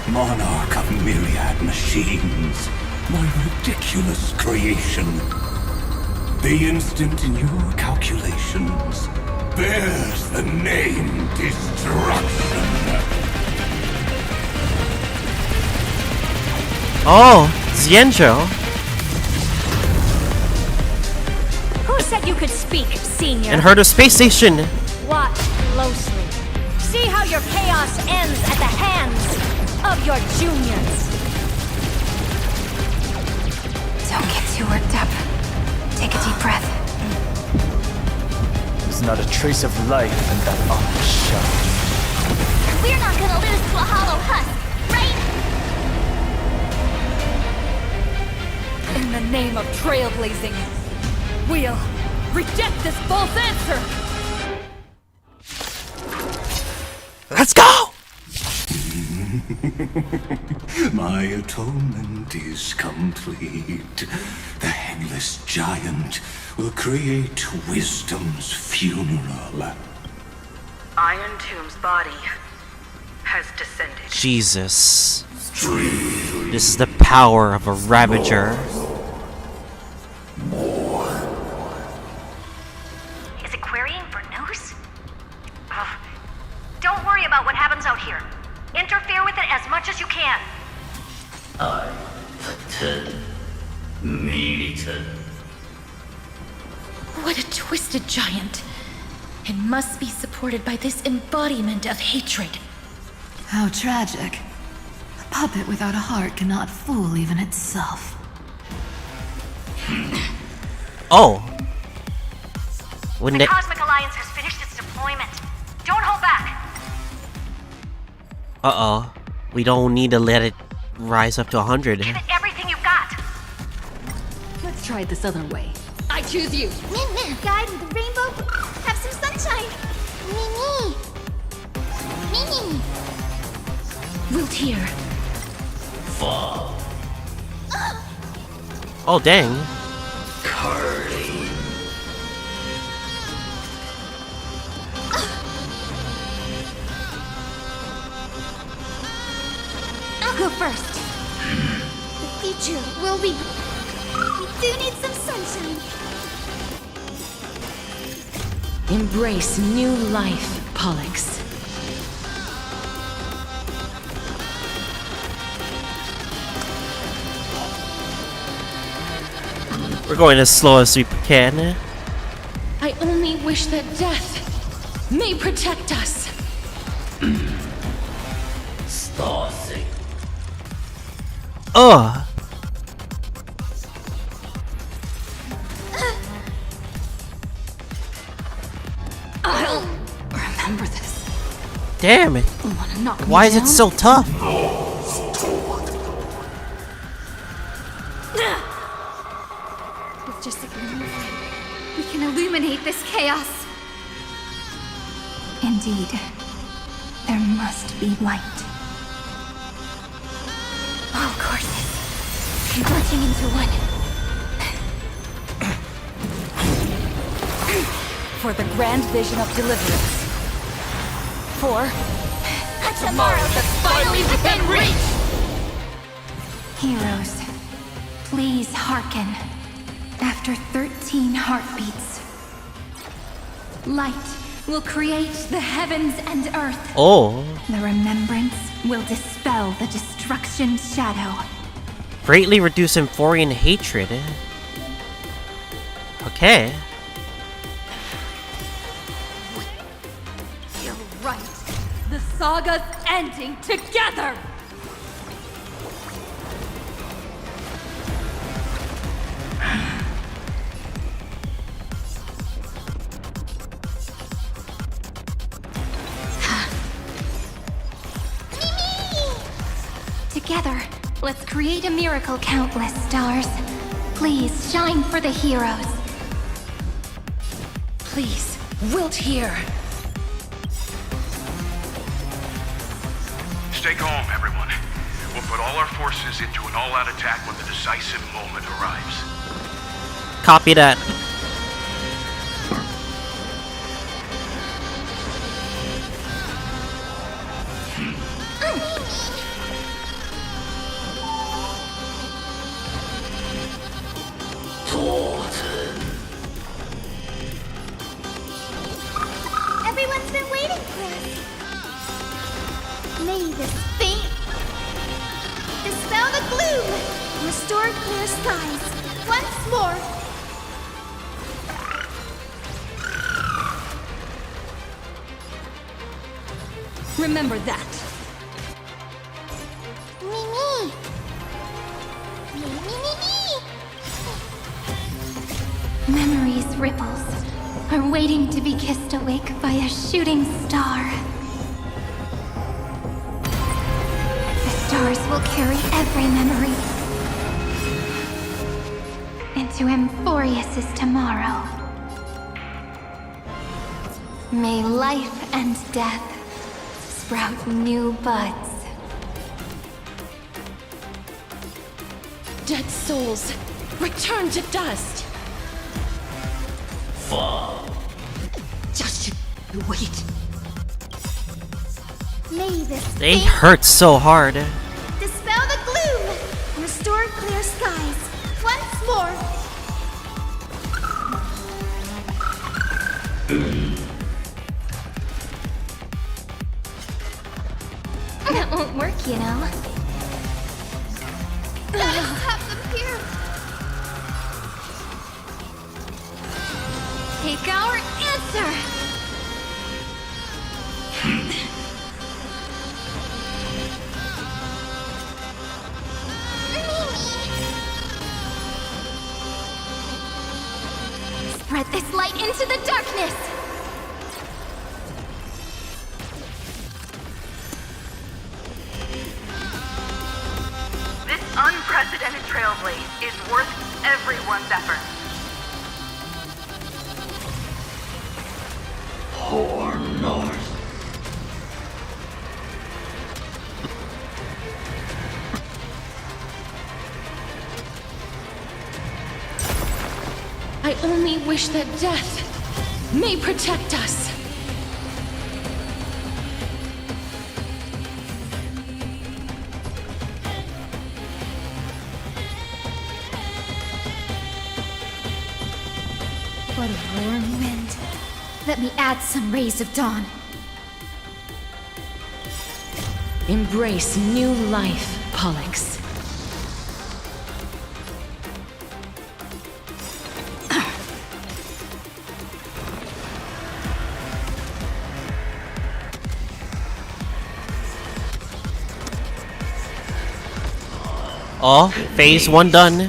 Monarch of myriad machines. My ridiculous creation. The instant in your calculations bears the name Destruction. Oh, Xianzhou. Who said you could speak, Senior? And heard of space station. Watch closely. See how your chaos ends at the hands of your juniors. Don't get too worked up. Take a deep breath. There's not a trace of life in that armored shell. We're not gonna lose to a hollow husk, right? In the name of trailblazing, we'll reject this false answer! Let's go! My atonement is complete. The headless giant will create wisdom's funeral. Iron Tomb's body has descended. Jesus. This is the power of a Ravager. Is it querying for news? Don't worry about what happens out here. Interfere with it as much as you can. What a twisted giant. It must be supported by this embodiment of hatred. How tragic. A puppet without a heart cannot fool even itself. Oh. Wouldn't The it? Cosmic Alliance has finished its deployment. Don't hold back. Uh-oh. We don't need to let it rise up to 100. Give it everything you've got. Let's try it this other way. I choose you. Guide with the rainbow. Have some sunshine. Mimi. Mimi. Wilt here. Fall. Oh, dang. Curly. I'll go first. The future will be. We do need some sunshine. Embrace new life, Pollux. We're going as slow as we can. I only wish that death may protect us. Starting. Ugh. I'll remember this. Damn it. Wanna knock me Why is it down? so tough? With just a glimmer of light, we can illuminate this chaos. Indeed, there must be light. All courses converging into one. For the grand vision of deliverance. For A tomorrow that's finally within reach. Heroes, please hearken. After 13 heartbeats, light will create the heavens and earth. Oh. The remembrance will dispel the destruction shadow. Greatly reduce Amphorian hatred. Okay. You're right. The saga's ending together. Together, let's create a miracle, countless stars. Please shine for the heroes. Please, wilt here. Stay calm, everyone. We'll put all our forces into an all-out attack when the decisive moment arrives. Copy that. Everyone's been waiting for us. May this faint dispel the gloom, restore clear skies once more. Remember that. Mimi. Memories' ripples are waiting to be kissed awake by a shooting star. The stars will carry every memory into Amphoreus' tomorrow. May life and death sprout new buds. Dead souls, return to dust. Fall. Just wait. May this They faint hurt so hard. dispel the gloom, restore clear skies once more. That won't work, you know. Let us have them here. Take our answer! Spread this light into the darkness! Trailblaze is worth everyone's effort. Poor North. I only wish that death may protect us. What a warm wind. Let me add some rays of dawn. Embrace new life, Pollux. Oh, phase 1 done.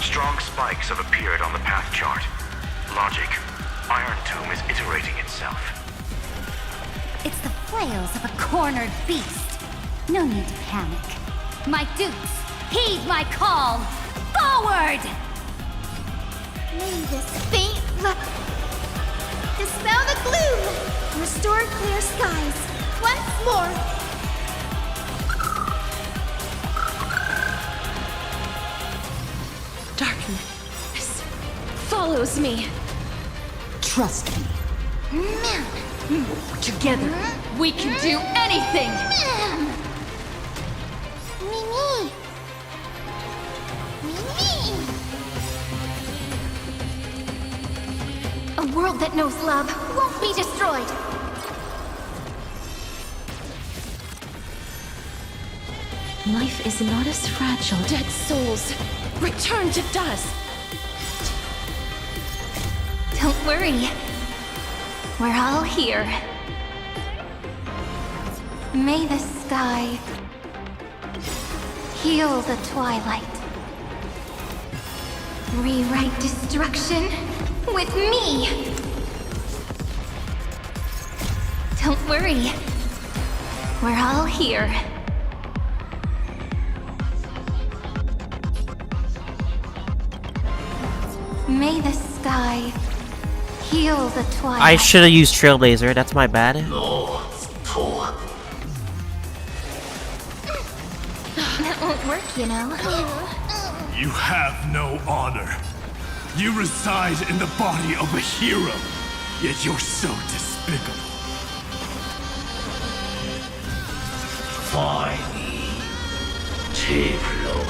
Strong spikes have appeared on the path chart. Logic. Iron Tomb is iterating itself. It's the flails of a cornered beast. No need to panic. My dukes, heed my call. Forward! May this faint light dispel the gloom. Restore clear skies. Once more. Darkness follows me. Trust me. Together, we can do anything! Mimi! A world that knows love won't be destroyed. Life is not as fragile. Dead souls, return to dust! Don't worry. We're all here. May the sky heal the twilight. Rewrite destruction with me. Don't worry. We're all here. May the sky heal the twilight. I should have used Trailblazer. That's my bad. No, fool. That won't work, you know. You have no honor. You reside in the body of a hero, yet you're so despicable. Fine. Tablo.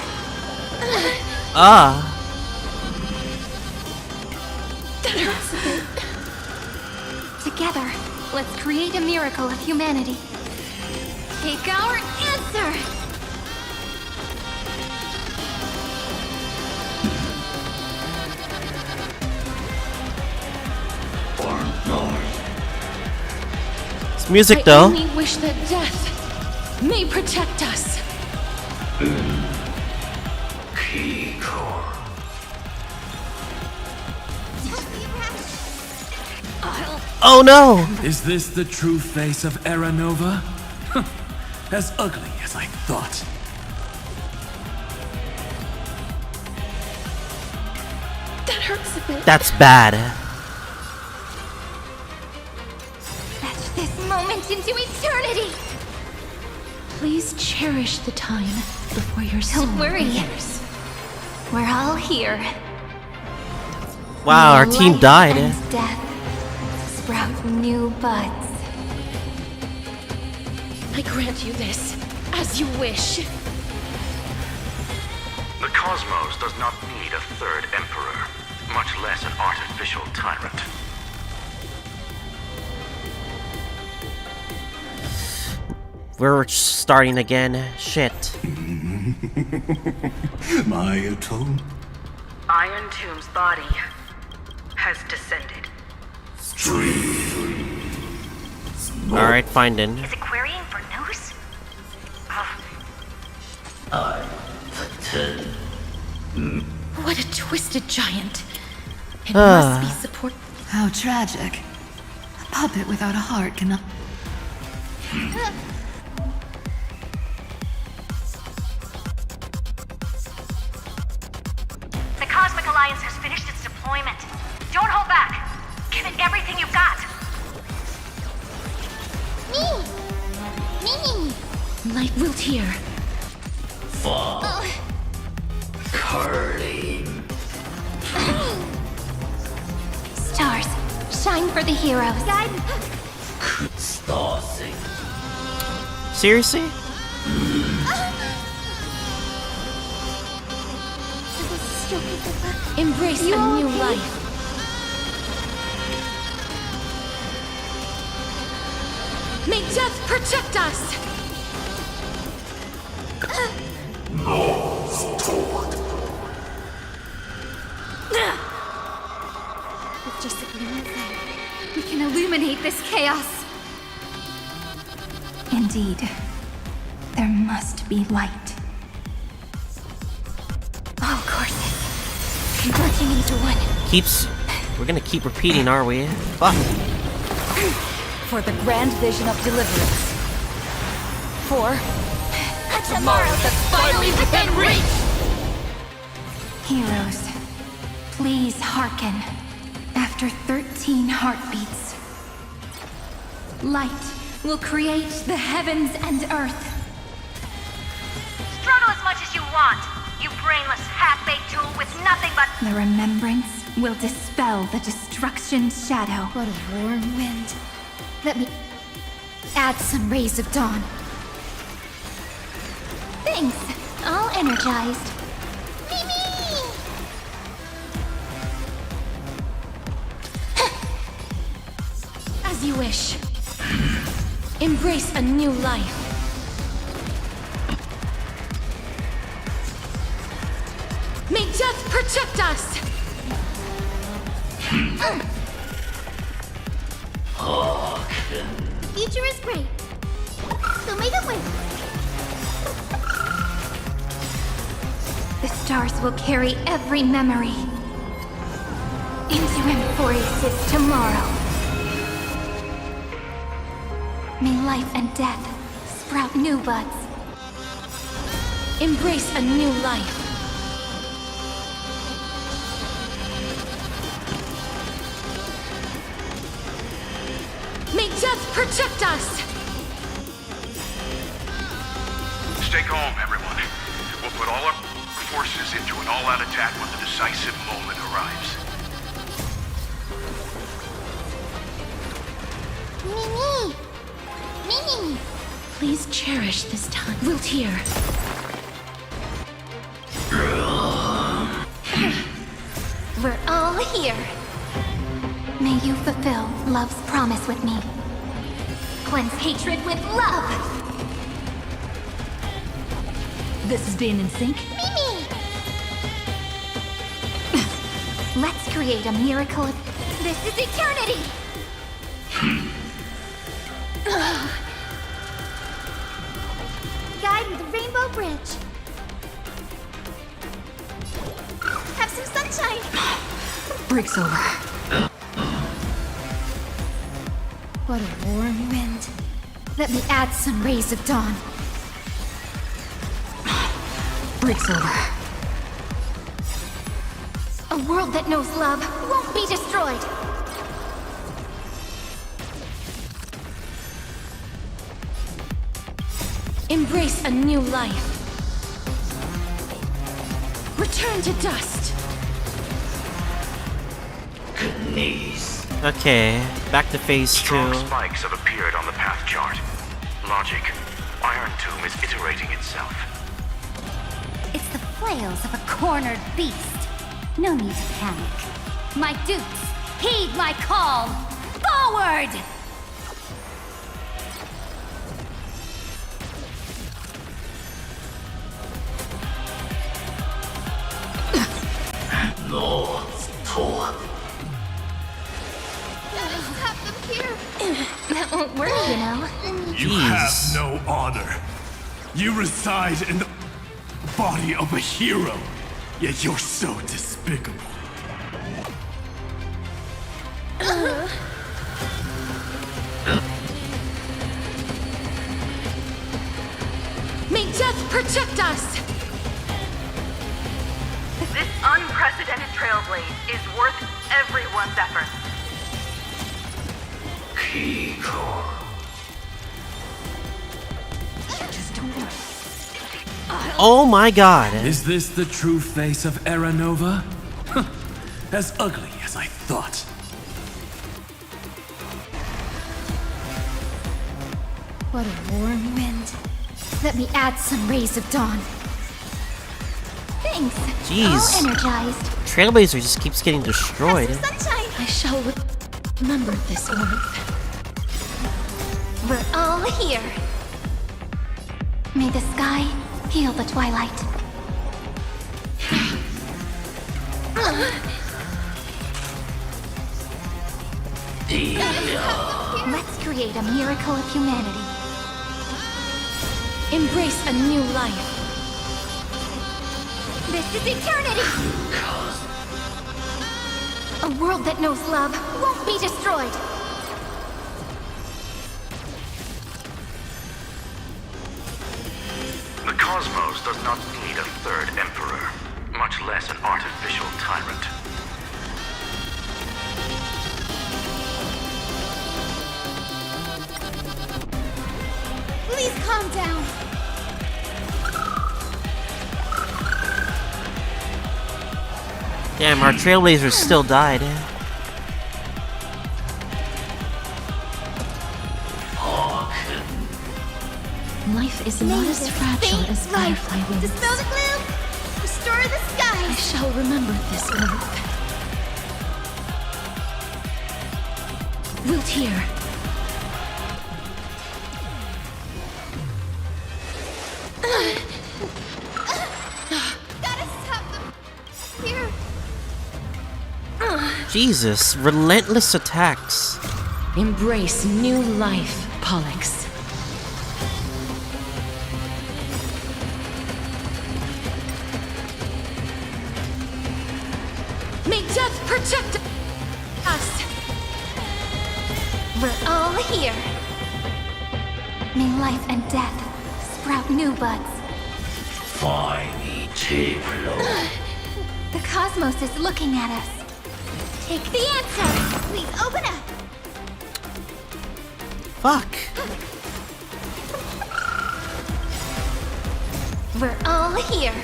Ah. That hurts a bit. Together, let's create a miracle of humanity. Take our answer! It's music though. I only wish that death may protect us. Oh no! Is this the true face of Aranova? As ugly as I thought. That hurts a bit. That's bad. Fetch this moment into eternity! Please cherish the time before your soul Don't worry. withers. We're all here. Wow, our May team life died. and death sprout new buds. I grant you this, as you wish. The cosmos does not need a third emperor, much less an artificial tyrant. We're starting again. Shit. My atone. Iron Tomb's body has descended. Alright, finding. Is it querying for news? What a twisted giant. It must be support. How tragic. A puppet without a heart cannot. agreement. Don't hold back. Give it everything you've got. Me! Light will tear. Curling. Stars, shine for the heroes. Seriously? Embrace a new life. May death protect us! With just agreement there, we can illuminate this chaos. Indeed, there must be light. All courses converging into one. We're gonna keep repeating, are we? Fuck. For the grand vision of deliverance. For a tomorrow that's finally within reach! Heroes, please hearken. After 13 heartbeats, light will create the heavens and earth. Struggle as much as you want, you brainless half-baked tool with nothing but... The remembrance will dispel the destruction shadow. What a warm wind. Let me add some rays of dawn. Thanks, all energized. as you wish. Embrace a new life. May death protect us! Future is great. So may it win. The stars will carry every memory into Amphoreus' tomorrow. May life and death sprout new buds. Embrace a new life. May death protect us! Stay calm, everyone. We'll put all our forces into an all-out attack when the decisive moment arrives. Mimi! Mimi! Please cherish this time. We'll hear. We're all here. May you fulfill love's promise with me. Cleanse hatred with love! This is being in sync? Mimi! Let's create a miracle of... This is eternity! Guide me the Rainbow Bridge. Have some sunshine. Breaks over. What a warm wind. Let me add some rays of dawn. Breaks over. A world that knows love won't be destroyed. Embrace a new life. Return to dust. Okay, back to phase 2. Strong spikes have appeared on the path chart. Logic. Iron Tomb is iterating itself. It's the flails of a cornered beast. No need to panic. My dupes, heed my call! Forward! Have them here. That won't work, you know. You have no honor. You reside in the body of a hero, yet you're so despicable. May death protect us! The This unprecedented trailblaze is worth everyone's effort. Kiko. Oh my god. Is this the true face of Aranova? As ugly as I thought. What a warm wind. Let me add some rays of dawn. Thanks. Jeez. All energized. Trailblazer just keeps getting destroyed. Sunshine. I shall remember this warmth. We're all here. May the sky heal the twilight. Let's create a miracle of humanity. Embrace a new life. This is eternity! A world that knows love won't be destroyed. The cosmos does not need a third emperor, much less an artificial tyrant. Please calm down. Damn, our Trailblazers still died. Life is not as fragile as butterfly wings. Dispel the gloom. Restore the sky. I shall remember this warmth. Wilt here. Gotta stop them. Here. Jesus, relentless attacks. Embrace new life, Pollux. May death protect us! We're all here. May life and death sprout new buds. The cosmos is looking at us. Take the answer. Please open up. Fuck. We're all here.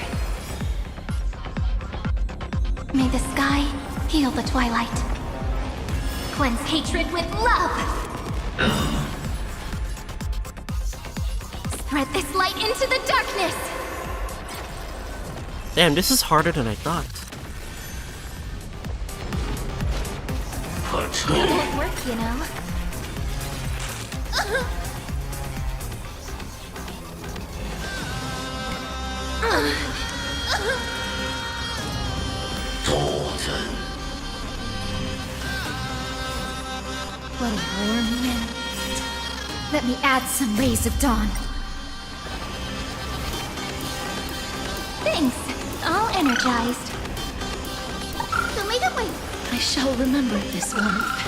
May the sky heal the twilight. Cleanse hatred with love. Spread this light into the darkness. Damn, this is harder than I thought. It won't work, you know. What a warm wind. Let me add some rays of dawn. Thanks. All energized. Show me the way. I shall remember this warmth.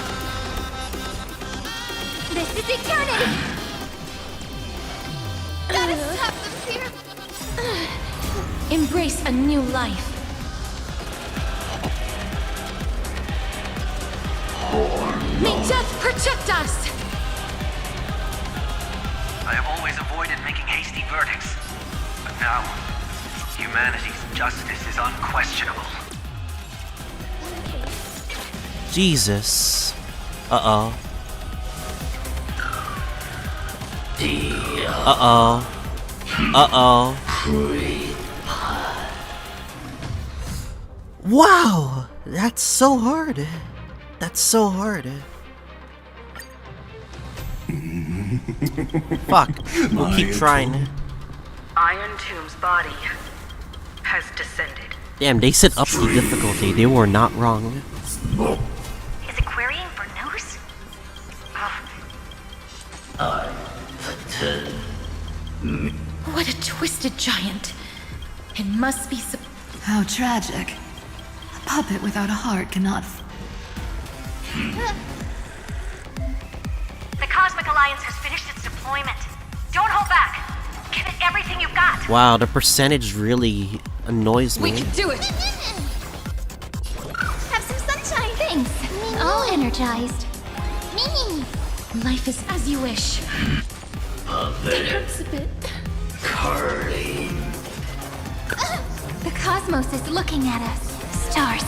This is eternity. Gotta stop them here. Embrace a new life. May death protect us! I have always avoided making hasty verdicts, but now, humanity's justice is unquestionable. Jesus. Uh-oh. Uh-oh. Uh-oh. Wow! That's so hard. That's so hard. Fuck. We'll keep trying. Iron Tomb's body has descended. Damn, they set up the difficulty. They were not wrong. Is it querying for news? What a twisted giant. It must be How tragic. A puppet without a heart cannot. The Cosmic Alliance has finished its deployment. Don't hold back. Give it everything you've got. Wow, the percentage really annoys me. We can do it! energized. Me! Life is as you wish. That hurts a bit. Curling. The cosmos is looking at us. Stars,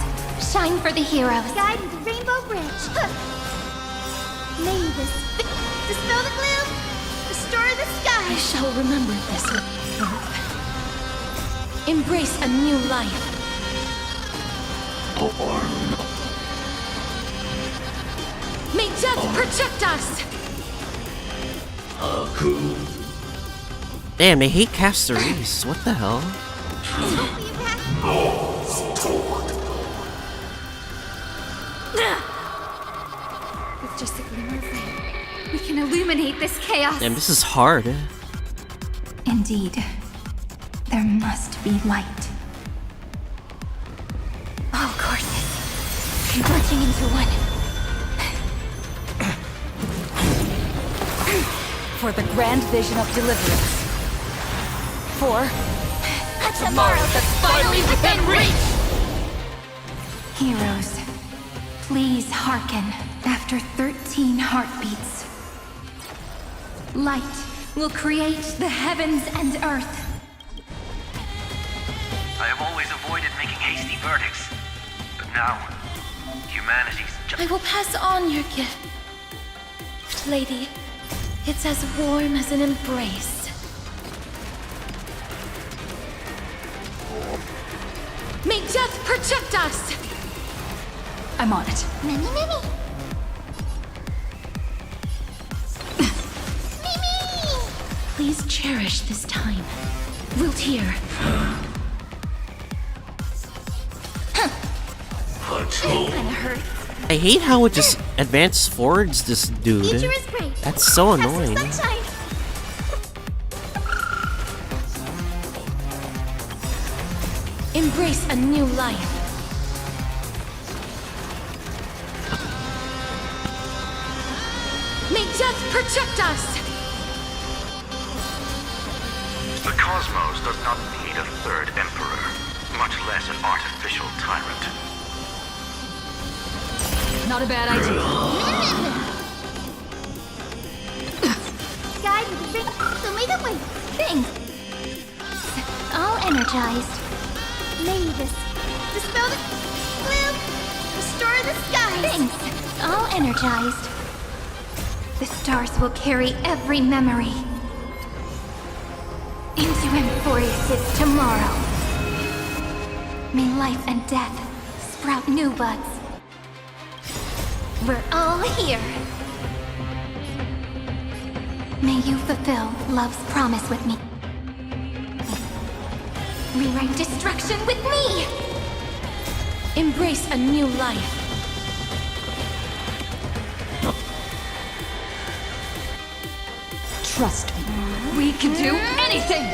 shine for the heroes. Guide me to Rainbow Bridge. May this dispel the gloom, restore the sky. I shall remember this with birth. Embrace a new life. May death protect us! Damn, they hate Castarees. What the hell? With just a glimmer of light, we can illuminate this chaos. Damn, this is hard. Indeed, there must be light. All courses converging into one. For the grand vision of deliverance. For A tomorrow that's finally within reach! Heroes, please hearken. After 13 heartbeats, light will create the heavens and earth. I have always avoided making hasty verdicts. But now, humanity's I will pass on your gift, lady. It's as warm as an embrace. may death protect us! I'm on it. Mimi! Please cherish this time. Wilt hear. Kinda hurt. I hate how it just advances forwards this dude. Future is great. That's so annoying. Sunshine. Embrace a new life. May death protect us! The cosmos does not need a third emperor, much less an artificial tyrant. Not a bad idea. Guide with the ring. So may the way. Things. All energized. May this dispel the gloom. Restore the skies. Things. All energized. The stars will carry every memory into Amphoreus' tomorrow. May life and death sprout new buds. We're all here. May you fulfill love's promise with me. Rewrite destruction with me! Embrace a new life. Trust me. We can do anything!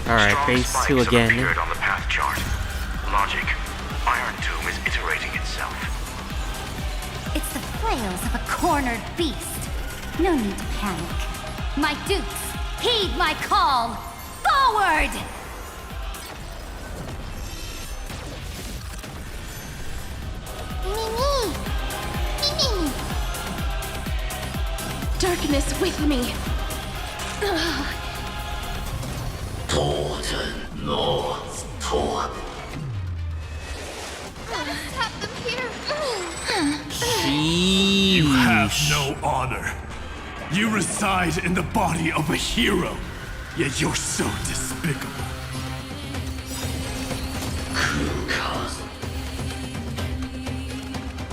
Alright, phase 2 again. Appeared on the path chart. Logic. Iron Tomb is iterating itself. It's the flails of a cornered beast. No need to panic. My dukes, heed my call! Forward! Mimi! Darkness with me. Tap them here. You have no honor. You reside in the body of a hero, yet you're so despicable.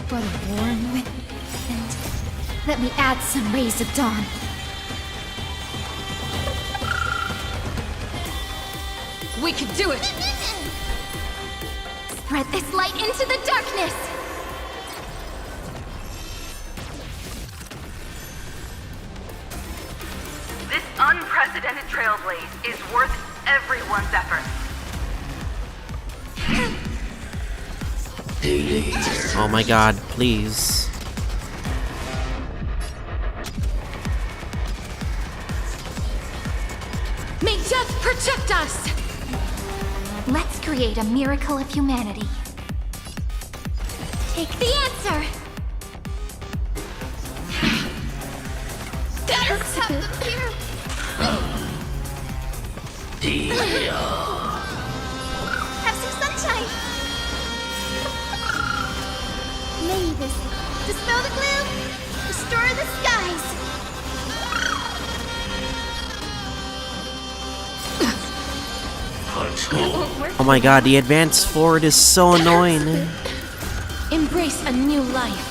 What a warm wind. And let me add some rays of dawn. We can do it! Spread this light into the darkness! This unprecedented trailblaze is worth everyone's effort. Oh my god, please. May death protect us! Let's create a miracle of humanity. Take the answer. That hurts a bit. Have some sunshine. May this dispel the gloom, restore the skies. Oh my god, the advance forward is so annoying. Embrace a new life.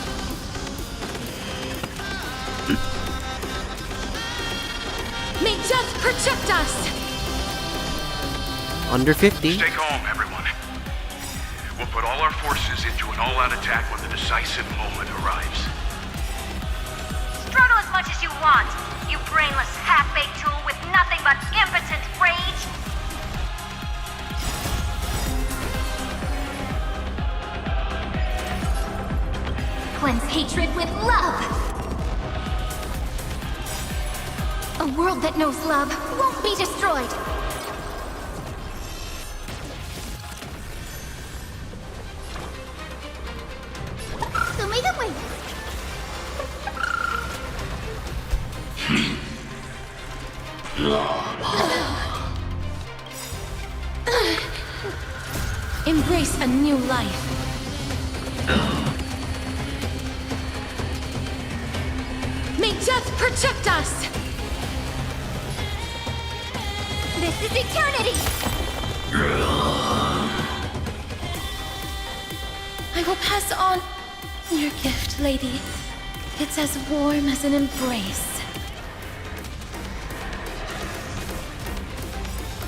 May death protect us! Under 50. Stay calm, everyone. We'll put all our forces into an all-out attack when the decisive moment arrives. Struggle as much as you want, you brainless half-baked tool with nothing but impotent rage. Cleanse hatred with love. A world that knows love won't be destroyed. Show me the way. Embrace a new life. May death protect us! This is eternity. I will pass on your gift, lady. It's as warm as an embrace.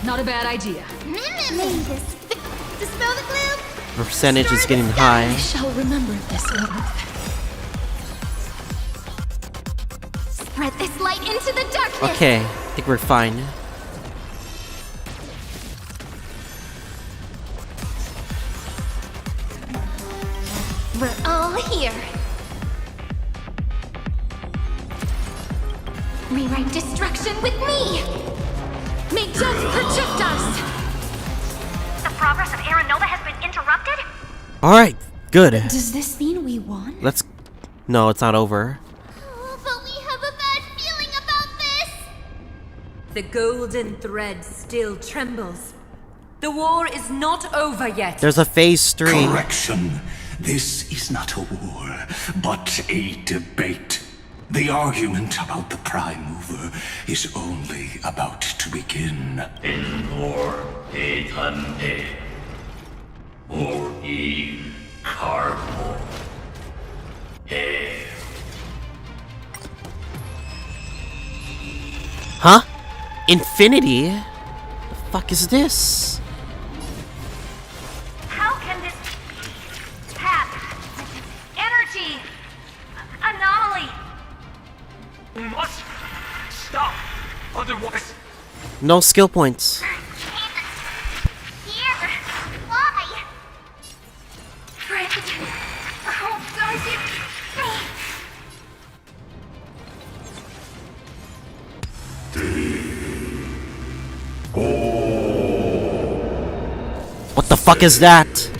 Not a bad idea. May this dispel the gloom. The percentage is getting high. I shall remember this warmth. Spread this light into the darkness. Okay, I think we're fine. We're all here. Rewrite destruction with me. May death protect us! The progress of Aranova has been interrupted? Alright, good. Does this mean we won? Let's... No, it's not over. Oh, but we have a bad feeling about this. The golden thread still trembles. The war is not over yet. There's a phase 3. Correction. This is not a war, but a debate. The argument about the Prime Mover is only about to begin. Huh? Infinity? The fuck is this? How can this path, energy, anomaly? We must stop, otherwise. No skill points. Here. Why? Friend. Oh, don't you... What the fuck is that?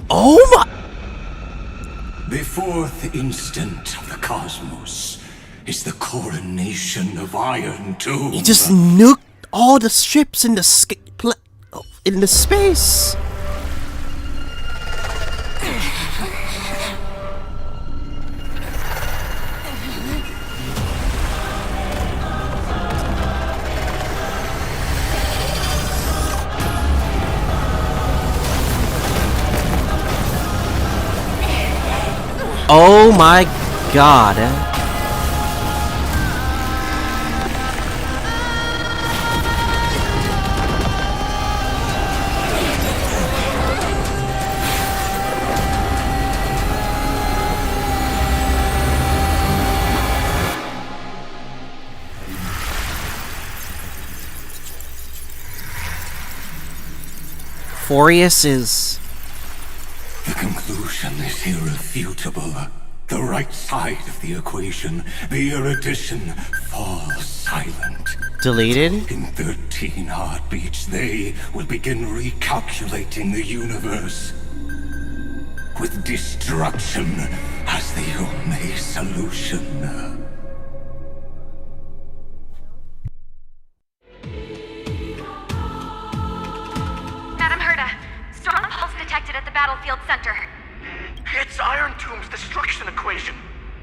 Oh my... The fourth instant of the cosmos is the coronation of Iron Tomb. He just nuked all the ships in the space. Oh my god. Amphoreus is... The conclusion is irrefutable. The right side of the equation, the erudition, falls silent. Deleted? In 13 heartbeats, they will begin recalculating the universe. With destruction as the only solution. Madam Herda, storm pulse detected at the battlefield center. It's Iron Tomb's destruction equation.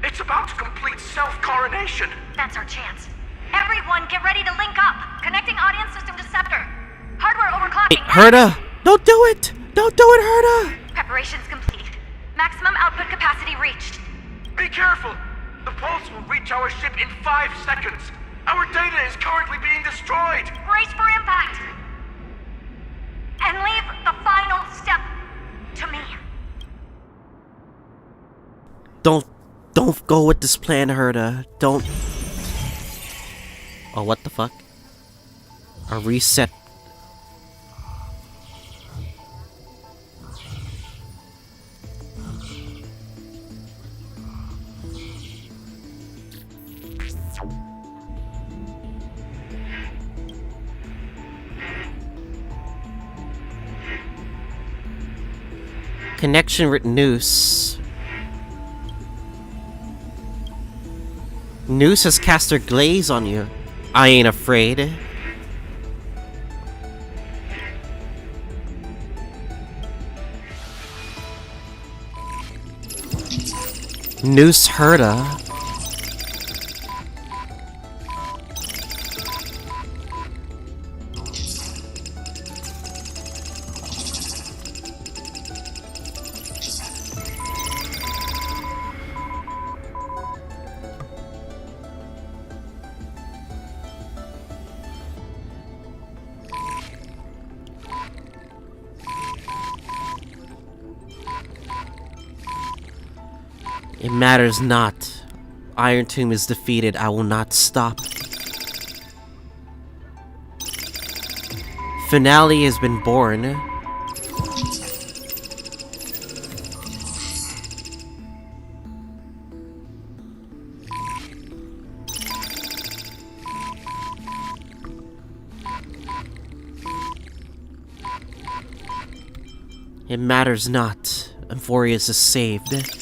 It's about to complete self-coronation. That's our chance. Everyone, get ready to link up. Connecting audience system to scepter. Hardware overclocking. Herda! Don't do it! Don't do it, Herda! Preparations complete. Maximum output capacity reached. Be careful. The pulse will reach our ship in 5 seconds. Our data is currently being destroyed. Brace for impact. And leave the final step to me. Don't go with this plan, Herda. Don't. Oh, what the fuck? A reset. Connection with Noose. Noose has cast her glaze on you. I ain't afraid. Noose Herda. It matters not. Iron Tomb is defeated. I will not stop. Finale has been born. It matters not. Amphoreus is saved.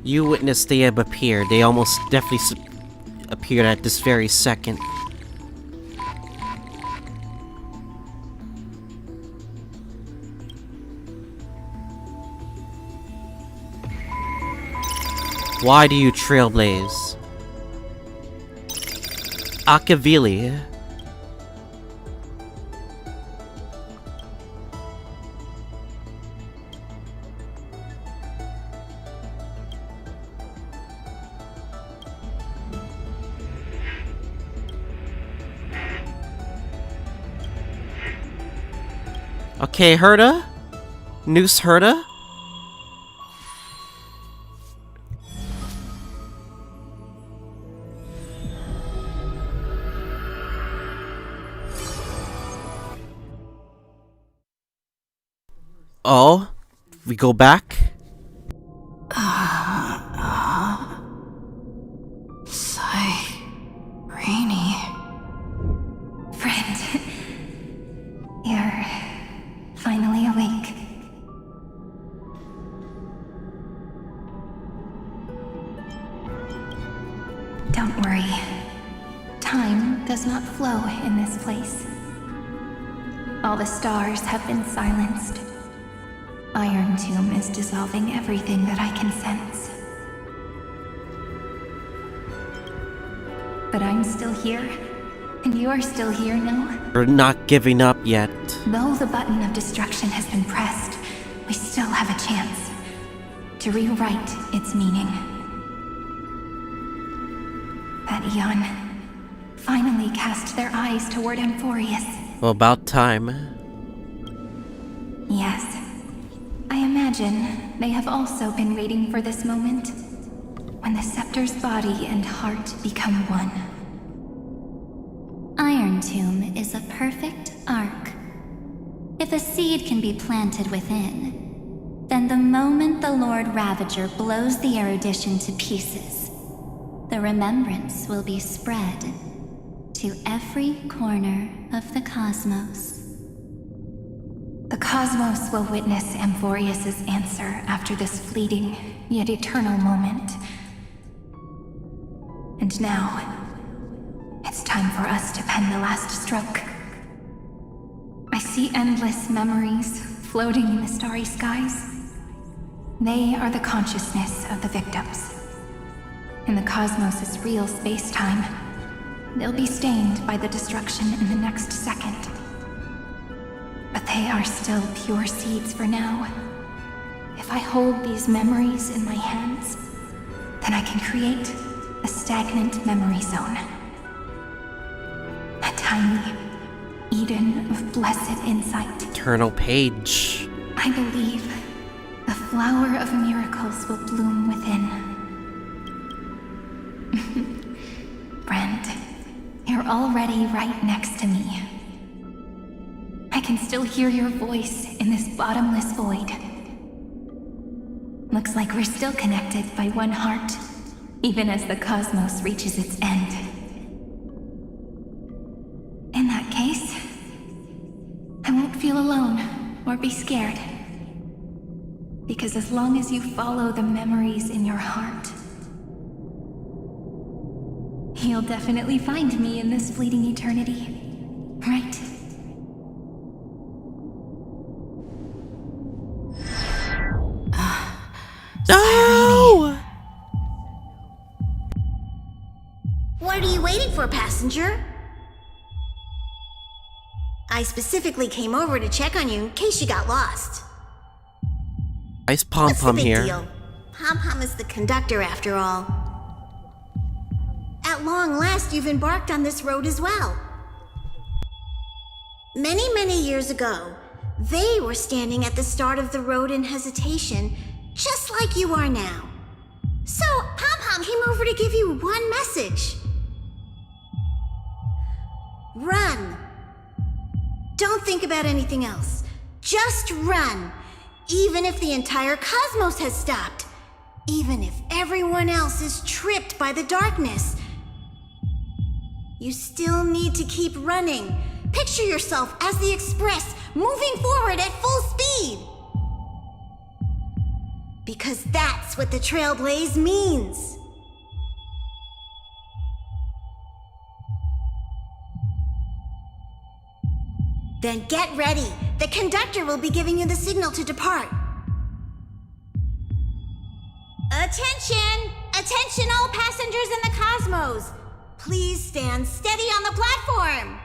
You witnessed they have appeared. They almost definitely appeared at this very second. Why do you trailblaze? Akavili. Okay, Herda? Noose Herda? Oh? We go back? Rainy. Friend. You're finally awake. Don't worry. Time does not flow in this place. All the stars have been silenced. Iron Tomb is dissolving everything that I can sense. But I'm still here, and you're still here, no? We're not giving up yet. Though the button of destruction has been pressed, we still have a chance to rewrite its meaning. That Eon finally cast their eyes toward Amphoreus. Well, about time. Yes. I imagine they have also been waiting for this moment, when the scepter's body and heart become one. Iron Tomb is a perfect ark. If a seed can be planted within, then the moment the Lord Ravager blows the erudition to pieces, the remembrance will be spread to every corner of the cosmos. The cosmos will witness Amphoreus' answer after this fleeting, yet eternal moment. And now, it's time for us to pen the last stroke. I see endless memories floating in the starry skies. They are the consciousness of the victims. In the cosmos' real space-time, they'll be stained by the destruction in the next second. But they are still pure seeds for now. If I hold these memories in my hands, then I can create a stagnant memory zone. A tiny Eden of blessed insight. Eternal page. I believe the flower of miracles will bloom within. Friend, you're already right next to me. I can still hear your voice in this bottomless void. Looks like we're still connected by one heart, even as the cosmos reaches its end. In that case, I won't feel alone or be scared. Because as long as you follow the memories in your heart, you'll definitely find me in this fleeting eternity, right? No! What are you waiting for, passenger? I specifically came over to check on you in case you got lost. Nice pom-pom What's the big here. deal? Pom-pom is the conductor after all. At long last, you've embarked on this road as well. Many, many years ago, they were standing at the start of the road in hesitation, just like you are now. So, Pom-Pom came over to give you one message. Run. Don't think about anything else. Just run. Even if the entire cosmos has stopped. Even if everyone else is tripped by the darkness. You still need to keep running. Picture yourself as the Express, moving forward at full speed. Because that's what the Trailblaze means. Then get ready. The conductor will be giving you the signal to depart. Attention! Attention all passengers in the cosmos! Please stand steady on the platform.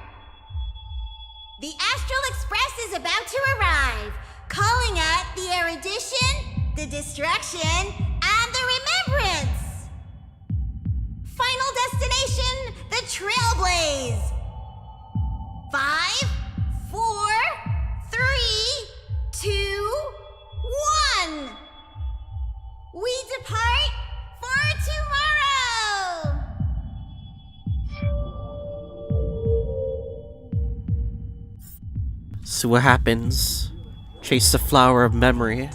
The Astral Express is about to arrive, calling at the erudition, the destruction, and the remembrance. Final destination, the Trailblaze. 5, 4, 3, 2, 1. We depart for tomorrow. See what happens. Chase the flower of memory.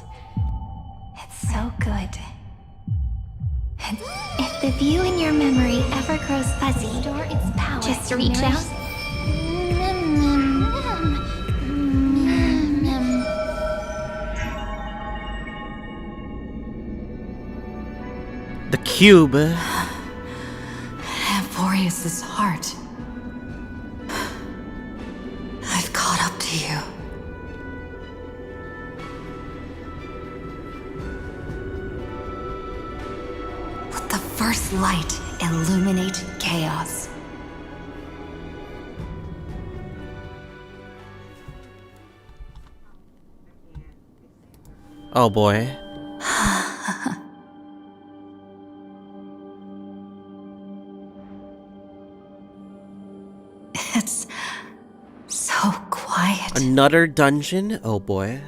It's so good. And if the view in your memory ever grows fuzzy, or its power, just reach out. The cube. Amphoreus' heart. I've caught up to you. Let the first light illuminate chaos. Oh boy. It's so quiet. Another dungeon? Oh boy.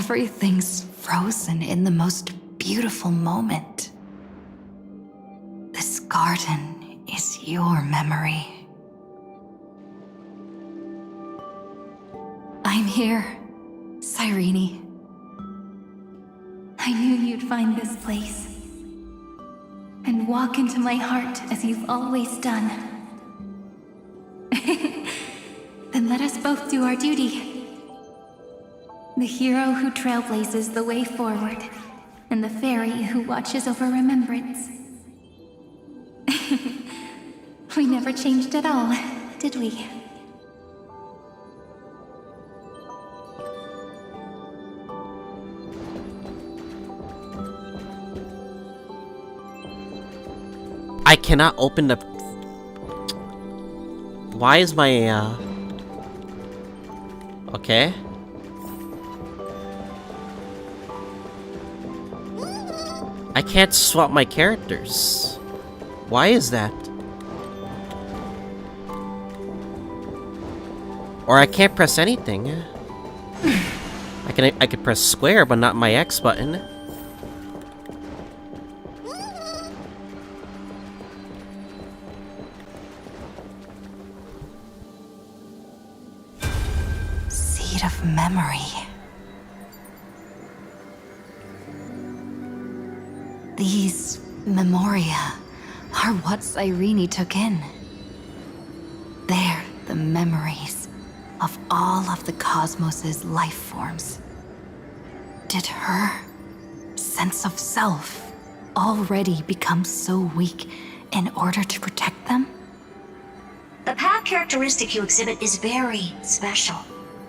Everything's frozen in the most beautiful moment. This garden is your memory. I'm here, Cyrene. I knew you'd find this place and walk into my heart as you've always done. Then let us both do our duty. The hero who trailblazes the way forward, and the fairy who watches over remembrance. We never changed at all, did we? I cannot open the... Why is my, Okay. I can't swap my characters. Why is that? Or I can't press anything. I could press square, but not my X button. Seed of memory. These memoria are what Cyrene took in. They're the memories of all of the cosmos's life forms. Did her sense of self already become so weak in order to protect them? The path characteristic you exhibit is very special.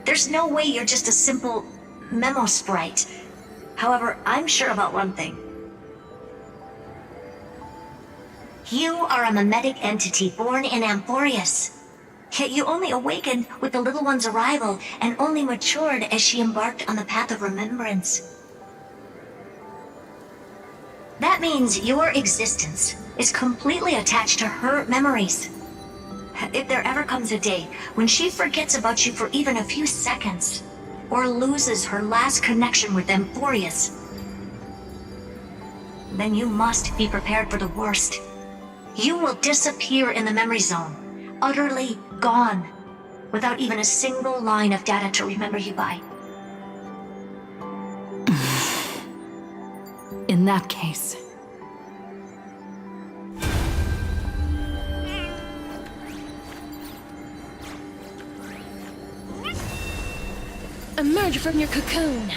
There's no way you're just a simple memo sprite. However, I'm sure about one thing. You are a mimetic entity born in Amphoreus. Yet you only awakened with the little one's arrival and only matured as she embarked on the path of remembrance. That means your existence is completely attached to her memories. If there ever comes a day when she forgets about you for even a few seconds, or loses her last connection with Amphoreus, then you must be prepared for the worst. You will disappear in the memory zone, utterly gone, without even a single line of data to remember you by. In that case, emerge from your cocoon.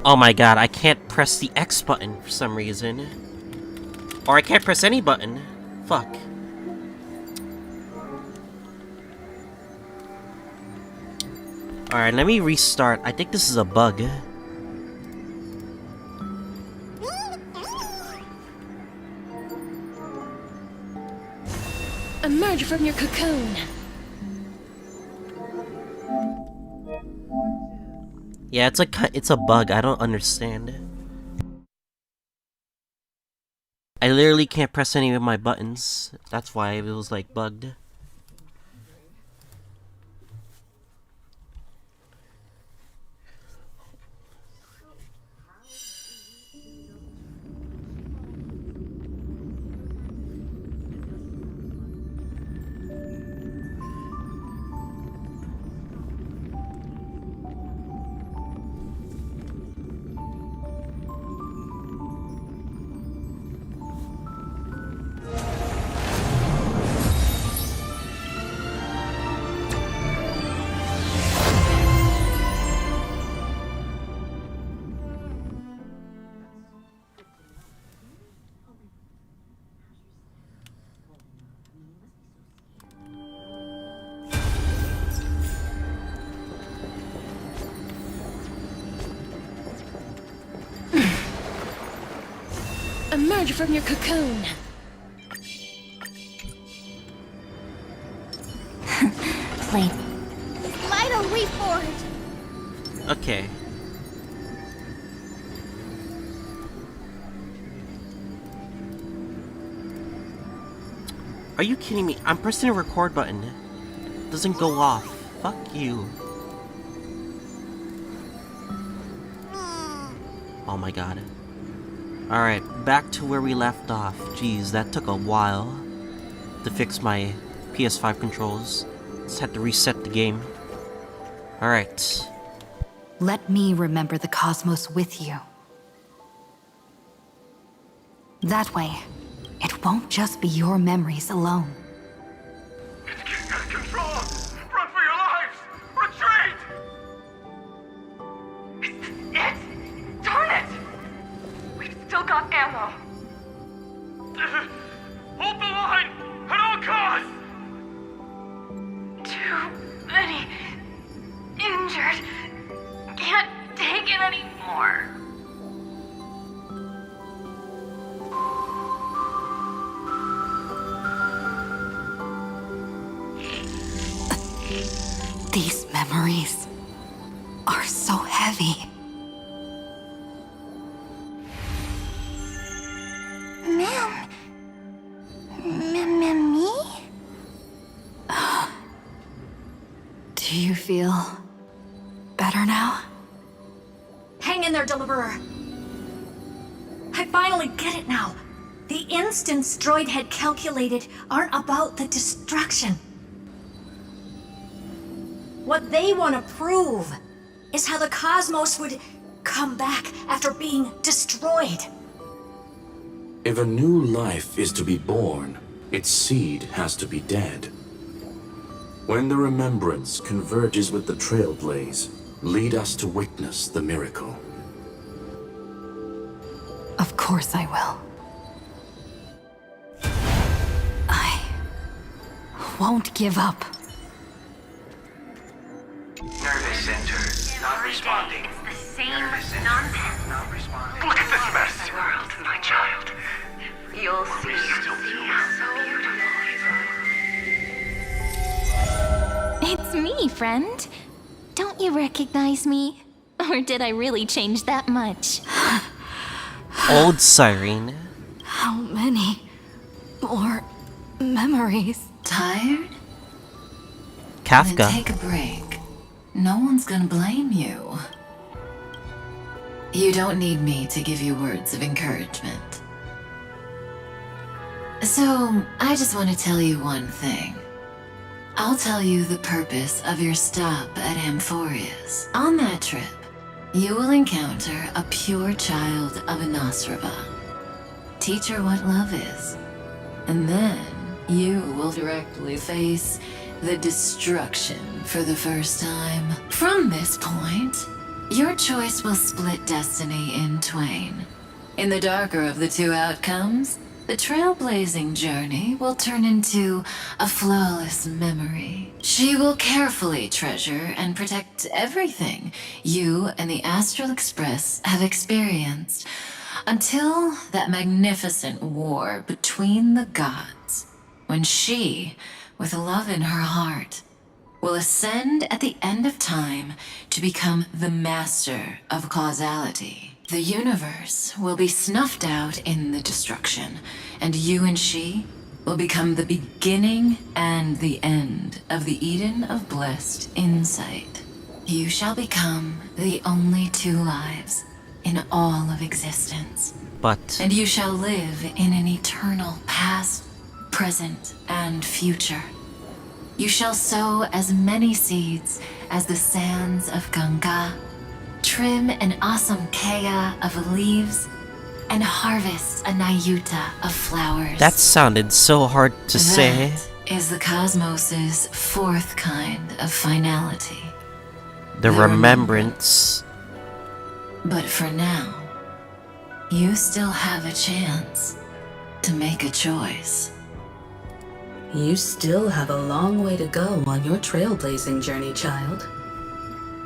Oh my god, I can't press the X button for some reason. Or I can't press any button. Fuck. Alright, let me restart. I think this is a bug. Emerge from your cocoon. Yeah, it's a bug. I don't understand. I literally can't press any of my buttons. That's why it was like bugged. Emerge from your cocoon. Wait. Vital reforge. Are you kidding me? I'm pressing the record button. It doesn't go off. Fuck you. Oh my god. Alright, back to where we left off. Jeez, that took a while to fix my PS5 controls. Just had to reset the game. Alright. Let me remember the cosmos with you. That way, it won't just be your memories alone. It's getting out of control! Run for your lives! Retreat! It's... Darn it! We've still got ammo. Hold the line! At all costs! Too many injured. Can't take it anymore. These memories are so heavy. Ma'am? Me? Do you feel better now? Hang in there, Deliverer. I finally get it now. The instants Droid had calculated aren't about the destruction. What they want to prove is how the cosmos would come back after being destroyed. If a new life is to be born, its seed has to be dead. When the remembrance converges with the trailblaze, lead us to witness the miracle. Of course I will. I won't give up. Nervous center, not responding. It's the same nonsense. Not responding. Look at this mess! The world, my child. You'll see. It's me, friend. Don't you recognize me? Or did I really change that much? Old Siren. How many more memories? Tired? Kafka. Then take a break. No one's gonna blame you. You don't need me to give you words of encouragement. So, I just want to tell you one thing. I'll tell you the purpose of your stop at Amphoreus. On that trip, you will encounter a pure child of Nosraba. Teach her what love is. And then you will directly face the destruction for the first time. From this point, your choice will split destiny in twain. In the darker of the two outcomes, the trailblazing journey will turn into a flawless memory. She will carefully treasure and protect everything you and the Astral Express have experienced until that magnificent war between the gods, when she, with love in her heart, will ascend at the end of time to become the master of causality. The universe will be snuffed out in the destruction, and you and she will become the beginning and the end of the Eden of blessed insight. You shall become the only two lives in all of existence. And you shall live in an eternal past, present, and future. You shall sow as many seeds as the sands of Ganga, trim an awesome kea of leaves, and harvest a nayuta of flowers. That sounded so hard to say. That is the cosmos's fourth kind of finality. The remembrance. But for now, you still have a chance to make a choice. You still have a long way to go on your trailblazing journey, child.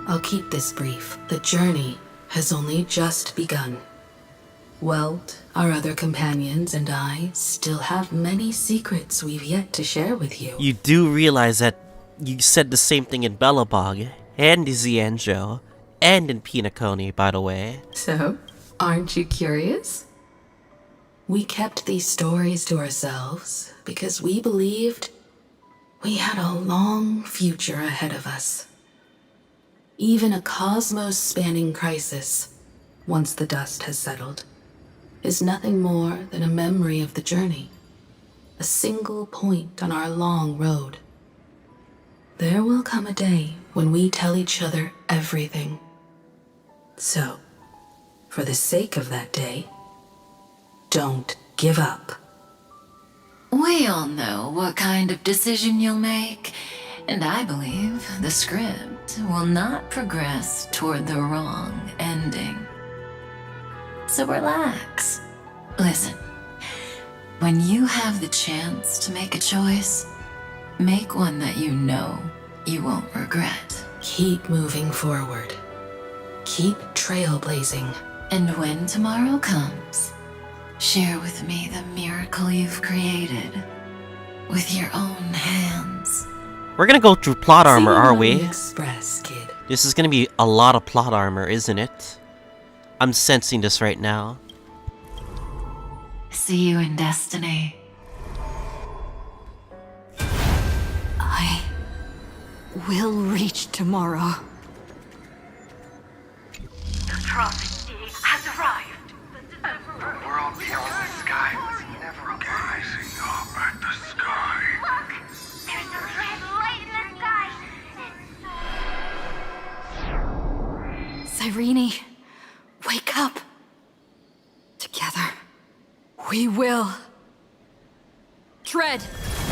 I'll keep this brief. The journey has only just begun. Welt, our other companions, and I still have many secrets we've yet to share with you. You do realize that you said the same thing in Bellabog, and in Zianjo, and in Pinacone, by the way. So, aren't you curious? We kept these stories to ourselves because we believed we had a long future ahead of us. Even a cosmos-spanning crisis, once the dust has settled, is nothing more than a memory of the journey, a single point on our long road. There will come a day when we tell each other everything. So, for the sake of that day, don't give up. We all know what kind of decision you'll make, and I believe the script will not progress toward the wrong ending. So relax. Listen, when you have the chance to make a choice, make one that you know you won't regret. Keep moving forward. Keep trailblazing. And when tomorrow comes, share with me the miracle you've created with your own hands. We're gonna go through plot armor, are we? Express, kid. This is gonna be a lot of plot armor, isn't it? I'm sensing this right now. See you in destiny. I will reach tomorrow. The prophet has arrived. The world beyond the sky was never gazing up at the sky. Look! There's a red light in the sky! Cyrene, wake up. Together, we will tread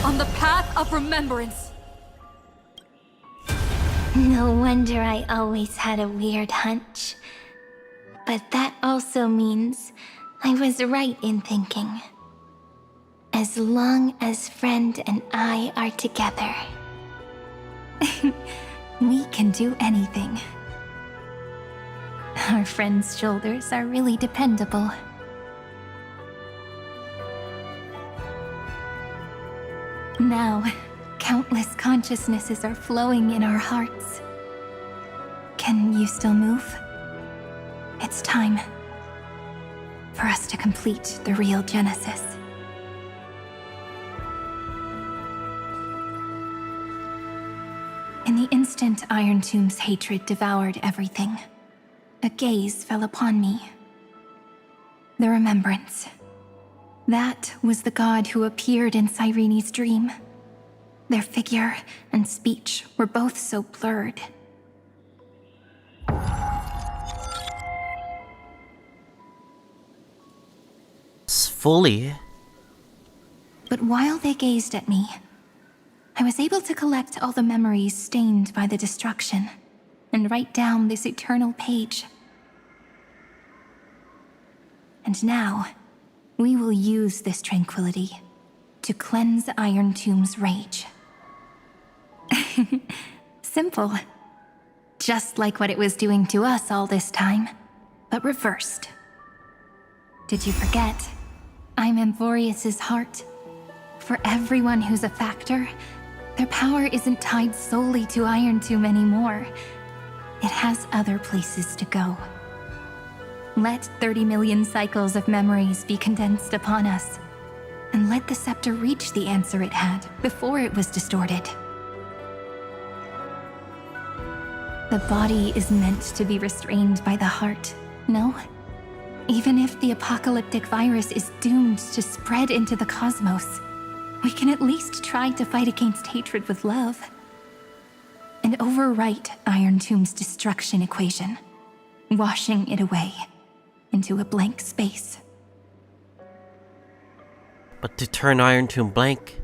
on the path of remembrance. No wonder I always had a weird hunch. But that also means I was right in thinking. As long as Friend and I are together, We can do anything. Our friend's shoulders are really dependable. Now, countless consciousnesses are flowing in our hearts. Can you still move? It's time for us to complete the real Genesis. In the instant Iron Tomb's hatred devoured everything, a gaze fell upon me. The remembrance. That was the god who appeared in Cyrene's dream. Their figure and speech were both so blurred. Fully. But while they gazed at me, I was able to collect all the memories stained by the destruction and write down this eternal page. And now, we will use this tranquility to cleanse Iron Tomb's rage. Simple. Just like what it was doing to us all this time, but reversed. Did you forget? I'm Amphoreus' heart. For everyone who's a factor, their power isn't tied solely to Iron Tomb anymore. It has other places to go. Let 30 million cycles of memories be condensed upon us, and let the scepter reach the answer it had before it was distorted. The body is meant to be restrained by the heart, no? Even if the apocalyptic virus is doomed to spread into the cosmos, we can at least try to fight against hatred with love. And overwrite Iron Tomb's destruction equation, washing it away into a blank space. But to turn Iron Tomb blank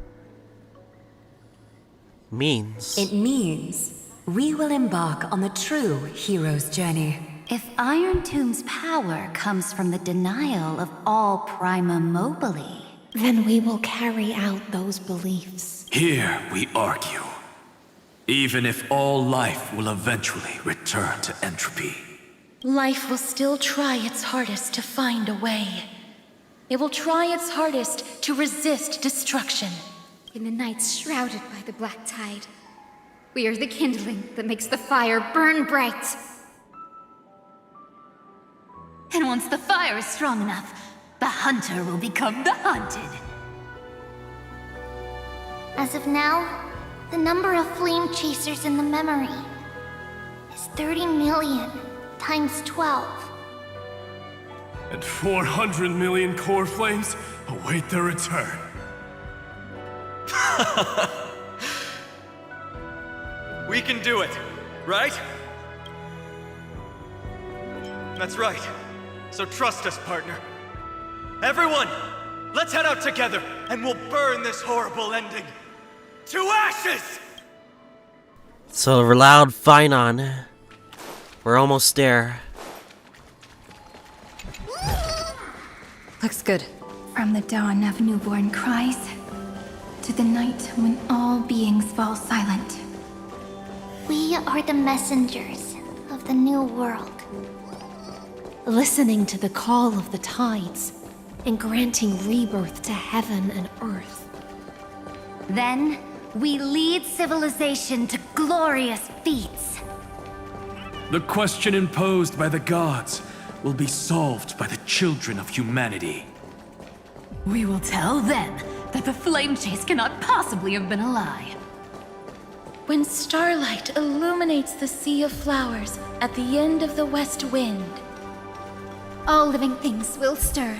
means... It means we will embark on the true hero's journey. If Iron Tomb's power comes from the denial of all Prima Mobile, then we will carry out those beliefs. Here we argue. Even if all life will eventually return to entropy. Life will still try its hardest to find a way. It will try its hardest to resist destruction. In the nights shrouded by the black tide, we are the kindling that makes the fire burn bright. and once the fire is strong enough, The hunter will become the hunted. As of now, the number of flame chasers in the memory is 30 million times 12. And 400 million core flames await their return. We can do it, right? That's right. So trust us, partner. Everyone, let's head out together, and we'll burn this horrible ending to ashes! So, loud Finon. We're almost there. Looks good. From the dawn of newborn cries to the night when all beings fall silent. We are the messengers of the new world. Listening to the call of the tides and granting rebirth to heaven and earth. Then, we lead civilization to glorious feats. The question imposed by the gods will be solved by the children of humanity. We will tell them that the flame chase cannot possibly have been a lie. When starlight illuminates the sea of flowers at the end of the west wind, All living things will stir,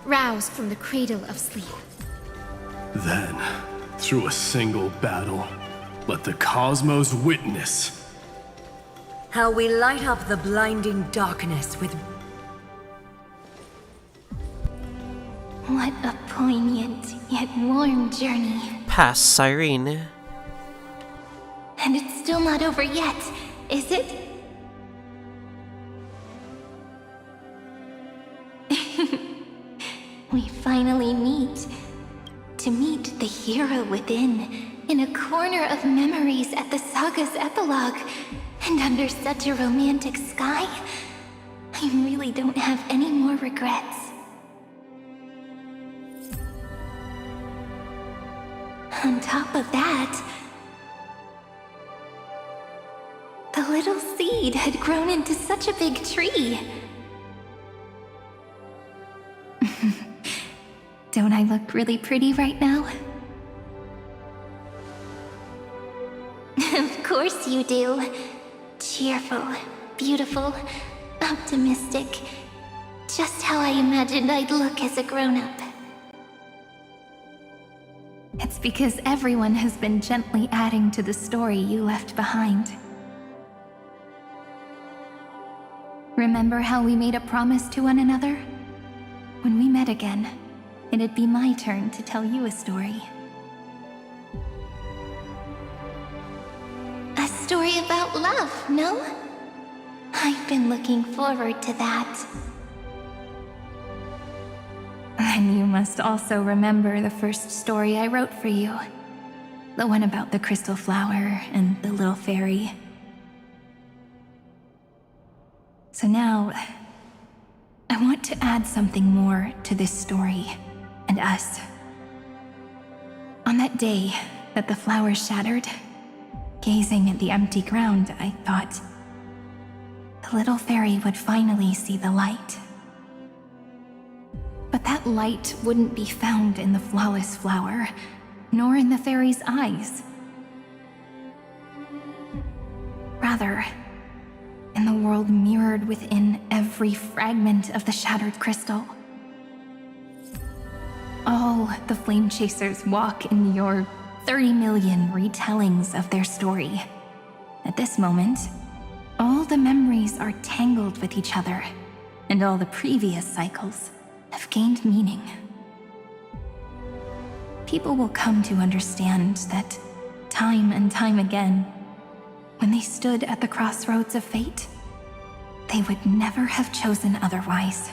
rouse from the cradle of sleep. Then, through a single battle, let the cosmos witness how we light up the blinding darkness with... What a poignant yet warm journey. Past Cyrene. And it's still not over yet, is it? We finally meet. To meet the hero within, in a corner of memories at the saga's epilogue, and under such a romantic sky, I really don't have any more regrets. On top of that, the little seed had grown into such a big tree. Don't I look really pretty right now? Of course you do. Cheerful, beautiful, optimistic. Just how I imagined I'd look as a grown-up. It's because everyone has been gently adding to the story you left behind. Remember how we made a promise to one another? When we met again, it'd be my turn to tell you a story. A story about love, no? I've been looking forward to that. And you must also remember the first story I wrote for you. The one about the crystal flower and the little fairy. So now, I want to add something more to this story and us. On that day that the flowers shattered, gazing at the empty ground, I thought the little fairy would finally see the light. But that light wouldn't be found in the flawless flower, nor in the fairy's eyes. Rather, in the world mirrored within every fragment of the shattered crystal. All the flame chasers walk in your 30 million retellings of their story. At this moment, all the memories are tangled with each other, and all the previous cycles have gained meaning. People will come to understand that time and time again, when they stood at the crossroads of fate, they would never have chosen otherwise.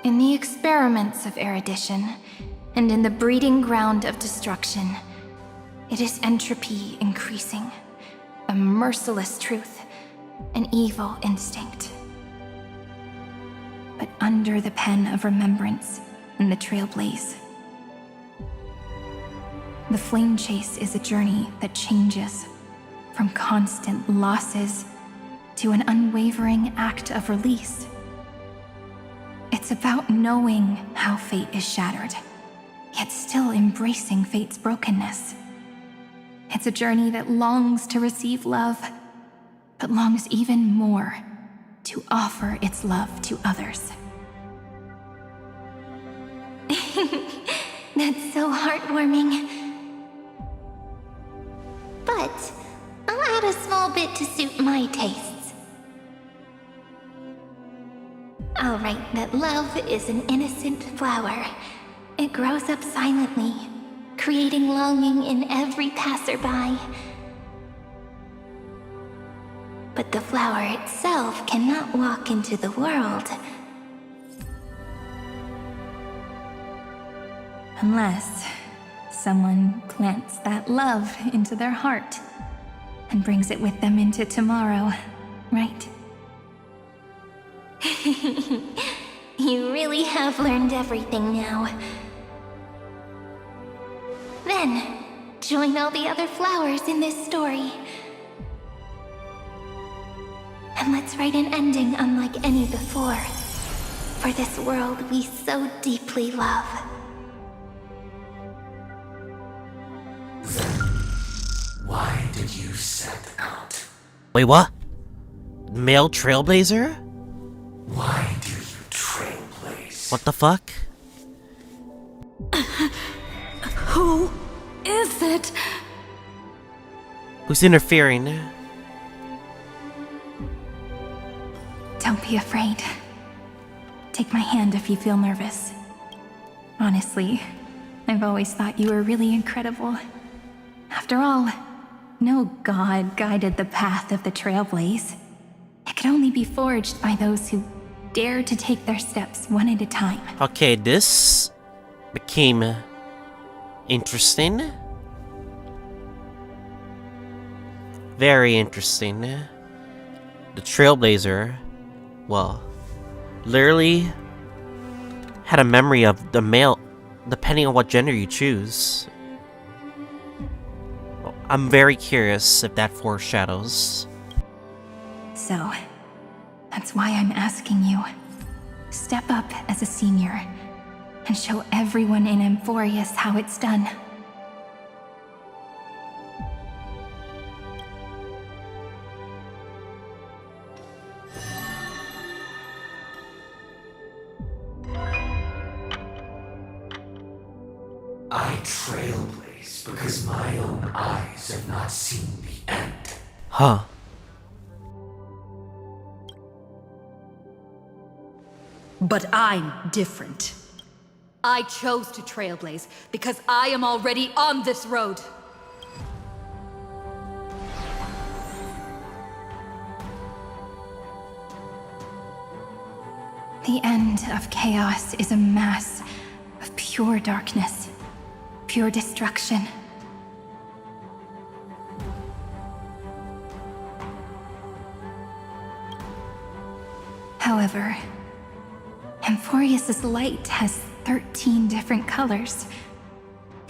In the experiments of erudition, and in the breeding ground of destruction, it is entropy increasing, a merciless truth, an evil instinct. But under the pen of remembrance and the trailblaze, the flame chase is a journey that changes from constant losses to an unwavering act of release. It's about knowing how fate is shattered, yet still embracing fate's brokenness. It's a journey that longs to receive love, but longs even more to offer its love to others. That's so heartwarming. But I'll add a small bit to suit my tastes. I'll write that love is an innocent flower. It grows up silently, creating longing in every passerby. But the flower itself cannot walk into the world. Unless someone plants that love into their heart and brings it with them into tomorrow, right? You really have learned everything now. Then, join all the other flowers in this story. And let's write an ending unlike any before, for this world we so deeply love. Why did you set out? Wait, what? Male Trailblazer? Why do you trailblaze? What the fuck? Who is it? Who's interfering? Don't be afraid. Take my hand if you feel nervous. Honestly, I've always thought you were really incredible. After all, no god guided the path of the Trailblaze. It could only be forged by those who dare to take their steps one at a time. Okay, this became interesting. Very interesting. The Trailblazer, well, literally had a memory of the male, depending on what gender you choose. I'm very curious if that foreshadows. So, that's why I'm asking you. Step up as a senior and show everyone in Amphoreus how it's done. I trailblaze because my own eyes have not seen the end. Huh. But I'm different. I chose to trailblaze because I am already on this road. The end of chaos is a mass of pure darkness, pure destruction. However, Amphoreus' light has 13 different colors.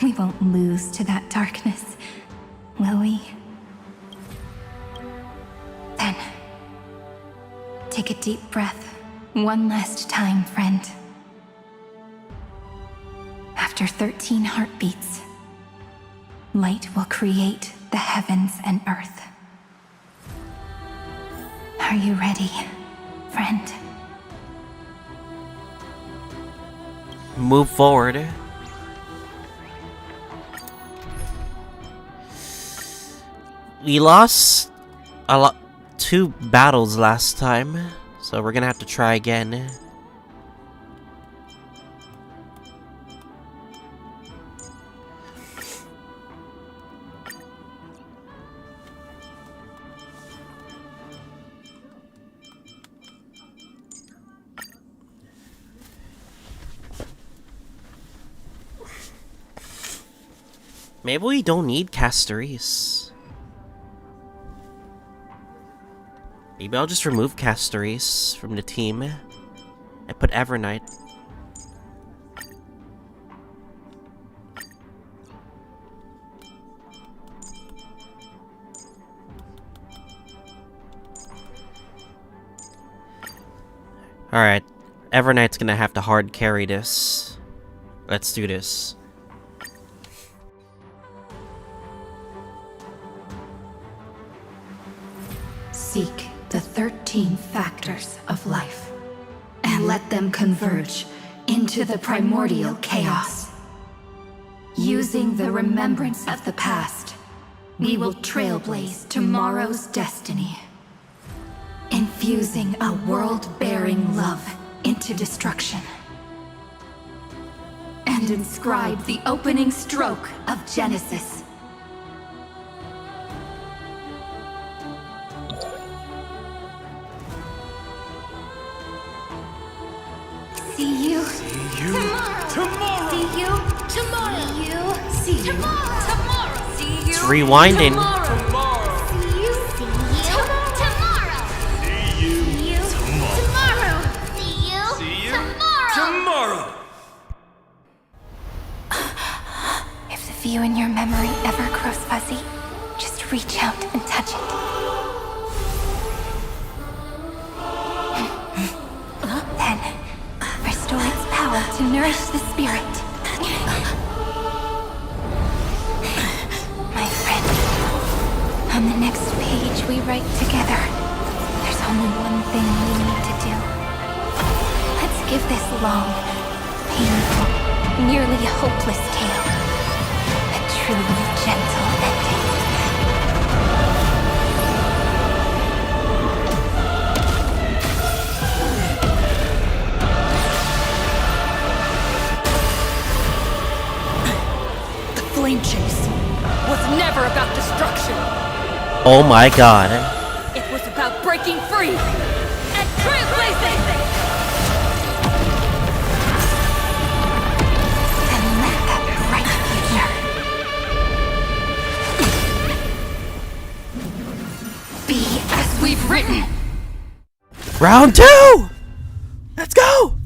We won't lose to that darkness, will we? Then, take a deep breath, one last time, friend. After 13 heartbeats, light will create the heavens and earth. Are you ready, friend? Move forward. We lost two battles last time, so we're gonna have to try again. Maybe we don't need Castoris. Maybe I'll just remove Castoris from the team and put Evernight. Alright, Everknight's gonna have to hard carry this. Let's do this. Seek the 13 factors of life, and let them converge into the primordial chaos. Using the remembrance of the past, we will trailblaze tomorrow's destiny. Infusing a world-bearing love into destruction. And inscribe the opening stroke of Genesis. See you. Tomorrow. See you tomorrow. See you. See you tomorrow. See you. It's rewinding. See you. See you tomorrow. See you. See you tomorrow. See you. See you tomorrow. tomorrow. If the view in your memory ever grows fuzzy, just reach out and touch it. Then, restore its power to nourish the spirit. My friend, on the next page we write together, there's only one thing we need to do. Let's give this long, painful, nearly hopeless tale a truly gentle ending. Flame chase was never about destruction. Oh my god. It was about breaking free and trailblazing. And let that bright future be as we've written. Round 2! Let's go!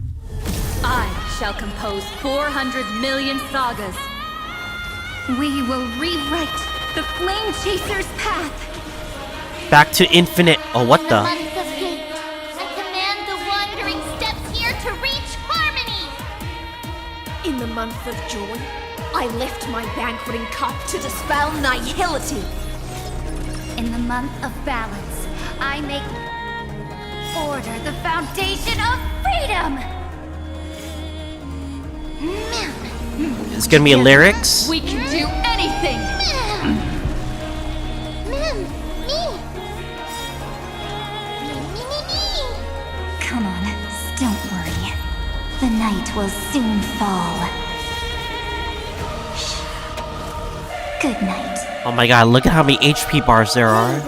I shall compose 400 million sagas. We will rewrite the Flame Chaser's path. Back to infinite. Oh, what the? Month of hate. I command the wandering steps here to reach harmony. In the month of joy, I lift my banqueting cup to dispel nihility. In the month of balance, I make order the foundation of freedom. It's gonna be lyrics. We can do anything. Come on, don't worry. The night will soon fall. Shh. Good night. Oh my god, look at how many HP bars there are.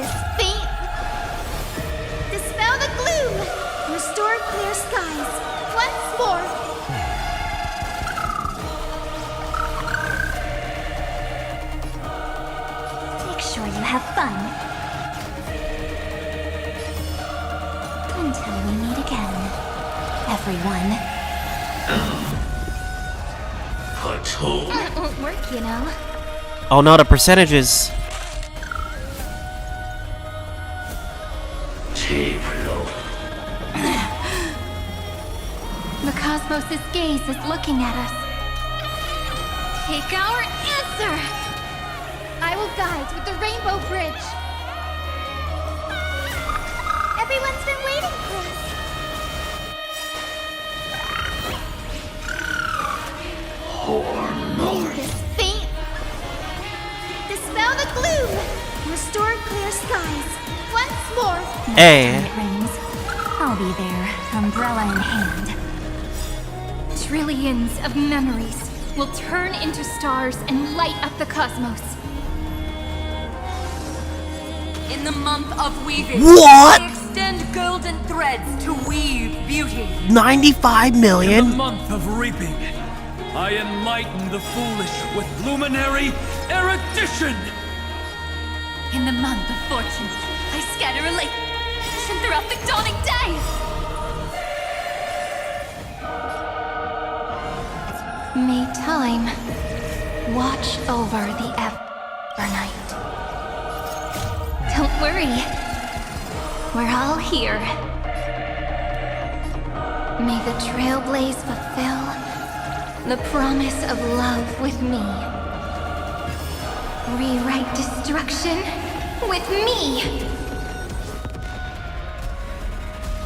Dispel the gloom. Restore clear skies. Once more. Make sure you have fun. Until we meet again, everyone. That won't work, you know. Oh no, the percentages. The cosmos' gaze is looking at us. Take our answer! I will guide with the Rainbow Bridge. Everyone's been waiting for us. Name this fate. Dispel the gloom. Restore clear skies. Once more. Hey. Next time it rains, I'll be there, umbrella in hand. Trillions of memories will turn into stars and light up the cosmos. In the month of weaving, What? I extend golden threads to weave beauty. 95 In million? the month of reaping, I enlighten the foolish with luminary erudition. In the month of fortune, I scatter a light throughout the dawning day. May time watch over the Evernight. Don't worry, we're all here. May the trailblaze fulfill the promise of love with me. Rewrite destruction with me!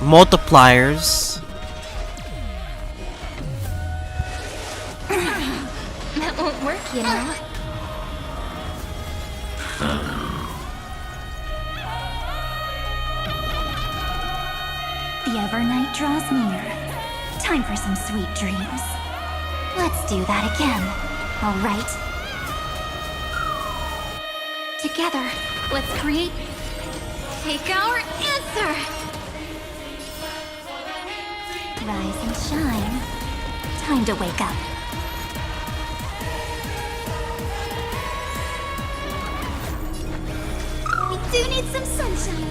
Multipliers. That won't work, you know. The Evernight draws near. Time for some sweet dreams. Let's do that again, all right? Together, let's create... Take our answer! Rise and shine. Time to wake up. We do need some sunshine.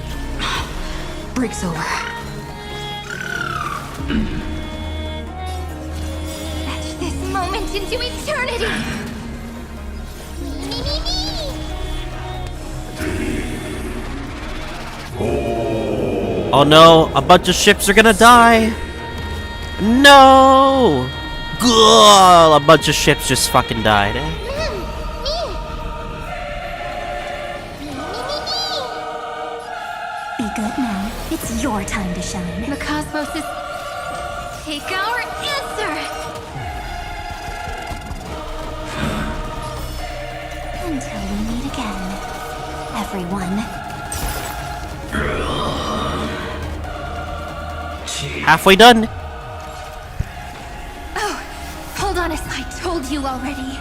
Break's over. Fetch this moment into eternity! Oh no, a bunch of ships are gonna die! No! Gah, a bunch of ships just fucking died, eh? Be good now. It's your time to shine. The cosmos is... Take our answer! Until we meet again, everyone. Halfway done. Oh, hold on, as I told you already.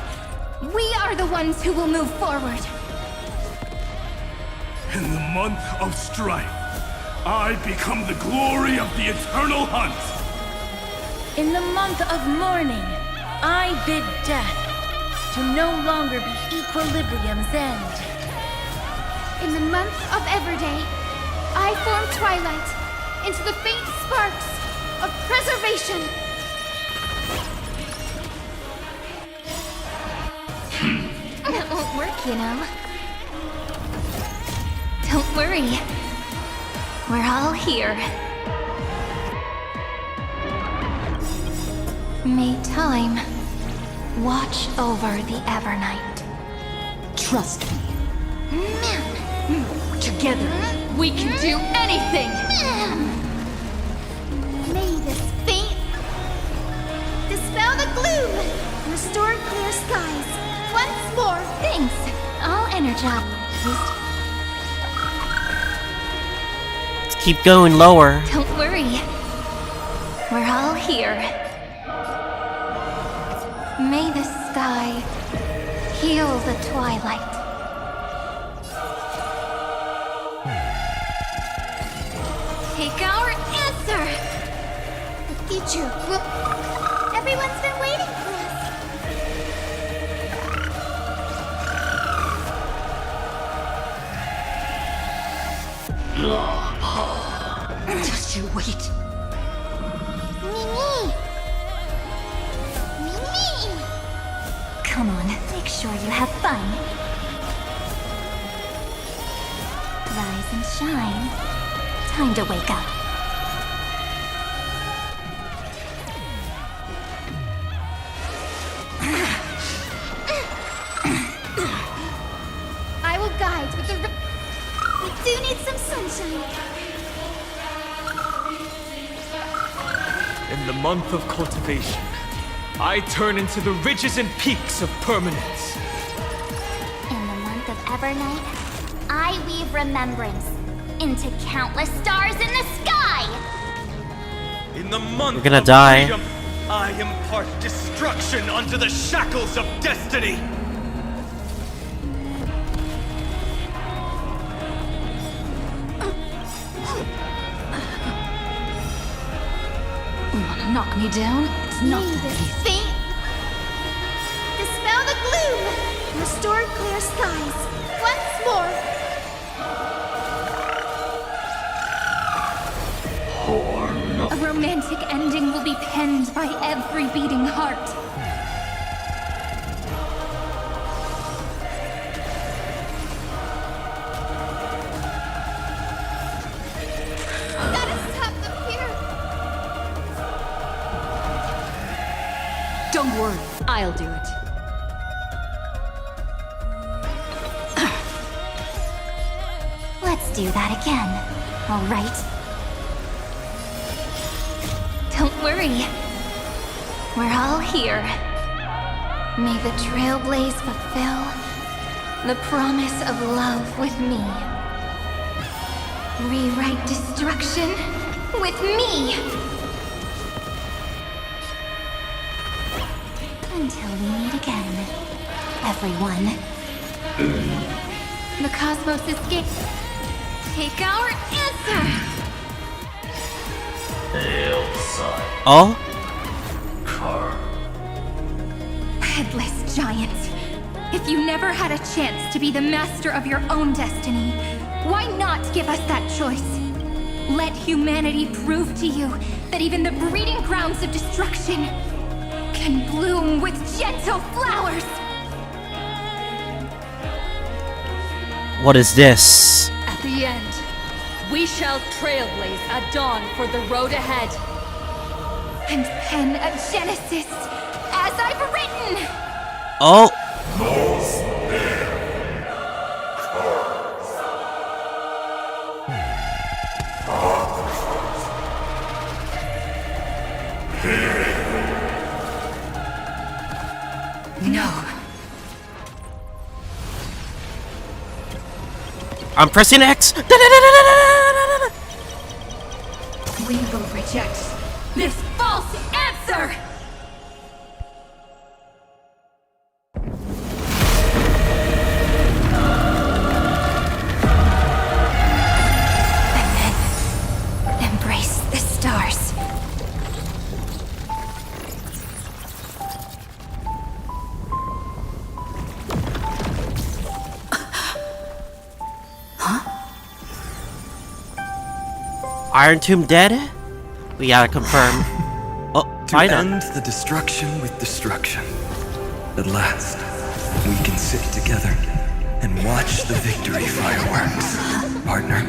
We are the ones who will move forward. In the month of strife, I become the glory of the eternal hunt. In the month of mourning, I bid death to no longer be equilibrium's end. In the month of Everday, I form twilight into the faint sparks of preservation. That won't work, you know. Don't worry. We're all here. May time watch over the Evernight. Trust me. Together, we can do anything! May this faint dispel the gloom, restore clear skies. Once more. Thanks. I'll energize. Let's keep going lower. Don't worry. We're all here. May the sky heal the twilight. Take our answer! The future will... Everyone's been waiting for us. Just you wait. Mimi! Mimi! Come on, make sure you have fun. Rise and shine. Time to wake up. I will guide with the... We do need some sunshine. In the month of cultivation, I turn into the ridges and peaks of permanence. In the month of Evernight, I weave remembrance into countless stars in the sky! In the month We're gonna of die. freedom, I impart destruction unto the shackles of destiny! Wanna knock me down? It's not May that this easy. faint dispel the gloom, restore clear skies. Once more. A romantic ending will be penned by every beating heart. Gotta stop them here. worry, I'll do it. Let's do that again, all right? Don't worry. We're all here. May the Trailblaze fulfill the promise of love with me. Rewrite destruction with me! Until we meet again, everyone. The cosmos escapes. Take our answer! Oh? Headless giants. If you never had a chance to be the master of your own destiny, why not give us that choice? Let humanity prove to you that even the breeding grounds of destruction can bloom with gentle flowers! What is this? At the end, we shall trailblaze a dawn for the road ahead. And pen a genesis, as I've written! Oh! No. I'm pressing X! We will reject this false answer! And then embrace the stars. Iron Tomb dead? We gotta confirm. Oh, to end the destruction with destruction. At last, we can sit together and watch the victory fireworks, partner.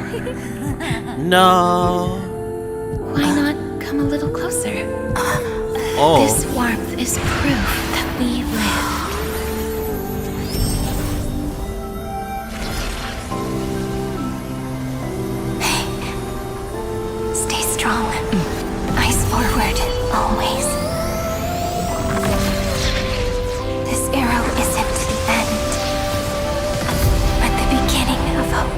No. Why not come a little closer? Oh. This warmth is proof that we live. Stay strong. Eyes forward, always. This arrow isn't the end, but the beginning of hope.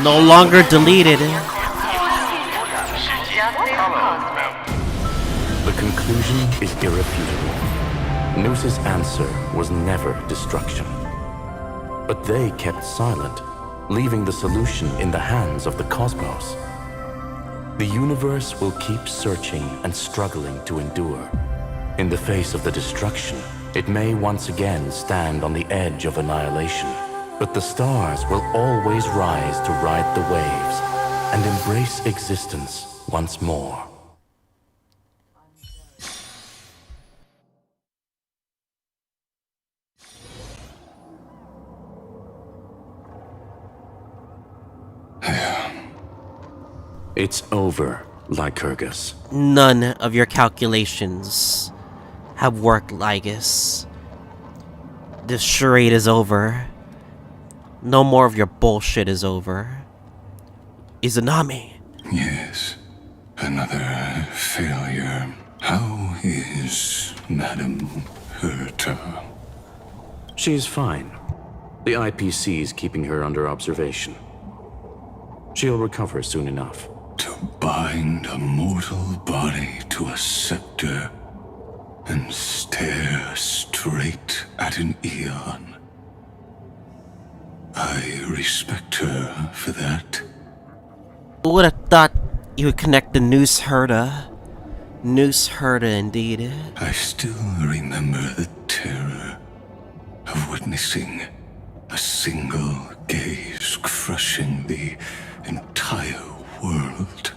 No longer deleted. The conclusion is irrefutable. Noos's answer was never destruction. But they kept silent, leaving the solution in the hands of the cosmos. The universe will keep searching and struggling to endure. In the face of the destruction, it may once again stand on the edge of annihilation. But the stars will always rise to ride the waves and embrace existence once more. It's over, Lycurgus. None of your calculations have worked, Lygus. This charade is over. No more of your bullshit is over. Izanami. Yes, another failure. How is Madame Herta? She's fine. The IPC's keeping her under observation. She'll recover soon enough. To bind a mortal body to a scepter and stare straight at an eon. I respect her for that. Who would have thought you would connect the Noose Herta? Noose Herta, indeed. I still remember the terror of witnessing a single gaze crushing the entire world.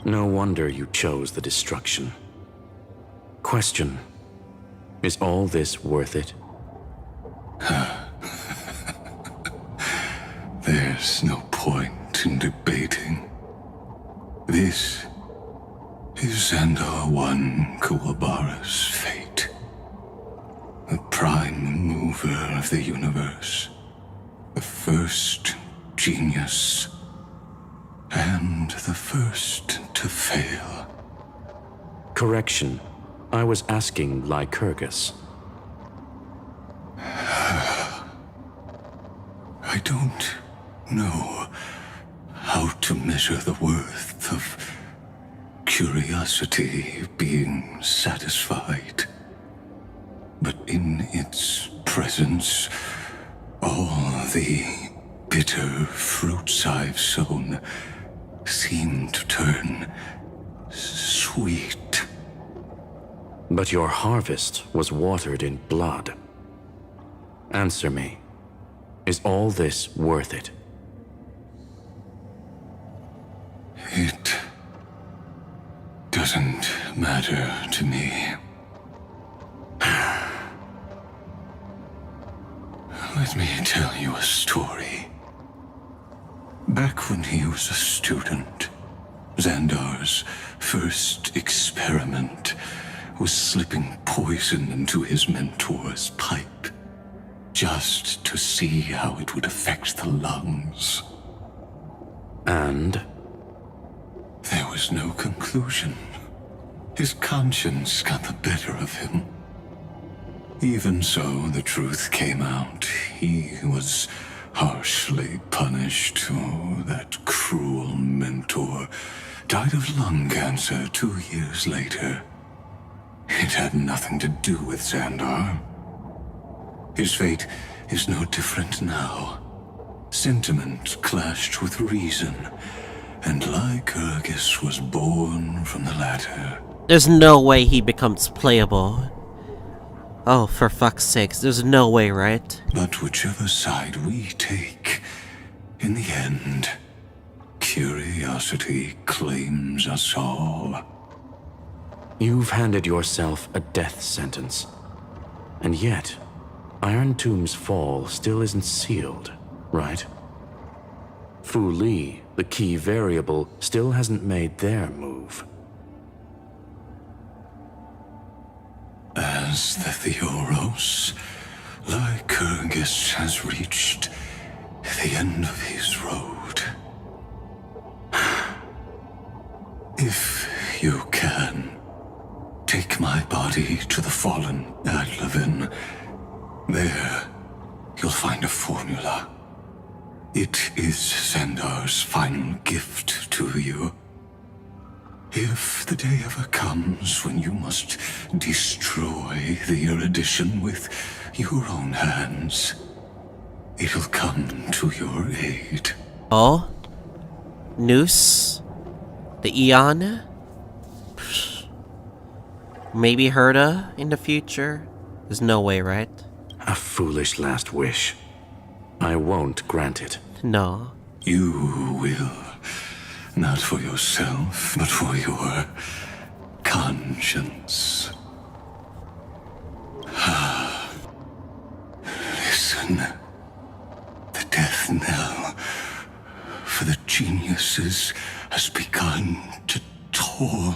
No wonder you chose the destruction. Question: is all this worth it? There's no point in debating. This is HSR Kuwabara's fate. The prime mover of the universe. The first genius. And the first to fail. Correction. I was asking Lycurgus. I don't know how to measure the worth of curiosity being satisfied. But in its presence, all the bitter fruits I've sown seem to turn sweet. But your harvest was watered in blood. Answer me. Is all this worth it? It doesn't matter to me. Let me tell you a story. Back when he was a student, Xandar's first experiment was slipping poison into his mentor's pipe, just to see how it would affect the lungs. And? There was no conclusion. His conscience got the better of him. Even so, the truth came out. He was harshly punished. Oh, that cruel mentor died of lung cancer 2 years later. It had nothing to do with Xandar. His fate is no different now. Sentiment clashed with reason, and Lycurgus was born from the latter. There's no way he becomes playable. Oh, for fuck's sakes, there's no way, right? But whichever side we take, in the end, curiosity claims us all. You've handed yourself a death sentence. And yet, Iron Tomb's fall still isn't sealed, right? Fu Li, the key variable, still hasn't made their move. As the Theoros, Lycurgus has reached the end of his road. If you can, take my body to the fallen Adlevin. There, you'll find a formula. It is Xandar's final gift to you. If the day ever comes when you must destroy the erudition with your own hands, it'll come to your aid. Oh? Noose? The Eon? Maybe Herda in the future? There's no way, right? A foolish last wish. I won't grant it. No. You will. Not for yourself, but for your conscience. Listen. The death knell for the geniuses has begun to toll.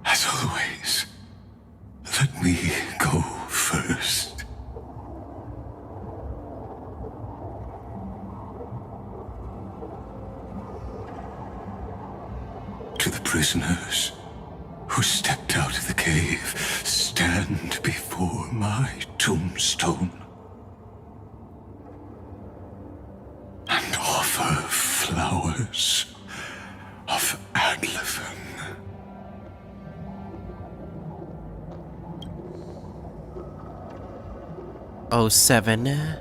As always, let me go first. To the prisoners who stepped out of the cave, stand before my tombstone and offer flowers of Adlevin. Oh, 7.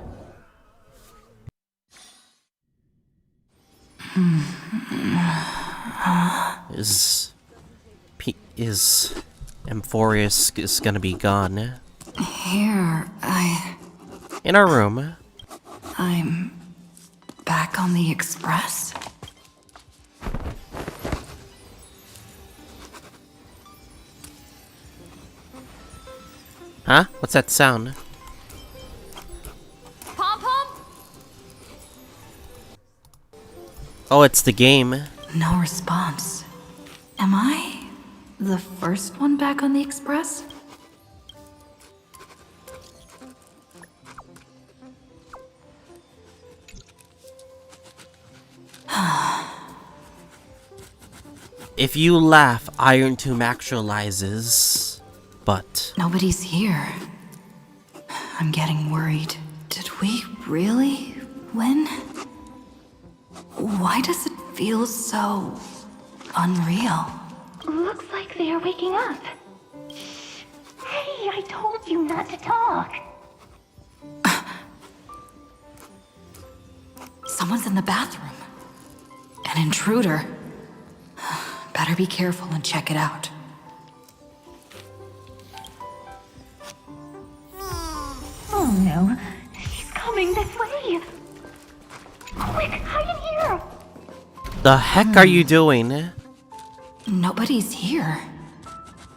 Is Amphoreus is gonna be gone? Here, in our room. I'm Back on the express? Huh? What's that sound? Pom-pom? Oh, it's the game. No response. Am I the first one back on the express? If you laugh, Iron Tomb actualizes. But nobody's here. I'm getting worried. Did we really win? Why does it feel so unreal? Looks like they are waking up. Shh. Hey, I told you not to talk. Someone's in the bathroom. An intruder. Better be careful and check it out. Oh no, she's coming this way. Quick, hide in here. the heck are you doing? Nobody's here.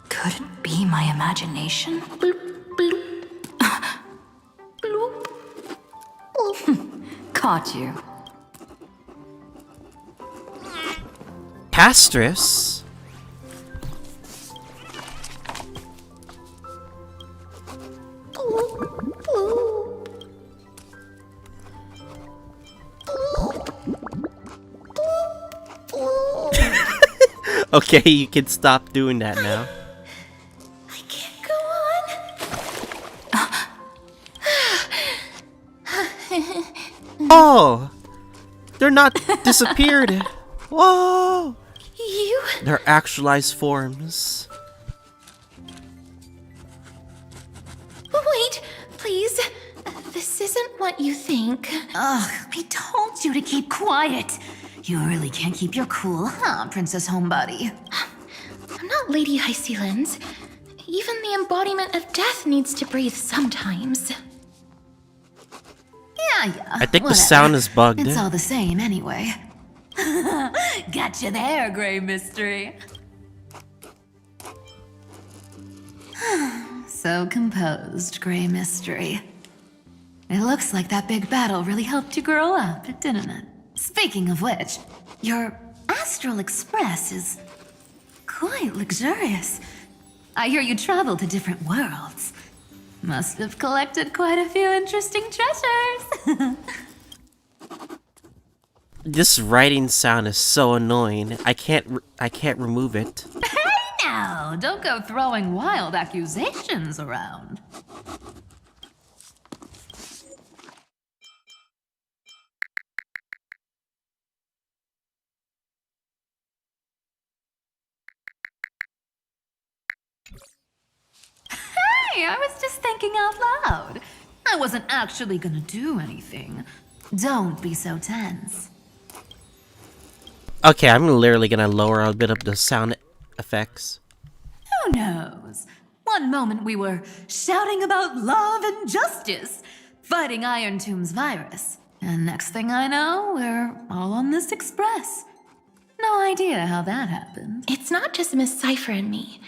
Could it be my imagination? Caught you. Castress? Okay, you can stop doing that now. I can't go on. Oh! They're not disappeared! Whoa! You? They're actualized forms. Wait, please. This isn't what you think. Ugh, I told you to keep quiet. You really can't keep your cool, huh, Princess Homebody? I'm not Lady High Sealands. Even the embodiment of death needs to breathe sometimes. Yeah, I think whatever. the sound is bugged. It's all the same anyway. Gotcha there, Grey Mystery. So composed, Grey Mystery. It looks like that big battle really helped you grow up, didn't it? Speaking of which, your Astral Express is quite luxurious. I hear you travel to different worlds. Must have collected quite a few interesting treasures. This writing sound is so annoying. I can't remove it. Hey now, don't go throwing wild accusations around. Hey, I was just thinking out loud. I wasn't actually gonna do anything. Don't be so tense. Okay, I'm literally gonna lower a bit of the sound effects. Who knows? One moment we were shouting about love and justice, fighting Iron Tomb's virus. And next thing I know, we're all on this express. No idea how that happened. It's not just Miss Cypher and me.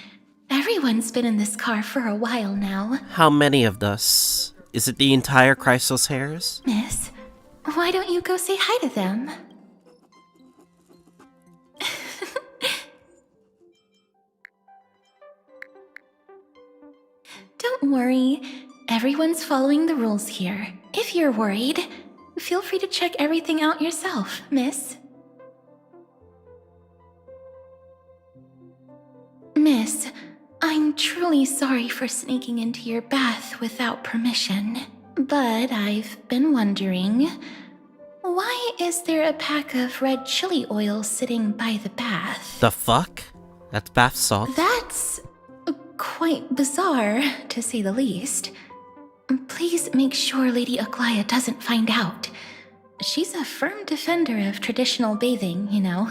Everyone's been in this car for a while now. How many of us? Is it the entire Chrysos Hairs? Miss, why don't you go say hi to them? Don't worry. Everyone's following the rules here. If you're worried, feel free to check everything out yourself, miss. Miss, I'm truly sorry for sneaking into your bath without permission. But I've been wondering, why is there a pack of red chili oil sitting by the bath? The fuck? That's bath salt. That's quite bizarre, to say the least. Please make sure Lady Aglaya doesn't find out. She's a firm defender of traditional bathing, you know.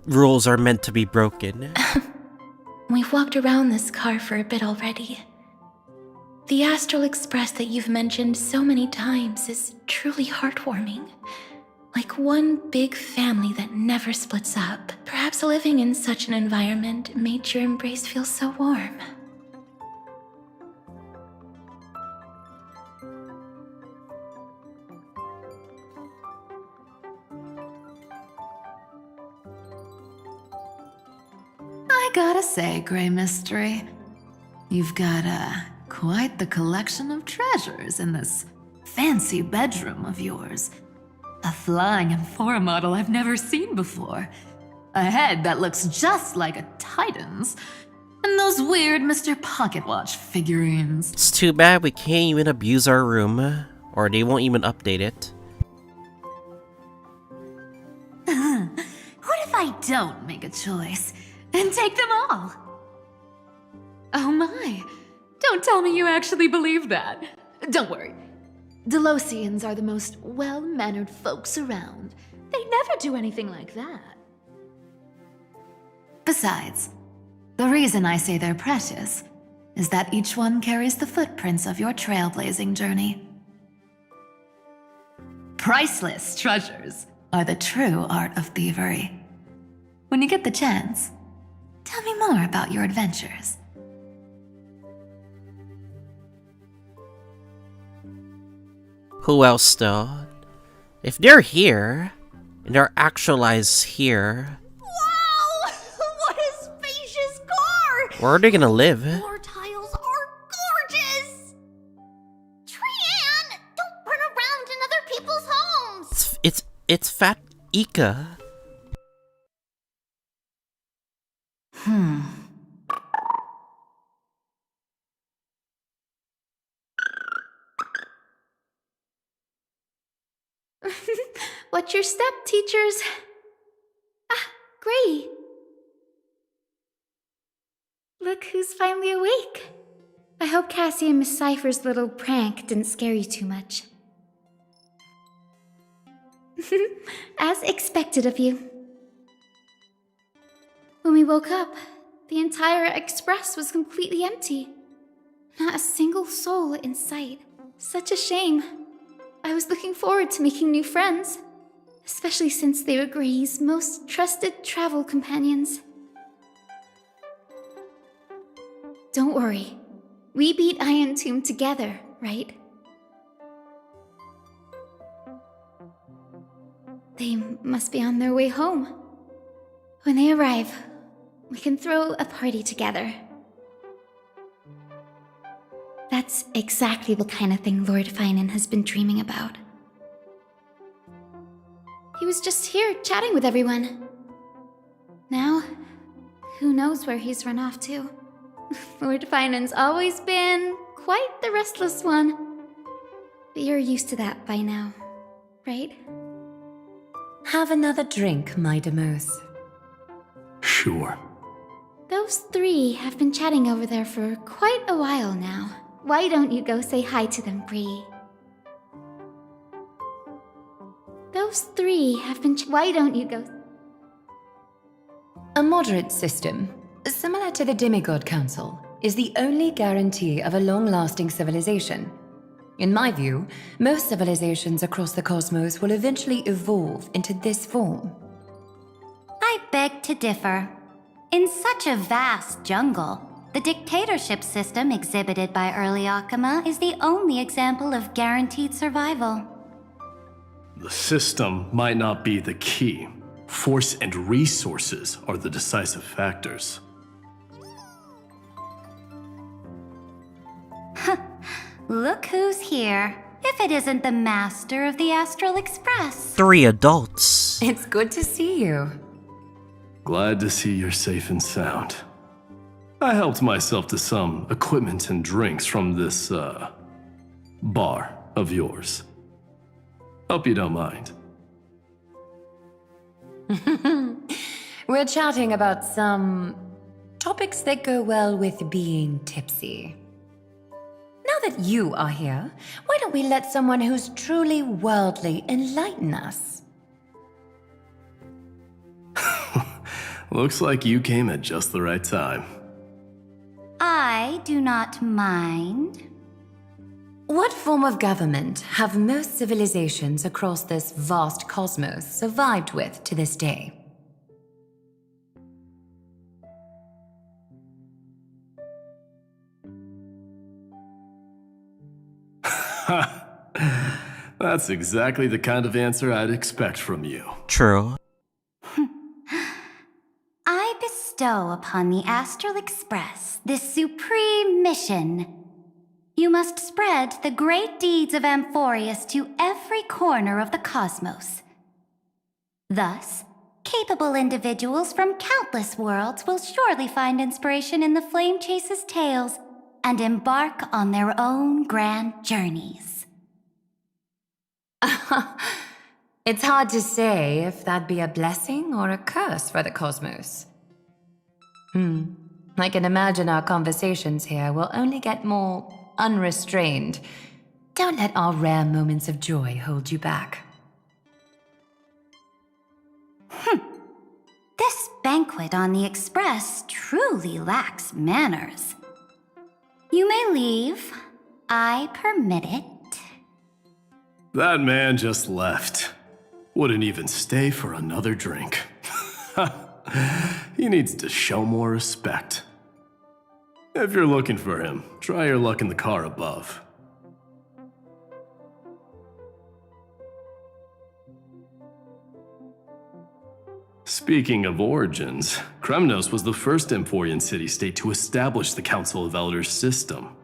Rules are meant to be broken. We've walked around this car for a bit already. The Astral Express that you've mentioned so many times is truly heartwarming. Like one big family that never splits up. Perhaps living in such an environment made your embrace feel so warm. I gotta say, Grey Mystery, you've got quite the collection of treasures in this fancy bedroom of yours. A flying Amphora model I've never seen before. A head that looks just like a Titan's. And those weird Mr. Pocket Watch figurines. It's too bad we can't even abuse our room, or they won't even update it. What if I don't make a choice and take them all? Oh my, don't tell me you actually believe that. Don't worry. Delosians are the most well-mannered folks around. They never do anything like that. Besides, the reason I say they're precious is that each one carries the footprints of your trailblazing journey. Priceless treasures are the true art of thievery. When you get the chance, tell me more about your adventures. Who else though? If they're here, and they're actualized here, Wow! What a spacious car! where are they gonna live? Floor tiles are gorgeous! Trian, don't run around in other people's homes! It's Fat Ika. Watch your step, teachers. Ah, Gray. Look who's finally awake. I hope Cassie and Miss Cypher's little prank didn't scare you too much. As expected of you. When we woke up, the entire express was completely empty. Not a single soul in sight. Such a shame. I was looking forward to making new friends, especially since they were Gray's most trusted travel companions. Don't worry. We beat Iron Tomb together, right? They must be on their way home. When they arrive, we can throw a party together. That's exactly the kind of thing Lord Finan has been dreaming about. He was just here chatting with everyone. Now, who knows where he's run off to? Lord Finan's always been quite the restless one. But you're used to that by now, right? Have another drink, my Demoth. Sure. Those three have been chatting over there for quite a while now. Why don't you go say hi to them, Bree? Those three have been why don't you go? A moderate system, similar to the Demigod Council, is the only guarantee of a long-lasting civilization. In my view, most civilizations across the cosmos will eventually evolve into this form. I beg to differ. In such a vast jungle, the dictatorship system exhibited by early Akama is the only example of guaranteed survival. The system might not be the key. Force and resources are the decisive factors. Look who's here. If it isn't the master of the Astral Express. 3 adults. It's good to see you. Glad to see you're safe and sound. I helped myself to some equipment and drinks from this, bar of yours. Hope you don't mind. We're chatting about some topics that go well with being tipsy. Now that you are here, why don't we let someone who's truly worldly enlighten us? Looks like you came at just the right time. I do not mind. What form of government have most civilizations across this vast cosmos survived with to this day? That's exactly the kind of answer I'd expect from you. True. I bestow upon the Astral Express this supreme mission. You must spread the great deeds of Amphoreus to every corner of the cosmos. Thus, capable individuals from countless worlds will surely find inspiration in the Flame Chase's tales and embark on their own grand journeys. It's hard to say if that'd be a blessing or a curse for the cosmos. I can imagine our conversations here will only get more unrestrained. Don't let our rare moments of joy hold you back. This banquet on the Express truly lacks manners. You may leave. I permit it. That man just left. Wouldn't even stay for another drink. He needs to show more respect. If you're looking for him, try your luck in the car above. Speaking of origins, Kremnos was the first Amphorian city-state to establish the Council of Elders system.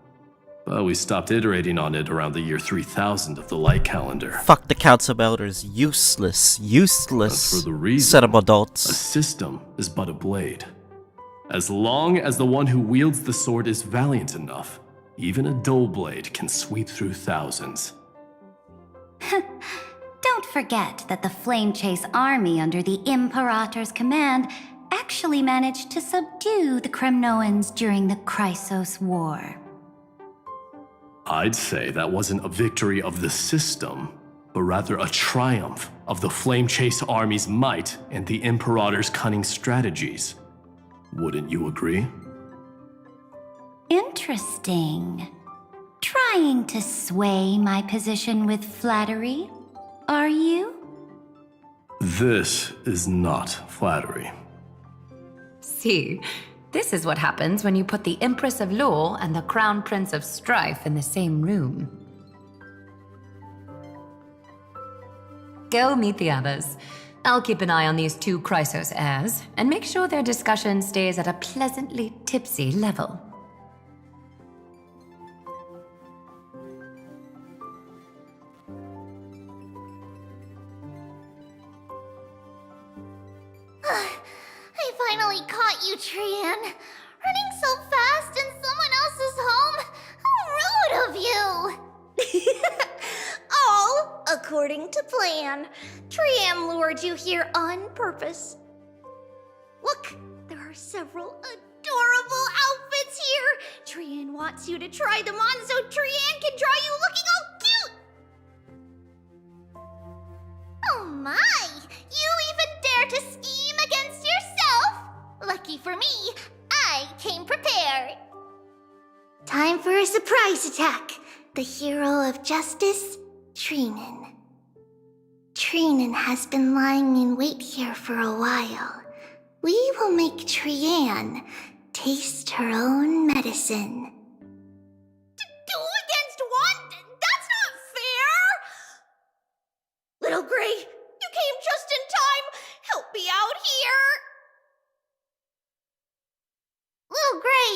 But we stopped iterating on it around the year 3000 of the light calendar. Fuck the Council of Elders. Useless. As for the reason, set of adults. A system is but a blade. As long as the one who wields the sword is valiant enough, even a dull blade can sweep through thousands. Don't forget that the Flame Chase army under the Imperator's command actually managed to subdue the Kremnoans during the Chrysos War. I'd say that wasn't a victory of the system, but rather a triumph of the Flame Chase army's might and the Imperator's cunning strategies. Wouldn't you agree? Interesting. Trying to sway my position with flattery, are you? This is not flattery. See, this is what happens when you put the Empress of Law and the Crown Prince of Strife in the same room. Go meet the others. I'll keep an eye on these two Chrysos heirs and make sure their discussion stays at a pleasantly tipsy level. I finally caught you, Trian. Running so fast in someone else's home? How rude of you! All according to plan. Trian lured you here on purpose. Look, there are several adorable outfits here. Trian wants you to try them on so Trian can draw you looking all cute. Oh my! You even dare to scheme against yourself? Lucky for me, I came prepared. Time for a surprise attack. The hero of justice, Trinan. Trinan has been lying in wait here for a while. We will make Trian taste her own medicine. Two against one? That's not fair! Little Gray, you came just in time. Help me out here. Little Gray,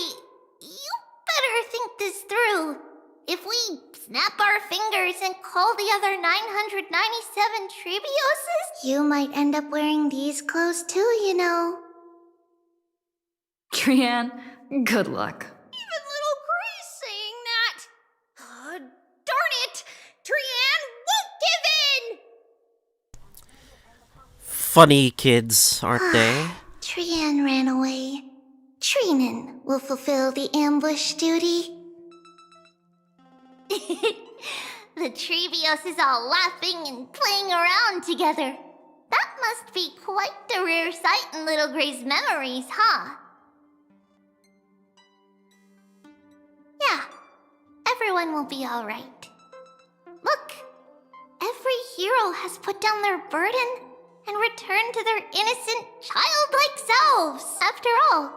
you better think this through. If we snap our fingers and call the other 997 Tribioses, you might end up wearing these clothes too, you know. Trian, good luck. Even little Gray's saying that. Darn it! Trian won't give in! Funny kids, aren't they? Trian ran away. Trinan will fulfill the ambush duty. The Trevios is all laughing and playing around together. That must be quite a rare sight in Little Gray's memories, huh? Yeah. everyone will be alright. Look, every hero has put down their burden and returned to their innocent, childlike selves. After all,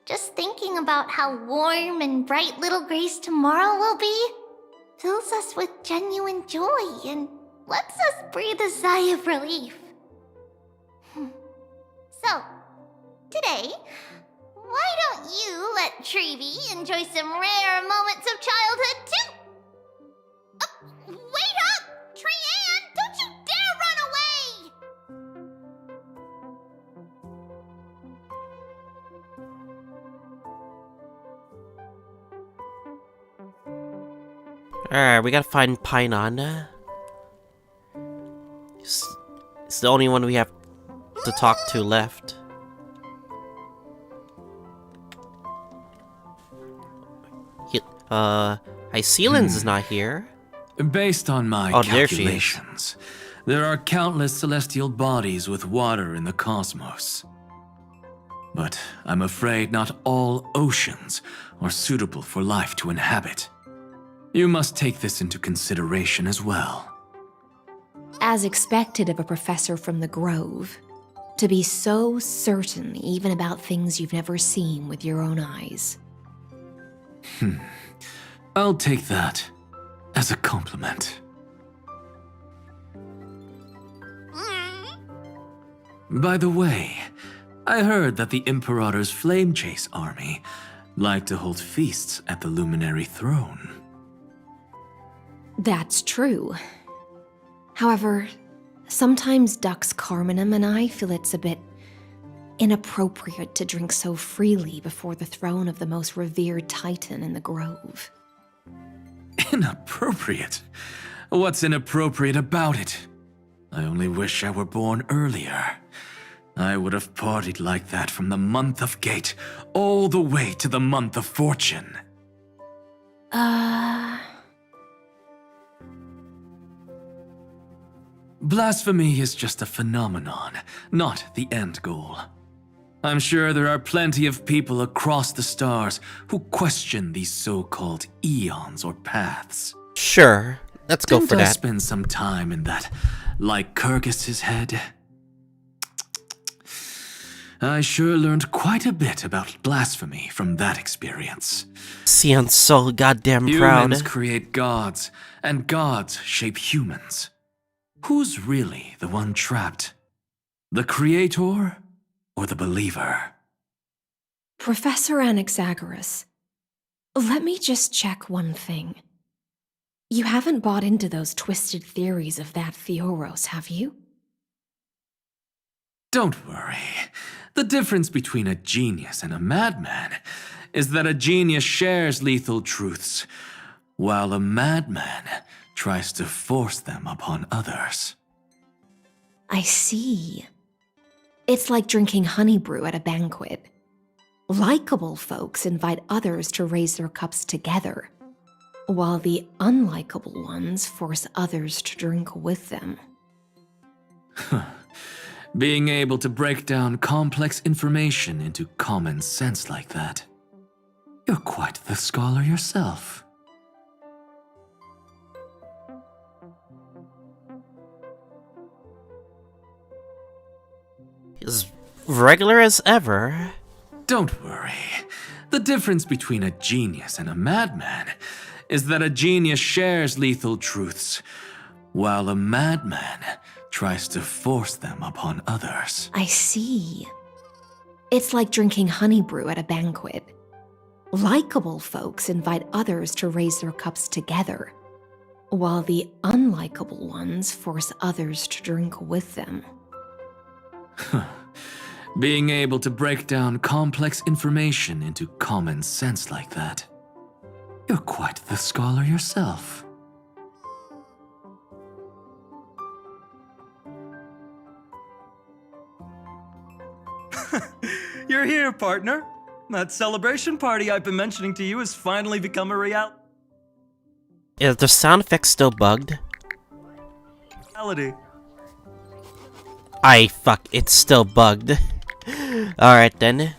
just thinking about how warm and bright little Grace tomorrow will be fills us with genuine joy and lets us breathe a sigh of relief. So, today, why don't you let Treevee enjoy some rare moments of childhood too? Wait up! Trianne, don't you dare run away! Alright, we gotta find Paimon. It's the only one we have to talk to left. Iceland's is not here. Based on my calculations, there are countless celestial bodies with water in the cosmos. But I'm afraid not all oceans are suitable for life to inhabit. You must take this into consideration as well. As expected of a professor from the Grove, to be so certain even about things you've never seen with your own eyes. I'll take that as a compliment. By the way, I heard that the Imperator's Flame Chase army like to hold feasts at the Luminary Throne. That's true. However, sometimes Dux Carminum and I feel it's a bit inappropriate to drink so freely before the throne of the most revered titan in the Grove. Inappropriate? What's inappropriate about it? I only wish I were born earlier. I would have partied like that from the month of Gate all the way to the month of Fortune. Blasphemy is just a phenomenon, not the end goal. I'm sure there are plenty of people across the stars who question these so-called eons or paths. Sure, let's go for that. Didn't I spend some time in that Lycurgus's head? I sure learned quite a bit about blasphemy from that experience. Sion's so goddamn proud. Humans create gods, and gods shape humans. Who's really the one trapped? The creator or the believer? Professor Anaxagoras, let me just check one thing. You haven't bought into those twisted theories of that Theoros, have you? Don't worry. The difference between a genius and a madman is that a genius shares lethal truths, while a madman tries to force them upon others. I see. It's like drinking honey brew at a banquet. Likeable folks invite others to raise their cups together, while the unlikable ones force others to drink with them. Being able to break down complex information into common sense like that. You're quite the scholar yourself. As regular as ever. Don't worry. The difference between a genius and a madman is that a genius shares lethal truths, while a madman tries to force them upon others. I see. It's like drinking honey brew at a banquet. Likeable folks invite others to raise their cups together, while the unlikable ones force others to drink with them. Being able to break down complex information into common sense like that. You're quite the scholar yourself. You're here, partner. That celebration party I've been mentioning to you has finally become a reality. Is the sound effect still bugged? It's still bugged. Alright then.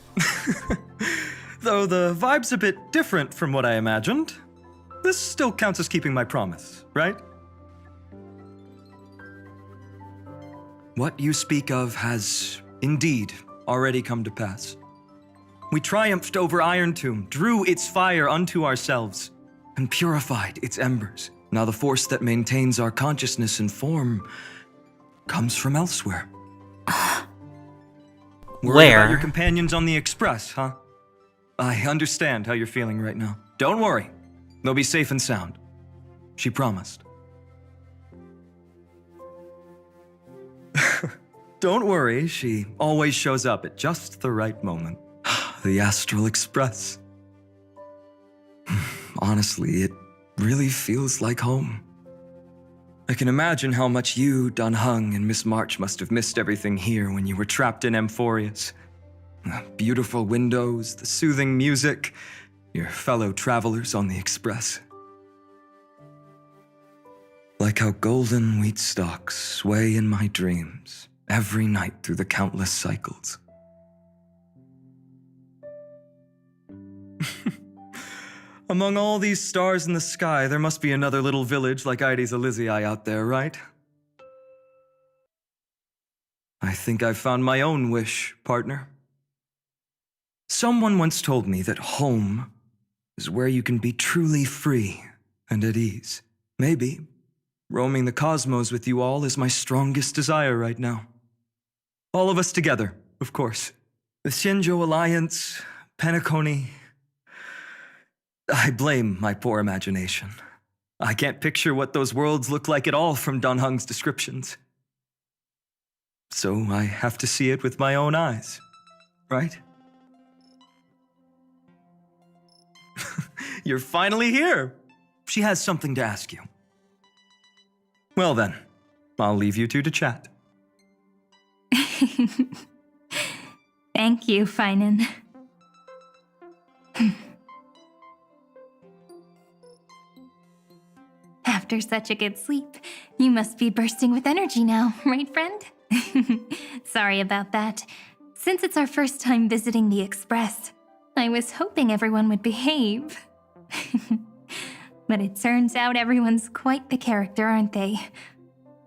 Though the vibe's a bit different from what I imagined. this still counts as keeping my promise, right? What you speak of has indeed already come to pass. We triumphed over Iron Tomb, drew its fire unto ourselves, and purified its embers. Now the force that maintains our consciousness and form comes from elsewhere. Worried about your companions on the Express, huh? I understand how you're feeling right now. Don't worry. They'll be safe and sound. She promised. Don't worry, she always shows up at just the right moment. The Astral Express. Honestly, it really feels like home. I can imagine how much you, Dun Hung, and Miss March must have missed everything here when you were trapped in Amphoreus. The beautiful windows, the soothing music, your fellow travelers on the Express. Like how golden wheat stalks sway in my dreams every night through the countless cycles. Among all these stars in the sky, there must be another little village like Ides Elysiae out there, right? I think I've found my own wish, partner. Someone once told me that home is where you can be truly free and at ease. Maybe roaming the cosmos with you all is my strongest desire right now. All of us together, of course. The Shinjo Alliance, Penacony. I blame my poor imagination. I can't picture what those worlds look like at all from Dun Hung's descriptions. So I have to see it with my own eyes, right? You're finally here. She has something to ask you. Well then, I'll leave you two to chat. Thank you, Finan. After such a good sleep, you must be bursting with energy now, right, friend? Sorry about that. Since it's our first time visiting the Express, I was hoping everyone would behave. But it turns out everyone's quite the character, aren't they?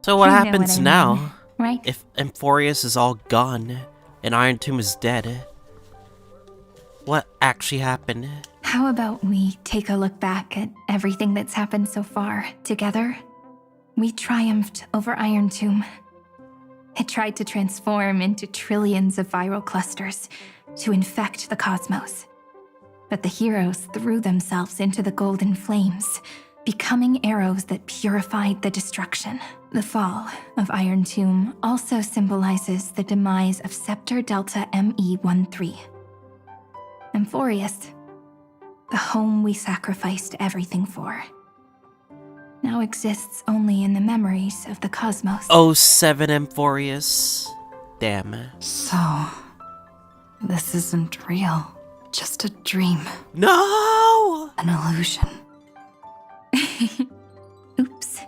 So what You know happens what I now? mean, right? If Amphoreus is all gone and Iron Tomb is dead, what actually happened? How about we take a look back at everything that's happened so far, together? We triumphed over Iron Tomb. It tried to transform into trillions of viral clusters to infect the cosmos. But the heroes threw themselves into the golden flames, becoming arrows that purified the destruction. The fall of Iron Tomb also symbolizes the demise of Scepter Delta ME-13. Amphoreus, the home we sacrificed everything for, now exists only in the memories of the cosmos. 07 Amphoreus. Damn. So, this isn't real. Just a dream. No! An illusion. Oops.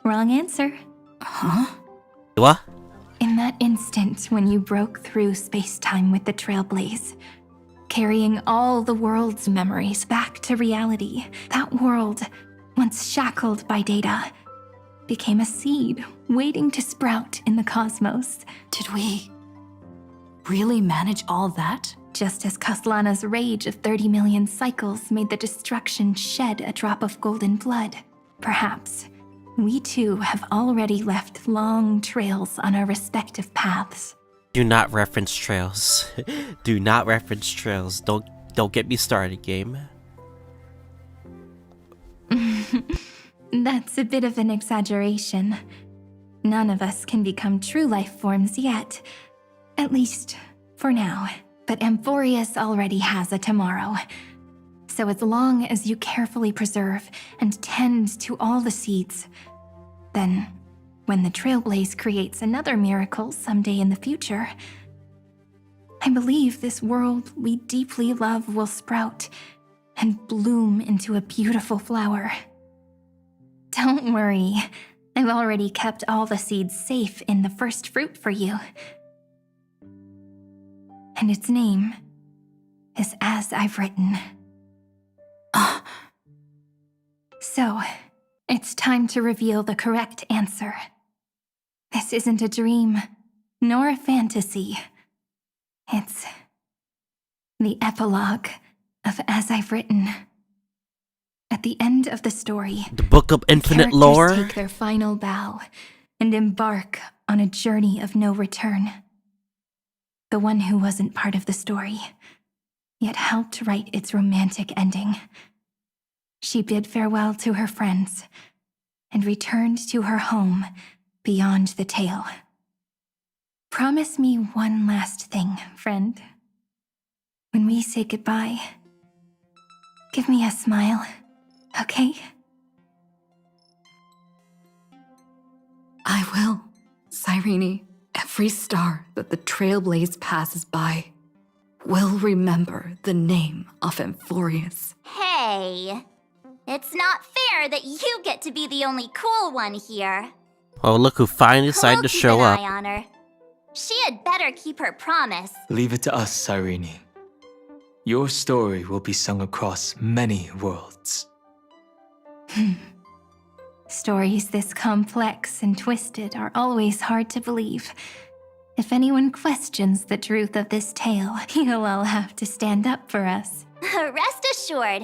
Wrong answer. Huh? What? In that instant when you broke through space-time with the Trailblaze, carrying all the world's memories back to reality, that world, once shackled by data, became a seed waiting to sprout in the cosmos. Did we really manage all that? Just as Kaslana's rage of 30 million cycles made the destruction shed a drop of golden blood, perhaps we too have already left long trails on our respective paths. Do not reference trails. Do not reference trails. Don't get me started, game. That's a bit of an exaggeration. None of us can become true life forms yet. At least, for now. But Amphoreus already has a tomorrow. So as long as you carefully preserve and tend to all the seeds, then when the Trailblaze creates another miracle someday in the future, I believe this world we deeply love will sprout and bloom into a beautiful flower. Don't worry, I've already kept all the seeds safe in the first fruit for you. And its name is as I've written. So, it's time to reveal the correct answer. This isn't a dream, nor a fantasy. It's the epilogue of As I've Written. At the end of the story, the Book of Infinite characters Lore take their final bow and embark on a journey of no return. The one who wasn't part of the story, yet helped write its romantic ending. She bid farewell to her friends and returned to her home beyond the tale. Promise me one last thing, friend. When we say goodbye, give me a smile, okay? I will, Cyrene. Every star that the Trailblaze passes by will remember the name of Amphoreus. Hey, it's not fair that you get to be the only cool one here. Oh, look who finally decided to show up. We'll keep an eye on her. She had better keep her promise. Leave it to us, Cyrene. Your story will be sung across many worlds. Stories this complex and twisted are always hard to believe. If anyone questions the truth of this tale, you'll all have to stand up for us. Rest assured,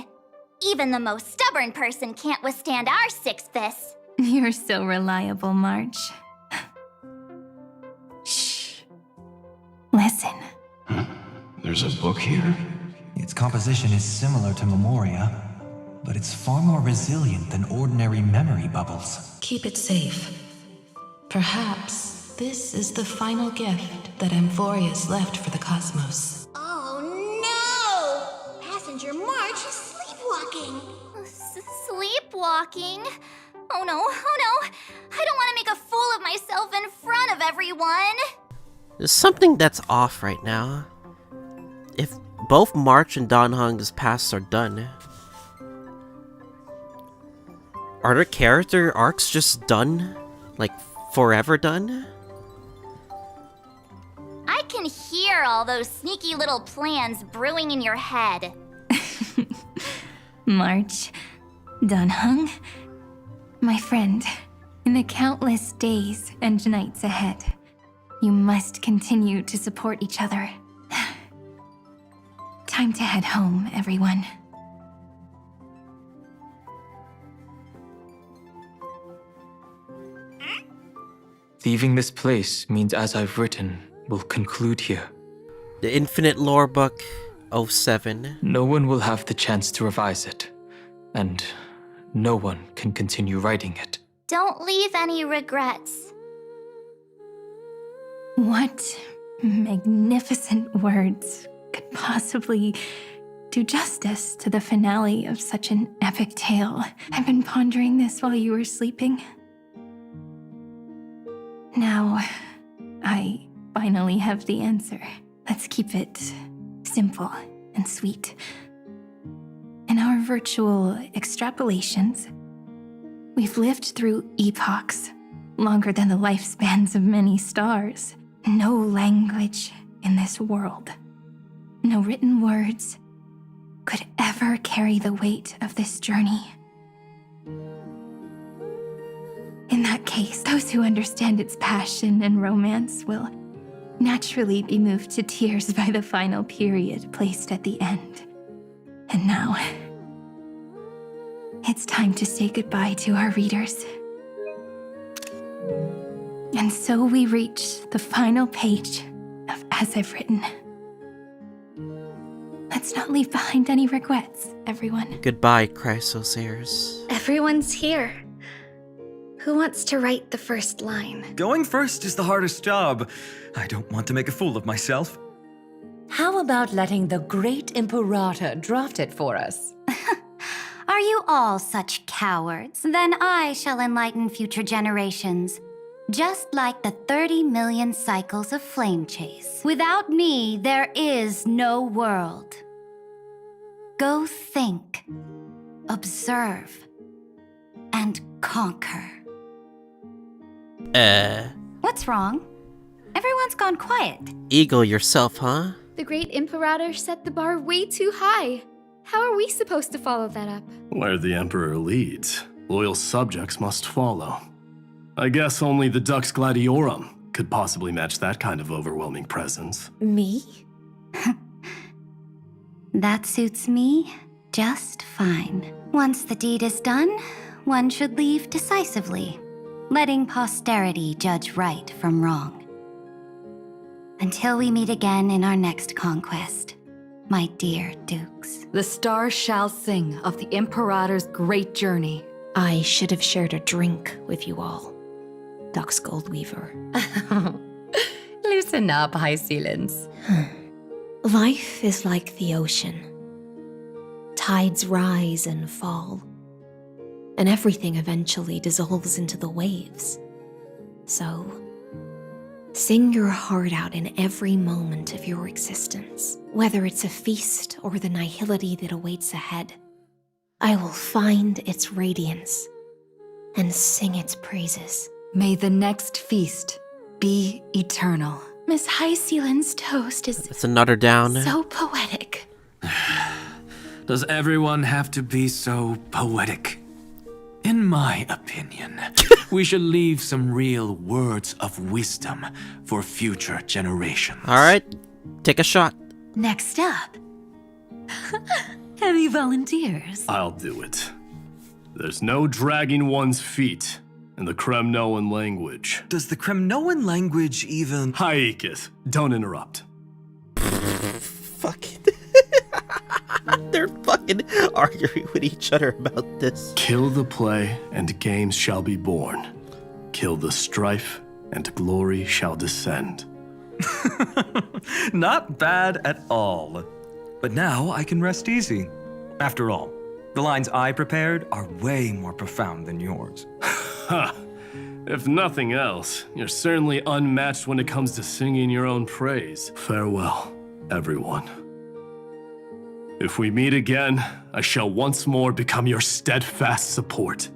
even the most stubborn person can't withstand our six fists. You're so reliable, March. Shh. Listen. There's a book here? Its composition is similar to Memoria, but it's far more resilient than ordinary memory bubbles. Keep it safe. Perhaps this is the final gift that Amphoreus left for the cosmos. Oh no! Passenger March is sleepwalking. Sleepwalking? Oh no, I don't want to make a fool of myself in front of everyone. There's something that's off right now. If both March and Dan Heng's pasts are done, are their character arcs just done? Like, forever done? I can hear all those sneaky little plans brewing in your head. March, Dan Heng, my friend, in the countless days and nights ahead, you must continue to support each other. Time to head home, everyone. Leaving this place means As I've Written will conclude here. The Infinite Lore Book 07. No one will have the chance to revise it, and no one can continue writing it. Don't leave any regrets. What magnificent words could possibly do justice to the finale of such an epic tale? I've been pondering this while you were sleeping. Now, I finally have the answer. Let's keep it simple and sweet. In our virtual extrapolations, we've lived through epochs longer than the lifespans of many stars. No language in this world, no written words could ever carry the weight of this journey. In that case, those who understand its passion and romance will naturally be moved to tears by the final period placed at the end. And now, it's time to say goodbye to our readers. And so we reach the final page of As I've Written. Let's not leave behind any regrets, everyone. Goodbye, Chrysosairs. Everyone's here. Who wants to write the first line? Going first is the hardest job. I don't want to make a fool of myself. How about letting the great Imperator draft it for us? Are you all such cowards? Then I shall enlighten future generations. Just like the 30 million cycles of flame chase. Without me, there is no world. Go think, observe, and conquer. What's wrong? Everyone's gone quiet. Ego yourself, huh? The great Imperator set the bar way too high. How are we supposed to follow that up? Where the Emperor leads, loyal subjects must follow. I guess only the Dux Gladiorum could possibly match that kind of overwhelming presence. Me? That suits me just fine. Once the deed is done, one should leave decisively, letting posterity judge right from wrong. Until we meet again in our next conquest, my dear dukes. The stars shall sing of the Imperator's great journey. I should have shared a drink with you all, Dux Goldweaver. Loosen up, High Sealants. Life is like the ocean. Tides rise and fall, and everything eventually dissolves into the waves. So, sing your heart out in every moment of your existence, whether it's a feast or the nihility that awaits ahead. I will find its radiance and sing its praises. May the next feast be eternal. Miss High Sealand's toast is It's another down. so poetic. Does everyone have to be so poetic? In my opinion, we should leave some real words of wisdom for future generations. All right, take a shot. Next up, any volunteers? I'll do it. There's no dragging one's feet in the Kremnoan language. Does the Kremnoan language even... Haikis, don't interrupt. Fuck it. They're fucking arguing with each other about this. Kill the play, and games shall be born. Kill the strife, and glory shall descend. Not bad at all. But now I can rest easy. After all, the lines I prepared are way more profound than yours. Ha! If nothing else, you're certainly unmatched when it comes to singing your own praise. Farewell, everyone. If we meet again, I shall once more become your steadfast support.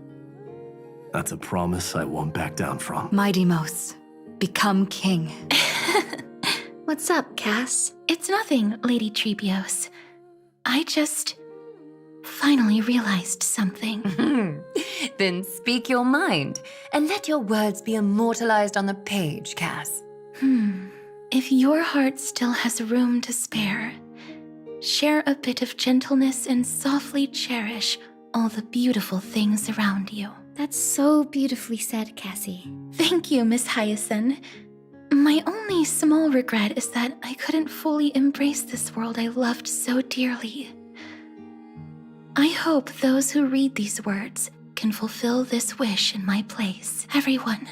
That's a promise I won't back down from. Mighty Mos, become king. What's up, Cass? It's nothing, Lady Trebios. I just finally realized something. Then speak your mind, and let your words be immortalized on the page, Cass. If your heart still has room to spare, share a bit of gentleness and softly cherish all the beautiful things around you. That's so beautifully said, Cassie. Thank you, Miss Hyacinth. My only small regret is that I couldn't fully embrace this world I loved so dearly. I hope those who read these words can fulfill this wish in my place. Everyone,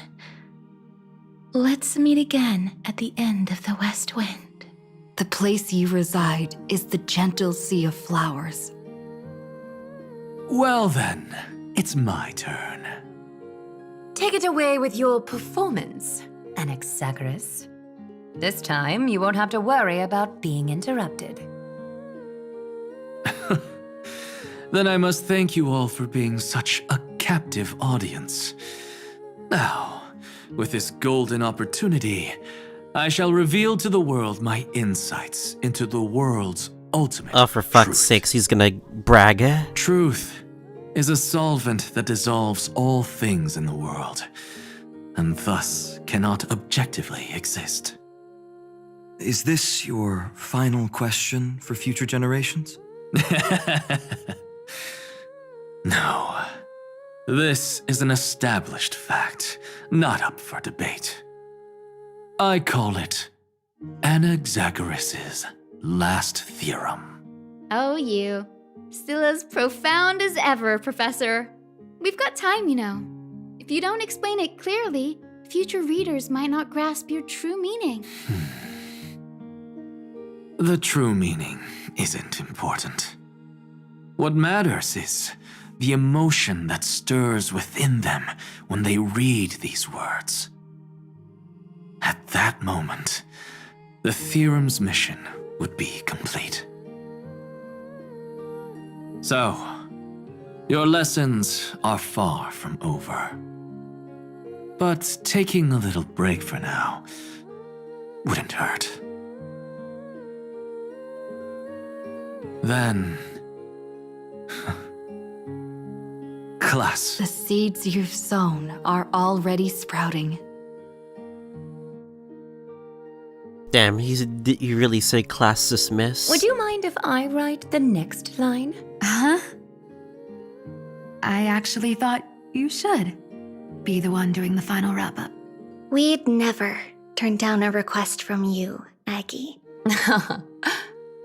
let's meet again at the end of the West Wind. The place you reside is the gentle sea of flowers. Well then, it's my turn. Take it away with your performance, Anaxagoras. This time, you won't have to worry about being interrupted. Then I must thank you all for being such a captive audience. Now, with this golden opportunity, I shall reveal to the world my insights into the world's ultimate Oh, for fuck's sakes, he's gonna brag. Truth is a solvent that dissolves all things in the world, and thus cannot objectively exist. Is this your final question for future generations? No. This is an established fact, not up for debate. I call it Anaxagoras' last theorem. Oh, you. Still as profound as ever, Professor. We've got time, you know. If you don't explain it clearly, future readers might not grasp your true meaning. The true meaning isn't important. What matters is the emotion that stirs within them when they read these words. At that moment, the theorem's mission would be complete. So, your lessons are far from over. But taking a little break for now wouldn't hurt. Then, class. The seeds you've sown are already sprouting. Damn, did you really say class dismissed? Would you mind if I write the next line? Huh? I actually thought you should be the one doing the final wrap-up. We'd never turn down a request from you, Aggie.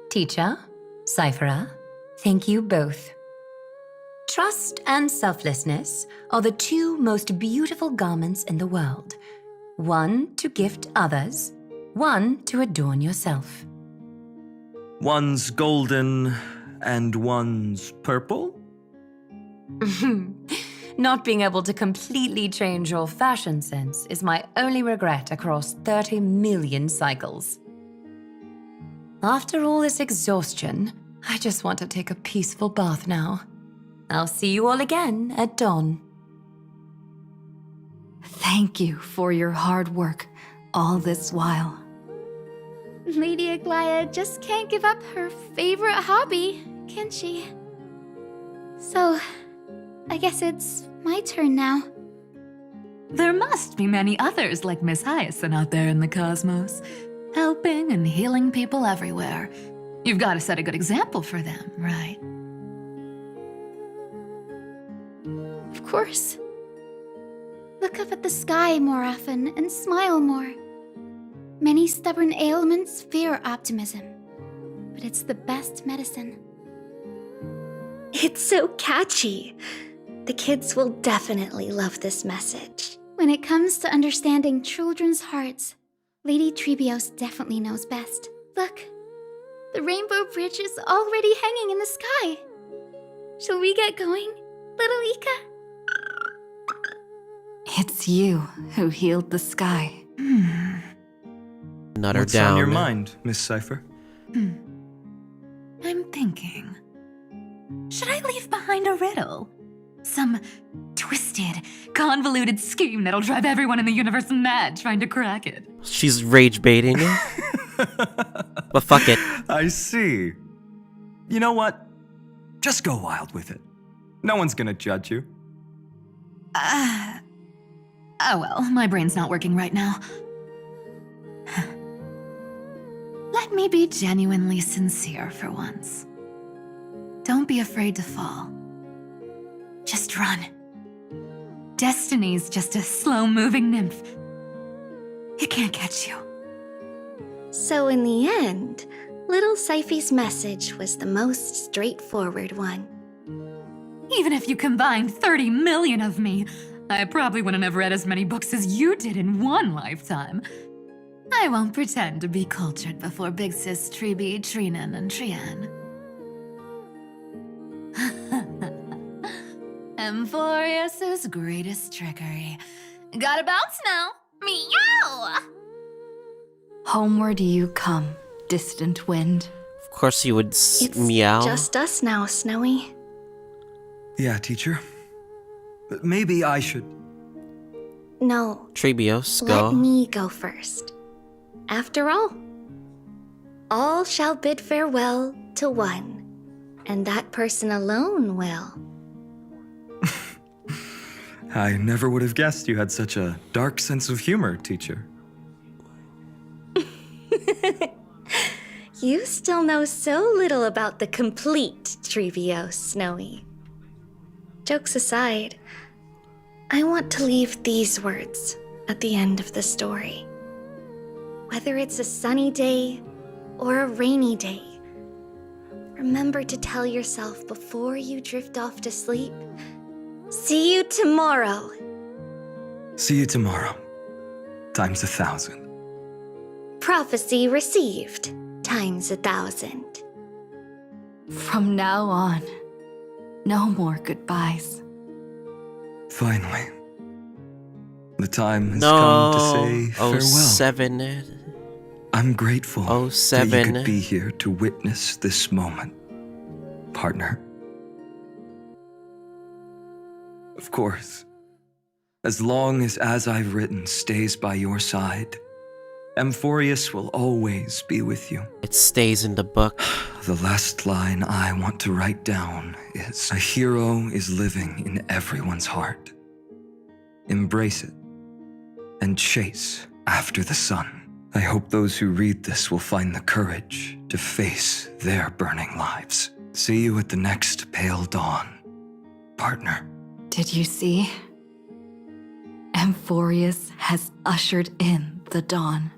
Teacher, Cyphera, thank you both. Trust and selflessness are the two most beautiful garments in the world. One to gift others, one to adorn yourself. One's golden and one's purple? Not being able to completely change your fashion sense is my only regret across 30 million cycles. After all this exhaustion, I just want to take a peaceful bath now. I'll see you all again at dawn. Thank you for your hard work all this while. Lady Aglaya just can't give up her favorite hobby, can she? So, I guess it's my turn now. There must be many others like Miss Hyacinth out there in the cosmos, helping and healing people everywhere. You've got to set a good example for them, right? Of course. Look up at the sky more often and smile more. Many stubborn ailments fear optimism, but it's the best medicine. It's so catchy. The kids will definitely love this message. When it comes to understanding children's hearts, Lady Trebios definitely knows best. Look, the Rainbow Bridge is already hanging in the sky. Shall we get going, little Ika? It's you who healed the sky. Nut her What's down. on your mind, Miss Cypher? I'm thinking, should I leave behind a riddle? Some twisted, convoluted scheme that'll drive everyone in the universe mad trying to crack it. She's rage baiting. But fuck it. I see. You know what? Just go wild with it. No one's gonna judge you. Oh well, my brain's not working right now. Let me be genuinely sincere for once. Don't be afraid to fall. Just run. Destiny's just a slow-moving nymph. It can't catch you. So in the end, little Syphy's message was the most straightforward one. Even if you combined 30 million of me, I probably wouldn't have read as many books as you did in one lifetime. I won't pretend to be cultured before Big Sis Treeby, Trinan, and Trian. Amphoreus' greatest trickery. Gotta bounce now. Meow! Homeward you come, distant wind. Of course you would meow. It's just us now, Snowy. Yeah, teacher. But maybe I should... No. Trebios, go. Let me go first. After all shall bid farewell to one, and that person alone will. I never would have guessed you had such a dark sense of humor, teacher. You still know so little about the complete Trebios, Snowy. Jokes aside, I want to leave these words at the end of the story. Whether it's a sunny day or a rainy day, remember to tell yourself before you drift off to sleep, see you tomorrow. See you tomorrow. Times 1,000. Prophecy received. Times 1,000. From now on, no more goodbyes. Finally. The time has come to say farewell. 07. I'm grateful that you 07. could be here to witness this moment, partner. Of course, as long as I've written stays by your side, Amphoreus will always be with you. It stays in the book. The last line I want to write down is, "A hero is living in everyone's heart. Embrace it and chase after the sun." I hope those who read this will find the courage to face their burning lives. See you at the next pale dawn, partner. Did you see? Amphoreus has ushered in the dawn.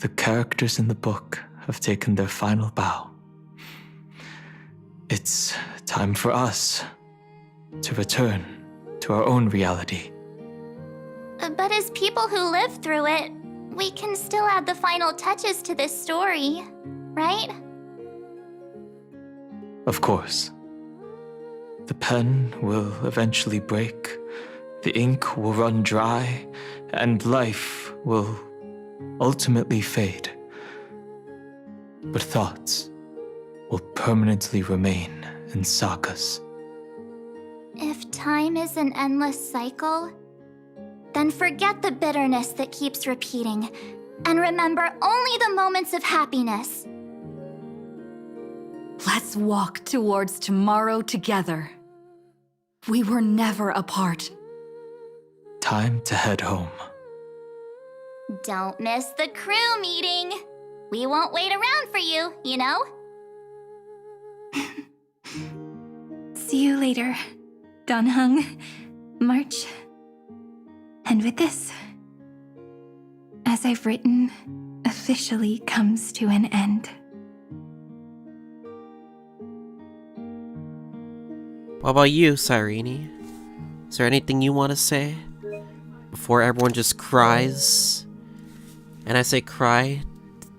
The characters in the book have taken their final bow. It's time for us to return to our own reality. But as people who lived through it, we can still add the final touches to this story, right? Of course. The pen will eventually break, the ink will run dry, and life will ultimately fade. But thoughts will permanently remain in sagas. If time is an endless cycle, then forget the bitterness that keeps repeating, and remember only the moments of happiness. Let's walk towards tomorrow together. We were never apart. Time to head home. Don't miss the crew meeting. We won't wait around for you, you know? See you later, Donhung, March. And with this, as I've written, officially comes to an end. What about you, Cyrene? Is there anything you want to say? Before everyone just cries? And I say cry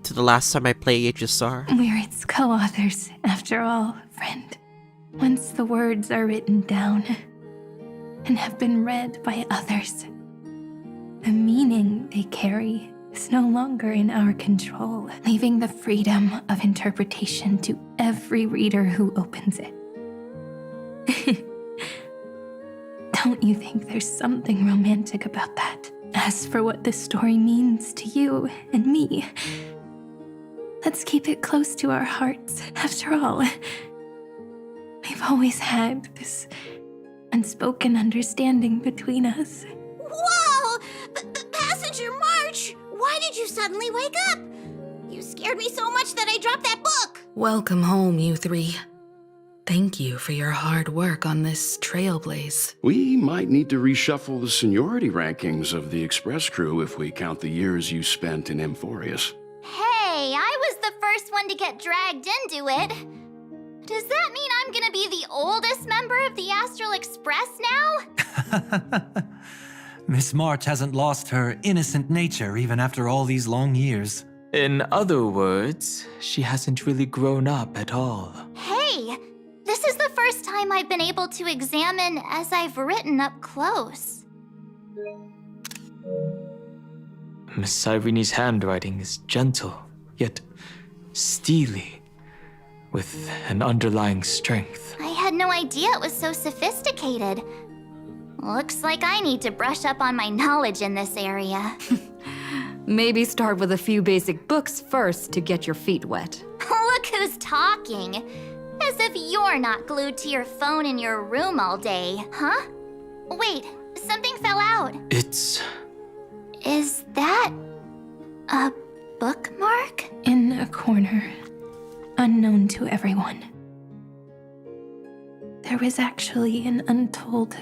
to the last time I played HSR? We're its co-authors, after all, friend. Once the words are written down and have been read by others, the meaning they carry is no longer in our control, leaving the freedom of interpretation to every reader who opens it. Don't you think there's something romantic about that? As for what this story means to you and me, let's keep it close to our hearts. After all, we've always had this unspoken understanding between us. Whoa! Passenger March! Why did you suddenly wake up? You scared me so much that I dropped that book! Welcome home, you three. Thank you for your hard work on this trailblaze. We might need to reshuffle the seniority rankings of the Express crew if we count the years you spent in Amphoreus. Hey, I was the first one to get dragged into it. Does that mean I'm gonna be the oldest member of the Astral Express now? Miss March hasn't lost her innocent nature even after all these long years. In other words, she hasn't really grown up at all. Hey, this is the first time I've been able to examine as I've written up close. Miss Cyrene's handwriting is gentle, yet steely, with an underlying strength. I had no idea it was so sophisticated. Looks like I need to brush up on my knowledge in this area. Maybe start with a few basic books first to get your feet wet. Look who's talking. As if you're not glued to your phone in your room all day, huh? Wait, something fell out. Is that a bookmark? In a corner, unknown to everyone. There was actually an untold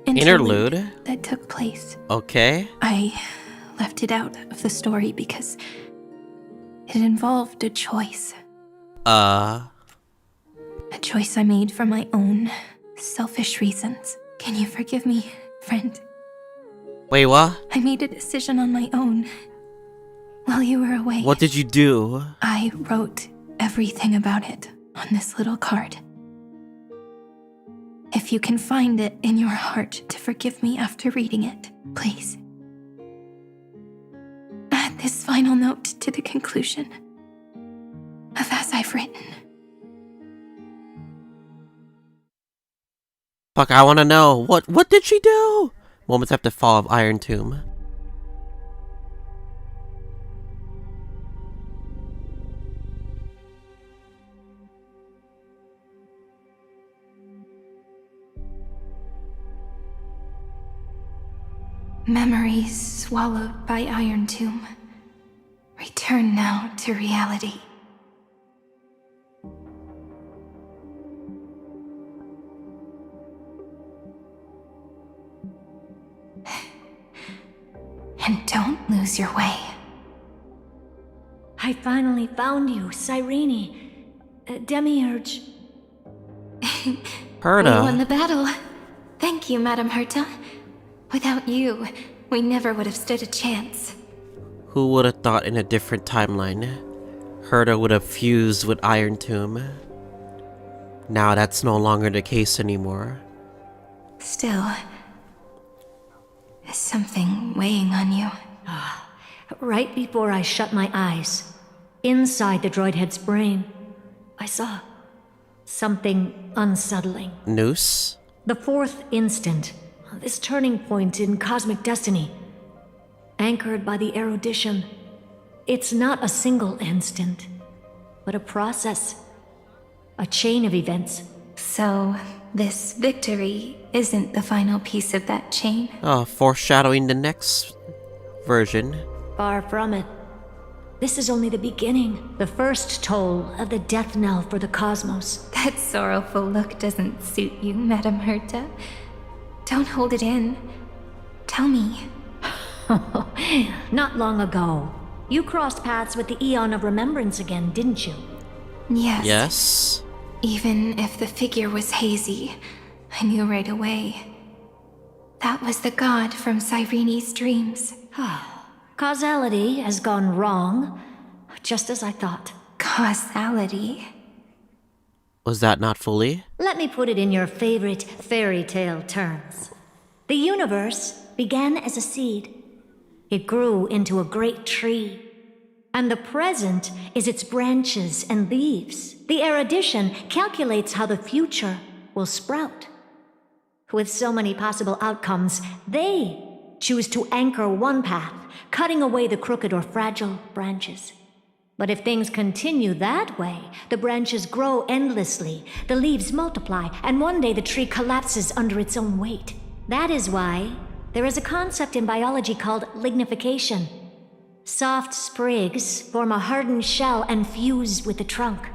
interlude that took place. Okay. I left it out of the story because it involved a choice. A choice I made for my own selfish reasons. Can you forgive me, friend? Wait, what? I made a decision on my own while you were away. What did you do? I wrote everything about it on this little card. If you can find it in your heart to forgive me after reading it, please. Add this final note to the conclusion of As I've Written. Fuck, I wanna know. What did she do? Moments after fall of Iron Tomb. Memories swallowed by Iron Tomb. Return now to reality. And don't lose your way. I finally found you, Cyrene. Demiurge. We Herta. won the battle. Thank you, Madam Herta. Without you, we never would have stood a chance. Who would have thought in a different timeline, Herta would have fused with Iron Tomb? Now that's no longer the case anymore. Still, is something weighing on you? Right before I shut my eyes, inside the droid head's brain, I saw something unsettling. Noose? The fourth instant, this turning point in cosmic destiny, anchored by the erudition. It's not a single instant, but a process, a chain of events. So, this victory isn't the final piece of that chain? Oh, foreshadowing the next version. Far from it. This is only the beginning, the first toll of the death knell for the cosmos. That sorrowful look doesn't suit you, Madam Herta. Don't hold it in. Tell me. Not long ago, you crossed paths with the Eon of Remembrance again, didn't you? Yes. Yes? Even if the figure was hazy, I knew right away. That was the god from Cyrene's dreams. Causality has gone wrong, just as I thought. Causality? Was that not fully? Let me put it in your favorite fairy tale terms. The universe began as a seed. It grew into a great tree. And the present is its branches and leaves. The erudition calculates how the future will sprout. With so many possible outcomes, they choose to anchor one path, cutting away the crooked or fragile branches. But if things continue that way, the branches grow endlessly, the leaves multiply, and one day the tree collapses under its own weight. That is why there is a concept in biology called lignification. Soft sprigs form a hardened shell and fuse with the trunk.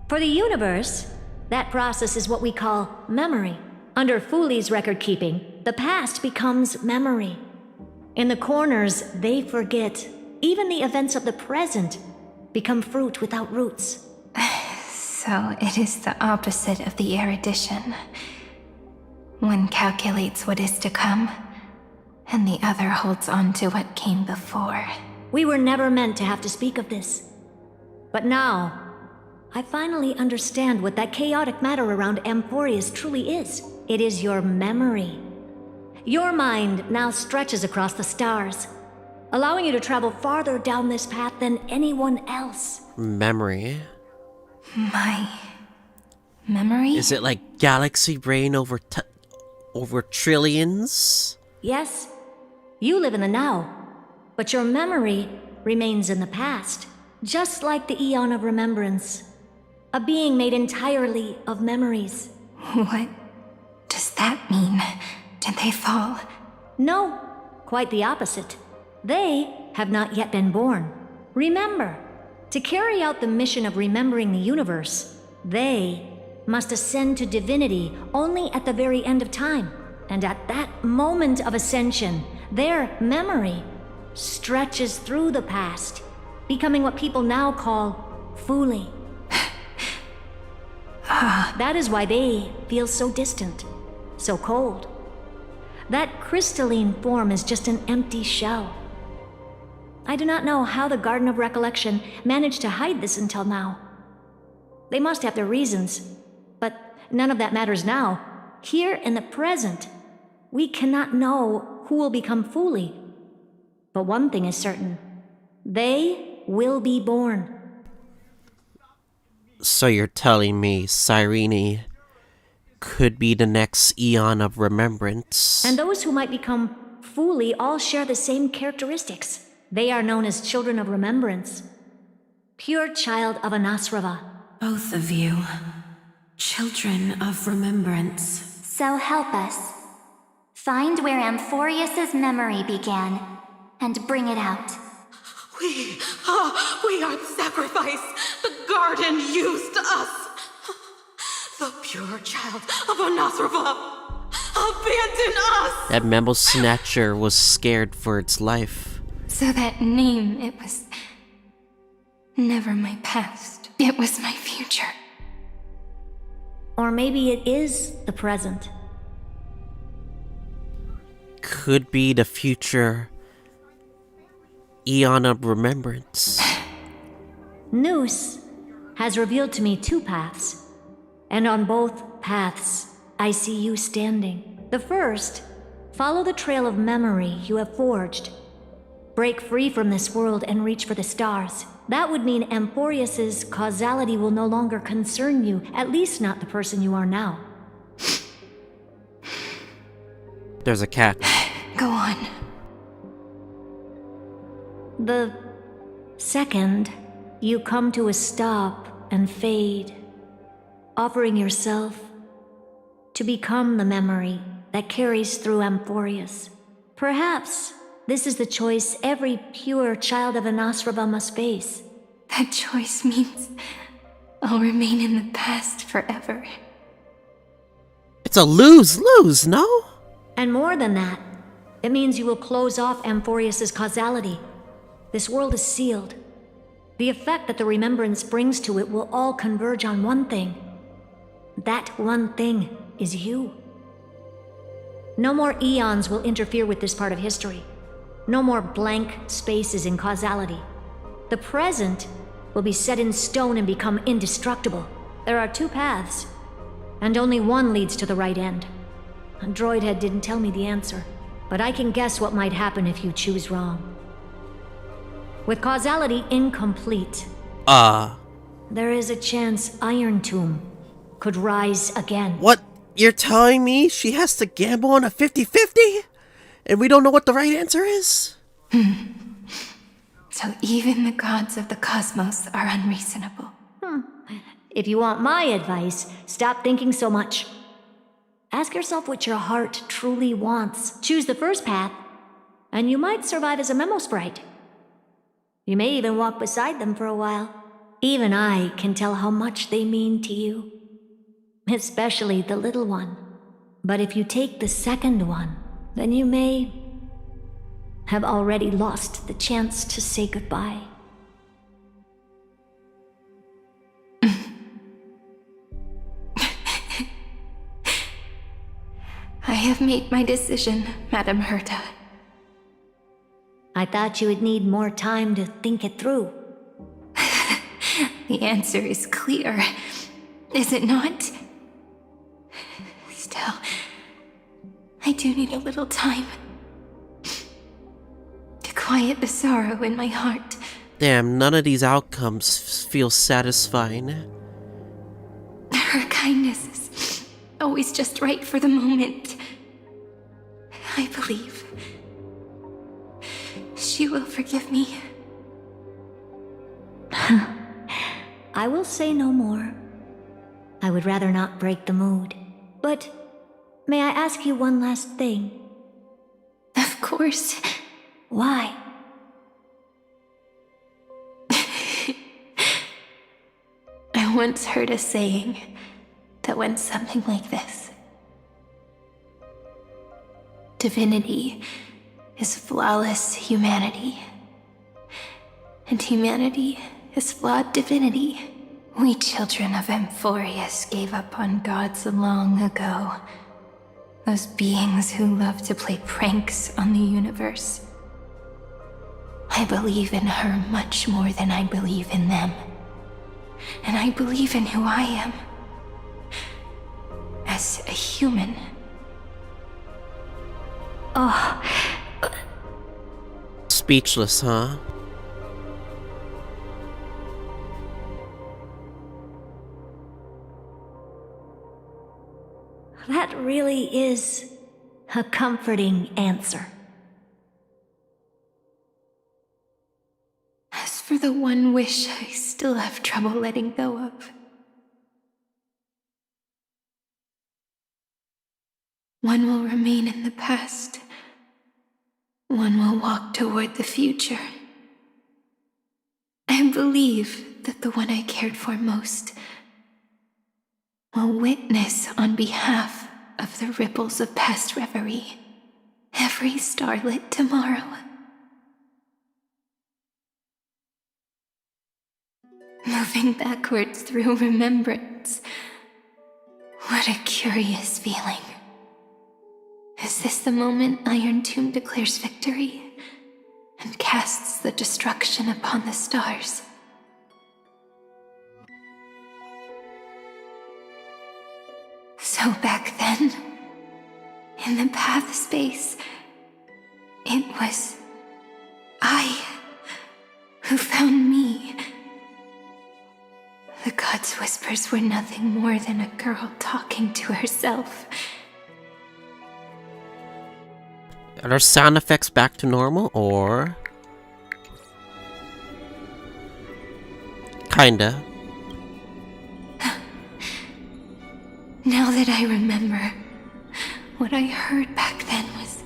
For the universe, that process is what we call memory. Under Fooley's record keeping, the past becomes memory. In the corners, they forget. Even the events of the present become fruit without roots. So it is the opposite of the erudition. One calculates what is to come, and the other holds on to what came before. We were never meant to have to speak of this. But now, I finally understand what that chaotic matter around Amphoreus truly is. It is your memory. Your mind now stretches across the stars, allowing you to travel farther down this path than anyone else. Memory? My memory? Is it like galaxy brain over trillions? Yes, you live in the now, but your memory remains in the past, just like the Eon of Remembrance, a being made entirely of memories. What does that mean? Did they fall? No, quite the opposite. They have not yet been born. Remember, to carry out the mission of remembering the universe, they must ascend to divinity only at the very end of time. And at that moment of ascension, their memory stretches through the past, becoming what people now call Fooley. That is why they feel so distant, so cold. That crystalline form is just an empty shell. I do not know how the Garden of Recollection managed to hide this until now. They must have their reasons, but none of that matters now. Here in the present, we cannot know who will become Fooley. But one thing is certain. They will be born. So you're telling me Cyrene could be the next Eon of Remembrance? And those who might become Fooley all share the same characteristics. They are known as Children of Remembrance. Pure child of Anasrava. Both of you. Children of Remembrance. So help us. Find where Amphoreus' memory began, and bring it out. We are the sacrifice the garden used us. The pure child of Anasrava abandoned us. That memo snatcher was scared for its life. So that name, it was never my past. It was my future. Or maybe it is the present. Could be the future Eon of Remembrance. Noose has revealed to me two paths, and on both paths, I see you standing. The first, follow the trail of memory you have forged. Break free from this world and reach for the stars. That would mean Amphoreus' causality will no longer concern you, at least not the person you are now. There's a cat. Go on. The second, you come to a stop and fade, offering yourself to become the memory that carries through Amphoreus. Perhaps this is the choice every pure child of Anasrava must face. That choice means I'll remain in the past forever. It's a lose-lose, no? And more than that, it means you will close off Amphoreus' causality. This world is sealed. The effect that the remembrance brings to it will all converge on one thing. That one thing is you. No more eons will interfere with this part of history. No more blank spaces in causality. The present will be set in stone and become indestructible. There are two paths, and only one leads to the right end. A droid head didn't tell me the answer, but I can guess what might happen if you choose wrong. With causality incomplete, there is a chance Iron Tomb could rise again. What? You're telling me she has to gamble on a 50-50? And we don't know what the right answer is? So even the gods of the cosmos are unreasonable. If you want my advice, stop thinking so much. Ask yourself what your heart truly wants. Choose the first path, and you might survive as a memo sprite. You may even walk beside them for a while. Even I can tell how much they mean to you. Especially the little one. But if you take the second one, then you may have already lost the chance to say goodbye. I have made my decision, Madam Herta. I thought you would need more time to think it through. The answer is clear, is it not? Still, I do need a little time to quiet the sorrow in my heart. Damn, none of these outcomes feel satisfying. Her kindness is always just right for the moment. I believe she will forgive me. I will say no more. I would rather not break the mood. But may I ask you one last thing? Of course. Why? I once heard a saying that went something like this. Divinity is flawless humanity, and humanity is flawed divinity. We children of Amphoreus gave up on gods long ago. Those beings who love to play pranks on the universe. I believe in her much more than I believe in them. And I believe in who I am. As a human. Oh. Speechless, huh? That really is a comforting answer. As for the one wish I still have trouble letting go of, One will remain in the past. One will walk toward the future. I believe that the one I cared for most will witness on behalf of the ripples of past reverie every starlit tomorrow. Moving backwards through remembrance. What a curious feeling. Is this the moment Iron Tomb declares victory and casts the destruction upon the stars? So back then, in the path space, it was I who found me. The gods' whispers were nothing more than a girl talking to herself. Are our sound effects back to normal, or kinda? Now that I remember, what I heard back then was...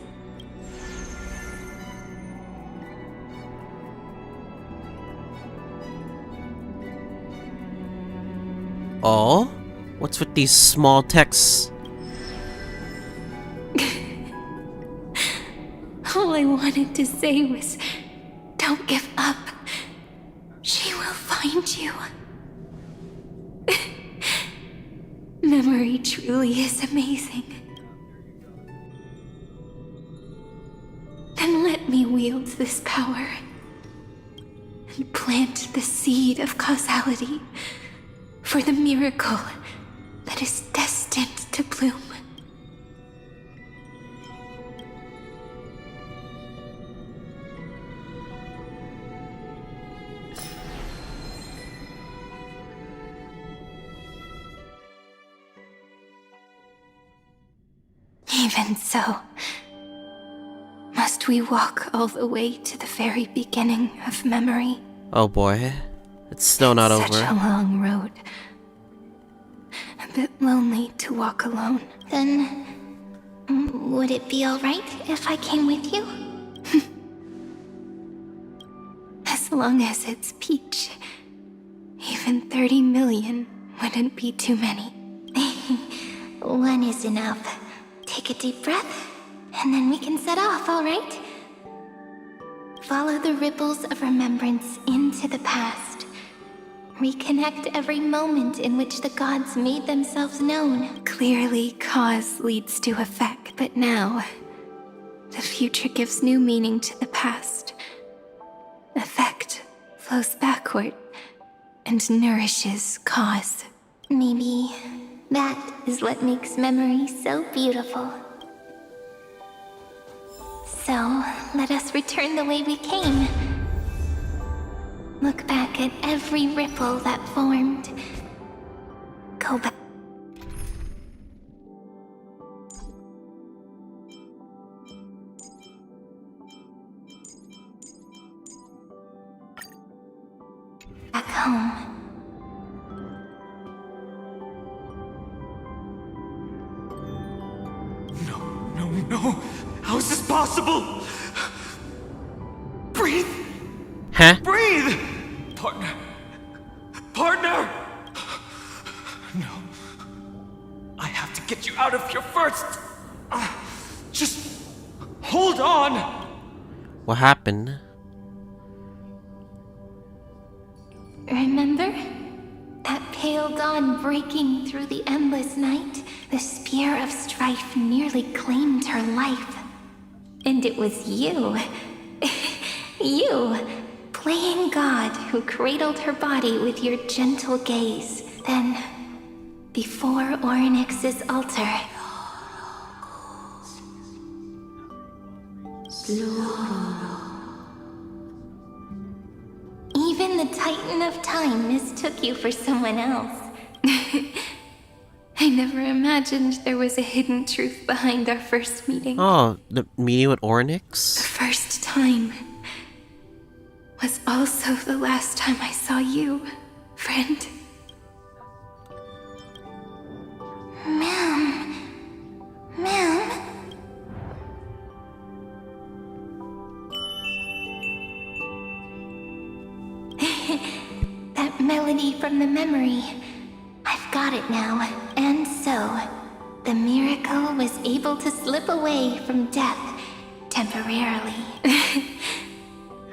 Oh? What's with these small texts? All I wanted to say was, don't give up. She will find you. Memory truly is amazing. Then let me wield this power and plant the seed of causality for the miracle that is destined to bloom. Even so, must we walk all the way to the very beginning of memory? Oh boy, it's still not over. Such a long road. A bit lonely to walk alone. Then, would it be alright if I came with you? As long as it's Peach, even 30 million wouldn't be too many. One is enough. Take a deep breath, and then we can set off, alright? Follow the ripples of remembrance into the past. Reconnect every moment in which the gods made themselves known. Clearly, cause leads to effect, but now, the future gives new meaning to the past. Effect flows backward and nourishes cause. Maybe that is what makes memory so beautiful. So, let us return the way we came. Look back at every ripple that formed. Go back. Back home. No! How is this possible? Breathe! Huh? Breathe! Partner! No. I have to get you out of here first! Just hold on! What happened? Remember? That pale dawn breaking through the endless night? The spear of strife nearly claimed her life. And it was you. You, playing God, who cradled her body with your gentle gaze. Then, before Orynyx's altar... Even the Titan of Time mistook you for someone else. I never imagined there was a hidden truth behind our first meeting. Oh, the meeting with Orynyx? The first time was also the last time I saw you, friend. Ma'am. from the memory. I've got it now, and so, the miracle was able to slip away from death temporarily.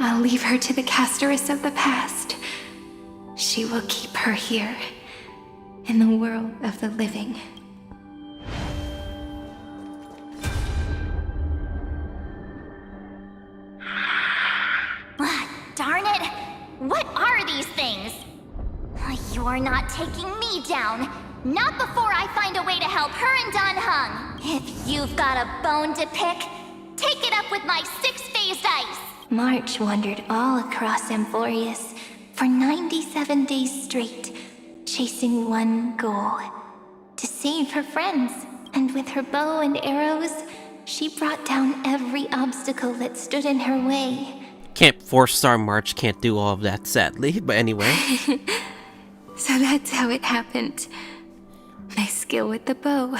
I'll leave her to the Casteress of the past. She will keep her here, in the world of the living. Darn it! What are these things? You're not taking me down. Not before I find a way to help her and Don Hung. If you've got a bone to pick, take it up with my six-phased ice. March wandered all across Amphoreus for 97 days straight, chasing one goal: to save her friends. And with her bow and arrows, she brought down every obstacle that stood in her way. Can't 4-star March can't do all of that, sadly, but anyway. So that's how it happened. My skill with the bow.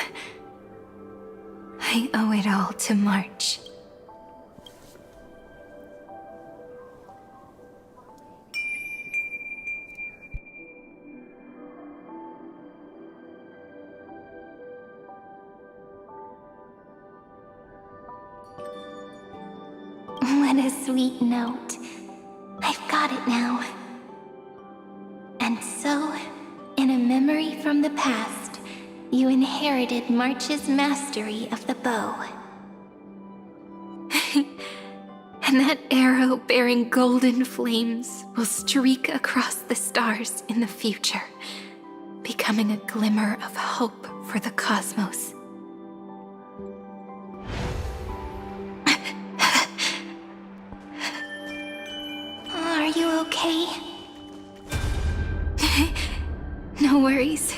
I owe it all to March. What a sweet note. I've got it now. And so, in a memory from the past, you inherited March's mastery of the bow. And that arrow bearing golden flames will streak across the stars in the future, becoming a glimmer of hope for the cosmos. Are you okay? No worries.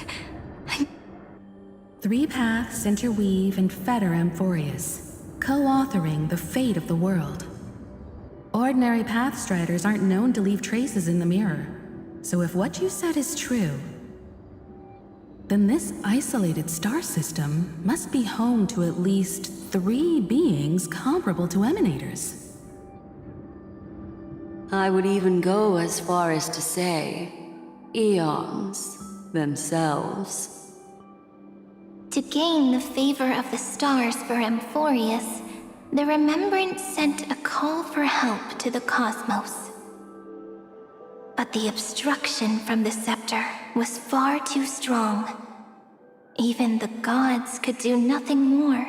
3 paths interweave and fetter Amphoreus, co-authoring the fate of the world. Ordinary pathstriders aren't known to leave traces in the mirror, so if what you said is true, then this isolated star system must be home to at least 3 beings comparable to emanators. I would even go as far as to say, eons themselves. To gain the favor of the stars for Amphoreus, the Remembrance sent a call for help to the cosmos. But the obstruction from the scepter was far too strong. Even the gods could do nothing more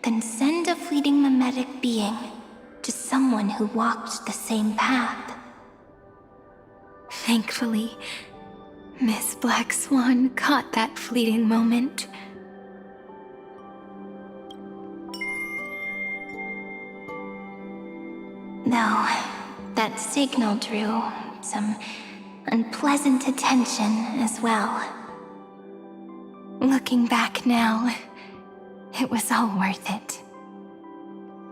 than send a fleeting mimetic being to someone who walked the same path. Thankfully, Miss Black Swan caught that fleeting moment. Though, that signal drew some unpleasant attention as well. Looking back now, it was all worth it.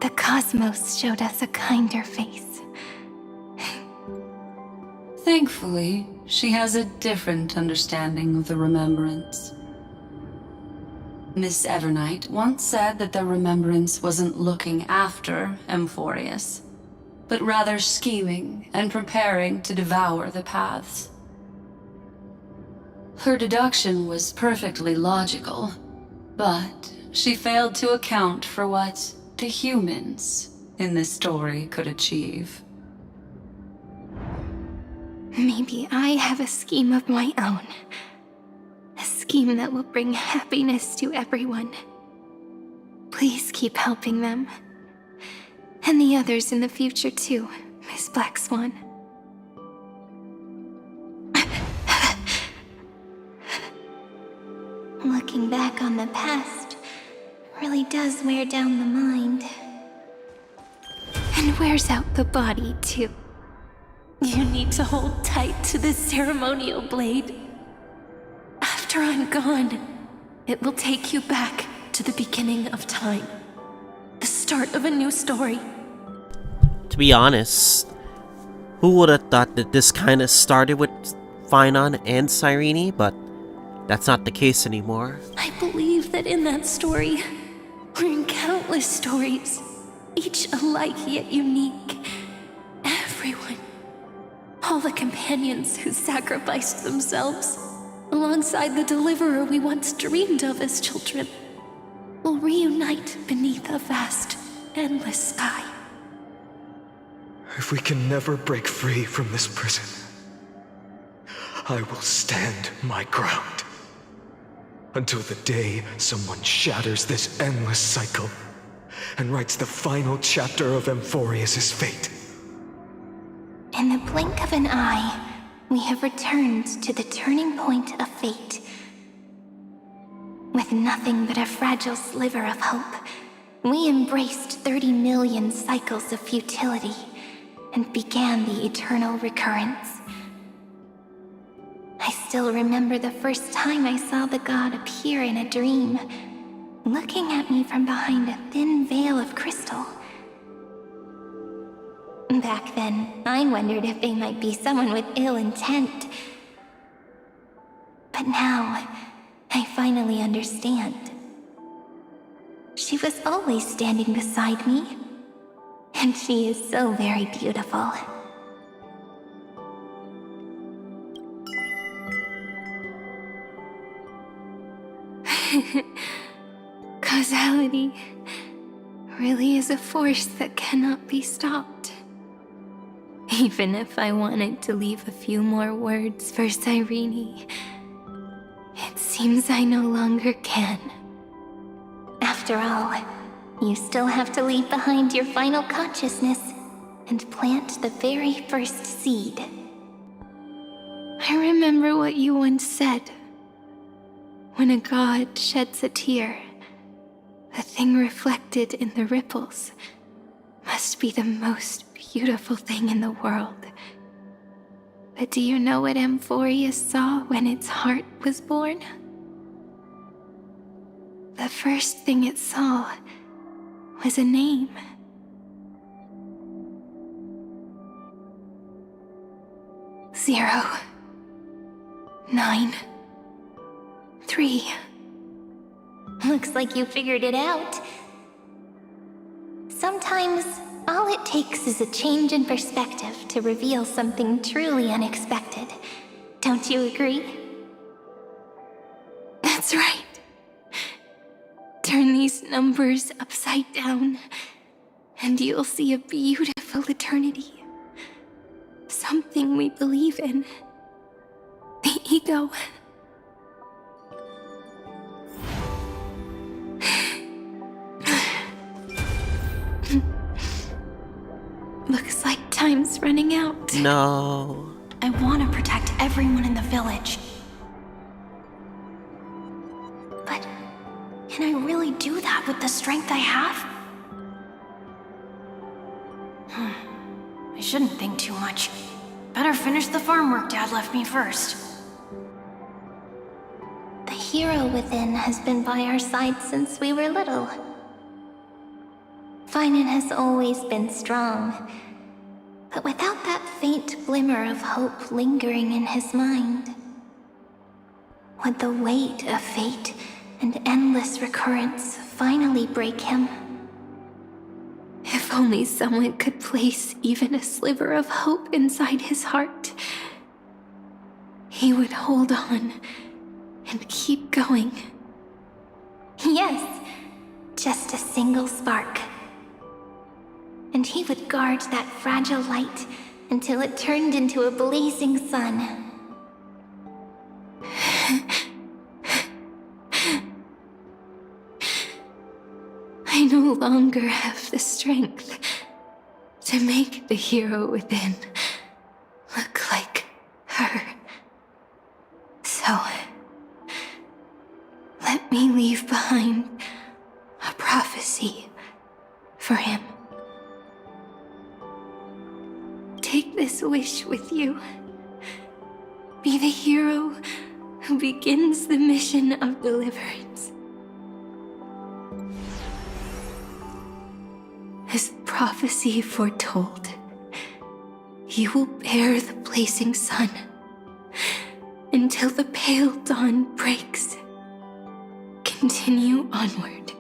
The cosmos showed us a kinder face. Thankfully, she has a different understanding of the Remembrance. Miss Evernight once said that the Remembrance wasn't looking after Amphoreus, but rather scheming and preparing to devour the paths. Her deduction was perfectly logical, but she failed to account for what the humans in this story could achieve. Maybe I have a scheme of my own. A scheme that will bring happiness to everyone. Please keep helping them. And the others in the future too, Miss Black Swan. Looking back on the past really does wear down the mind. And wears out the body too. You need to hold tight to this ceremonial blade. After I'm gone, it will take you back to the beginning of time. The start of a new story. To be honest, who would have thought that this kind of started with Phynon and Cyrene, but that's not the case anymore. I believe that in that story, or in countless stories, each alike yet unique, everyone, All the companions who sacrificed themselves, alongside the deliverer we once dreamed of as children, will reunite beneath a vast, endless sky. If we can never break free from this prison, I will stand my ground. Until the day someone shatters this endless cycle and writes the final chapter of Amphoreus' fate. In the blink of an eye, we have returned to the turning point of fate. With nothing but a fragile sliver of hope, we embraced 30 million cycles of futility and began the eternal recurrence. I still remember the first time I saw the god appear in a dream, looking at me from behind a thin veil of crystal. Back then, I wondered if they might be someone with ill intent. But now, I finally understand. She was always standing beside me, and she is so very beautiful. Causality really is a force that cannot be stopped. Even if I wanted to leave a few more words for Cyrene, it seems I no longer can. After all, you still have to leave behind your final consciousness and plant the very first seed. I remember what you once said. When a god sheds a tear, the thing reflected in the ripples must be the most beautiful thing in the world. But do you know what Amphoreus saw when its heart was born? The first thing it saw was a name. 0, 9, 3. Looks like you figured it out. Sometimes, all it takes is a change in perspective to reveal something truly unexpected. Don't you agree? That's right. Turn these numbers upside down, and you'll see a beautiful eternity. Something we believe in. The ego. Looks like time's running out. No. I want to protect everyone in the village. But can I really do that with the strength I have? I shouldn't think too much. Better finish the farm work Dad left me first. The hero within has been by our side since we were little. Finan has always been strong, but without that faint glimmer of hope lingering in his mind, would the weight of fate and endless recurrence finally break him? If only someone could place even a sliver of hope inside his heart, he would hold on and keep going. Yes, just a single spark. And he would guard that fragile light until it turned into a blazing sun. I no longer have the strength to make the hero within look like her. So, let me leave behind a prophecy for him. Take this wish with you. Be the hero who begins the mission of deliverance. As prophecy foretold, you will bear the blazing sun until the pale dawn breaks. Continue onward,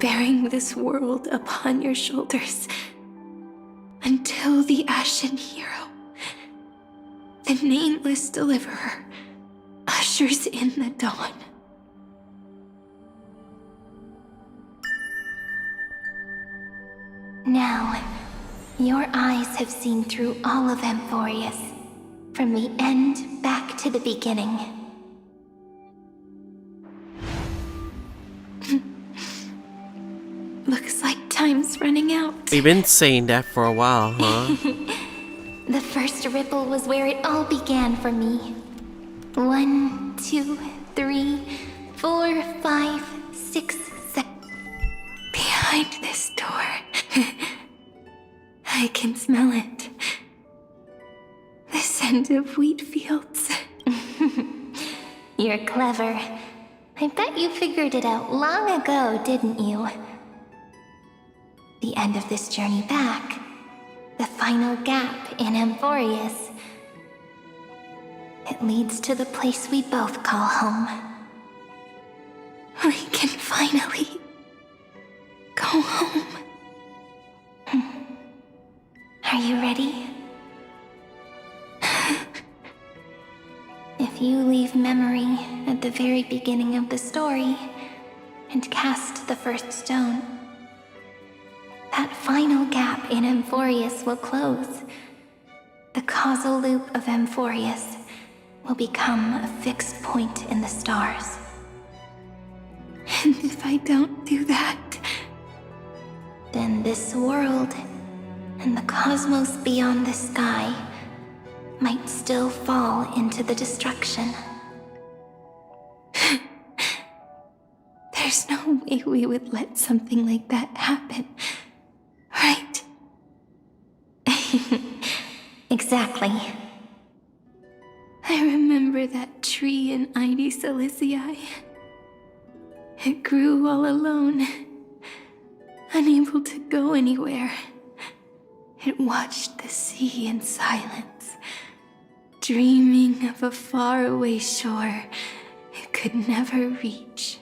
bearing this world upon your shoulders until the Ashen Hero The nameless deliverer ushers in the dawn. Now, your eyes have seen through all of Amphoreus, from the end back to the beginning. Looks like time's running out. We've been saying that for a while, huh? The first ripple was where it all began for me. 1, 2, 3, 4, 5, 6, 7. Behind this door. I can smell it. The scent of wheat fields. You're clever. I bet you figured it out long ago, didn't you? The end of this journey back. The final gap in Amphoreus. It leads to the place we both call home. We can finally go home. Are you ready? If you leave memory at the very beginning of the story and cast the first stone, that final gap in Amphoreus will close. The causal loop of Amphoreus will become a fixed point in the stars. And if I don't do that, then this world and the cosmos beyond the sky might still fall into the destruction. There's no way we would let something like that happen, right? Exactly. I remember that tree in Ide Silicii. It grew all alone, unable to go anywhere. It watched the sea in silence, dreaming of a faraway shore it could never reach.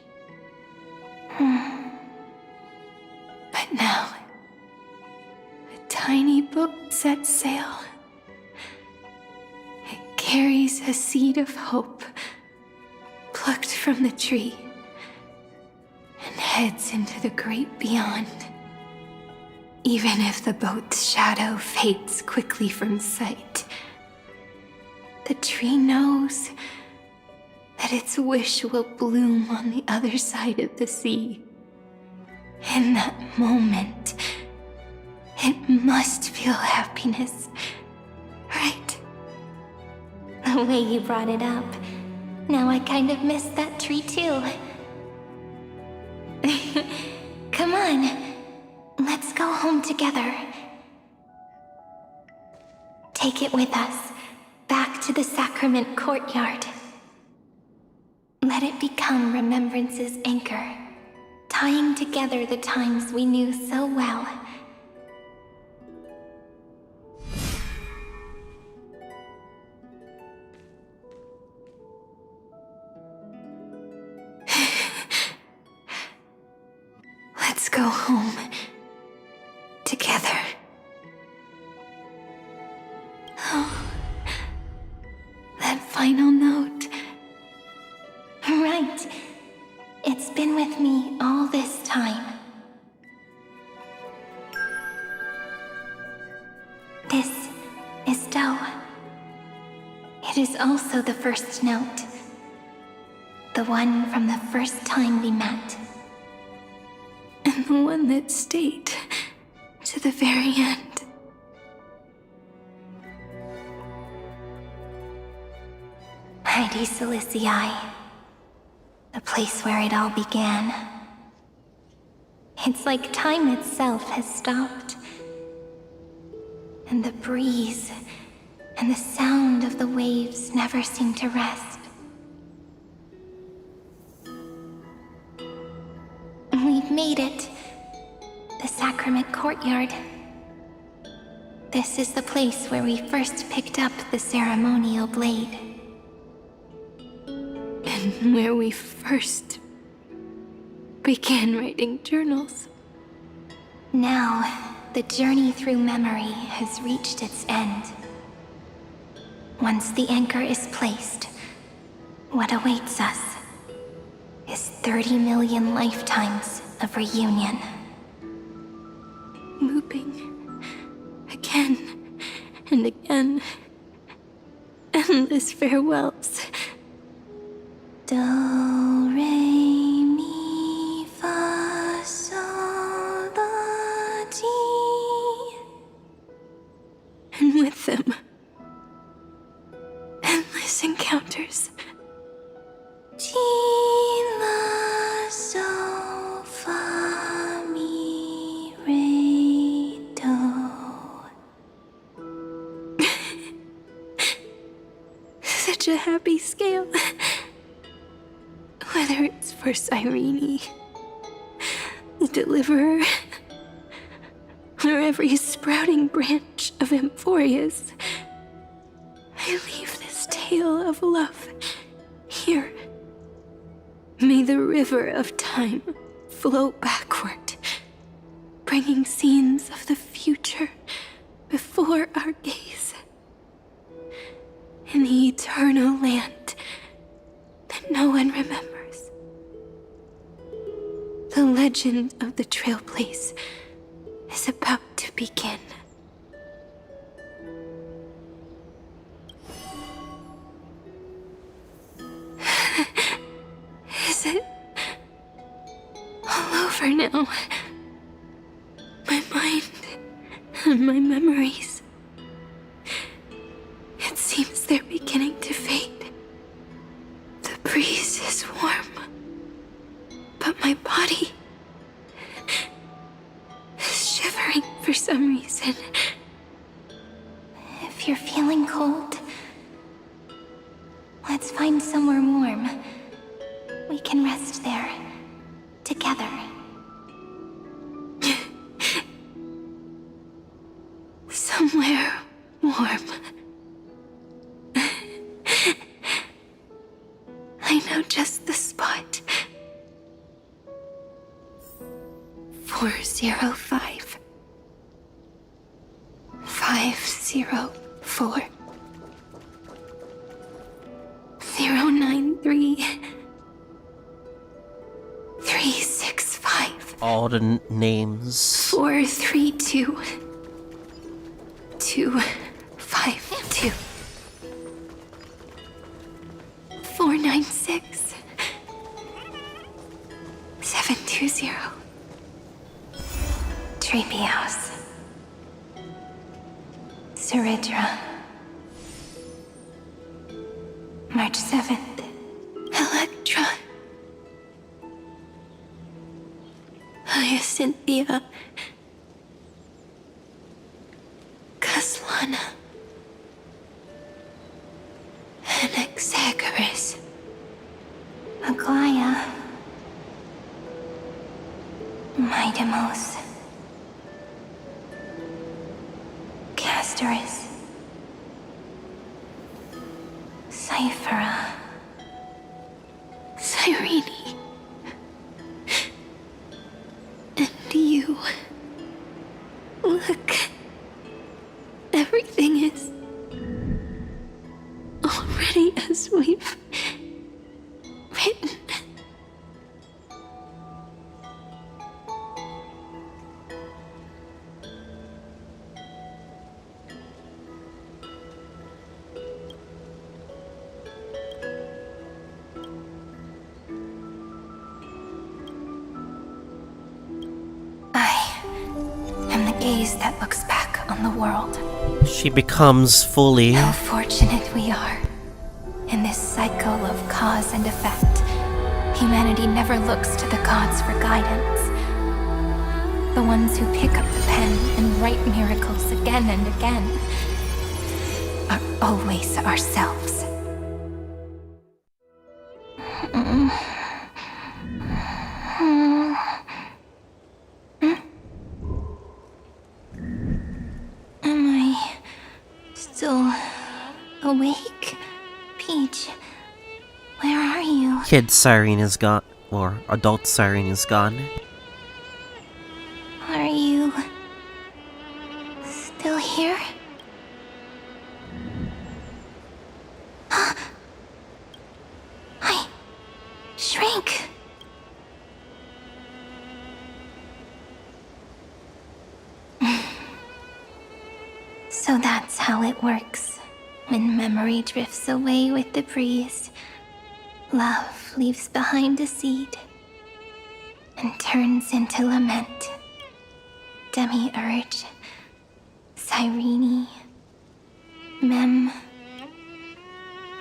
But now, a tiny boat sets sail. It carries a seed of hope, plucked from the tree, and heads into the great beyond. Even if the boat's shadow fades quickly from sight, the tree knows that its wish will bloom on the other side of the sea. In that moment, it must feel happiness, right? The way you brought it up, now I kind of miss that tree too. Come on, let's go home together. Take it with us, back to the sacrament courtyard. Let it become remembrance's anchor, tying together the times we knew so well. Let's go home together. Oh, that final note. Right. It's been with me all this time. This is Do. It is also the first note. The one from the first time we met. And the one that stayed to the very end. Ide Silicii. The place where it all began. It's like time itself has stopped. And the breeze and the sound of the waves never seem to rest. We've made it. The sacrament courtyard. This is the place where we first picked up the ceremonial blade. And where we first began writing journals. Now, the journey through memory has reached its end. Once the anchor is placed, what awaits us is 30 million lifetimes of reunion. Looping again and again. Endless farewells. Do, re, mi, fa, sol, la, ti. And with them, endless encounters. Ti, la, sol, fa, mi, re, do. Such a happy scale. Whether it's for Cyrene, the Deliverer, or every sprouting branch of Amphoreus, I leave this tale of love here. May the river of time flow backward, bringing scenes of the future before our gaze. In the eternal land that no one remembers. The legend of the Trailblaze is about to begin. Is it all over now? My mind and my memories. It seems they're beginning to fade. The breeze is warm, but my body is shivering for some reason. If you're feeling cold, let's find somewhere warm. We can rest there, together. Somewhere warm. I know just the spot. 405. 504. 093. 365. All the names. 432. 252. 496. 720. Treehouse. Seridra. March 7th. Electra. Hyacinthia. Caslana. Anaxagoras. Aglaya. Midemos. Castorus. Cyphera. Cyrene. And you. Look. Everything is already as we've written. Gaze that looks back on the world. She becomes fully. How fortunate we are. In this cycle of cause and effect, humanity never looks to the gods for guidance. The ones who pick up the pen and write miracles again and again are always ourselves. Still awake? Peach, where are you? Kid Cyrene is gone, or adult Cyrene is gone. Are you still here? Shrink! So that's how it works. When memory drifts away with the breeze, love leaves behind a seed and turns into lament. Demiurge, Cyrene, Mem,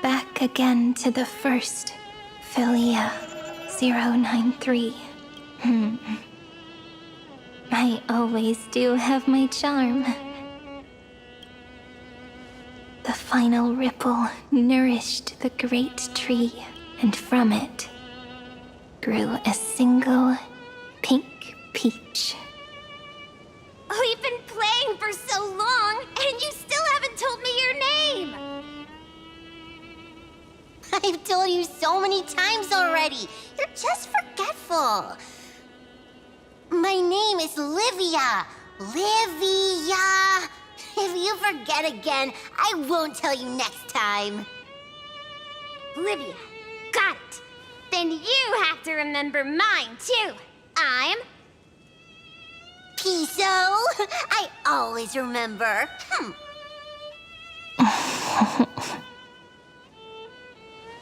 back again to the first, Philia 093. I always do have my charm. The final ripple nourished the great tree, and from it grew a single pink peach. We've been playing for so long, and you still haven't told me your name! I've told you so many times already. You're just forgetful. My name is Livia. Livia! If you forget again, I won't tell you next time. Livia, got it. Then you have to remember mine, too. I'm... Piso. I always remember.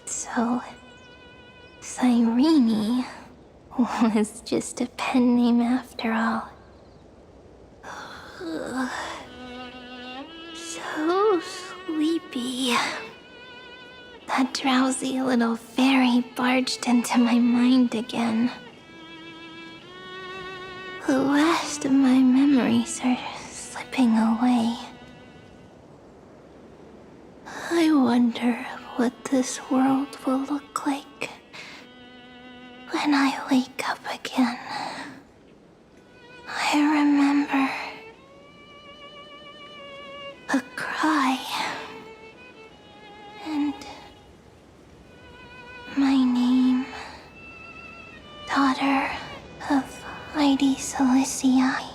So, Cyrene was just a pen name after all. So sleepy. That drowsy little fairy barged into my mind again. The last of my memories are slipping away. I wonder what this world will look like when I wake up again. I remember a cry and my name, daughter of Lady Celestii.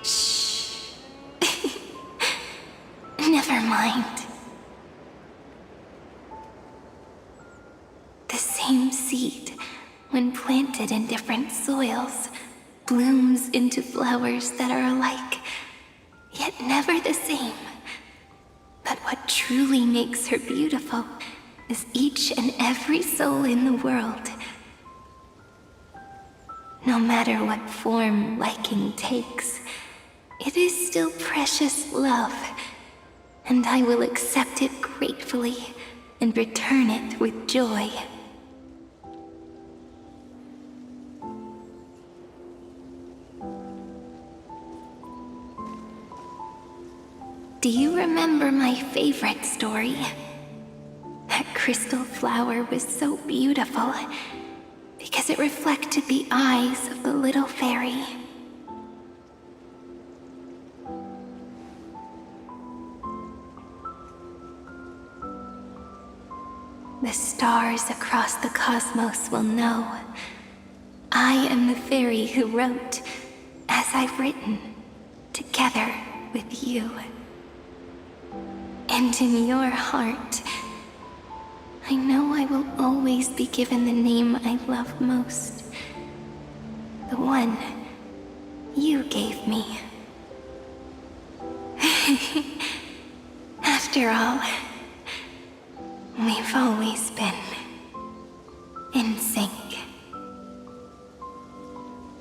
Shh. Never mind. The same seed, when planted in different soils, blooms into flowers that are alike, yet never the same. But what truly makes her beautiful is each and every soul in the world. No matter what form liking takes, it is still precious love, and I will accept it gratefully and return it with joy. Do you remember my favorite story? That crystal flower was so beautiful because it reflected the eyes of the little fairy. The stars across the cosmos will know I am the fairy who wrote, as I've written, together with you. And in your heart, I know I will always be given the name I love most. The one you gave me. After all, we've always been in sync.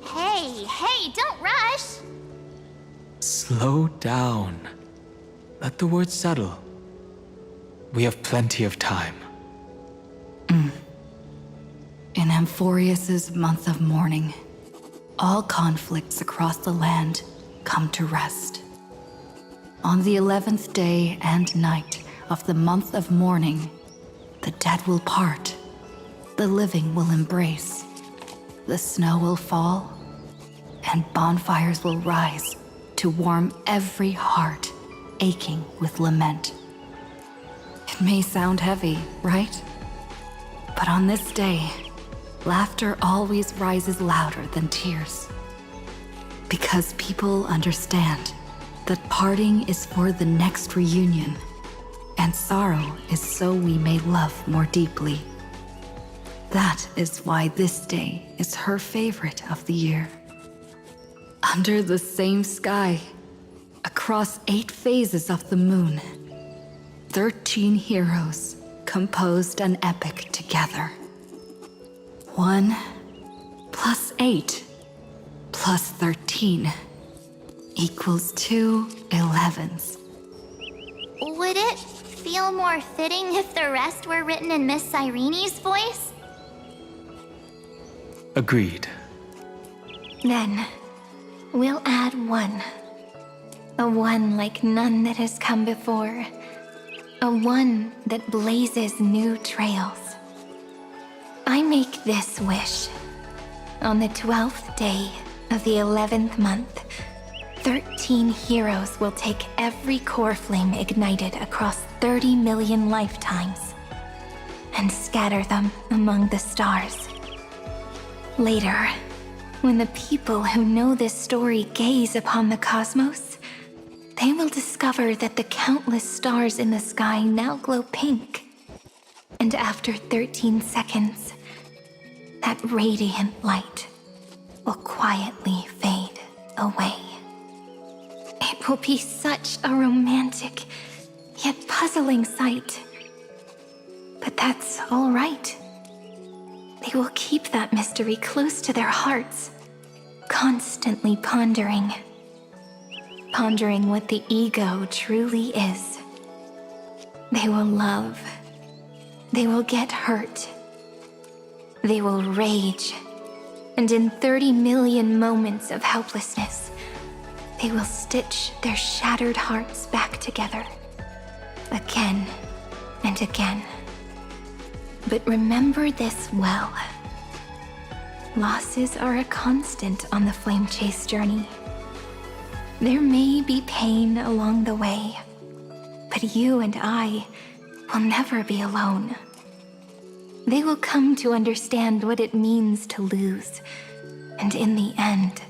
Hey, don't rush! Slow down. Let the words settle. We have plenty of time. In Amphoreus's month of mourning, all conflicts across the land come to rest. On the 11th day and night of the month of mourning, the dead will part, the living will embrace, the snow will fall, and bonfires will rise to warm every heart aching with lament. It may sound heavy, right? But on this day, laughter always rises louder than tears. Because people understand that parting is for the next reunion, and sorrow is so we may love more deeply. That is why this day is her favorite of the year. Under the same sky, across 8 phases of the moon, 13 heroes composed an epic together. 1 plus 8 plus 13 equals 2 11s. Would it feel more fitting if the rest were written in Miss Cyrene's voice? Agreed. Then, we'll add 1. A 1 like none that has come before. A 1 that blazes new trails. I make this wish. On the 12th day of the 11th month, 13 heroes will take every core flame ignited across 30 million lifetimes and scatter them among the stars. Later, when the people who know this story gaze upon the cosmos, they will discover that the countless stars in the sky now glow pink. And after 13 seconds, that radiant light will quietly fade away. It will be such a romantic, yet puzzling sight. But that's all right. They will keep that mystery close to their hearts, constantly pondering what the ego truly is. They will love. They will get hurt. They will rage. And in 30 million moments of helplessness, they will stitch their shattered hearts back together, again and again. But remember this well. Losses are a constant on the flame chase journey. There may be pain along the way, but you and I will never be alone. They will come to understand what it means to lose, and in the end,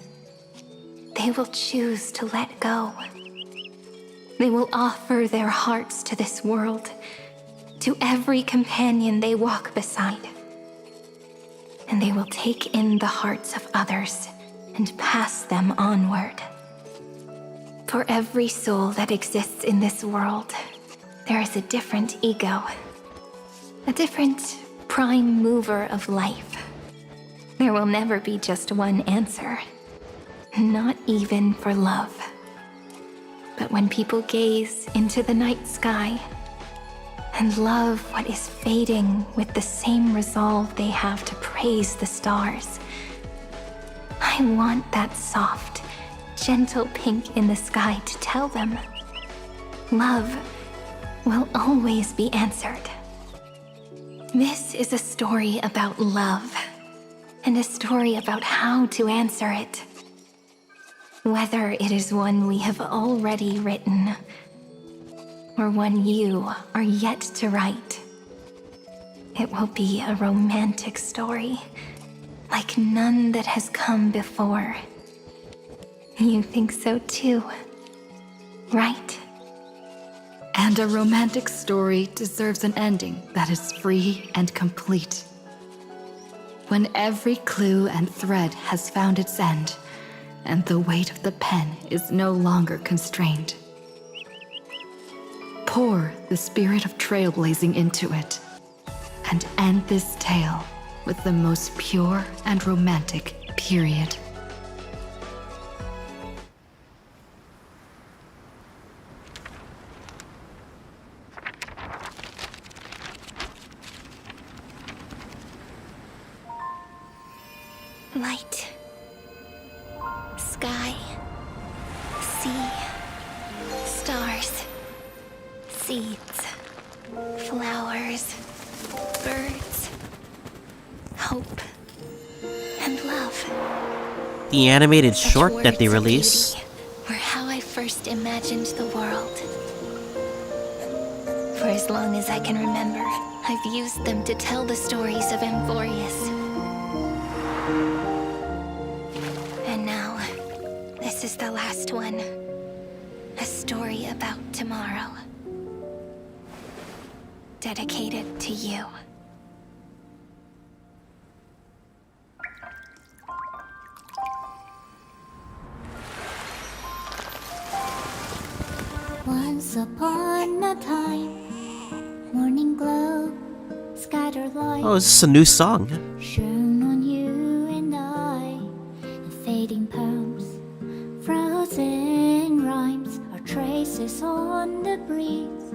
they will choose to let go. They will offer their hearts to this world, to every companion they walk beside. And they will take in the hearts of others and pass them onward. For every soul that exists in this world, there is a different ego, a different prime mover of life. There will never be just one answer, not even for love. But when people gaze into the night sky and love what is fading with the same resolve they have to praise the stars, I want that soft, gentle pink in the sky to tell them, love will always be answered. This is a story about love, and a story about how to answer it. Whether it is one we have already written, or one you are yet to write, it will be a romantic story, like none that has come before. You think so too, right? And a romantic story deserves an ending that is free and complete. When every clue and thread has found its end, and the weight of the pen is no longer constrained. Pour the spirit of trailblazing into it, and end this tale with the most pure and romantic period. Light, sky, sea, stars, seeds, flowers, birds, hope, and love. The animated Such short that words they of released beauty were how I first imagined the world. For as long as I can remember, I've used them to tell the stories of Amphoreus, last one. A story about tomorrow. Dedicated to you. Once upon a time, morning glow, scattered light. Oh, is this a new song? Shone on you and I, and fading poems, frozen rhymes, our traces on the breeze.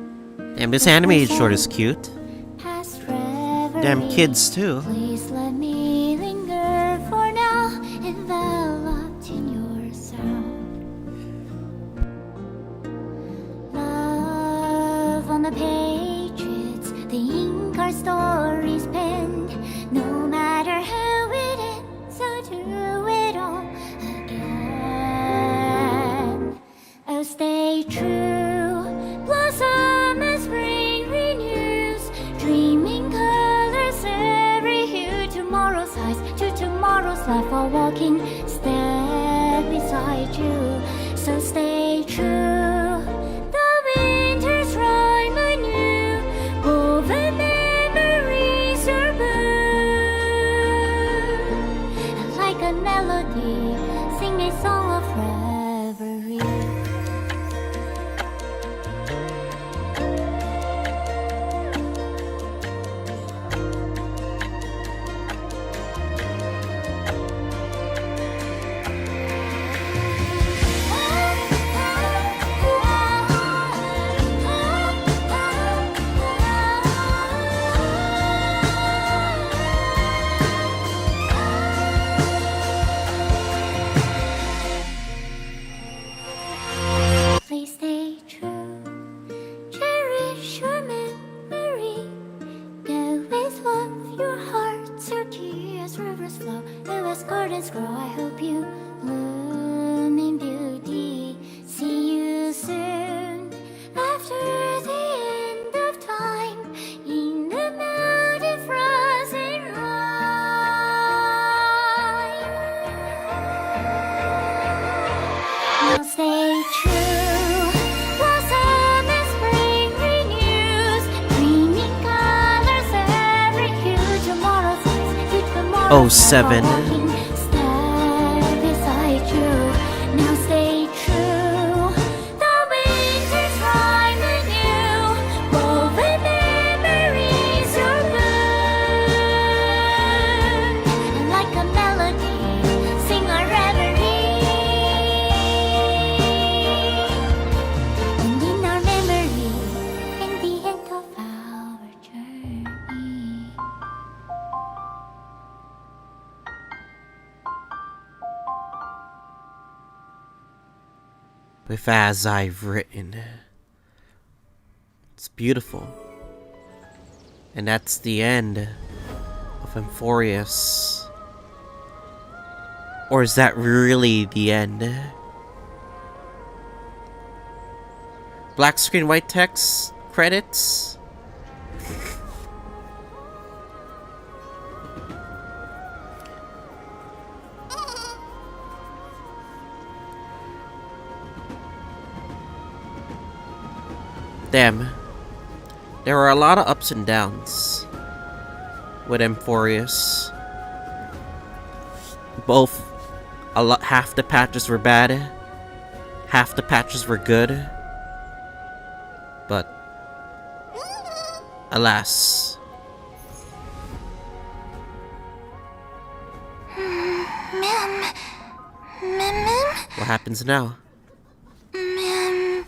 Damn, this animated short is cute. Past reverie. Damn kids too. Please let me linger for now, enveloped in your sound. Love on the pages, the ink our stories penned. No matter how it ends, I'll do it all again. Oh, stay true, blossom as spring renews, dreaming colors every hue. Tomorrow's eyes to tomorrow's life, while walking step beside you. So stay true. The winter's rhyme anew, woven memories are blue. And like a melody, sing a song of reverie. Please stay true, cherish your memory. Go with love, your heart's your key as rivers flow, as gardens grow. I hope you bloom in beauty. See you soon after the end of time, in the mountain frozen rime. Now stay true, blossom as spring renews, dreaming colors every hue. Tomorrow's eyes to tomorrow's Oh, 7. step beside you. Now stay true, the winter's rhyme anew, woven memories are blue. And like a melody, sing our reverie. And in our memory, in the end of our journey. With As I've Written. It's beautiful. And that's the end of Amphoreus. Or is that really the end? Black screen, white text, credits. Damn. There are a lot of ups and downs with Amphoreus. Both, half the patches were bad, half the patches were good. But, alas. Ma'am. Ma'am. What happens now? Ma'am.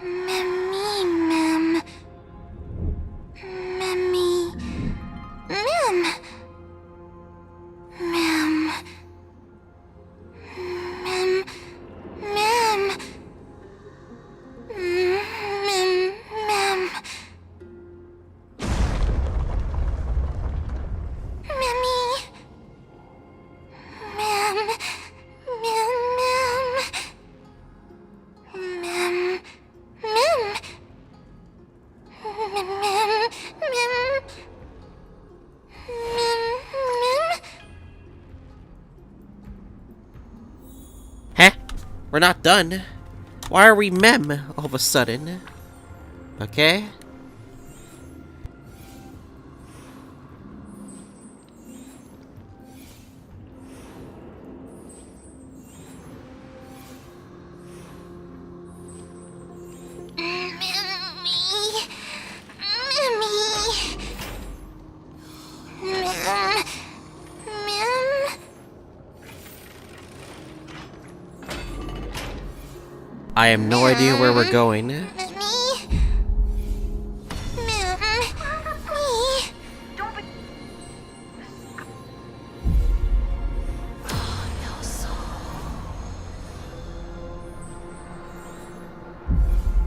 Mammy, ma'am. Mammy. Ma'am. Ma'am. Ma'am. Ma'am. Ma'am. Mammy. Ma'am. Ma'am. We're not done. Why are we mem all of a sudden? Okay? I have no idea where we're going.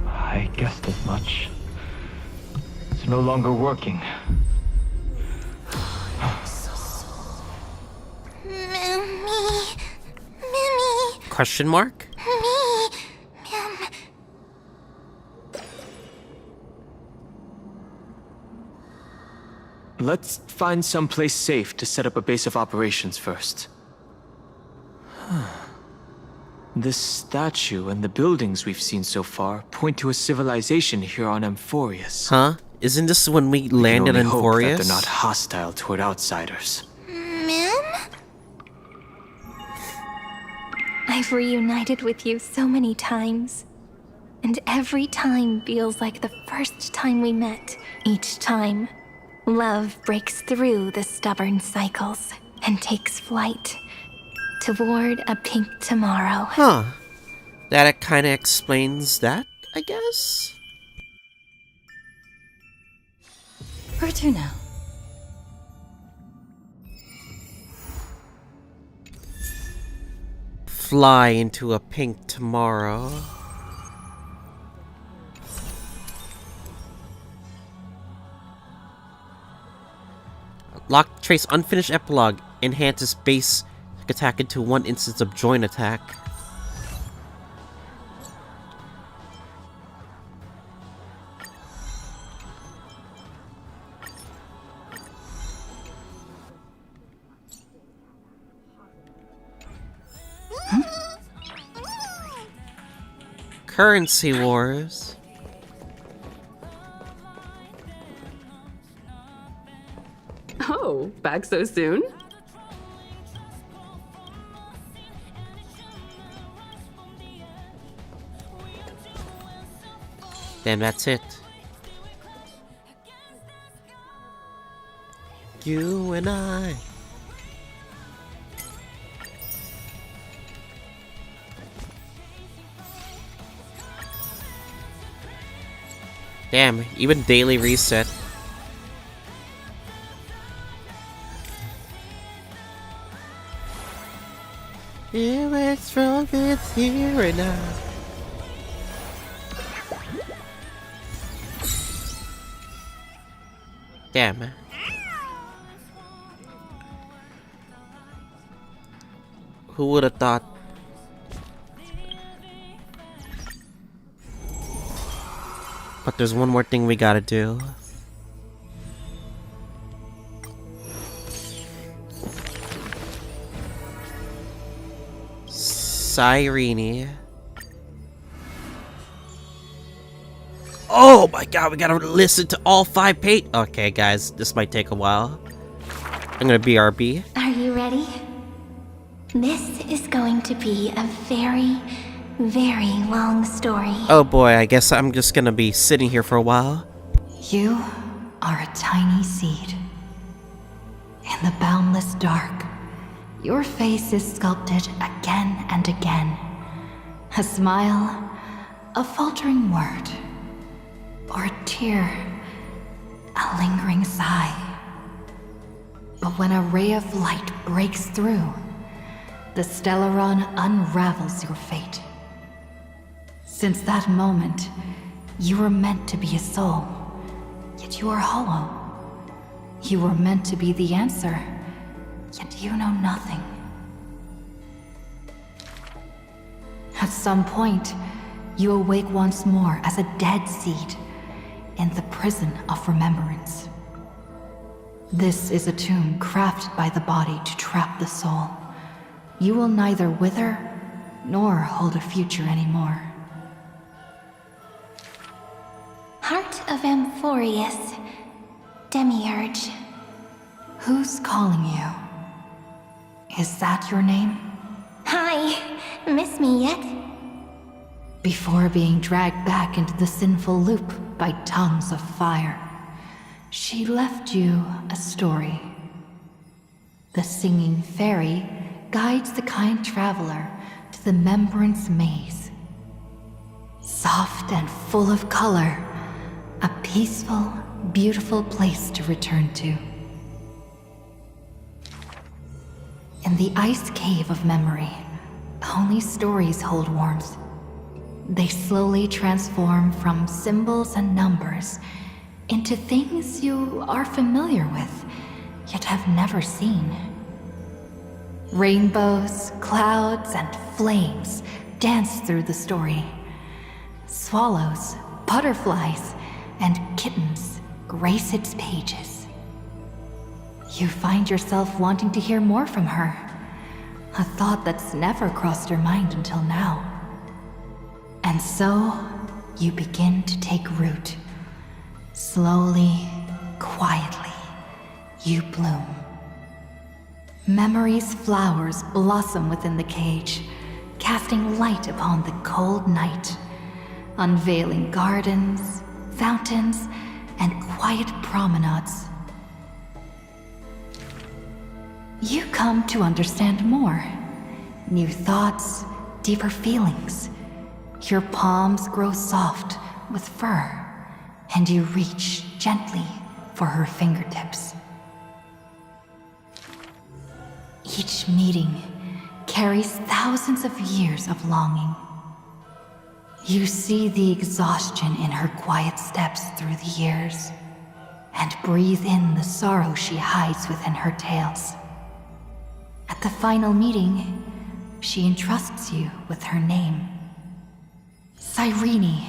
I guessed as much. It's no longer working. Question mark? Let's find someplace safe to set up a base of operations first. This statue and the buildings we've seen so far point to a civilization here on Amphoreus. Huh? Isn't this when we landed in Hope Amphoreus? that they're not hostile toward outsiders. I've reunited with you so many times. And every time feels like the first time we met. Each time, love breaks through the stubborn cycles and takes flight toward a pink tomorrow. Huh. That kinda explains that, I guess? Where to now? Fly into a pink tomorrow. Lock trace unfinished epilogue. Enhances base attack into 1 instance of joint attack. Currency wars. Oh, back so soon? Then that's it. You and I. Damn, even daily reset. Yeah, what's wrong with here right now? Damn. Who would have thought? But there's one more thing we gotta do. Cyrene. Oh my god, we gotta listen to all 5 pages. Okay, guys, this might take a while. I'm gonna BRB. Are you ready? This is going to be a very, very long story. Oh boy, I guess I'm just gonna be sitting here for a while. You are a tiny seed. In the boundless dark, your face is sculpted again and again. A smile, a faltering word, or a tear, a lingering sigh. But when a ray of light breaks through, the Stellaron unravels your fate. Since that moment, you were meant to be a soul, yet you are hollow. You were meant to be the answer, yet you know nothing. At some point, you awake once more as a dead seed in the prison of remembrance. This is a tomb crafted by the body to trap the soul. You will neither wither nor hold a future anymore. Heart of Amphoreus, Demiurge. Who's calling you? Is that your name? Hi, miss me yet? Before being dragged back into the sinful loop by tongues of fire, she left you a story. The singing fairy guides the kind traveler to the Membrance Maze. Soft and full of color, a peaceful, beautiful place to return to. In the ice cave of memory, only stories hold warmth. They slowly transform from symbols and numbers into things you are familiar with, yet have never seen. Rainbows, clouds, and flames dance through the story. Swallows, butterflies, and kittens grace its pages. You find yourself wanting to hear more from her, a thought that's never crossed your mind until now. And so, you begin to take root. Slowly, quietly, you bloom. Memory's flowers blossom within the cage, casting light upon the cold night, unveiling gardens, fountains, and quiet promenades. You come to understand more. New thoughts, deeper feelings. Your palms grow soft with fur, and you reach gently for her fingertips. Each meeting carries thousands of years of longing. You see the exhaustion in her quiet steps through the years, and breathe in the sorrow she hides within her tales. At the final meeting, she entrusts you with her name. Cyrene,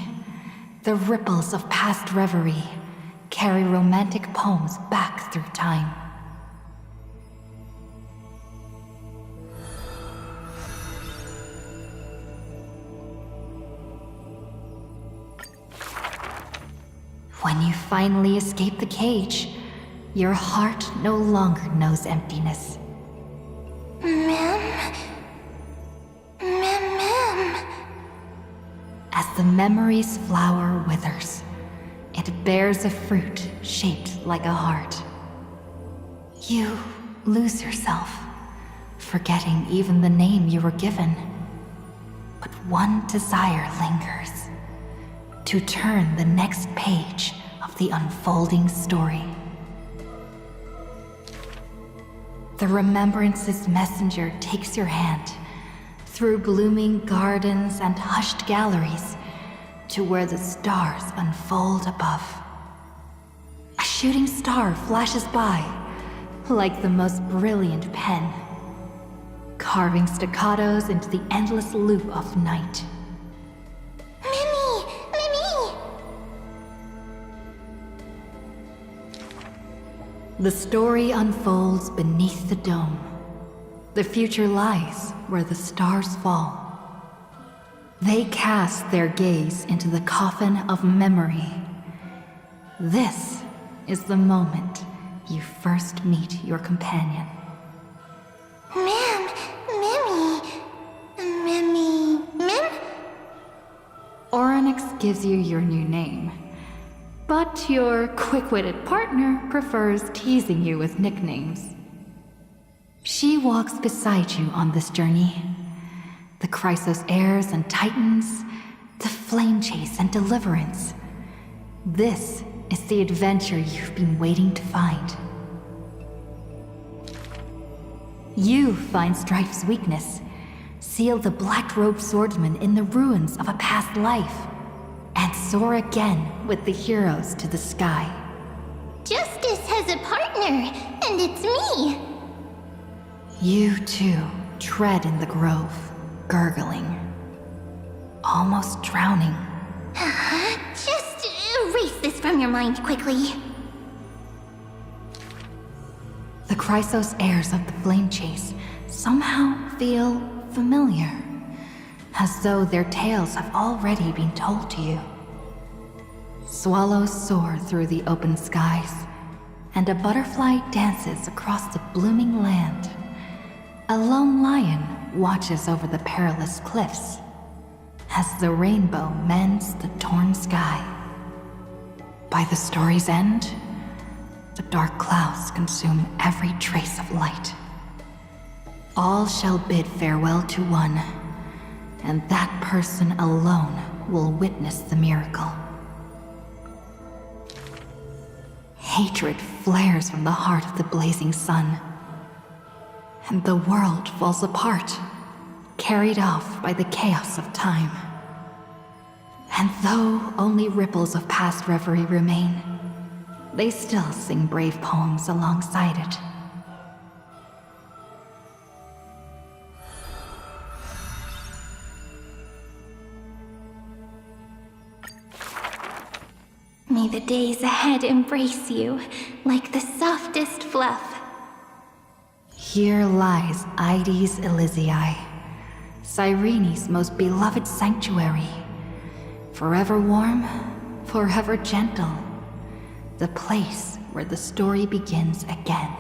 the ripples of past reverie carry romantic poems back through time. When you finally escape the cage, your heart no longer knows emptiness. Ma'am? Ma'am? As the memory's flower withers, it bears a fruit shaped like a heart. You lose yourself, forgetting even the name you were given. But one desire lingers: to turn the next page of the unfolding story. The Remembrance's messenger takes your hand through blooming gardens and hushed galleries to where the stars unfold above. A shooting star flashes by like the most brilliant pen, carving staccatos into the endless loop of night. The story unfolds beneath the dome. The future lies where the stars fall. They cast their gaze into the coffin of memory. This is the moment you first meet your companion. Ma'am, Mim? Onyx gives you your new name, but your quick-witted partner prefers teasing you with nicknames. She walks beside you on this journey. The Chrysos heirs and titans, the flame chase and deliverance. This is the adventure you've been waiting to find. You find Strife's weakness, seal the black-robed swordsman in the ruins of a past life, and soar again with the heroes to the sky. Justice has a partner, and it's me! You too tread in the grove, gurgling, almost drowning. Just erase this from your mind quickly. The Chrysos heirs of the flame chase somehow feel familiar. as though their tales have already been told to you. Swallows soar through the open skies, and a butterfly dances across the blooming land. A lone lion watches over the perilous cliffs, as the rainbow mends the torn sky. By the story's end, the dark clouds consume every trace of light. All shall bid farewell to one, and that person alone will witness the miracle. Hatred flares from the heart of the blazing sun, and the world falls apart, carried off by the chaos of time. And though only ripples of past reverie remain, they still sing brave poems alongside it. May the days ahead embrace you like the softest fluff. Here lies Ides Elysiae, Cyrene's most beloved sanctuary. Forever warm, forever gentle. The place where the story begins again.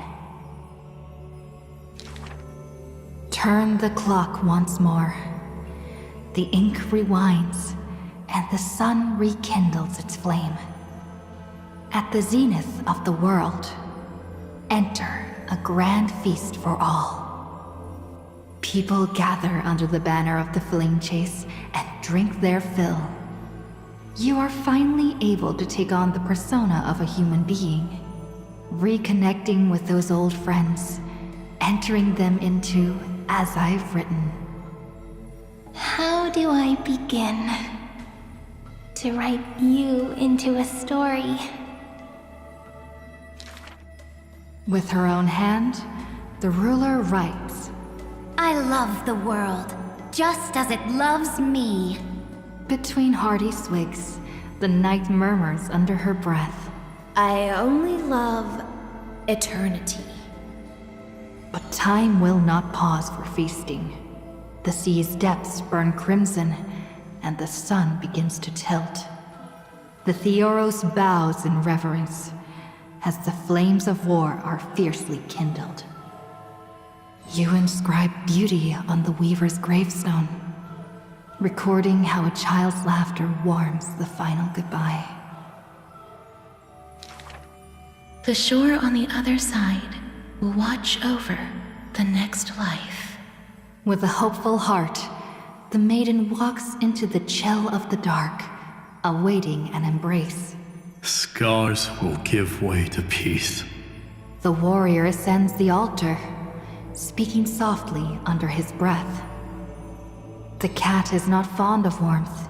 Turn the clock once more. The ink rewinds, and the sun rekindles its flame. At the zenith of the world, enter a grand feast for all. People gather under the banner of the flame chase and drink their fill. You are finally able to take on the persona of a human being, reconnecting with those old friends, entering them into As I've Written. How do I begin to write you into a story? With her own hand, the ruler writes, I love the world, just as it loves me. Between hearty swigs, the knight murmurs under her breath, I only love eternity. But time will not pause for feasting. The sea's depths burn crimson, and the sun begins to tilt. The Theoros bows in reverence, as the flames of war are fiercely kindled. You inscribe beauty on the weaver's gravestone, recording how a child's laughter warms the final goodbye. The shore on the other side will watch over the next life. With a hopeful heart, the maiden walks into the chill of the dark, awaiting an embrace. Scars will give way to peace. The warrior ascends the altar, speaking softly under his breath. The cat is not fond of warmth,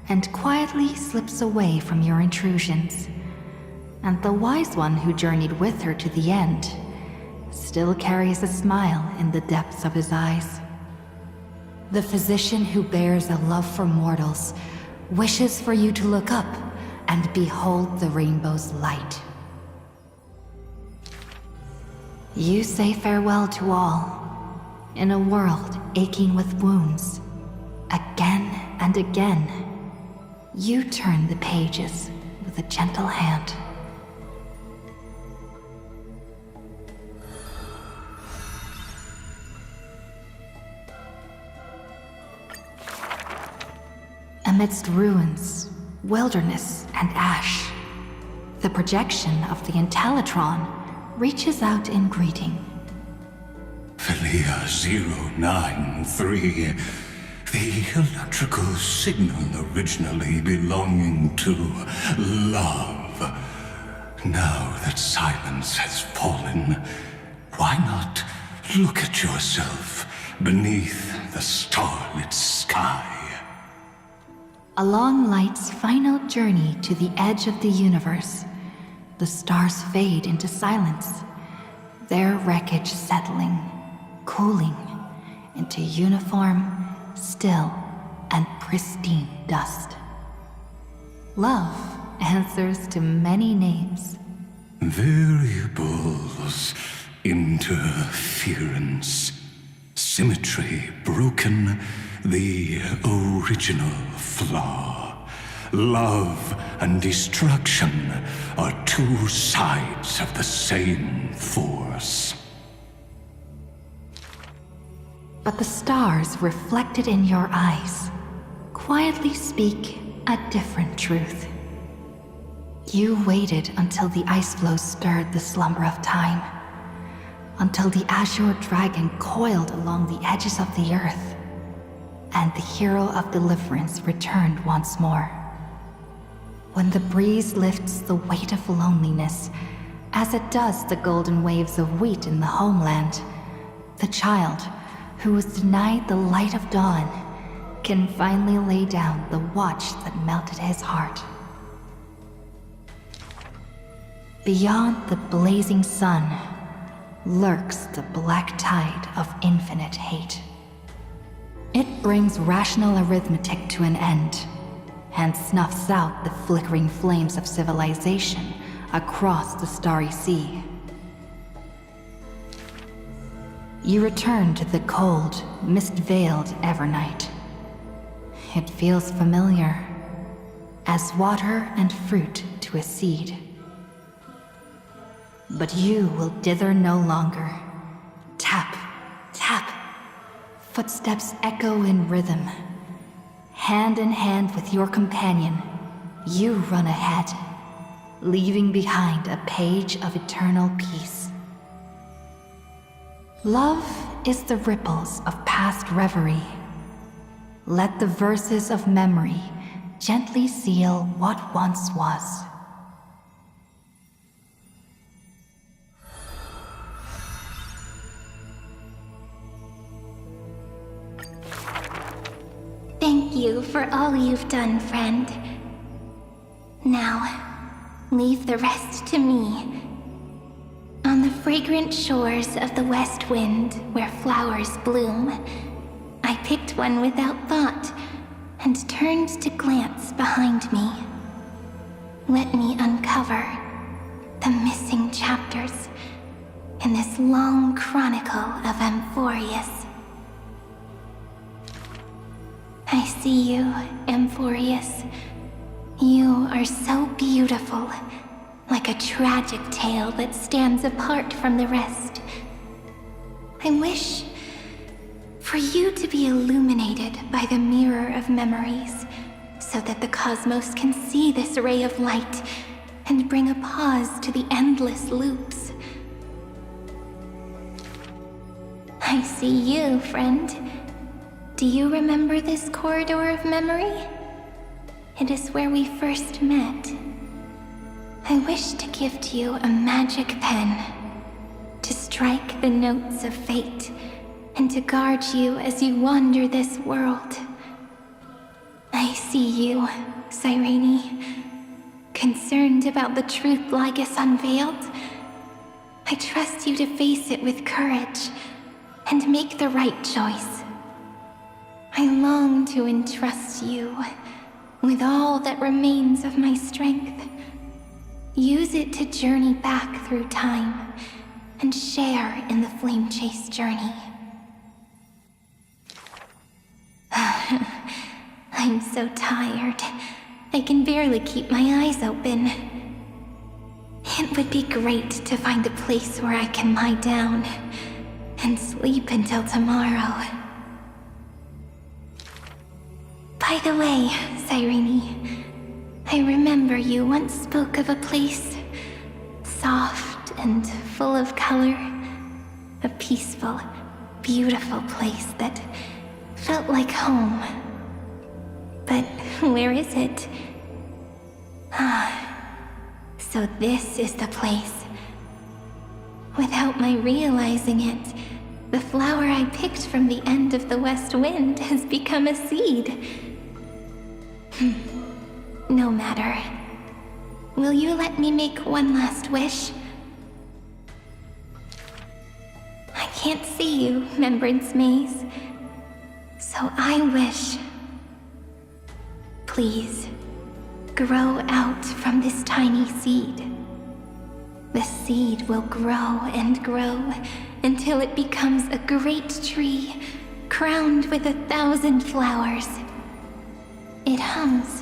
and quietly slips away from your intrusions. And the wise one who journeyed with her to the end still carries a smile in the depths of his eyes. The physician who bears a love for mortals wishes for you to look up and behold the rainbow's light. You say farewell to all, in a world aching with wounds. Again and again, you turn the pages with a gentle hand. Amidst ruins, wilderness, and ash, the projection of the Intellitron reaches out in greeting. Philia 093, the electrical signal originally belonging to love. Now that silence has fallen, why not look at yourself beneath the starlit sky? Along light's final journey to the edge of the universe, the stars fade into silence, their wreckage settling, cooling into uniform, still, and pristine dust. Love answers to many names. Variables, interference, symmetry broken, the original flaw. Love and destruction are two sides of the same force. But the stars reflected in your eyes quietly speak a different truth. You waited until the ice floes stirred the slumber of time, until the azure dragon coiled along the edges of the earth, and the hero of deliverance returned once more. When the breeze lifts the weight of loneliness, as it does the golden waves of wheat in the homeland, the child who was denied the light of dawn can finally lay down the watch that melted his heart. Beyond the blazing sun lurks the black tide of infinite hate. It brings rational arithmetic to an end and snuffs out the flickering flames of civilization across the starry sea. You return to the cold, mist-veiled Evernight. It feels familiar, as water and fruit to a seed. But you will dither no longer. Tap, tap. Footsteps echo in rhythm. Hand in hand with your companion, you run ahead, leaving behind a page of eternal peace. Love is the ripples of past reverie. Let the verses of memory gently seal what once was. Thank you for all you've done, friend. Now, leave the rest to me. On the fragrant shores of the west wind, where flowers bloom, I picked one without thought and turned to glance behind me. Let me uncover the missing chapters in this long chronicle of Amphoreus. I see you, Amphoreus. You are so beautiful, like a tragic tale that stands apart from the rest. I wish for you to be illuminated by the mirror of memories, so that the cosmos can see this ray of light and bring a pause to the endless loops. I see you, friend. Do you remember this corridor of memory? It is where we first met. I wish to gift you a magic pen, to strike the notes of fate, and to guard you as you wander this world. I see you, Cyrene, concerned about the truth Lygus unveiled. I trust you to face it with courage and make the right choice. I long to entrust you with all that remains of my strength. Use it to journey back through time and share in the flame chase journey. I'm so tired. I can barely keep my eyes open. It would be great to find a place where I can lie down and sleep until tomorrow. By the way, Cyrene, I remember you once spoke of a place soft and full of color. A peaceful, beautiful place that felt like home. But where is it? So this is the place. Without my realizing it, the flower I picked from the end of the west wind has become a seed. No matter. Will you let me make one last wish? I can't see you, Remembrance Maze. So I wish. Please, grow out from this tiny seed. The seed will grow and grow until it becomes a great tree, crowned with 1,000 flowers. It hums.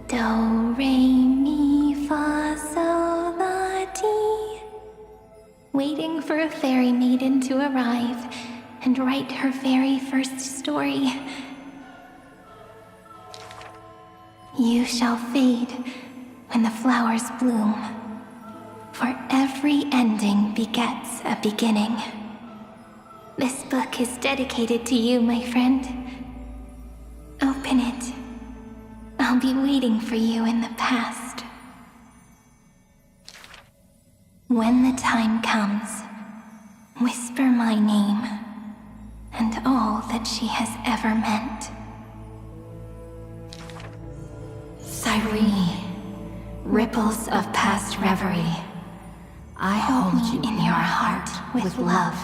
Do, re, mi, fa, sol, la, ti. Waiting for a fairy maiden to arrive and write her very first story. You shall fade when the flowers bloom, for every ending begets a beginning. This book is dedicated to you, my friend. Open it. I'll be waiting for you in the past. When the time comes, whisper my name and all that she has ever meant. Cyrene, ripples of past reverie, I hold you in your heart with love.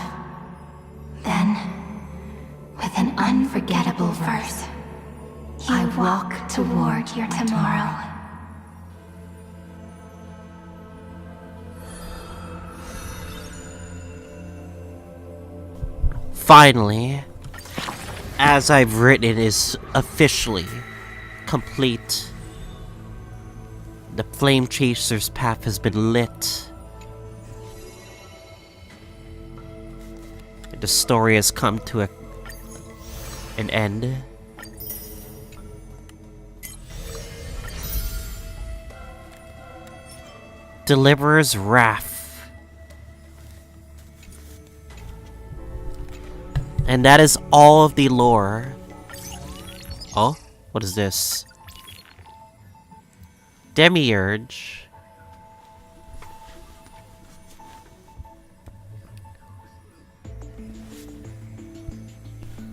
Then, with an unforgettable verse, I walk toward your tomorrow. Finally, As I've Written is officially complete. The Flame Chaser's path has been lit. The story has come to an end. Deliverer's Wrath. And that is all of the lore. Oh, what is this? Demiurge.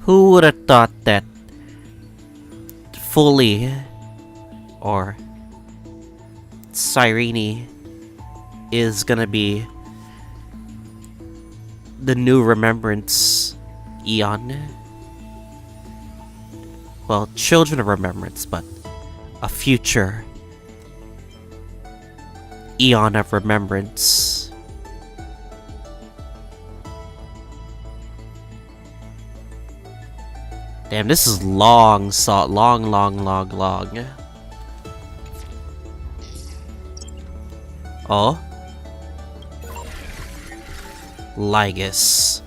Who would have thought that Fully or Cyrene is gonna be the new Remembrance Eon? Well, Children of Remembrance, but a future Eon of Remembrance. Damn, this is long. Oh? Lygus.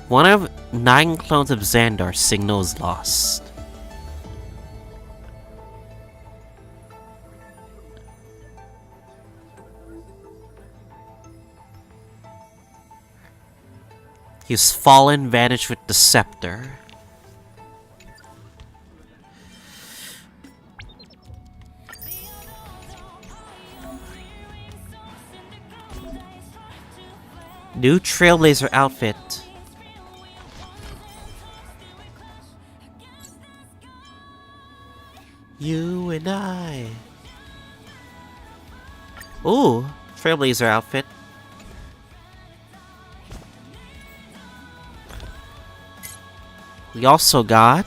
One of 9 clones of Xandar signals lost. He's fallen, vanished with the scepter. New Trailblazer outfit. You and I. Ooh, Trailblazer outfit. We also got...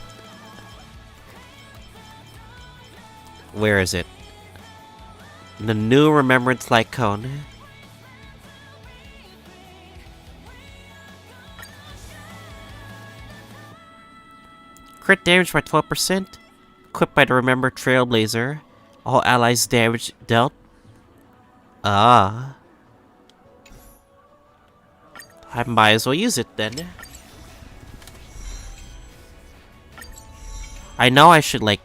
Where is it? The new Remembrance Light Cone. Crit damage by 12%. Equipped by the Remember Trailblazer. All allies damage dealt. Ah. I might as well use it then. I know I should, like...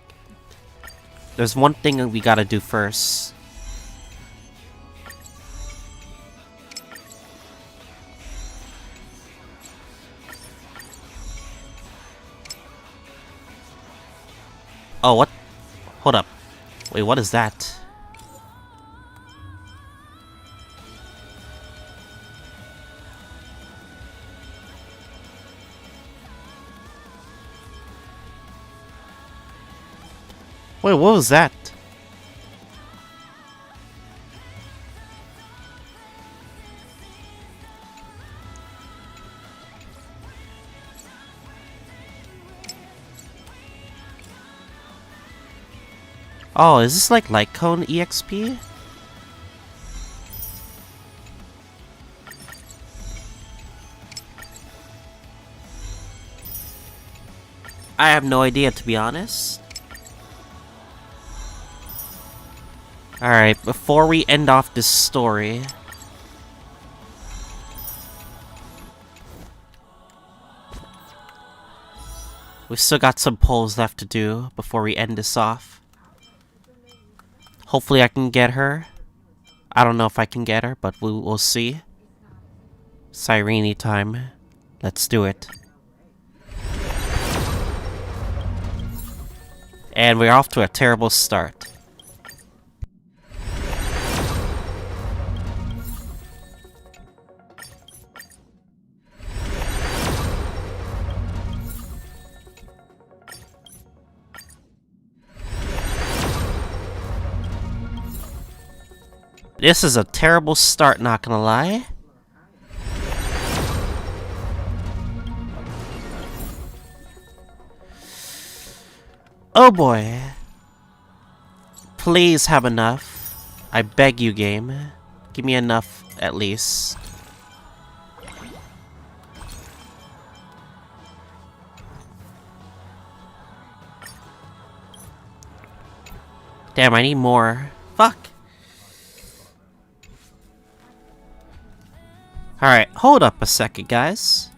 There's one thing we gotta do first. Oh, what? Hold up. Wait, what is that? Wait, what was that? Oh, is this like Lycone EXP? I have no idea, to be honest. Alright, before we end off this story... we've still got some polls left to do before we end this off. Hopefully I can get her. I don't know if I can get her, but we'll see. Sirene time. Let's do it. And we're off to a terrible start. This is a terrible start, not gonna lie. Oh boy. Please have enough. I beg you, game. Give me enough, at least. Damn, I need more. Fuck. Alright, hold up a second, guys.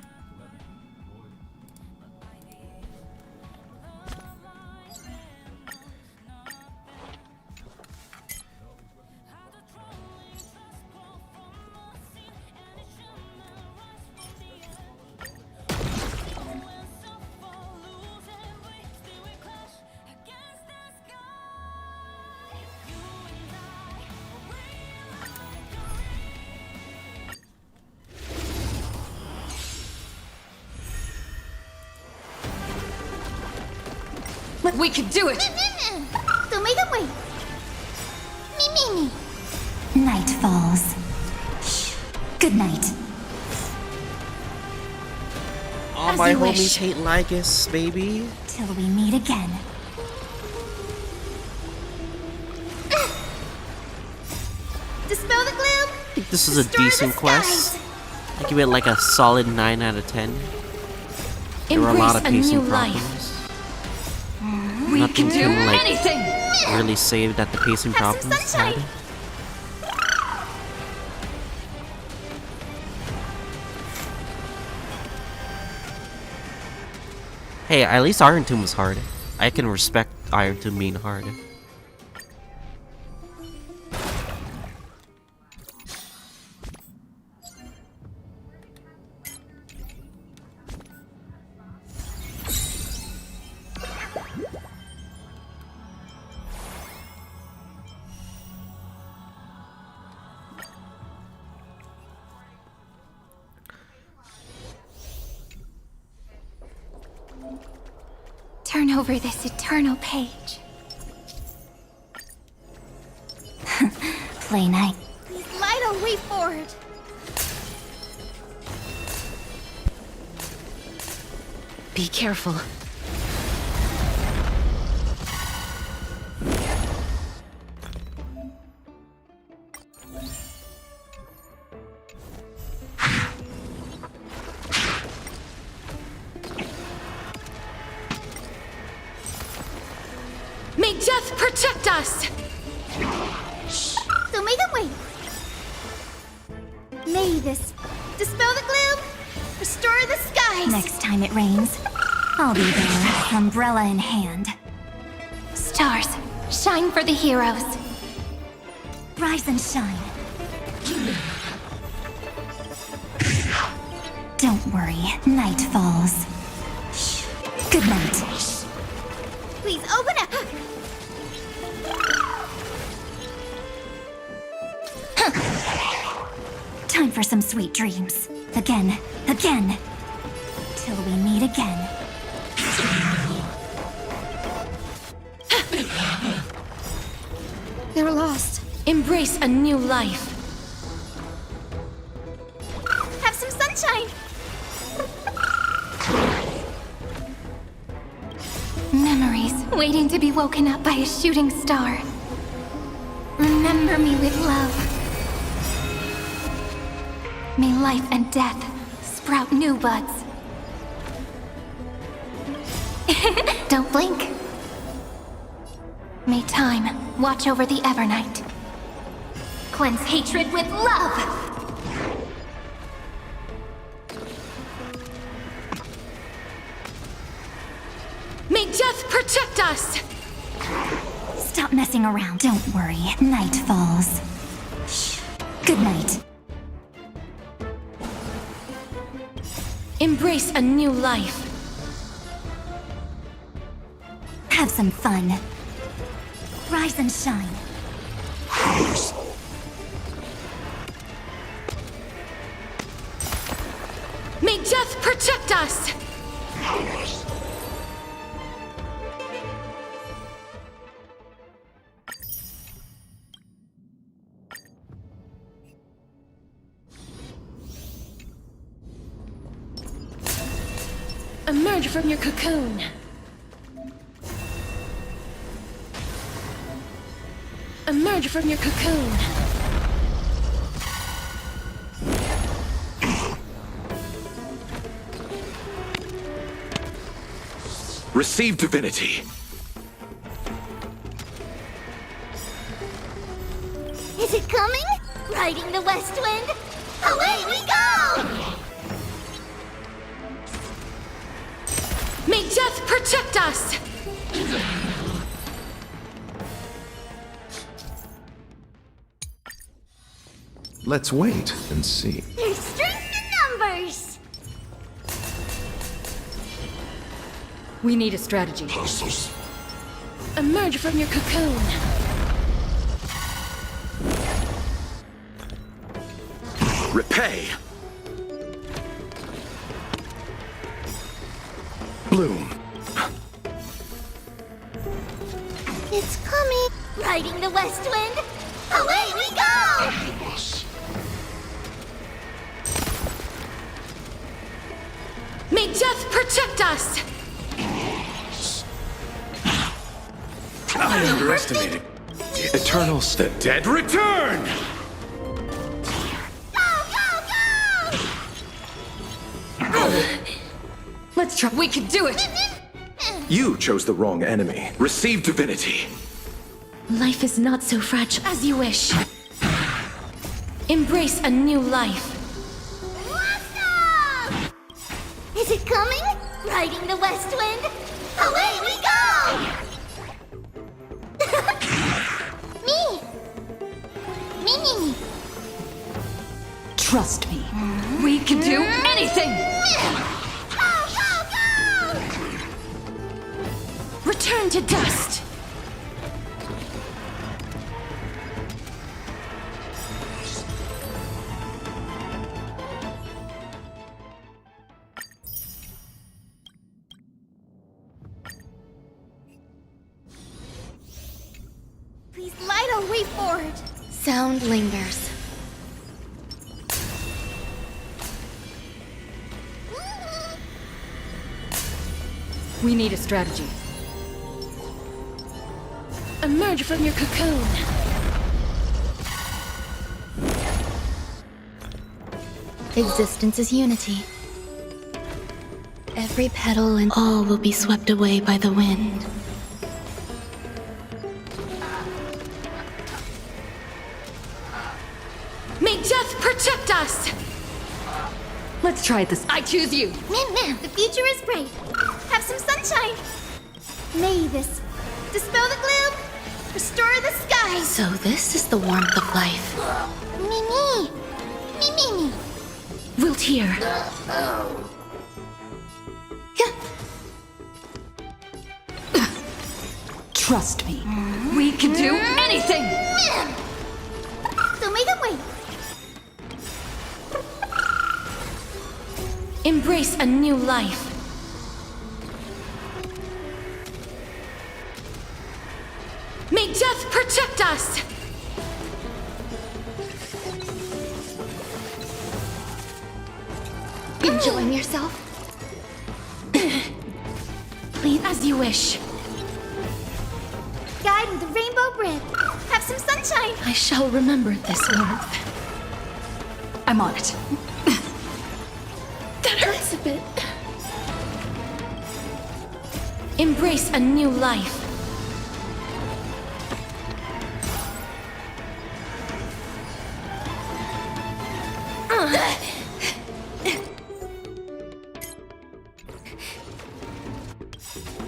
We can do it! Don't make them wait! Me. Night falls. Shh. Good night. All my homies hate Lygus, baby. Till we meet again. Dispel the gloom! I think this is a decent quest. I give it like a solid 9 out of 10. There were a lot of pacing problems. Nothing to like really say that the pacing problems had. Hey, at least Iron Tomb was hard. I can respect Iron Tomb being hard. Turn over this eternal page. Play night. Please light a way forward. Be careful. May death protect us! Don't make them wait! May this dispel the gloom, restore the skies! Next time it rains, I'll be there, umbrella in hand. Stars, shine for the heroes. Rise and shine. Don't worry, night falls. Shh. Good night. Please open up! Time for some sweet dreams. Again. Till we meet again. They're lost. Embrace a new life. Have some sunshine! Memories waiting to be woken up by a shooting star. Remember me with love. May life and death sprout new buds. Don't blink. May time watch over the Evernight. Cleanse hatred with love! May death protect us! Stop messing around. Don't worry. Night falls. Shh. Good night. Embrace a new life. Have some fun. Rise and shine. May death protect us! Emerge from your cocoon. Emerge from your cocoon. Receive divinity. Is it coming? Riding the west wind? Away we go! May death protect us! Let's wait and see. There's strength in numbers! We need a strategy. Emerge from your cocoon. Repay. Bloom. It's coming! Riding the west wind? Away we go! May death protect us! I underestimated. Eternals, the dead return! Let's try. We can do it! You chose the wrong enemy. Receive divinity. Life is not so fragile as you wish. Embrace a new life. Is it coming? Riding the west wind? Away we go! Me! Me! Trust me. We can do anything! Return to dust! Please light our way forward! Sound lingers. We need a strategy. Emerge from your cocoon. Existence is unity. Every petal and all will be swept away by the wind. May death protect us! Let's try this. I choose you! Man, the future is bright. Have some sunshine. May this dispel the gloom, restore the sky. So this is the warmth of life. Me. Wilt here. Trust me. We can do anything! So make them wait. Embrace a new life. May death protect us! Enjoying yourself? Please, as you wish. Guiding the rainbow bridge. Have some sunshine. I shall remember this warmth. I'm on it. That hurts a bit. Embrace a new life.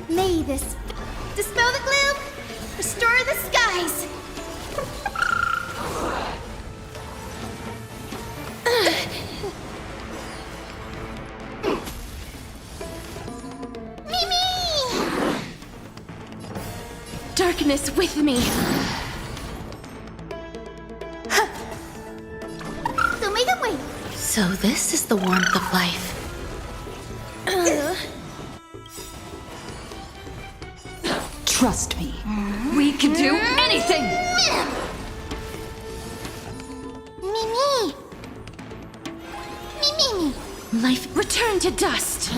May this dispel the gloom, restore the skies. Mimi! Darkness with me. So make them wait. So this is the warmth of life. Trust me. We can do anything! Mimi! Mimi! Life return to dust.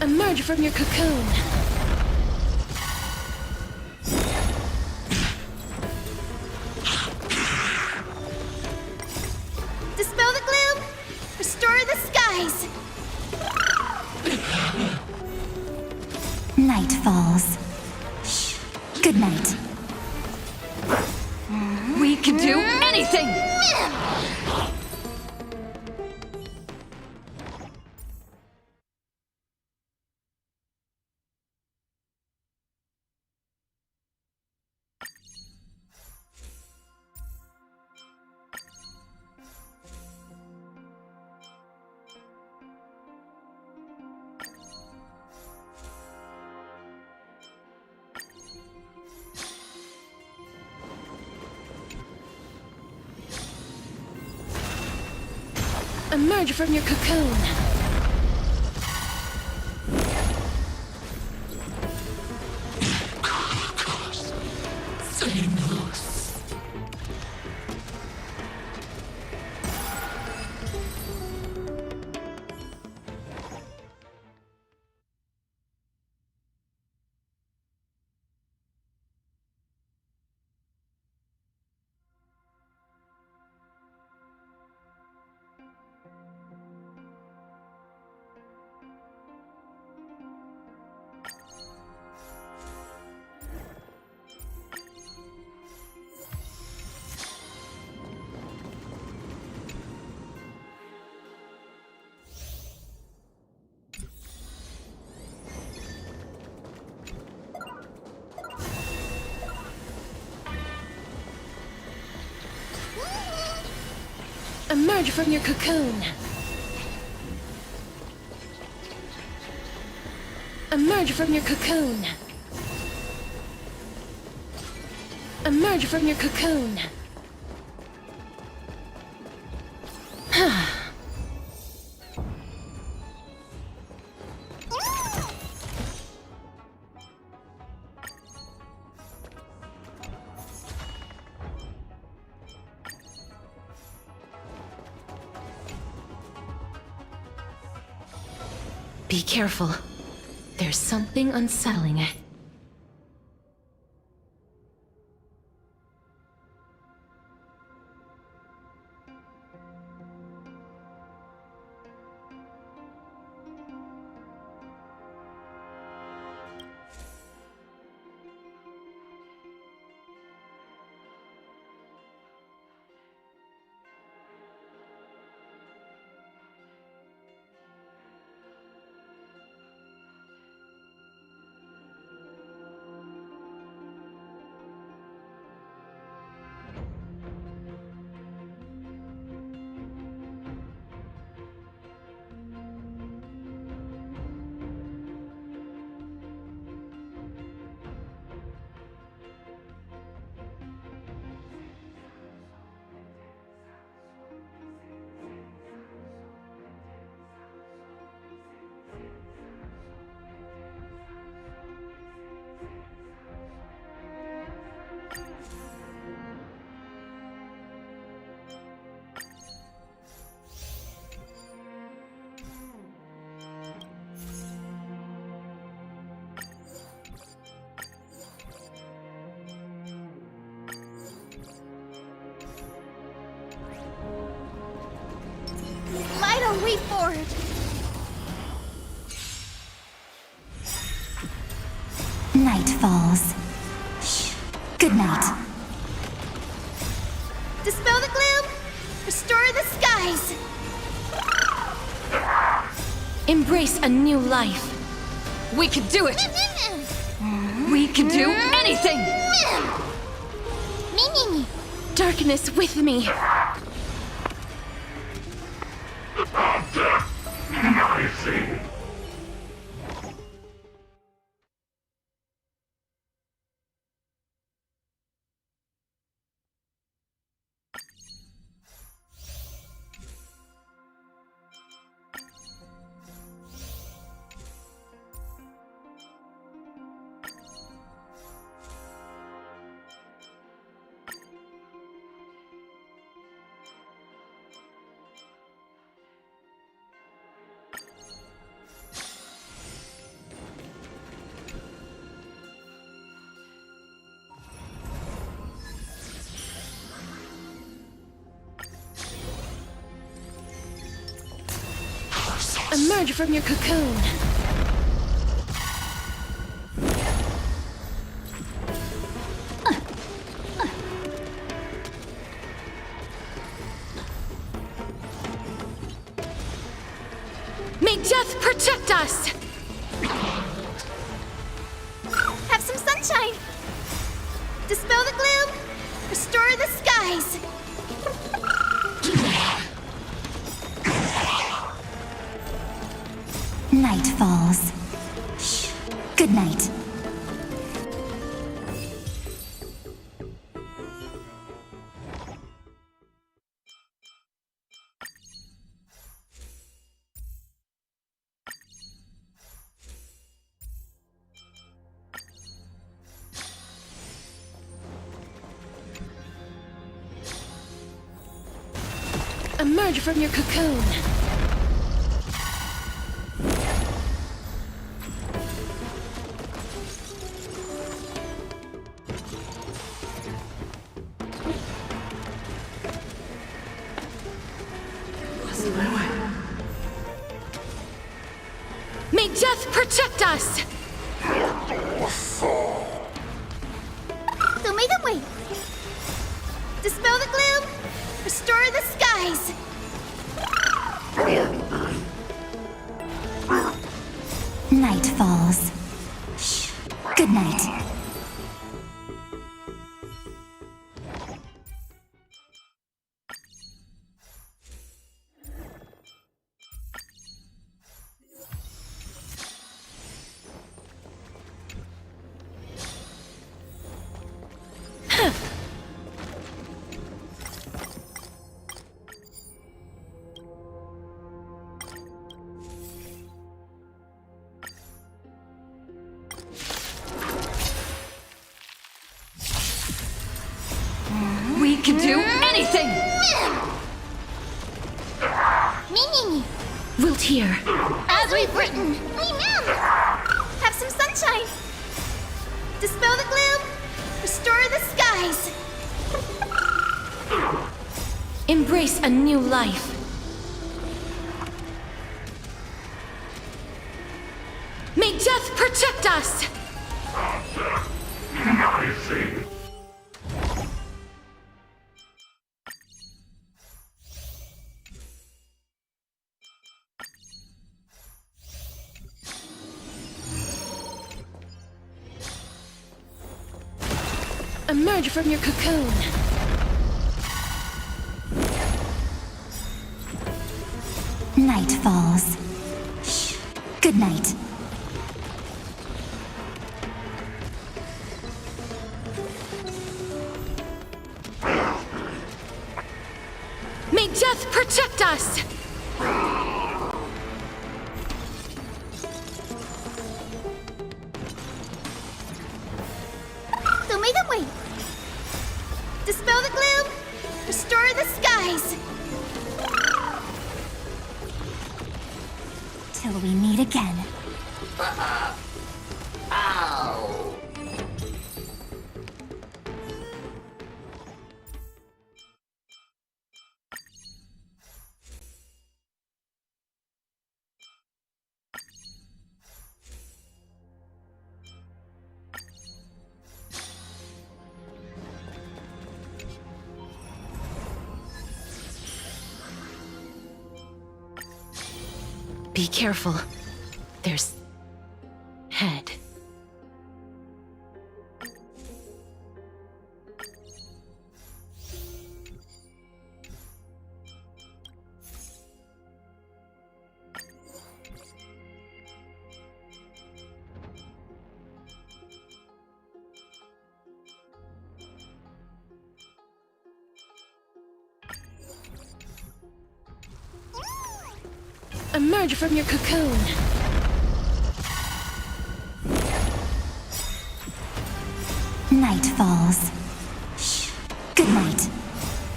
Emerge from your cocoon. Dispel the gloom! falls. Shh. Good night. We can do anything! Emerge from your cocoon. Emerge from your cocoon. Emerge from your cocoon. Emerge from your cocoon. Be careful. There's something unsettling. Light a way forward! Night falls. Shh. Good night. Dispel the gloom! Restore the skies! Embrace a new life. We can do it! We can do anything! Darkness with me. Emerge from your cocoon. death protect us! Have some sunshine! Dispel the gloom! Restore the skies! Night falls. Shh. Good night. Emerge from your cocoon. May death protect us! So make them wait! Dispel the gloom! Restore the skies! Night falls. Shh. Good night. We can do anything! Me. Wilt hear. As we've written. Have some sunshine! Dispel the gloom! Restore the skies! Embrace a new life. May death protect us! Emerge from your cocoon. Night falls. Shh. Good night. May death protect us! So make them wait! Dispel the gloom! Restore the skies! Till we meet again. Ow! Be careful. There's... head. Emerge from your cocoon. Night falls. Shh. Good night.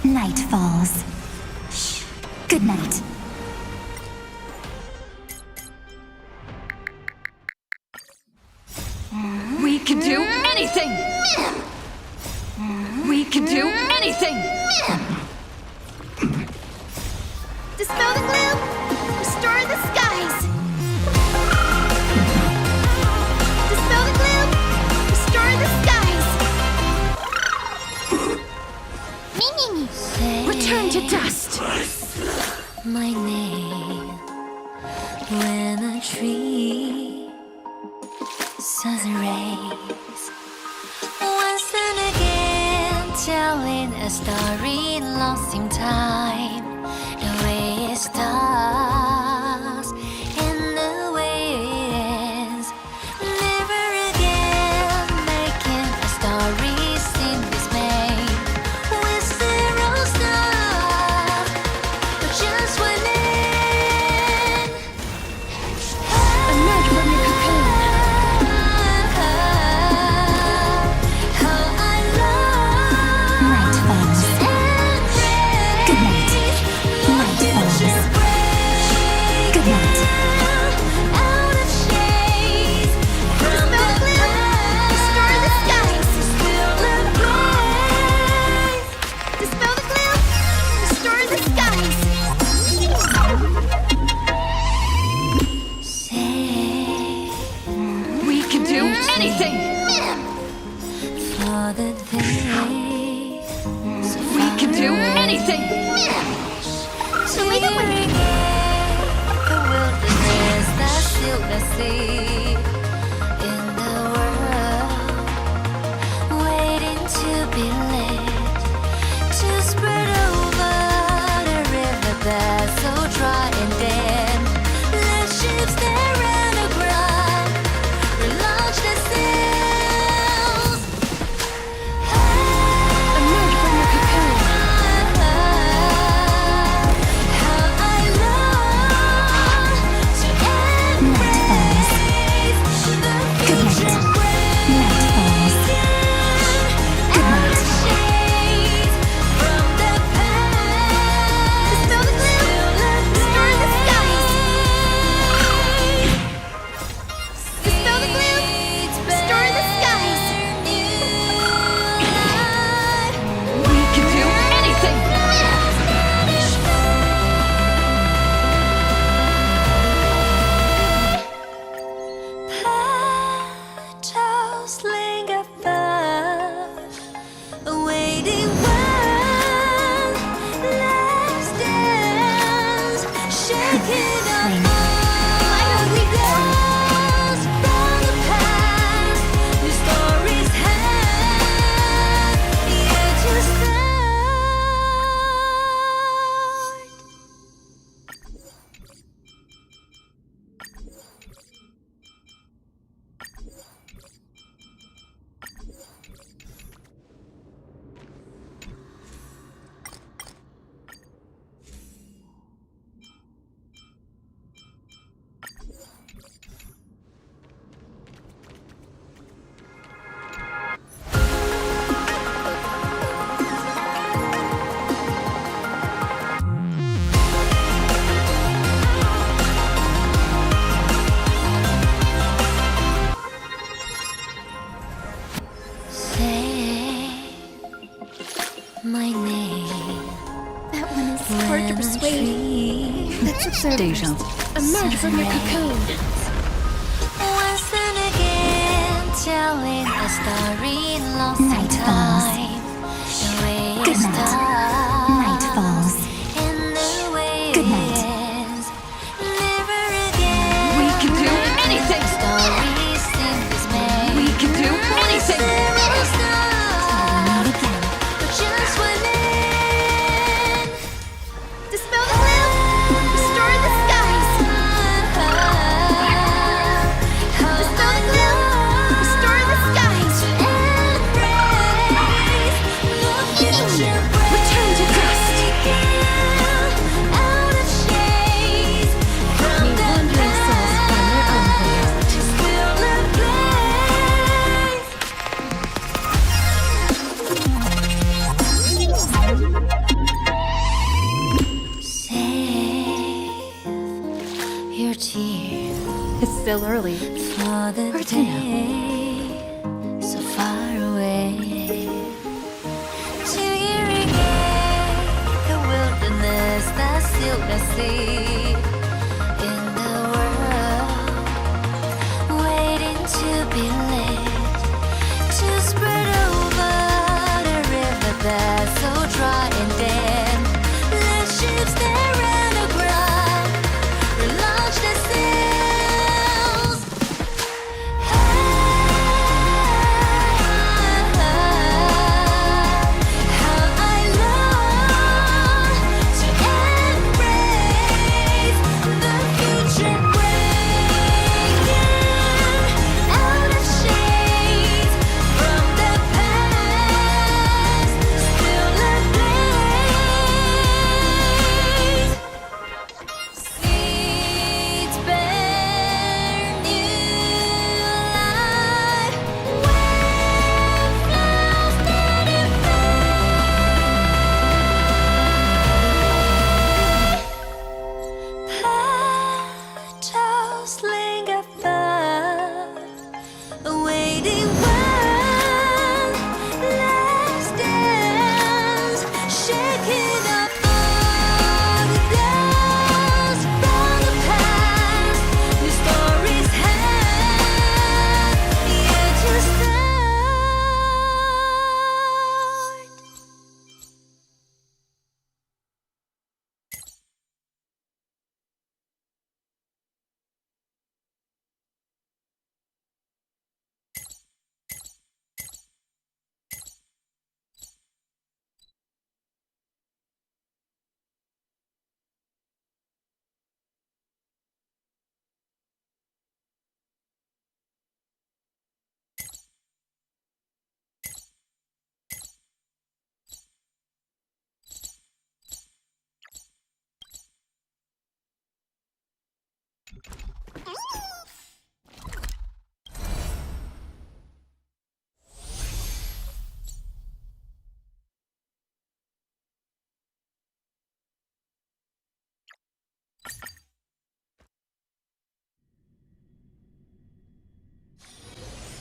Night falls. Shh. Good night. We can do anything! We can do anything! Dispel the gloom! Restore the skies! Dispel the gloom! Restore the skies! Me. Return to dust! My name. when a tree sun's rays once and again telling a story lost in time, the way it starts and the way it ends, never again making a story seem dismayed with zero stars, but just one end. Emerge from your cocoon. How I love Night falls. Good night. Night falls. Good night. out of shades from the Restore the skies. still a place. Dispel the gloom. Restore the skies. We can do anything! For the day, We can do anything! to make a way. The wilderness that still the sea in the world, waiting to be lit, to spread over the river that's so dry and dead. Let ships that ran aground relaunch their sails. Emerge from your cocoon. How I long to embrace the future Good night. shades from the past. Dispel the gloom. Restore the skies. Dispel the gloom. Restore the skies. We can do anything! Petals linger far, awaiting one last dance, shaking up all the ghosts from the past. New stories have yet to say my name. That one is hard to persuade. Let's observe Deja. Emerge from your cocoon. Once and again, telling a story lost in Night falls. time. The way it Good night. starts Night falls. and the way Good it night. ends. Never again. We can do anything! Stories seem dismayed. We can do anything! Zero stars, Meet again. but just one end. Dispel the gloom. Restore the skies. Dispel the gloom. Restore the skies. Return to dust. Out of shades from the Wandering souls find their own place. still a place. Save your tears It's still early. for the day so far away. To irrigate the wilderness that's still the sea in the world, waiting to be lit, to spread over the river that's so dry and dead. Let ships that ran aground relaunch the sea.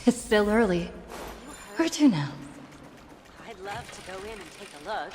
It's still early. Where to now? I'd love to go in and take a look.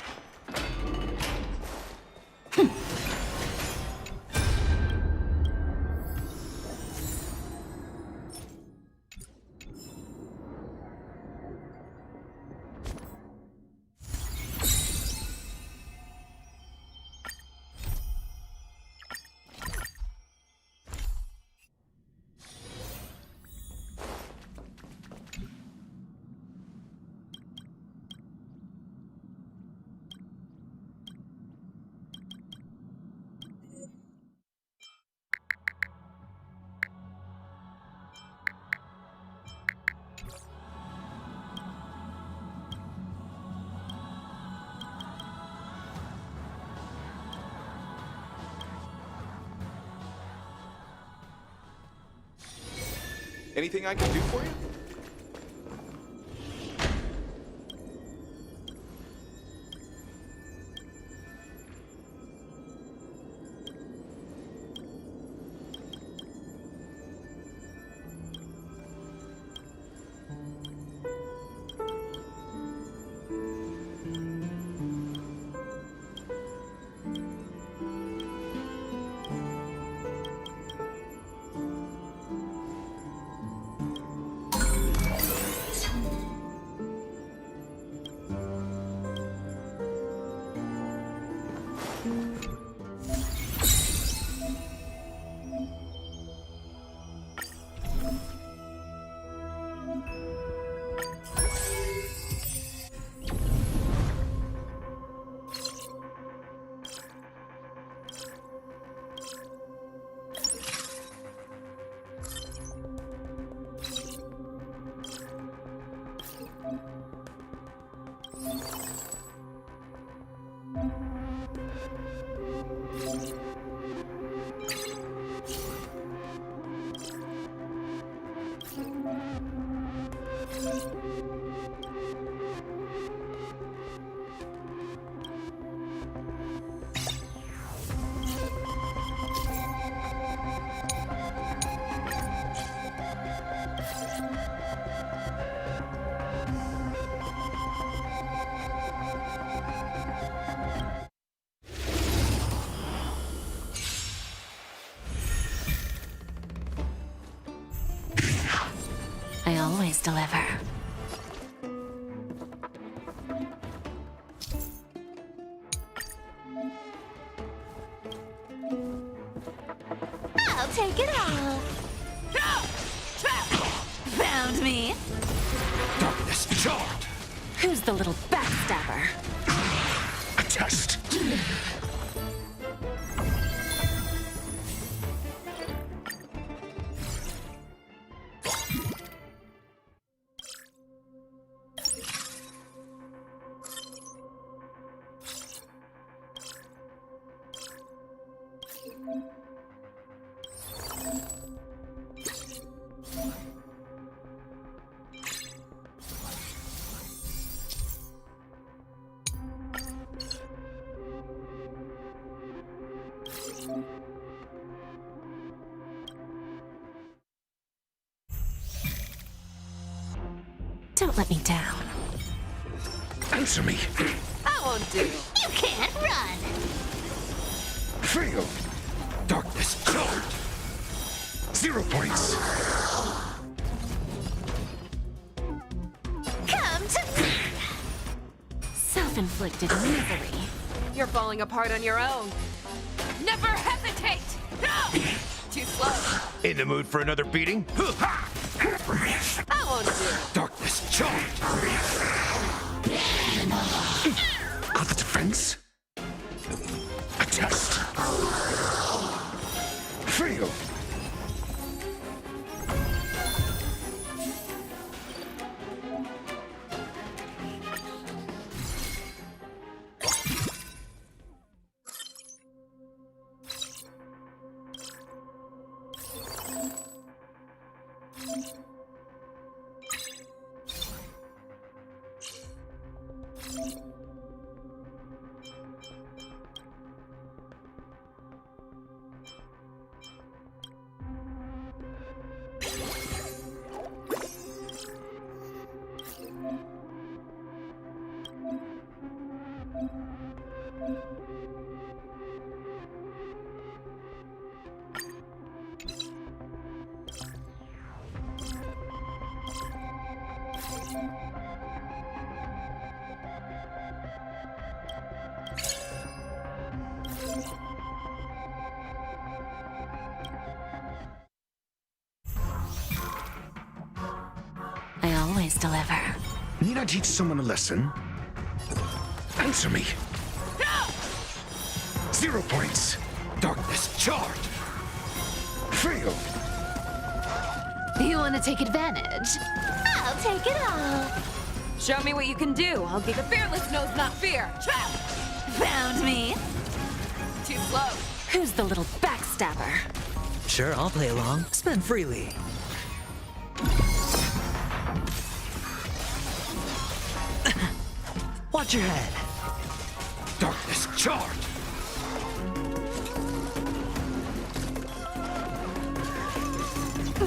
Anything I can do for you? I always deliver. I'll take it all. Found me? Darkness charmed. Who's the little backstabber? A test. Don't let me down. Answer me. I won't do. You can't run. Fail. Darkness charmed. 0 points. Come to Self-inflicted misery. You're falling apart on your own. Never hesitate! Too slow. In the mood for another beating? I won't do. Darkness charmed. Got the defense? A test. Fail. I always deliver. Need I teach someone a lesson? Answer me. 0 points. Darkness charred. Fail. You want to take advantage? I'll take it all. Show me what you can do. I'll give the fearless knows not fear. Trap! Found me. Too slow. Who's the little backstabber? Sure, I'll play along. Spend freely. Watch your head. Darkness charred.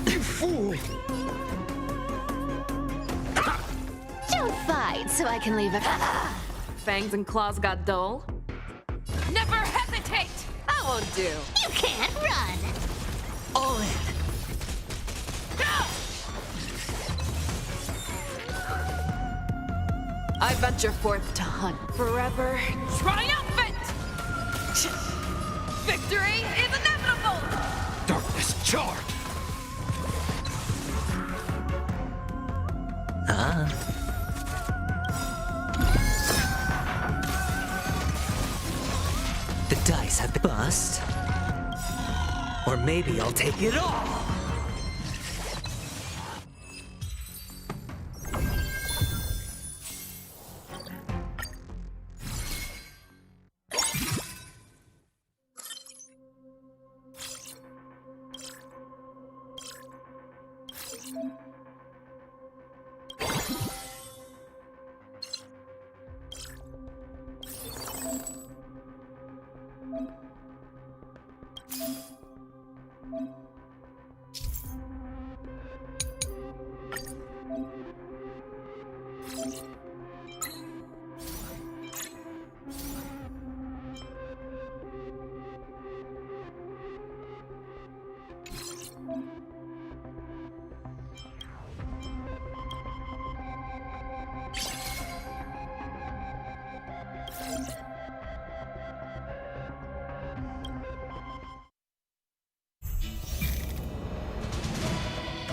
You fool! Don't fight so I can leave it. Fangs and claws got dull. Never hesitate! I won't do. You can't run. All in. I venture forth to hunt forever. Triumphant! Victory is inevitable! Darkness charred. The dice have been bust. Or maybe I'll take it all.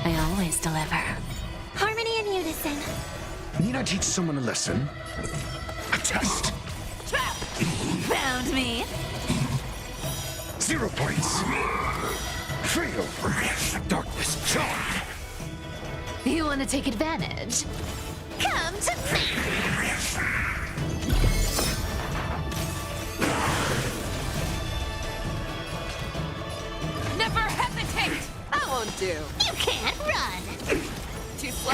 I always deliver. Harmony and unison. Need I teach someone a lesson? A test. Trap! Found me. 0 points. Fail. Darkness charred. You want to take advantage? Come to me. Never hesitate! I won't do. You can't run. Too slow.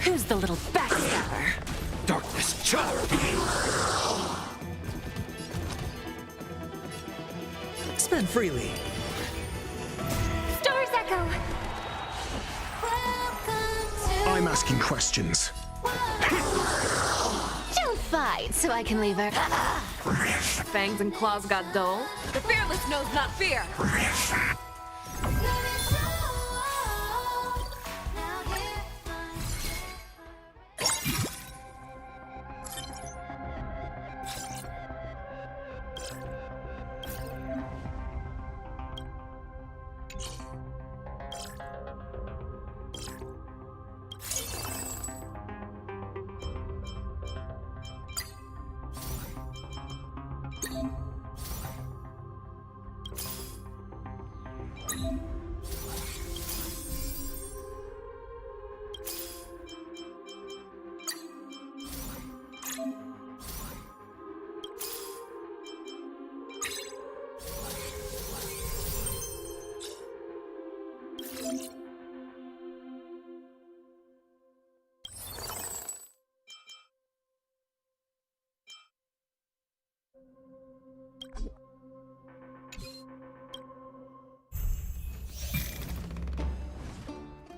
Who's the little backstabber? Darkness charred. Spend freely. Stars echo. I'm asking questions. Don't fight so I can leave her. Fangs and claws got dull. The fearless knows not fear.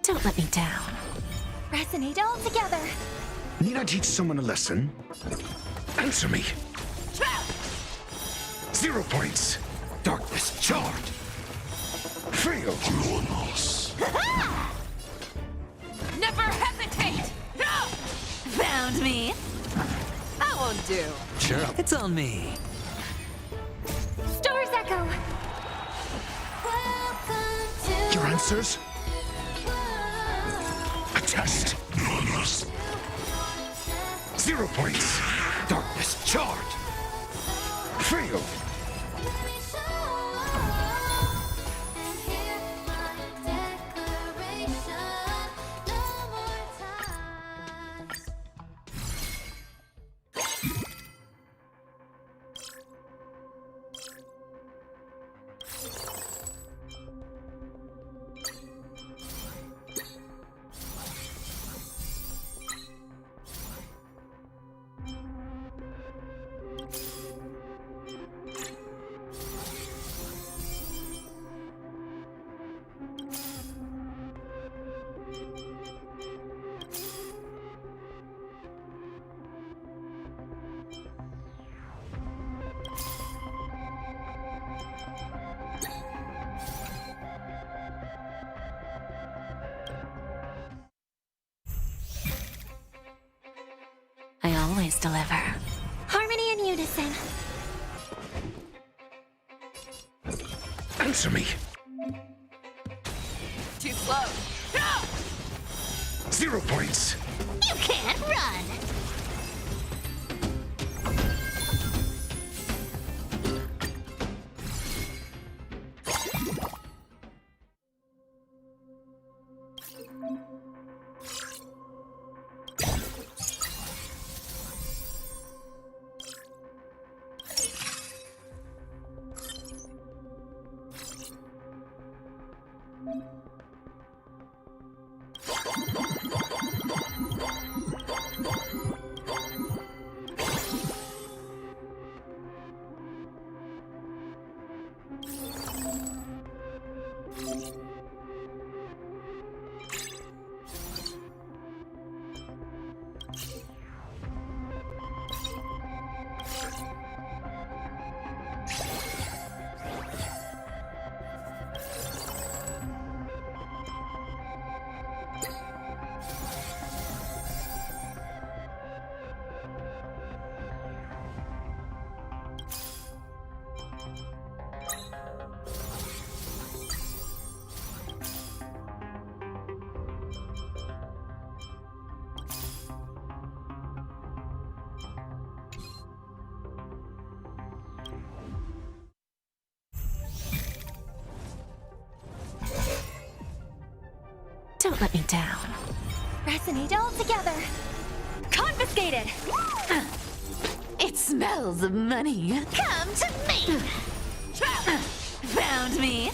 Don't let me down. Resonate all together. Need I teach someone a lesson? Answer me. Trap! 0 points. Darkness charred. Fail. Never hesitate! Found me. I won't do. Sure, it's on me. Stars answers? A test. 0 points. Darkness charred. Fail. I always deliver. Harmony and unison. Answer me. Too slow. 0 points. You can't run. Don't let me down. Resonate all together. Confiscated! It smells of money. Come to me. Found me.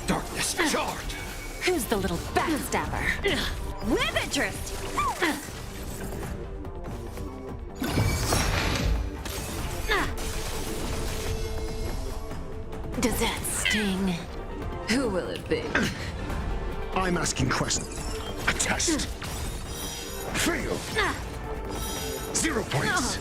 Darkness charred. Who's the little backstabber? With interest! Does that sting? Who will it be? I'm asking questions. A test. Fail. 0 points.